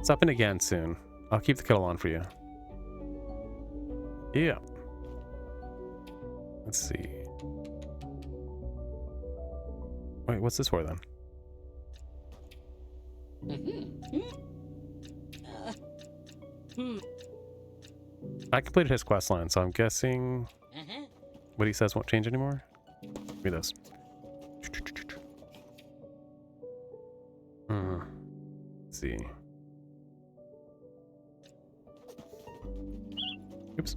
Stop in again soon. I'll keep the kettle on for you. Yeah. Let's see. Wait, what's this for then? I completed his quest line, so I'm guessing what he says won't change anymore. Give me this. Let's see. Oops.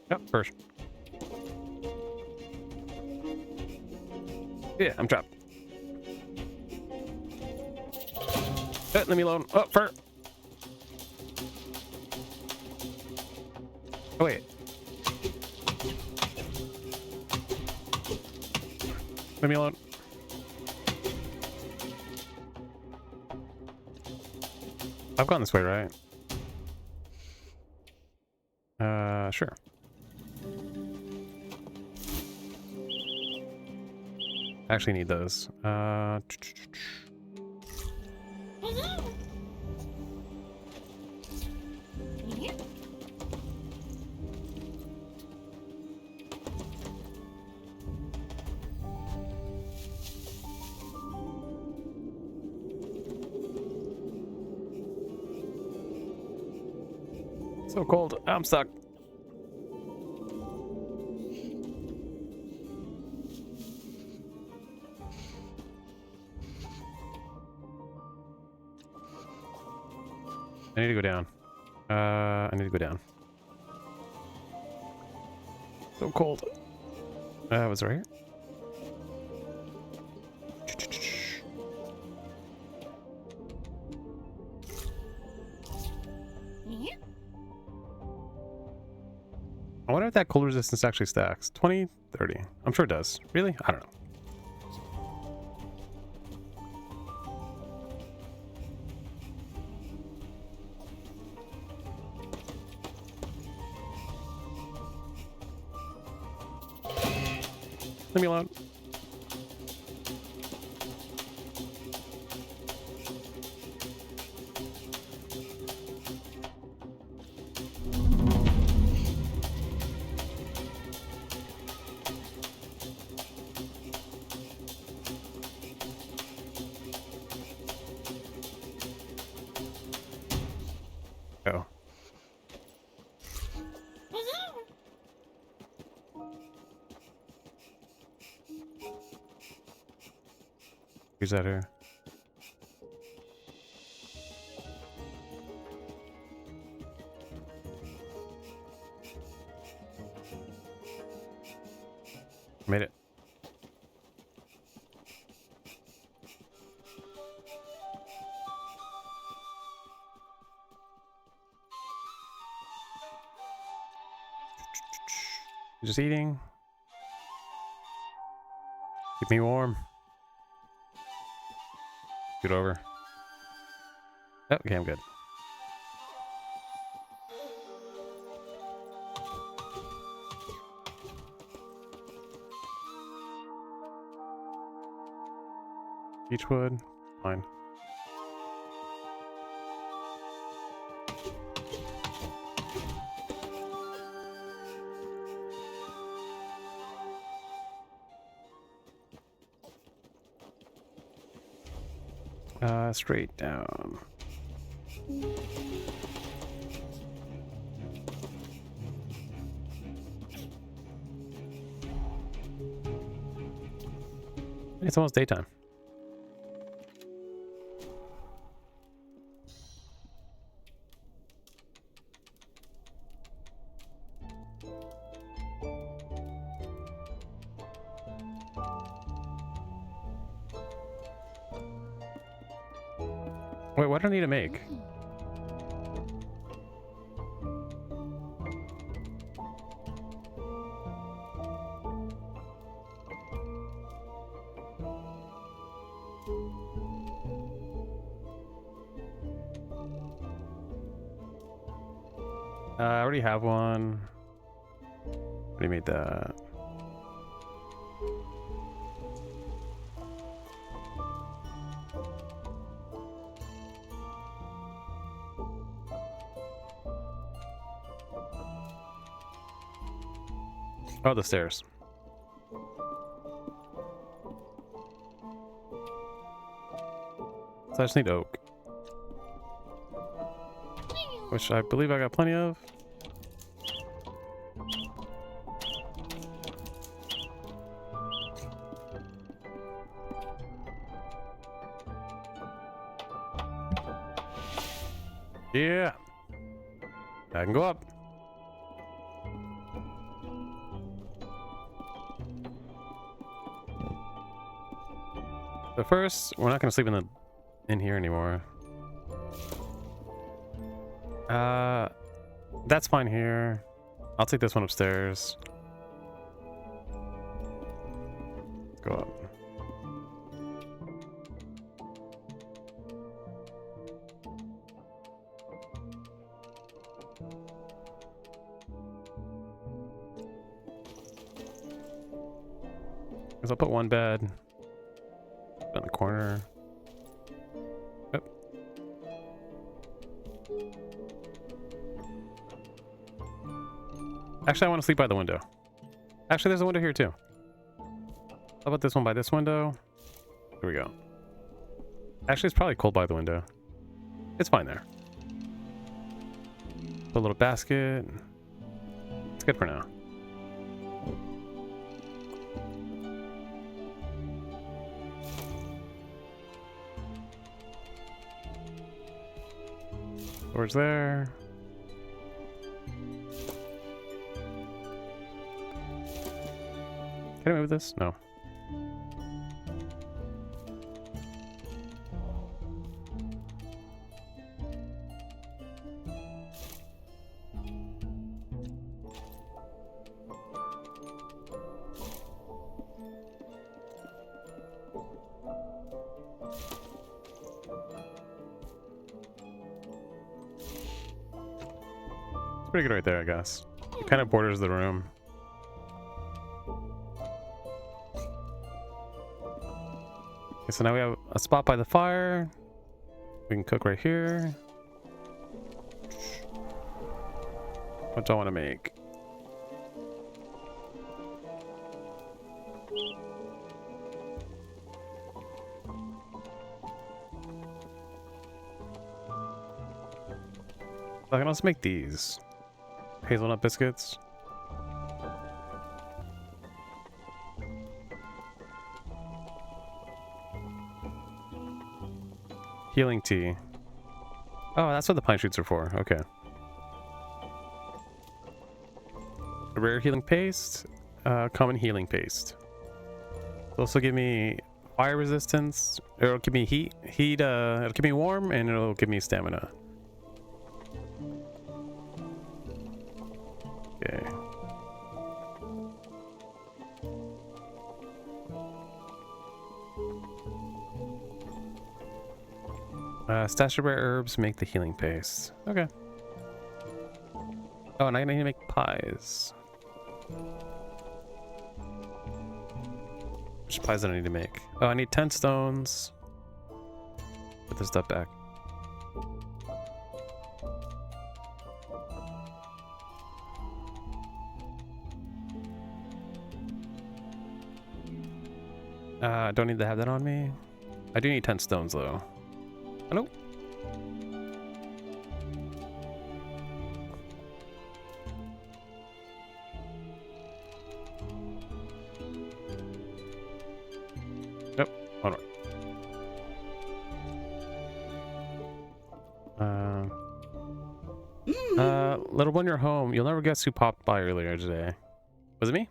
Yep, first. Yeah, I'm trapped. Let me alone. Oh, fur. Oh, wait. Leave me alone. I've gone this way, right? Sure. I actually need those. So cold. I'm stuck. I need to go down. I need to go down. So cold. Was it right here? I wonder if that cold resistance actually stacks. 20, 30. I'm sure it does. Really? I don't know. Leave me alone. Oh. Who's that here? Made it. Just eating. Keep me warm. Get over. Oh, okay, I'm good. Beechwood, fine. Straight down. It's almost daytime. Wait, what do I need to make? I already have one. Already made that. Oh, the stairs. So I just need oak. Which I believe I got plenty of. Yeah. I can go up. But first, we're not gonna sleep in here anymore. That's fine here. I'll take this one upstairs. Go up. I'll put one bed in the corner. Yep. Actually, I want to sleep by the window. Actually, there's a window here too. How about this one by this window? Here we go. Actually, it's probably cold by the window. It's fine there. Put a little basket. It's good for now. Storage there. Can I move this? No. Pretty good right there, I guess. It kind of borders the room. Okay, so now we have a spot by the fire. We can cook right here. What do I want to make? I can also make these. Hazelnut biscuits. Healing tea. Oh, that's what the pine shoots are for. Okay. A rare healing paste. Common healing paste. It'll also give me fire resistance. It'll give me heat. It'll keep me warm, and it'll give me stamina. Okay. Stash of rare herbs make the healing paste. Okay. Oh, and I need to make pies. Which pies do I need to make? Oh, I need 10 stones. Put this stuff back. I don't need to have that on me. I do need 10 stones though. Hello? Nope. Hold on. Little one, you're home. You'll never guess who popped by earlier today. Was it me?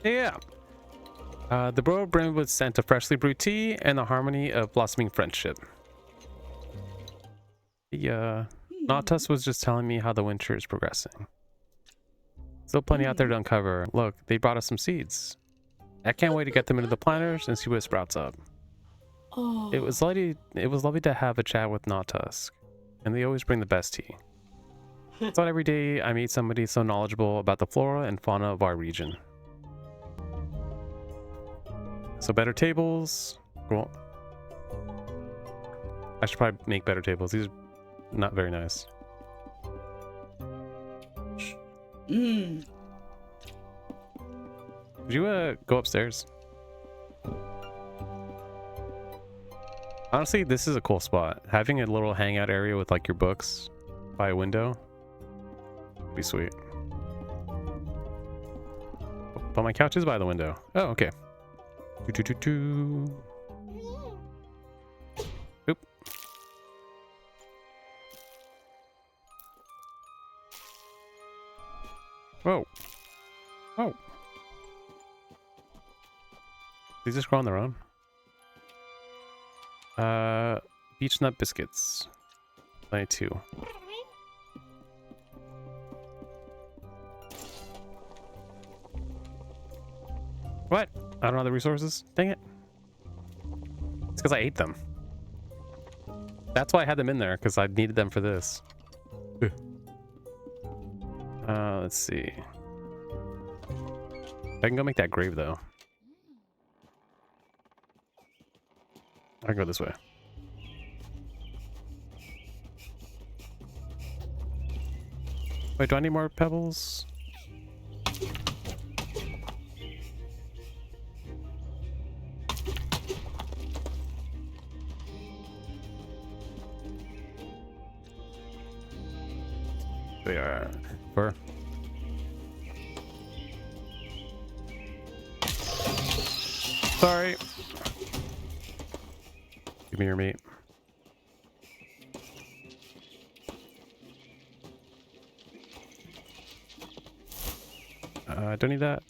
Yeah. The Burrow brim with scent of freshly brewed tea and the harmony of blossoming friendship. The Nautus was just telling me how the winter is progressing. Still plenty out there to uncover. Look, they brought us some seeds. I can't wait to get them into the planters and see what sprouts up. Oh. It was lovely to have a chat with Nautusk, and they always bring the best tea. It's not every day I meet somebody so knowledgeable about the flora and fauna of our region. So better tables. Cool. I should probably make better tables. These are not very nice. Mm. Could you go upstairs? Honestly, this is a cool spot. Having a little hangout area with like your books by a window would be sweet. But my couch is by the window. Oh, okay. Oop. Whoa. Oh. These just grow on their own. Beech nut biscuits. 92. What? I don't have the resources? Dang it. It's because I ate them. That's why I had them in there, because I needed them for this. Let's see. I can go make that grave, though. I can go this way. Wait, do I need more pebbles? They are fur. Sorry. Give me your meat. I don't need that.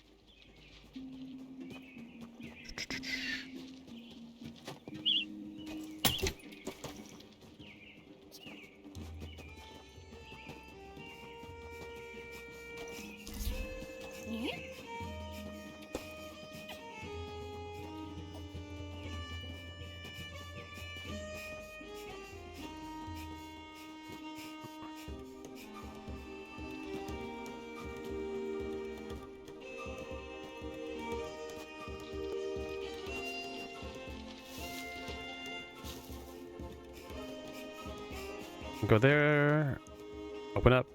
Go there. Open up.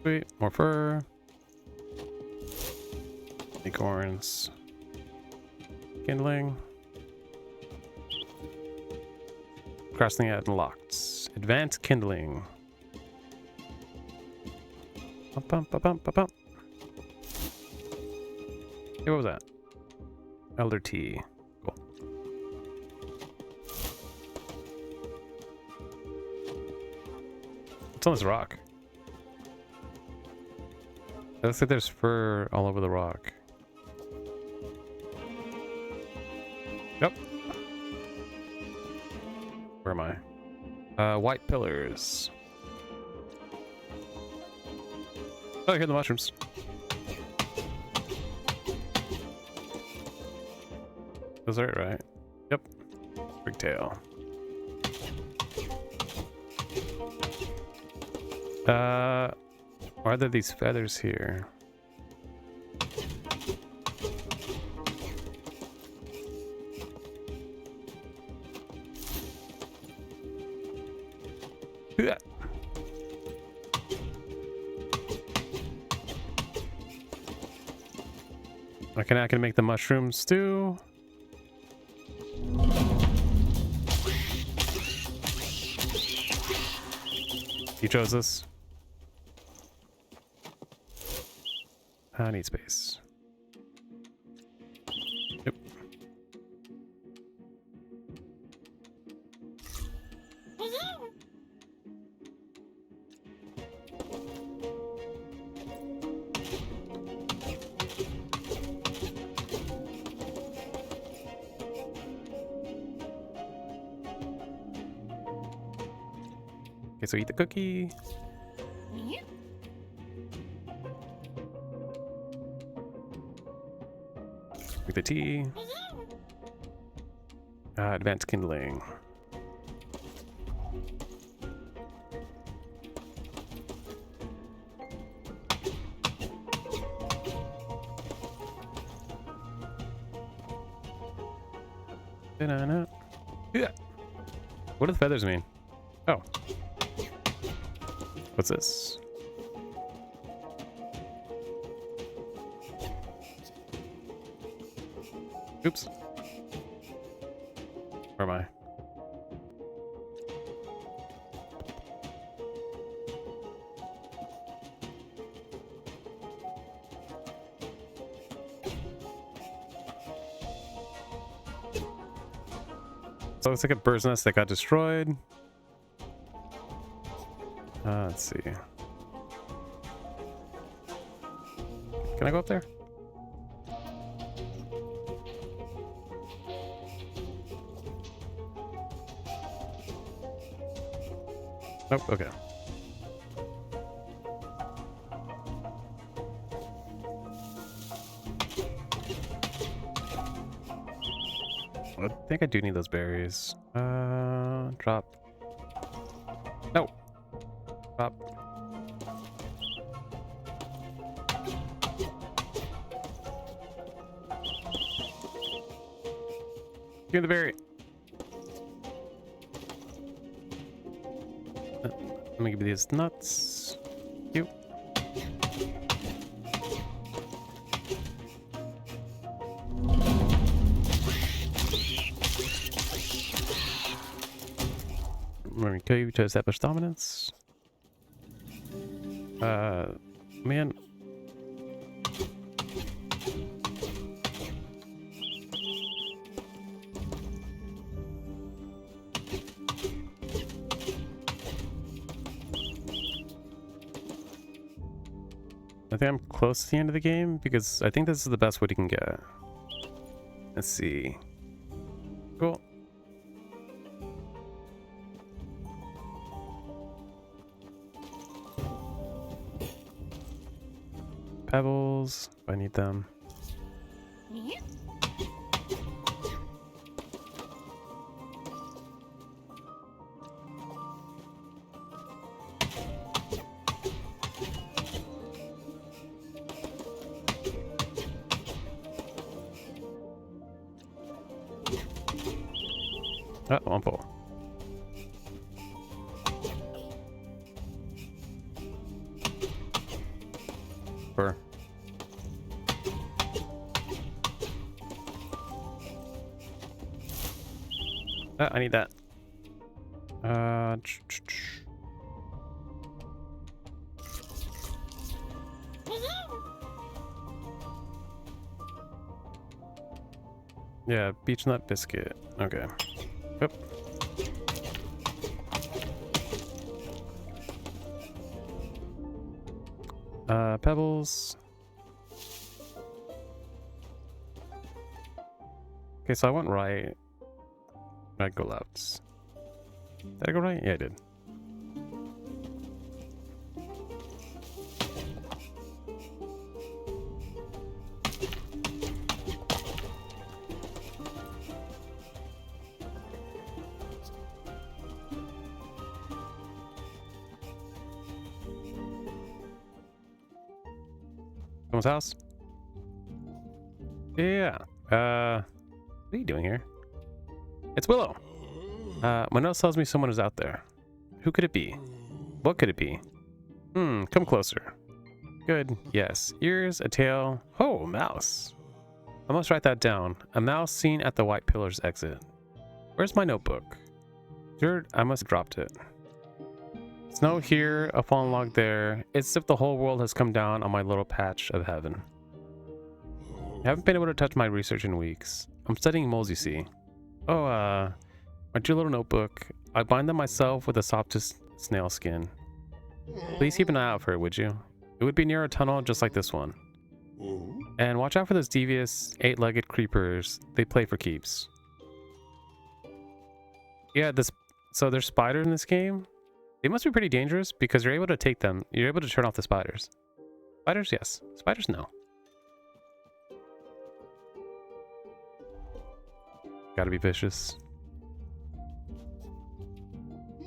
Sweet. More fur. Acorns. Kindling. Crossing it unlocked. Advanced kindling. Bump, bump, bump, bump, bump, bump. Hey, what was that? Elder tea. Cool. What's on this rock? It looks like there's fur all over the rock. Yep. Where am I? White pillars. Oh, I hear the mushrooms. Those are it, right? Yep. Big tail. Why are there these feathers here? Yeah. Okay, I can make the mushroom stew. You chose this. I need space. Yep. Okay, so eat the cookie. Drink the tea. Advanced kindling. Da-na-na. Yeah. What do the feathers mean? Oh. What's this? Oops. Where am I? So it's like a bird's nest that got destroyed. Let's see. Can I go up there? Nope, okay. I think I do need those berries. Drop. No. Drop. Give me the berry. Let me give you these nuts. You. Let me kill you to establish dominance. Man. I think I'm close to the end of the game because I think this is the best wood you can get. Let's see. Cool. Pebbles, if I need them. Oh, I'm full. Fur. I need that. Yeah, beech nut biscuit. Okay. Yep. Pebbles. Okay, so I went right. I'd go left. Did I go right? Yeah, I did. Someone's house? Yeah. What are you doing here? It's Willow. My nose tells me someone is out there. Who could it be? What could it be? Come closer. Good. Yes. Ears, a tail. Oh, a mouse. I must write that down. A mouse seen at the White Pillar's exit. Where's my notebook? Dirt, I must have dropped it. Snow here, a fallen log there. It's as if the whole world has come down on my little patch of heaven. I haven't been able to touch my research in weeks. I'm studying moles, you see. Oh, my dear little notebook. I bind them myself with the softest snail skin. Please keep an eye out for it, would you? It would be near a tunnel just like this one. And watch out for those devious 8-legged creepers. They play for keeps. Yeah, so there's spiders in this game. They must be pretty dangerous because you're able to take them. You're able to turn off the spiders. Spiders, yes. Spiders, no. Gotta be vicious.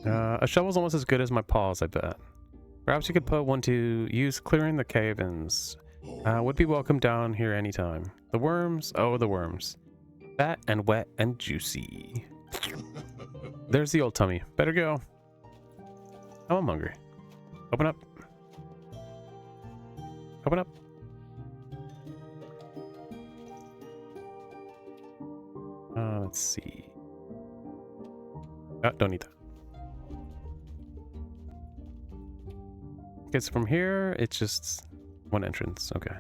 A shovel's almost as good as my paws, I bet. Perhaps you could put one to use clearing the caverns. Would be welcome down here anytime. The worms, oh the worms. Fat and wet and juicy. There's the old tummy. Better go. Oh, I'm hungry. Open up. Open up. Let's see. Oh, don't need that. Okay, so from here, it's just one entrance. Okay.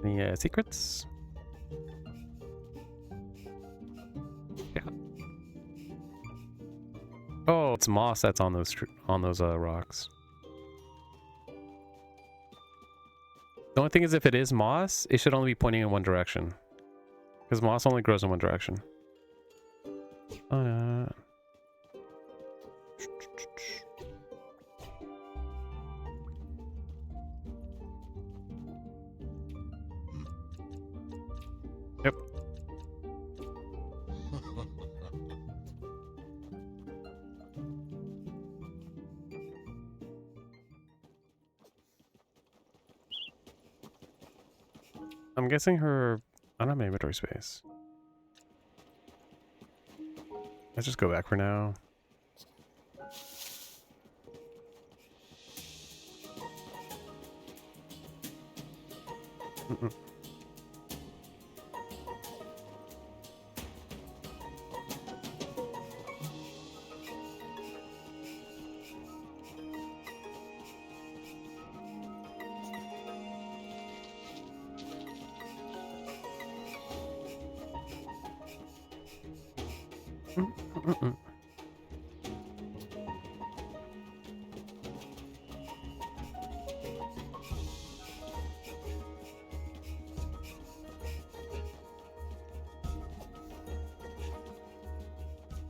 Any secrets? Yeah. Oh, it's moss that's on those rocks. The only thing is, if it is moss, it should only be pointing in one direction, because moss only grows in one direction. Yep. I'm guessing her... I don't have my inventory space. Let's just go back for now.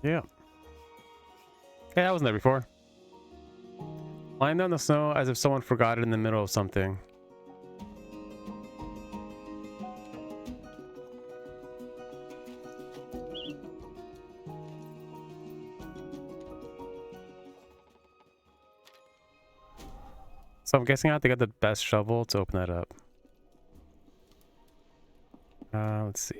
Yeah. Hey, I wasn't there before. Lying down in the snow as if someone forgot it in the middle of something. So I'm guessing I have to get the best shovel to open that up. Let's see.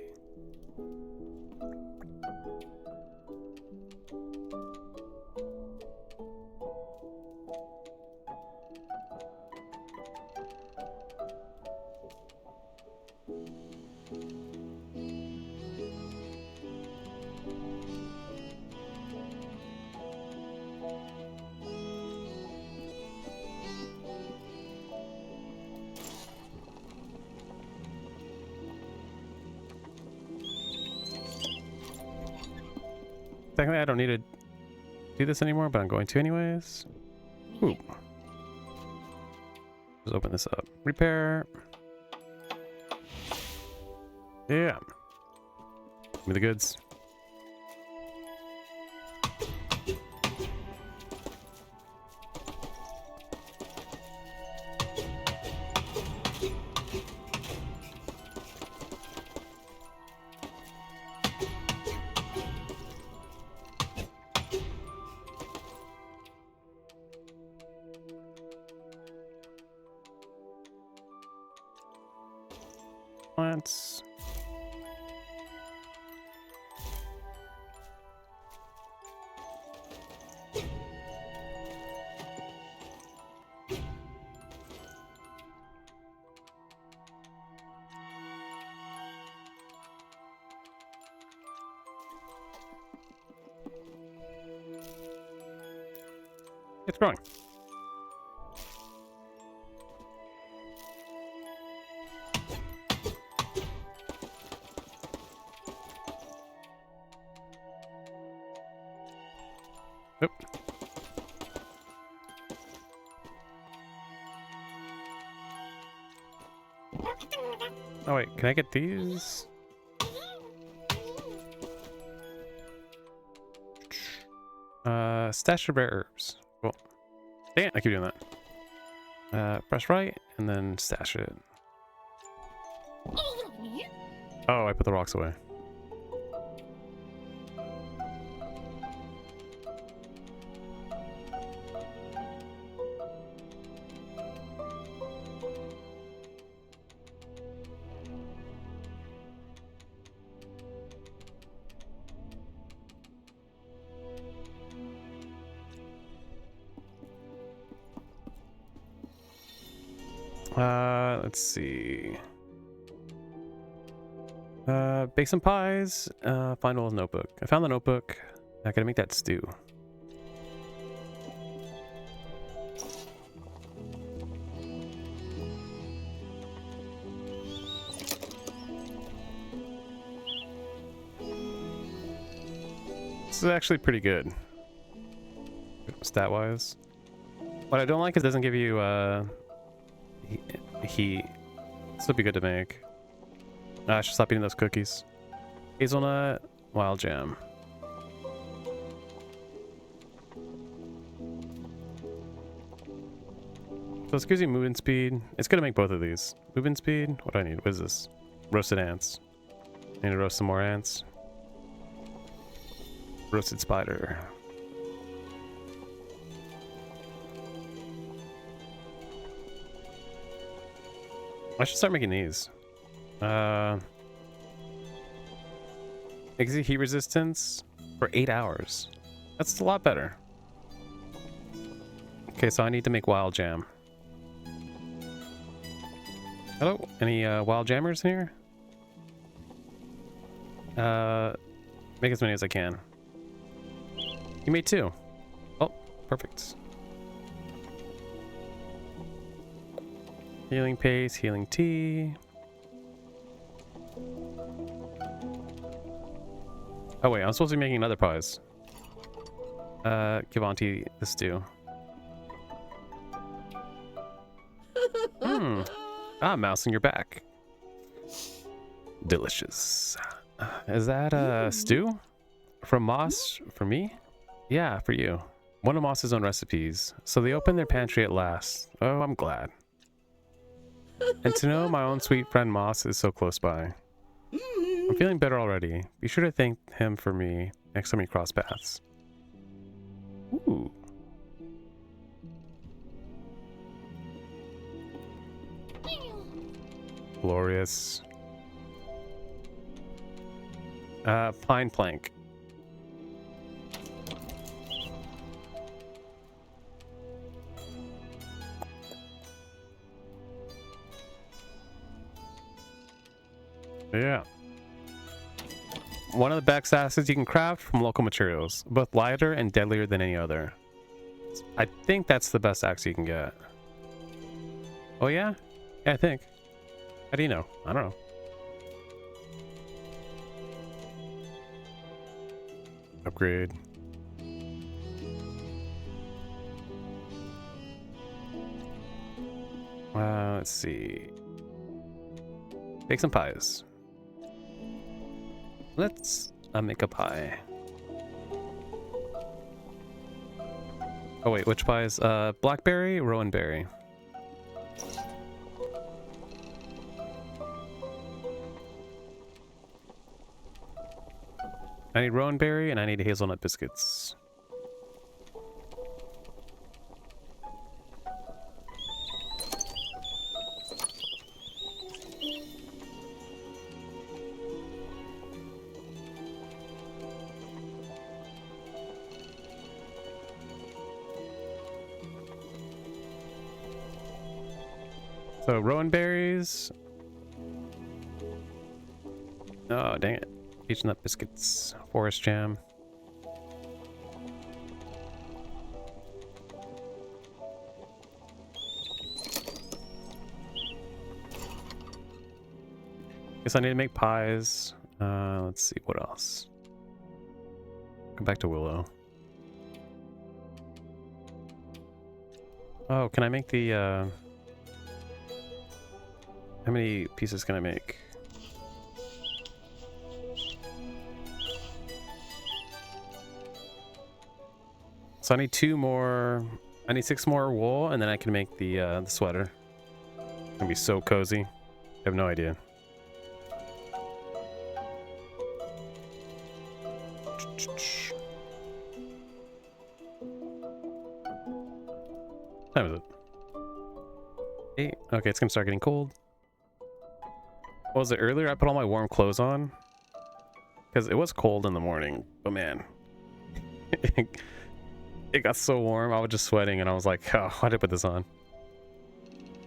Technically, I don't need to do this anymore, but I'm going to anyways. Ooh. Let's open this up. Repair. Yeah. Give me the goods. Plants. It's growing. Oop. Oh wait, can I get these? Stash of rare herbs. Cool. Dang it, I keep doing that. Press right and then stash it. Oh, I put the rocks away. Let's see. Bake some pies. Find old notebook. I found the notebook. I gotta make that stew. This is actually pretty good, stat-wise. What I don't like is it doesn't give you heat. This would be good to make. I should stop eating those cookies. Hazelnut, wild jam. So this gives you movement speed. It's gonna make both of these. Movement speed. What do I need? What is this? Roasted ants. I need to roast some more ants. Roasted spider. I should start making these. Exit heat resistance for 8 hours. That's a lot better. Okay, so I need to make wild jam. Hello? Any wild jammers here? Make as many as I can. You made 2. Oh, perfect. Healing paste, healing tea. Oh wait, I'm supposed to be making another pies. Give Auntie the stew. Mouse in your back. Delicious. Is that stew? From Moss? For me? Yeah, for you. One of Moss's own recipes. So they opened their pantry at last. Oh, I'm glad. And to know my own sweet friend Moss is so close by. I'm feeling better already. Be sure to thank him for me next time we cross paths. Ooh. Glorious. Pine plank. Yeah. One of the best axes you can craft from local materials, both lighter and deadlier than any other. I think that's the best axe you can get. Oh yeah? Yeah, I think. How do you know? I don't know. Upgrade. Let's see. Make some pies. Let's make a pie. Oh wait, which pies? Blackberry, rowan berry. I need rowan berry and I need hazelnut biscuits. So rowan berries. Oh dang it. Hazelnut biscuits, forest jam. Guess I need to make pies. Let's see what else. Go back to Willow. Oh, can I make the how many pieces can I make? So I need 2 more. I need 6 more wool, and then I can make the sweater. It's gonna be so cozy. I have no idea. What time is it? 8. Okay, it's gonna start getting cold. What was it earlier? I put all my warm clothes on because it was cold in the morning. But man. It got so warm, I was just sweating, and I was like, oh, why did I put this on?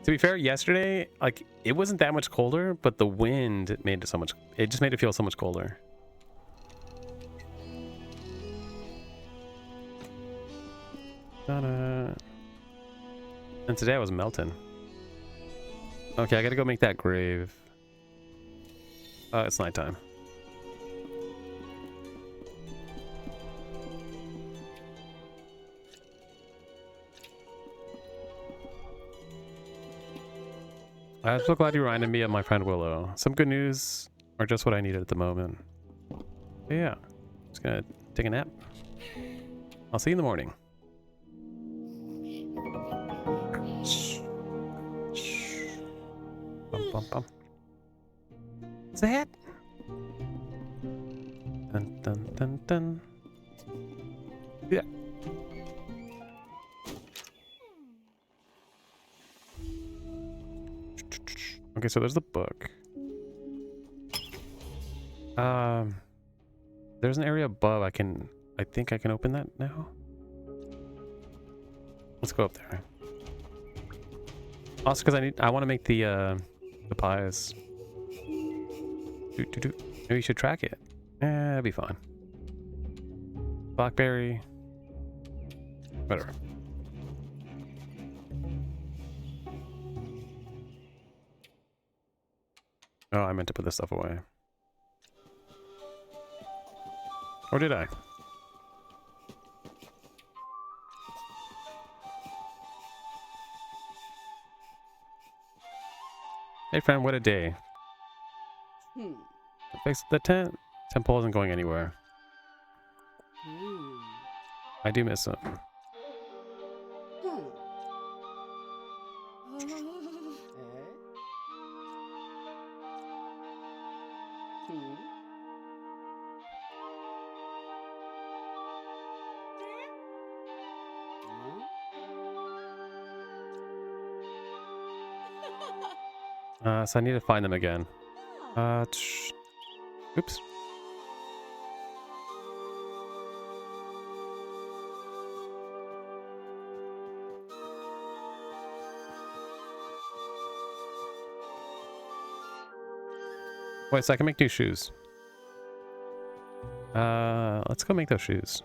To be fair, yesterday, like, it wasn't that much colder, but the wind made it so much, it just made it feel so much colder. Ta-da. And today I was melting. Okay, I gotta go make that grave. It's nighttime. I'm so glad you reminded me of my friend Willow. Some good news, or just what I needed at the moment. But yeah, just gonna take a nap. I'll see you in the morning. Bum, bum, bum. What's that? Dun, dun, dun, dun. Yeah. Okay, so there's the book. There's an area above. I think I can open that now. Let's go up there. Also, because I want to make the pies. Maybe you should track it. It'll be fine. Blackberry. Whatever. Oh, I meant to put this stuff away. Or did I? Hey friend, what a day. Fix the tent. Temple isn't going anywhere. I do miss him. So I need to find them again. Oops. Wait, so I can make new shoes. Let's go make those shoes.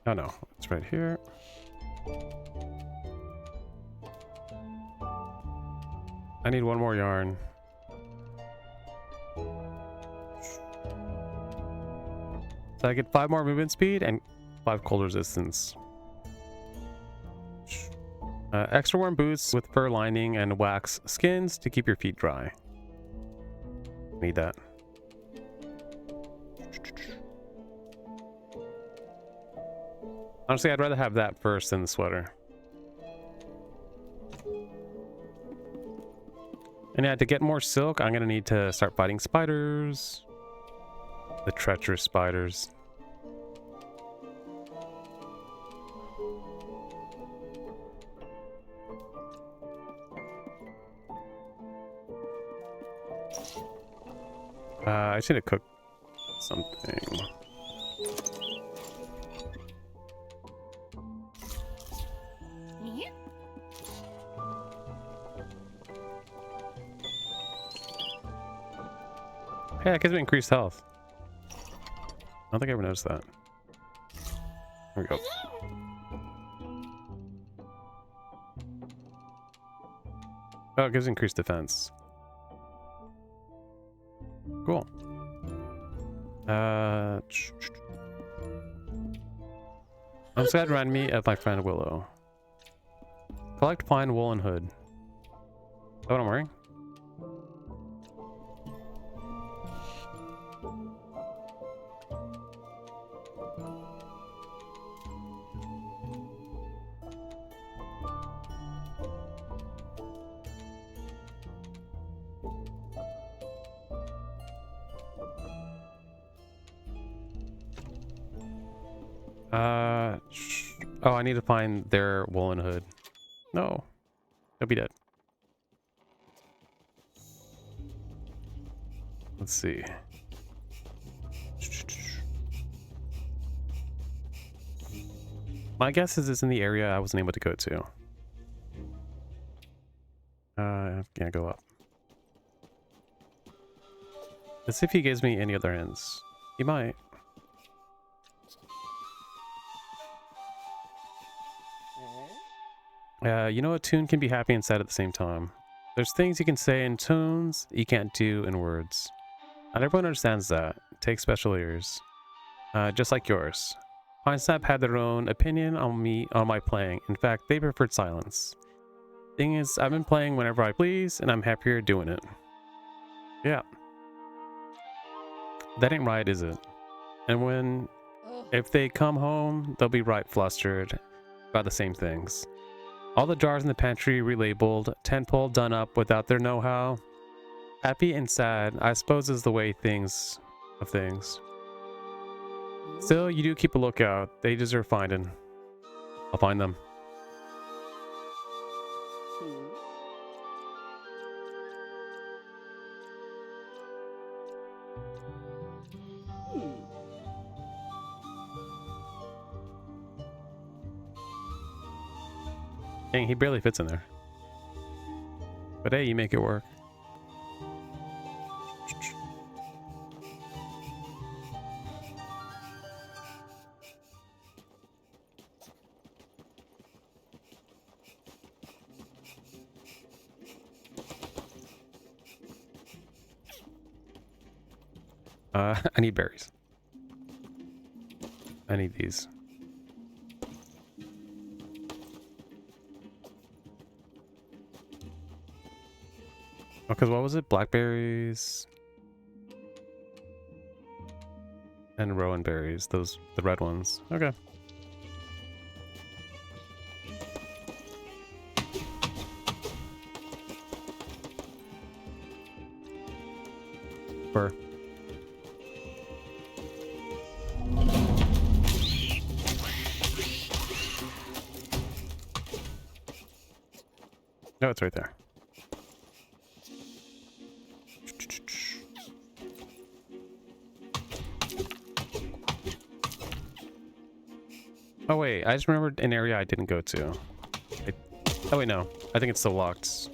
Oh no, it's right here. I need one more yarn. So I get 5 more movement speed and 5 cold resistance. Extra warm boots with fur lining and wax skins to keep your feet dry. Need that. Honestly, I'd rather have that first than the sweater. And yeah, to get more silk, I'm gonna need to start fighting spiders. The treacherous spiders. I just need to cook something. Hey, that gives me increased health. I don't think I ever noticed that. There we go. Oh, it gives increased defense. Cool. I'm just glad to remind me of my friend Willow. Collect fine woolen hood. Is that what I'm wearing? Oh, I need to find their woolen hood. No, they'll be dead. Let's see. My guess is it's in the area I wasn't able to go to. Can't go up. Let's see if he gives me any other hints. He might. You know, a tune can be happy and sad at the same time. There's things you can say in tunes you can't do in words. Not everyone understands that. It takes special ears. Just like yours. Pine Snap had their own opinion on my playing. In fact, they preferred silence. Thing is, I've been playing whenever I please, and I'm happier doing it. Yeah. That ain't right, is it? And if they come home, they'll be right flustered about the same things. All the jars in the pantry relabeled, 10-pole done up without their know-how. Happy and sad, I suppose, is the way things. Still, you do keep a lookout. They deserve finding. I'll find them. Dang, he barely fits in there. But hey, you make it work. I need berries. I need these. Because what was it? Blackberries and rowan berries. The red ones. Okay. Fur. No, it's right there. Oh wait, I just remembered an area I didn't go to. Oh wait, no. I think it's still locked.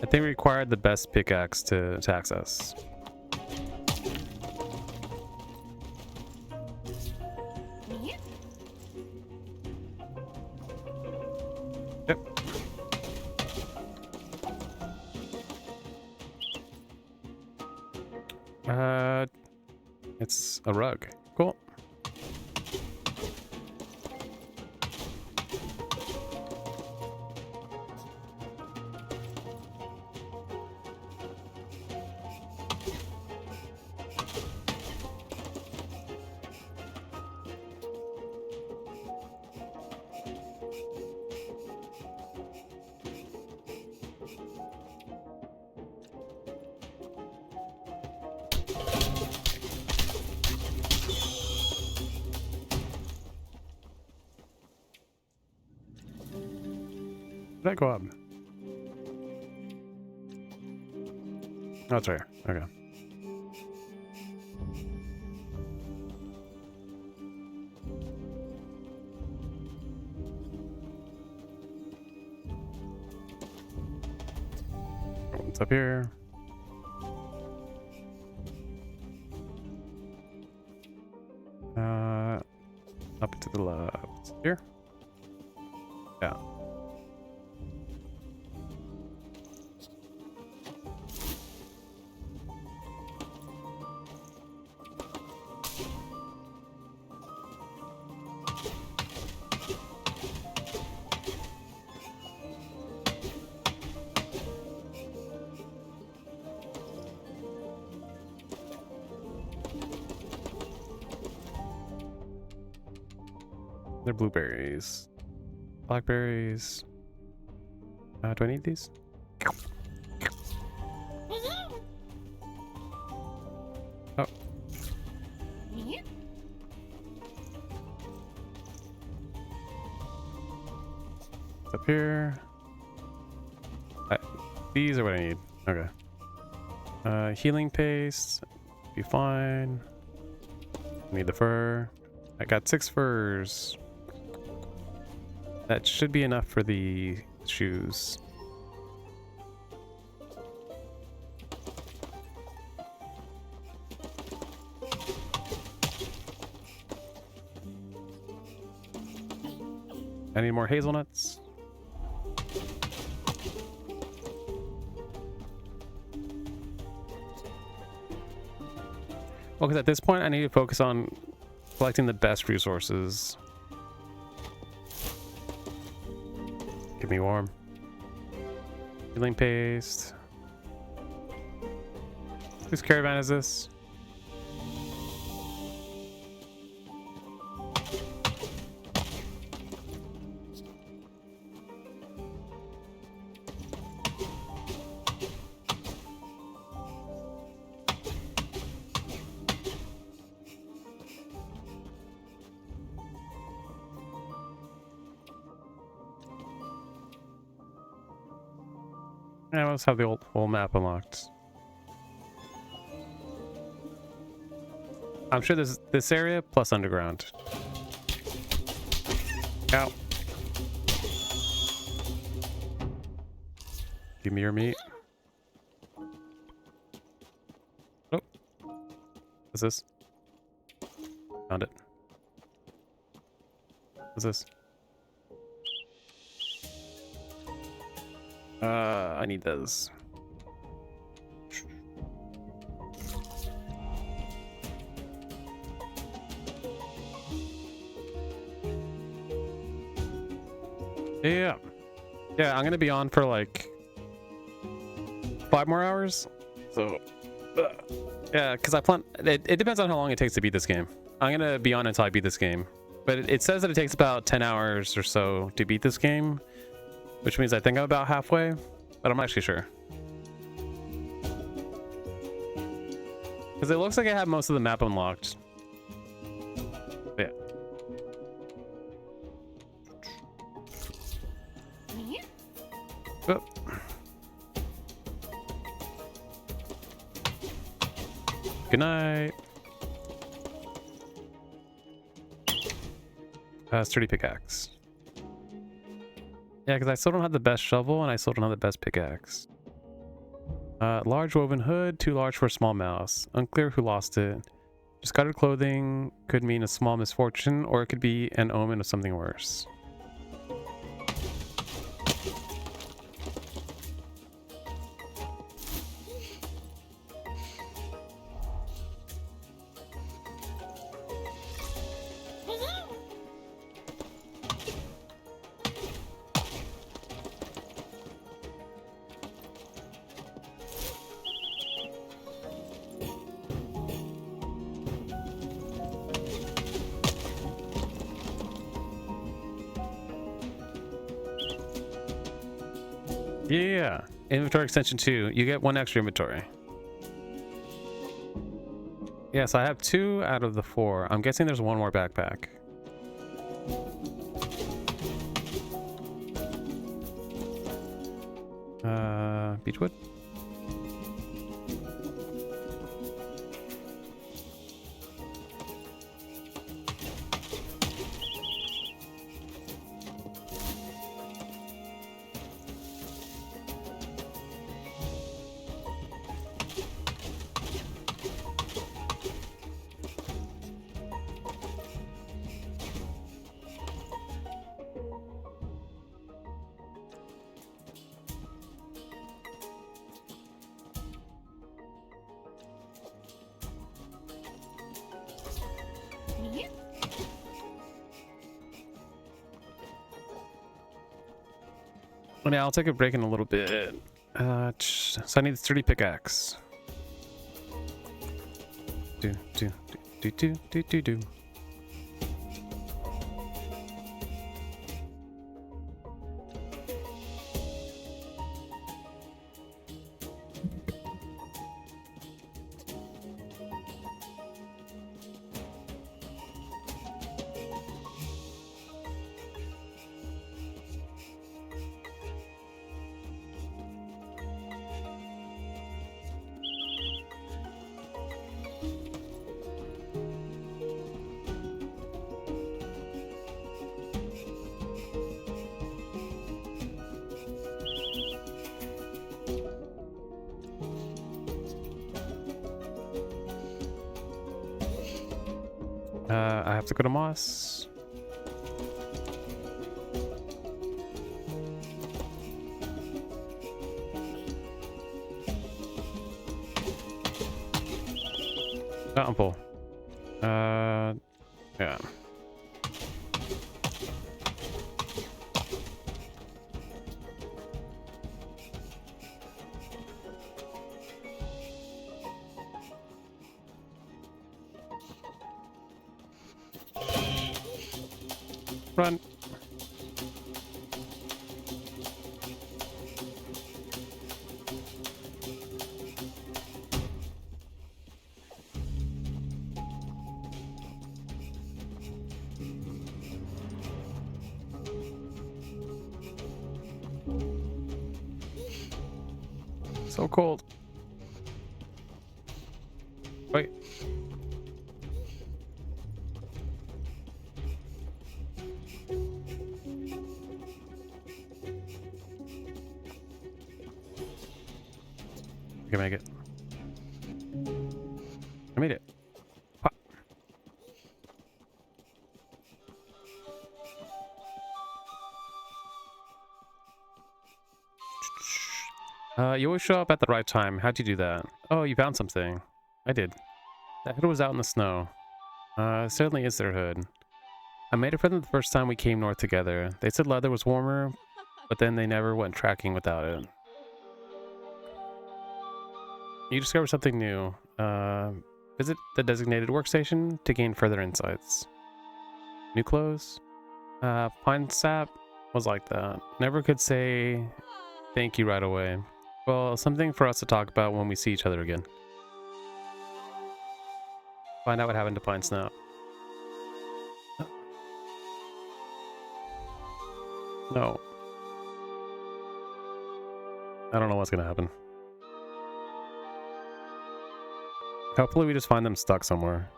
I think we required the best pickaxe to access. It's a rug. Cool. Did I go up? Oh, it's right here. Okay. What's up here? Up to the left. Here? Yeah. They're blueberries. Blackberries. Do I need these? Oh. It's up here. These are what I need. Okay. Healing paste. Be fine. Need the fur. I got 6 furs. That should be enough for the shoes. I need more hazelnuts. Well, because at this point I need to focus on collecting the best resources. Keep me warm. Healing paste. Whose caravan is this? Yeah, let's have the whole map unlocked. I'm sure there's this area plus underground. Ow. Give me your meat. Oh. What's this? Found it. What's this? I need those. Yeah. Yeah, I'm gonna be on for like 5 more hours. So, yeah, because I plan. It depends on how long it takes to beat this game. I'm gonna be on until I beat this game. But it says that it takes about 10 hours or so to beat this game, which means I think I'm about halfway, but I'm not actually sure. Because it looks like I have most of the map unlocked. But yeah. Oh. Good night. Sturdy pickaxe. Yeah, because I still don't have the best shovel and I still don't have the best pickaxe. Large woven hood, too large for a small mouse. Unclear who lost it. Discarded clothing could mean a small misfortune, or it could be an omen of something worse. Yeah. Inventory extension 2. You get 1 extra inventory. Yes, I have 2 out of the 4. I'm guessing there's 1 more backpack. Beechwood? Well, yeah, I'll take a break in a little bit. So I need the sturdy pickaxe. Do. I have to go to Moss. Fountain pool. Yeah. Run. So cold. Wait. I can make it. I made it. Pop. You always show up at the right time. How'd you do that? Oh, you found something. I did. That hood was out in the snow. Certainly is their hood. I made it for them the first time we came north together. They said leather was warmer, but then they never went tracking without it. You discover something new. Visit the designated workstation to gain further insights. New clothes? Pine sap was like that. Never could say thank you right away. Well, something for us to talk about when we see each other again. Find out what happened to Pine Snap. No. I don't know what's gonna happen. Hopefully we just find them stuck somewhere.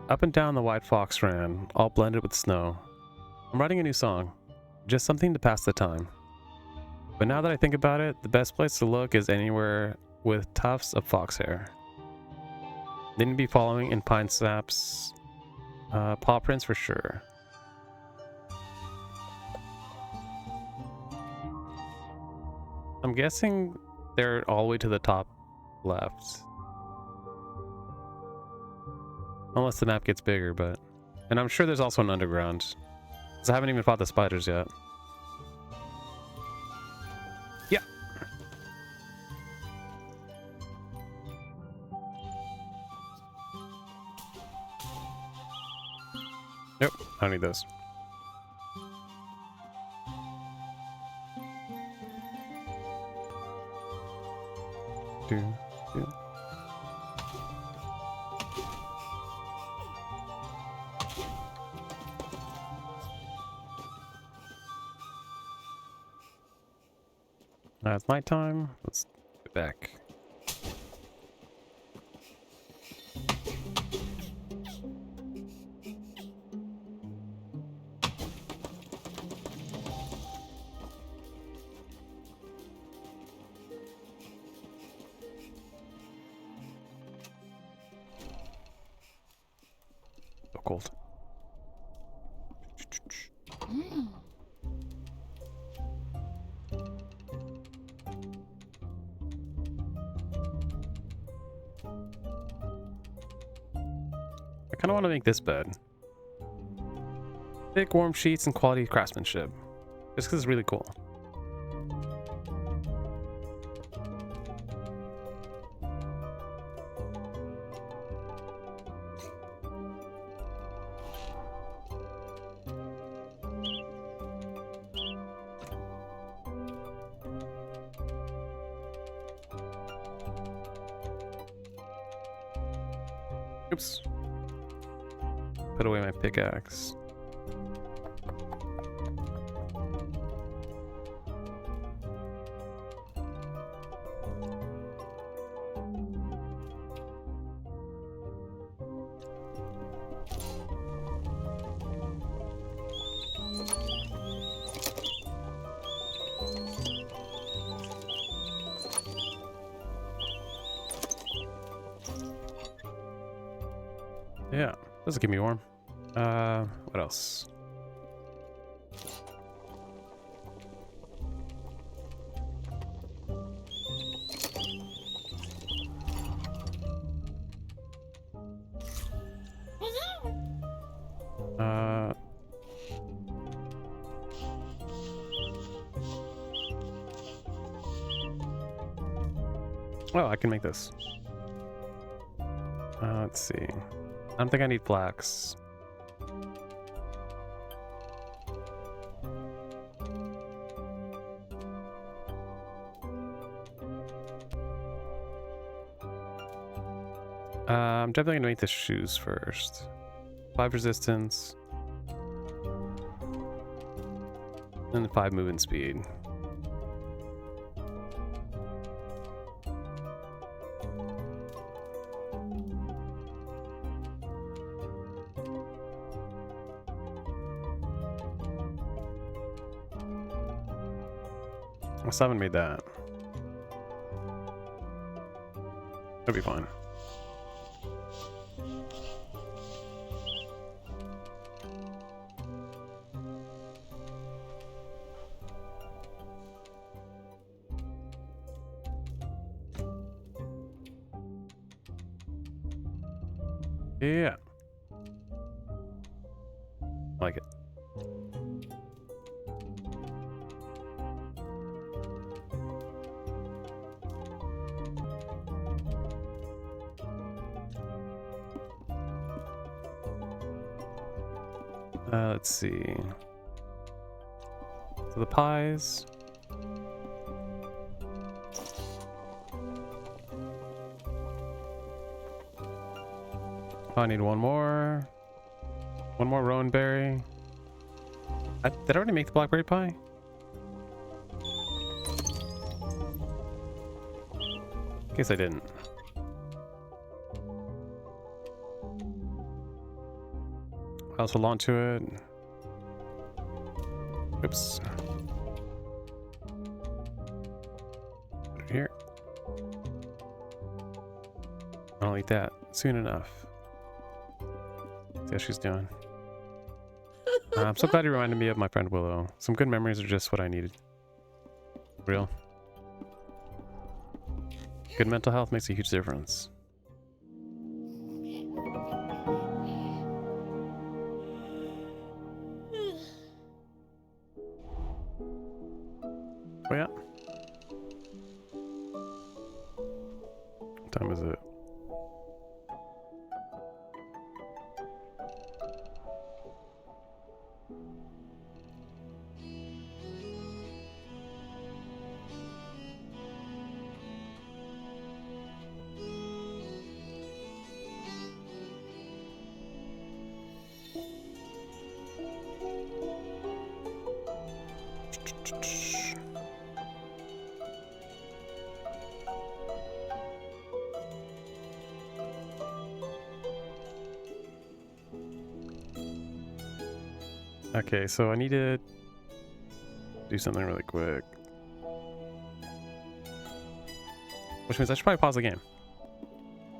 Up and down the White Fox ran, all blended with snow. I'm writing a new song. Just something to pass the time. But now that I think about it, the best place to look is anywhere with tufts of fox hair. They need to be following in Pine Sap's paw prints for sure. I'm guessing they're all the way to the top left. Unless the map gets bigger, but... And I'm sure there's also an underground. Because I haven't even fought the spiders yet. Yeah. Nope, I don't need those. 2, 2. It's my time. Let's get back. So cold. I kind of want to make this bed. Thick, warm sheets and quality craftsmanship. Just because it's really cool. Oops. Put away my pickaxe. Yeah, doesn't keep me warm. What else? Oh, I can make this. Let's see. I don't think I need flax. I'm definitely gonna make the shoes first. 5 resistance. And 5 movement speed. I still haven't made that. That'll be fine. Yeah. Like it. Let's see. So the pies. Oh, I need one more. One more rowan berry. Did I already make the blackberry pie? Guess I didn't. I'll hold on to it. Oops. Put it here. I'll eat that soon enough. See how she's doing. I'm so glad you reminded me of my friend Willow. Some good memories are just what I needed. Real. Good mental health makes a huge difference. Oh yeah. What time is it? Okay, so I need to do something really quick. Which means I should probably pause the game.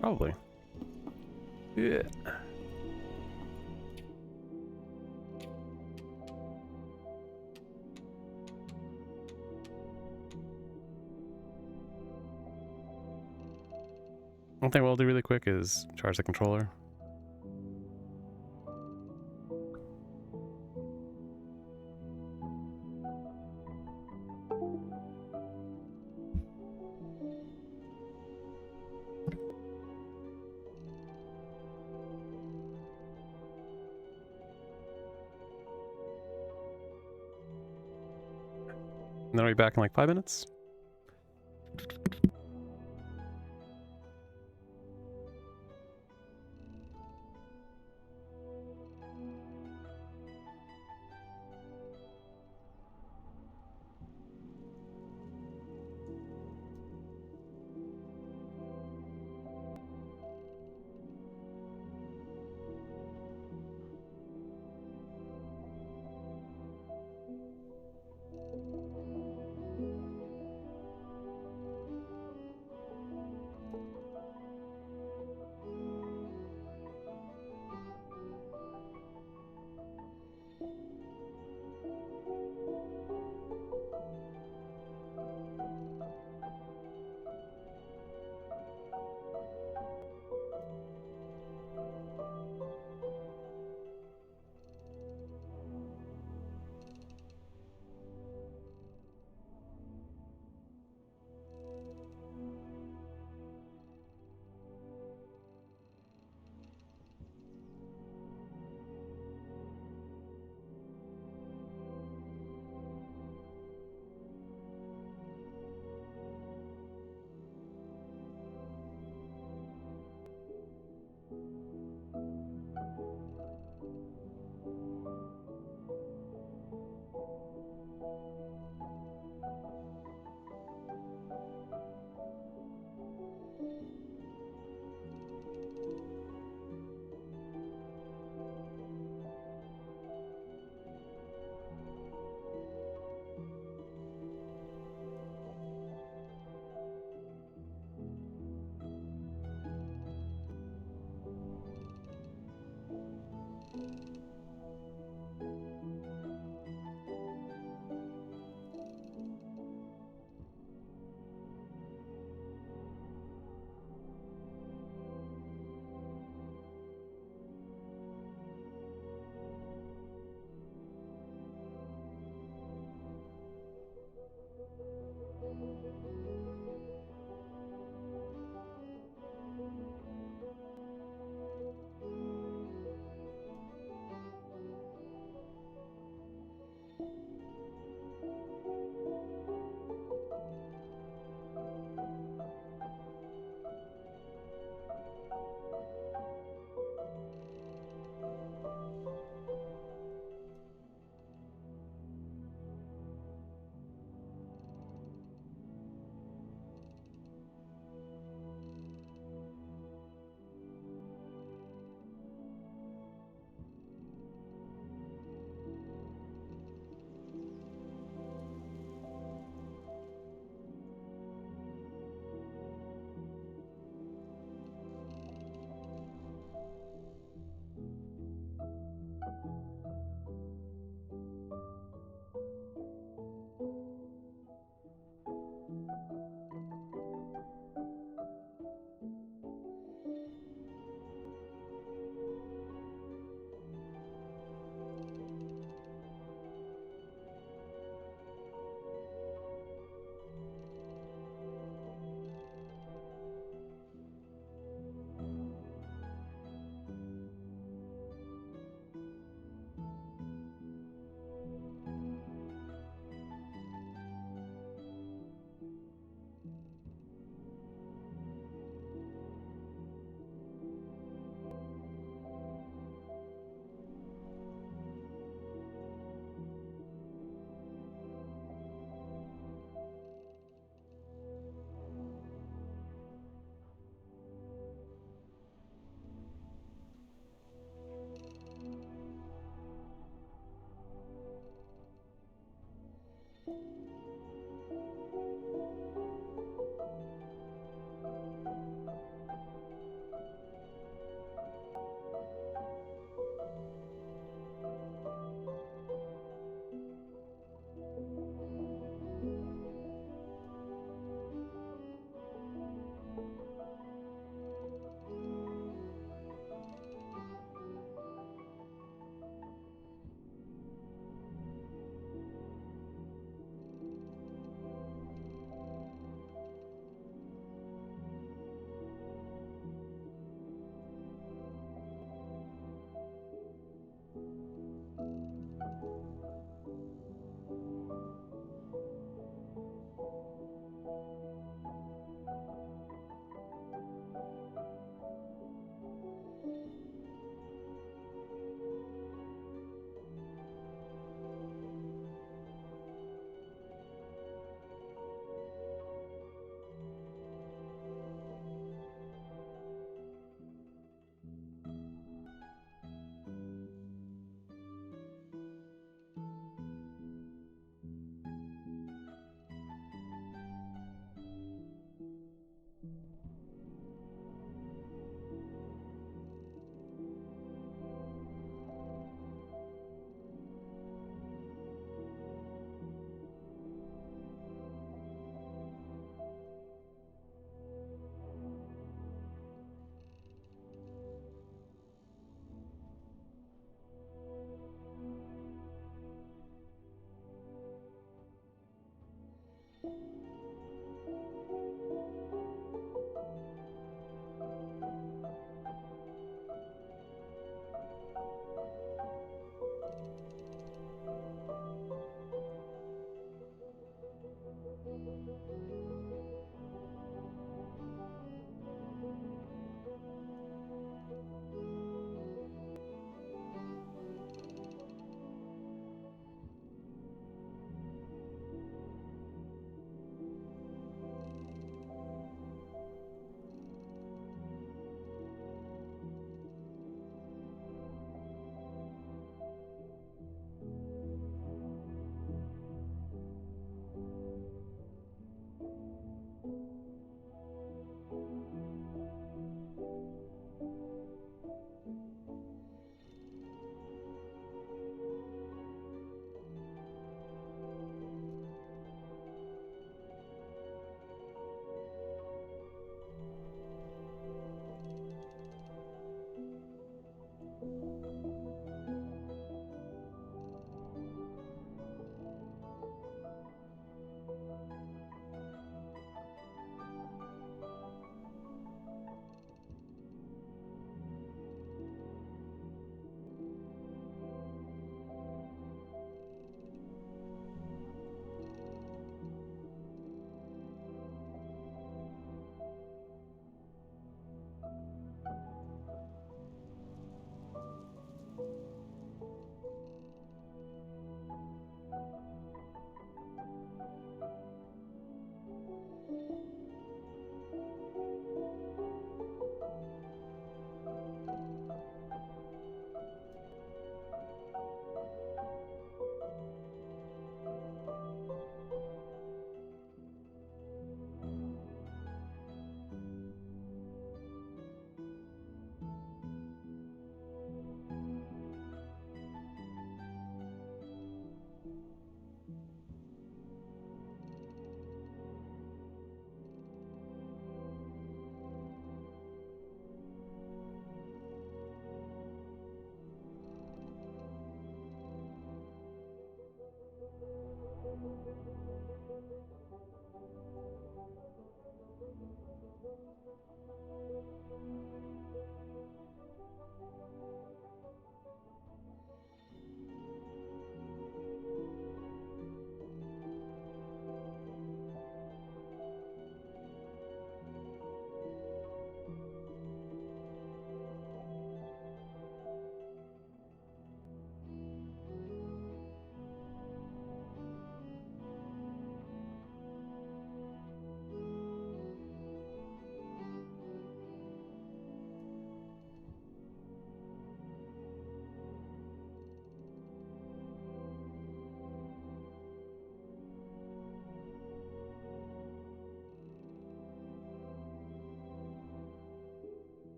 Probably. Yeah. One thing we'll do really quick is charge the controller. And then I'll be back in like 5 minutes.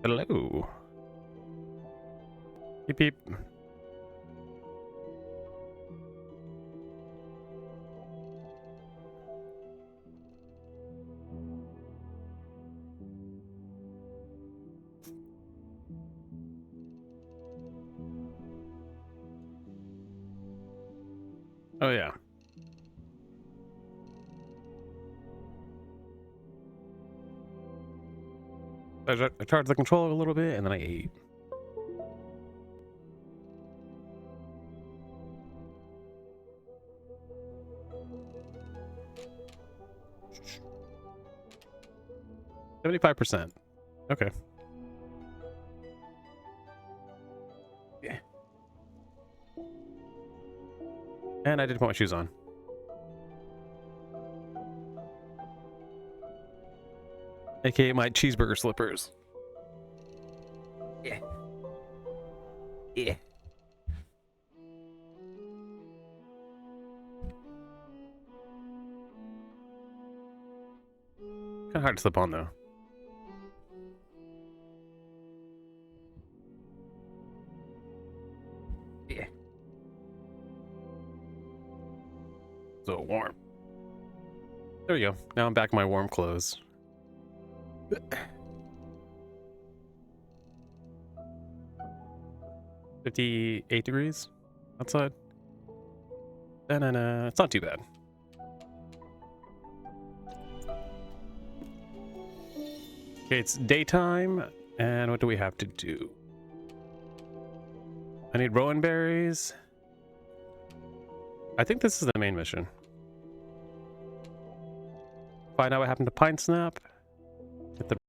Hello. Beep beep. Oh yeah. I charged the controller a little bit and then I ate. $75%. Okay. Yeah. And I didn't put my shoes on. AKA my cheeseburger slippers. Yeah. Yeah. Kind of hard to slip on though. Yeah. So warm. There we go. Now I'm back in my warm clothes. 58 degrees outside. Na-na-na. It's not too bad. Okay, it's daytime, and what do we have to do? I need rowan berries. I think this is the main mission. Find out what happened to Pine Snap.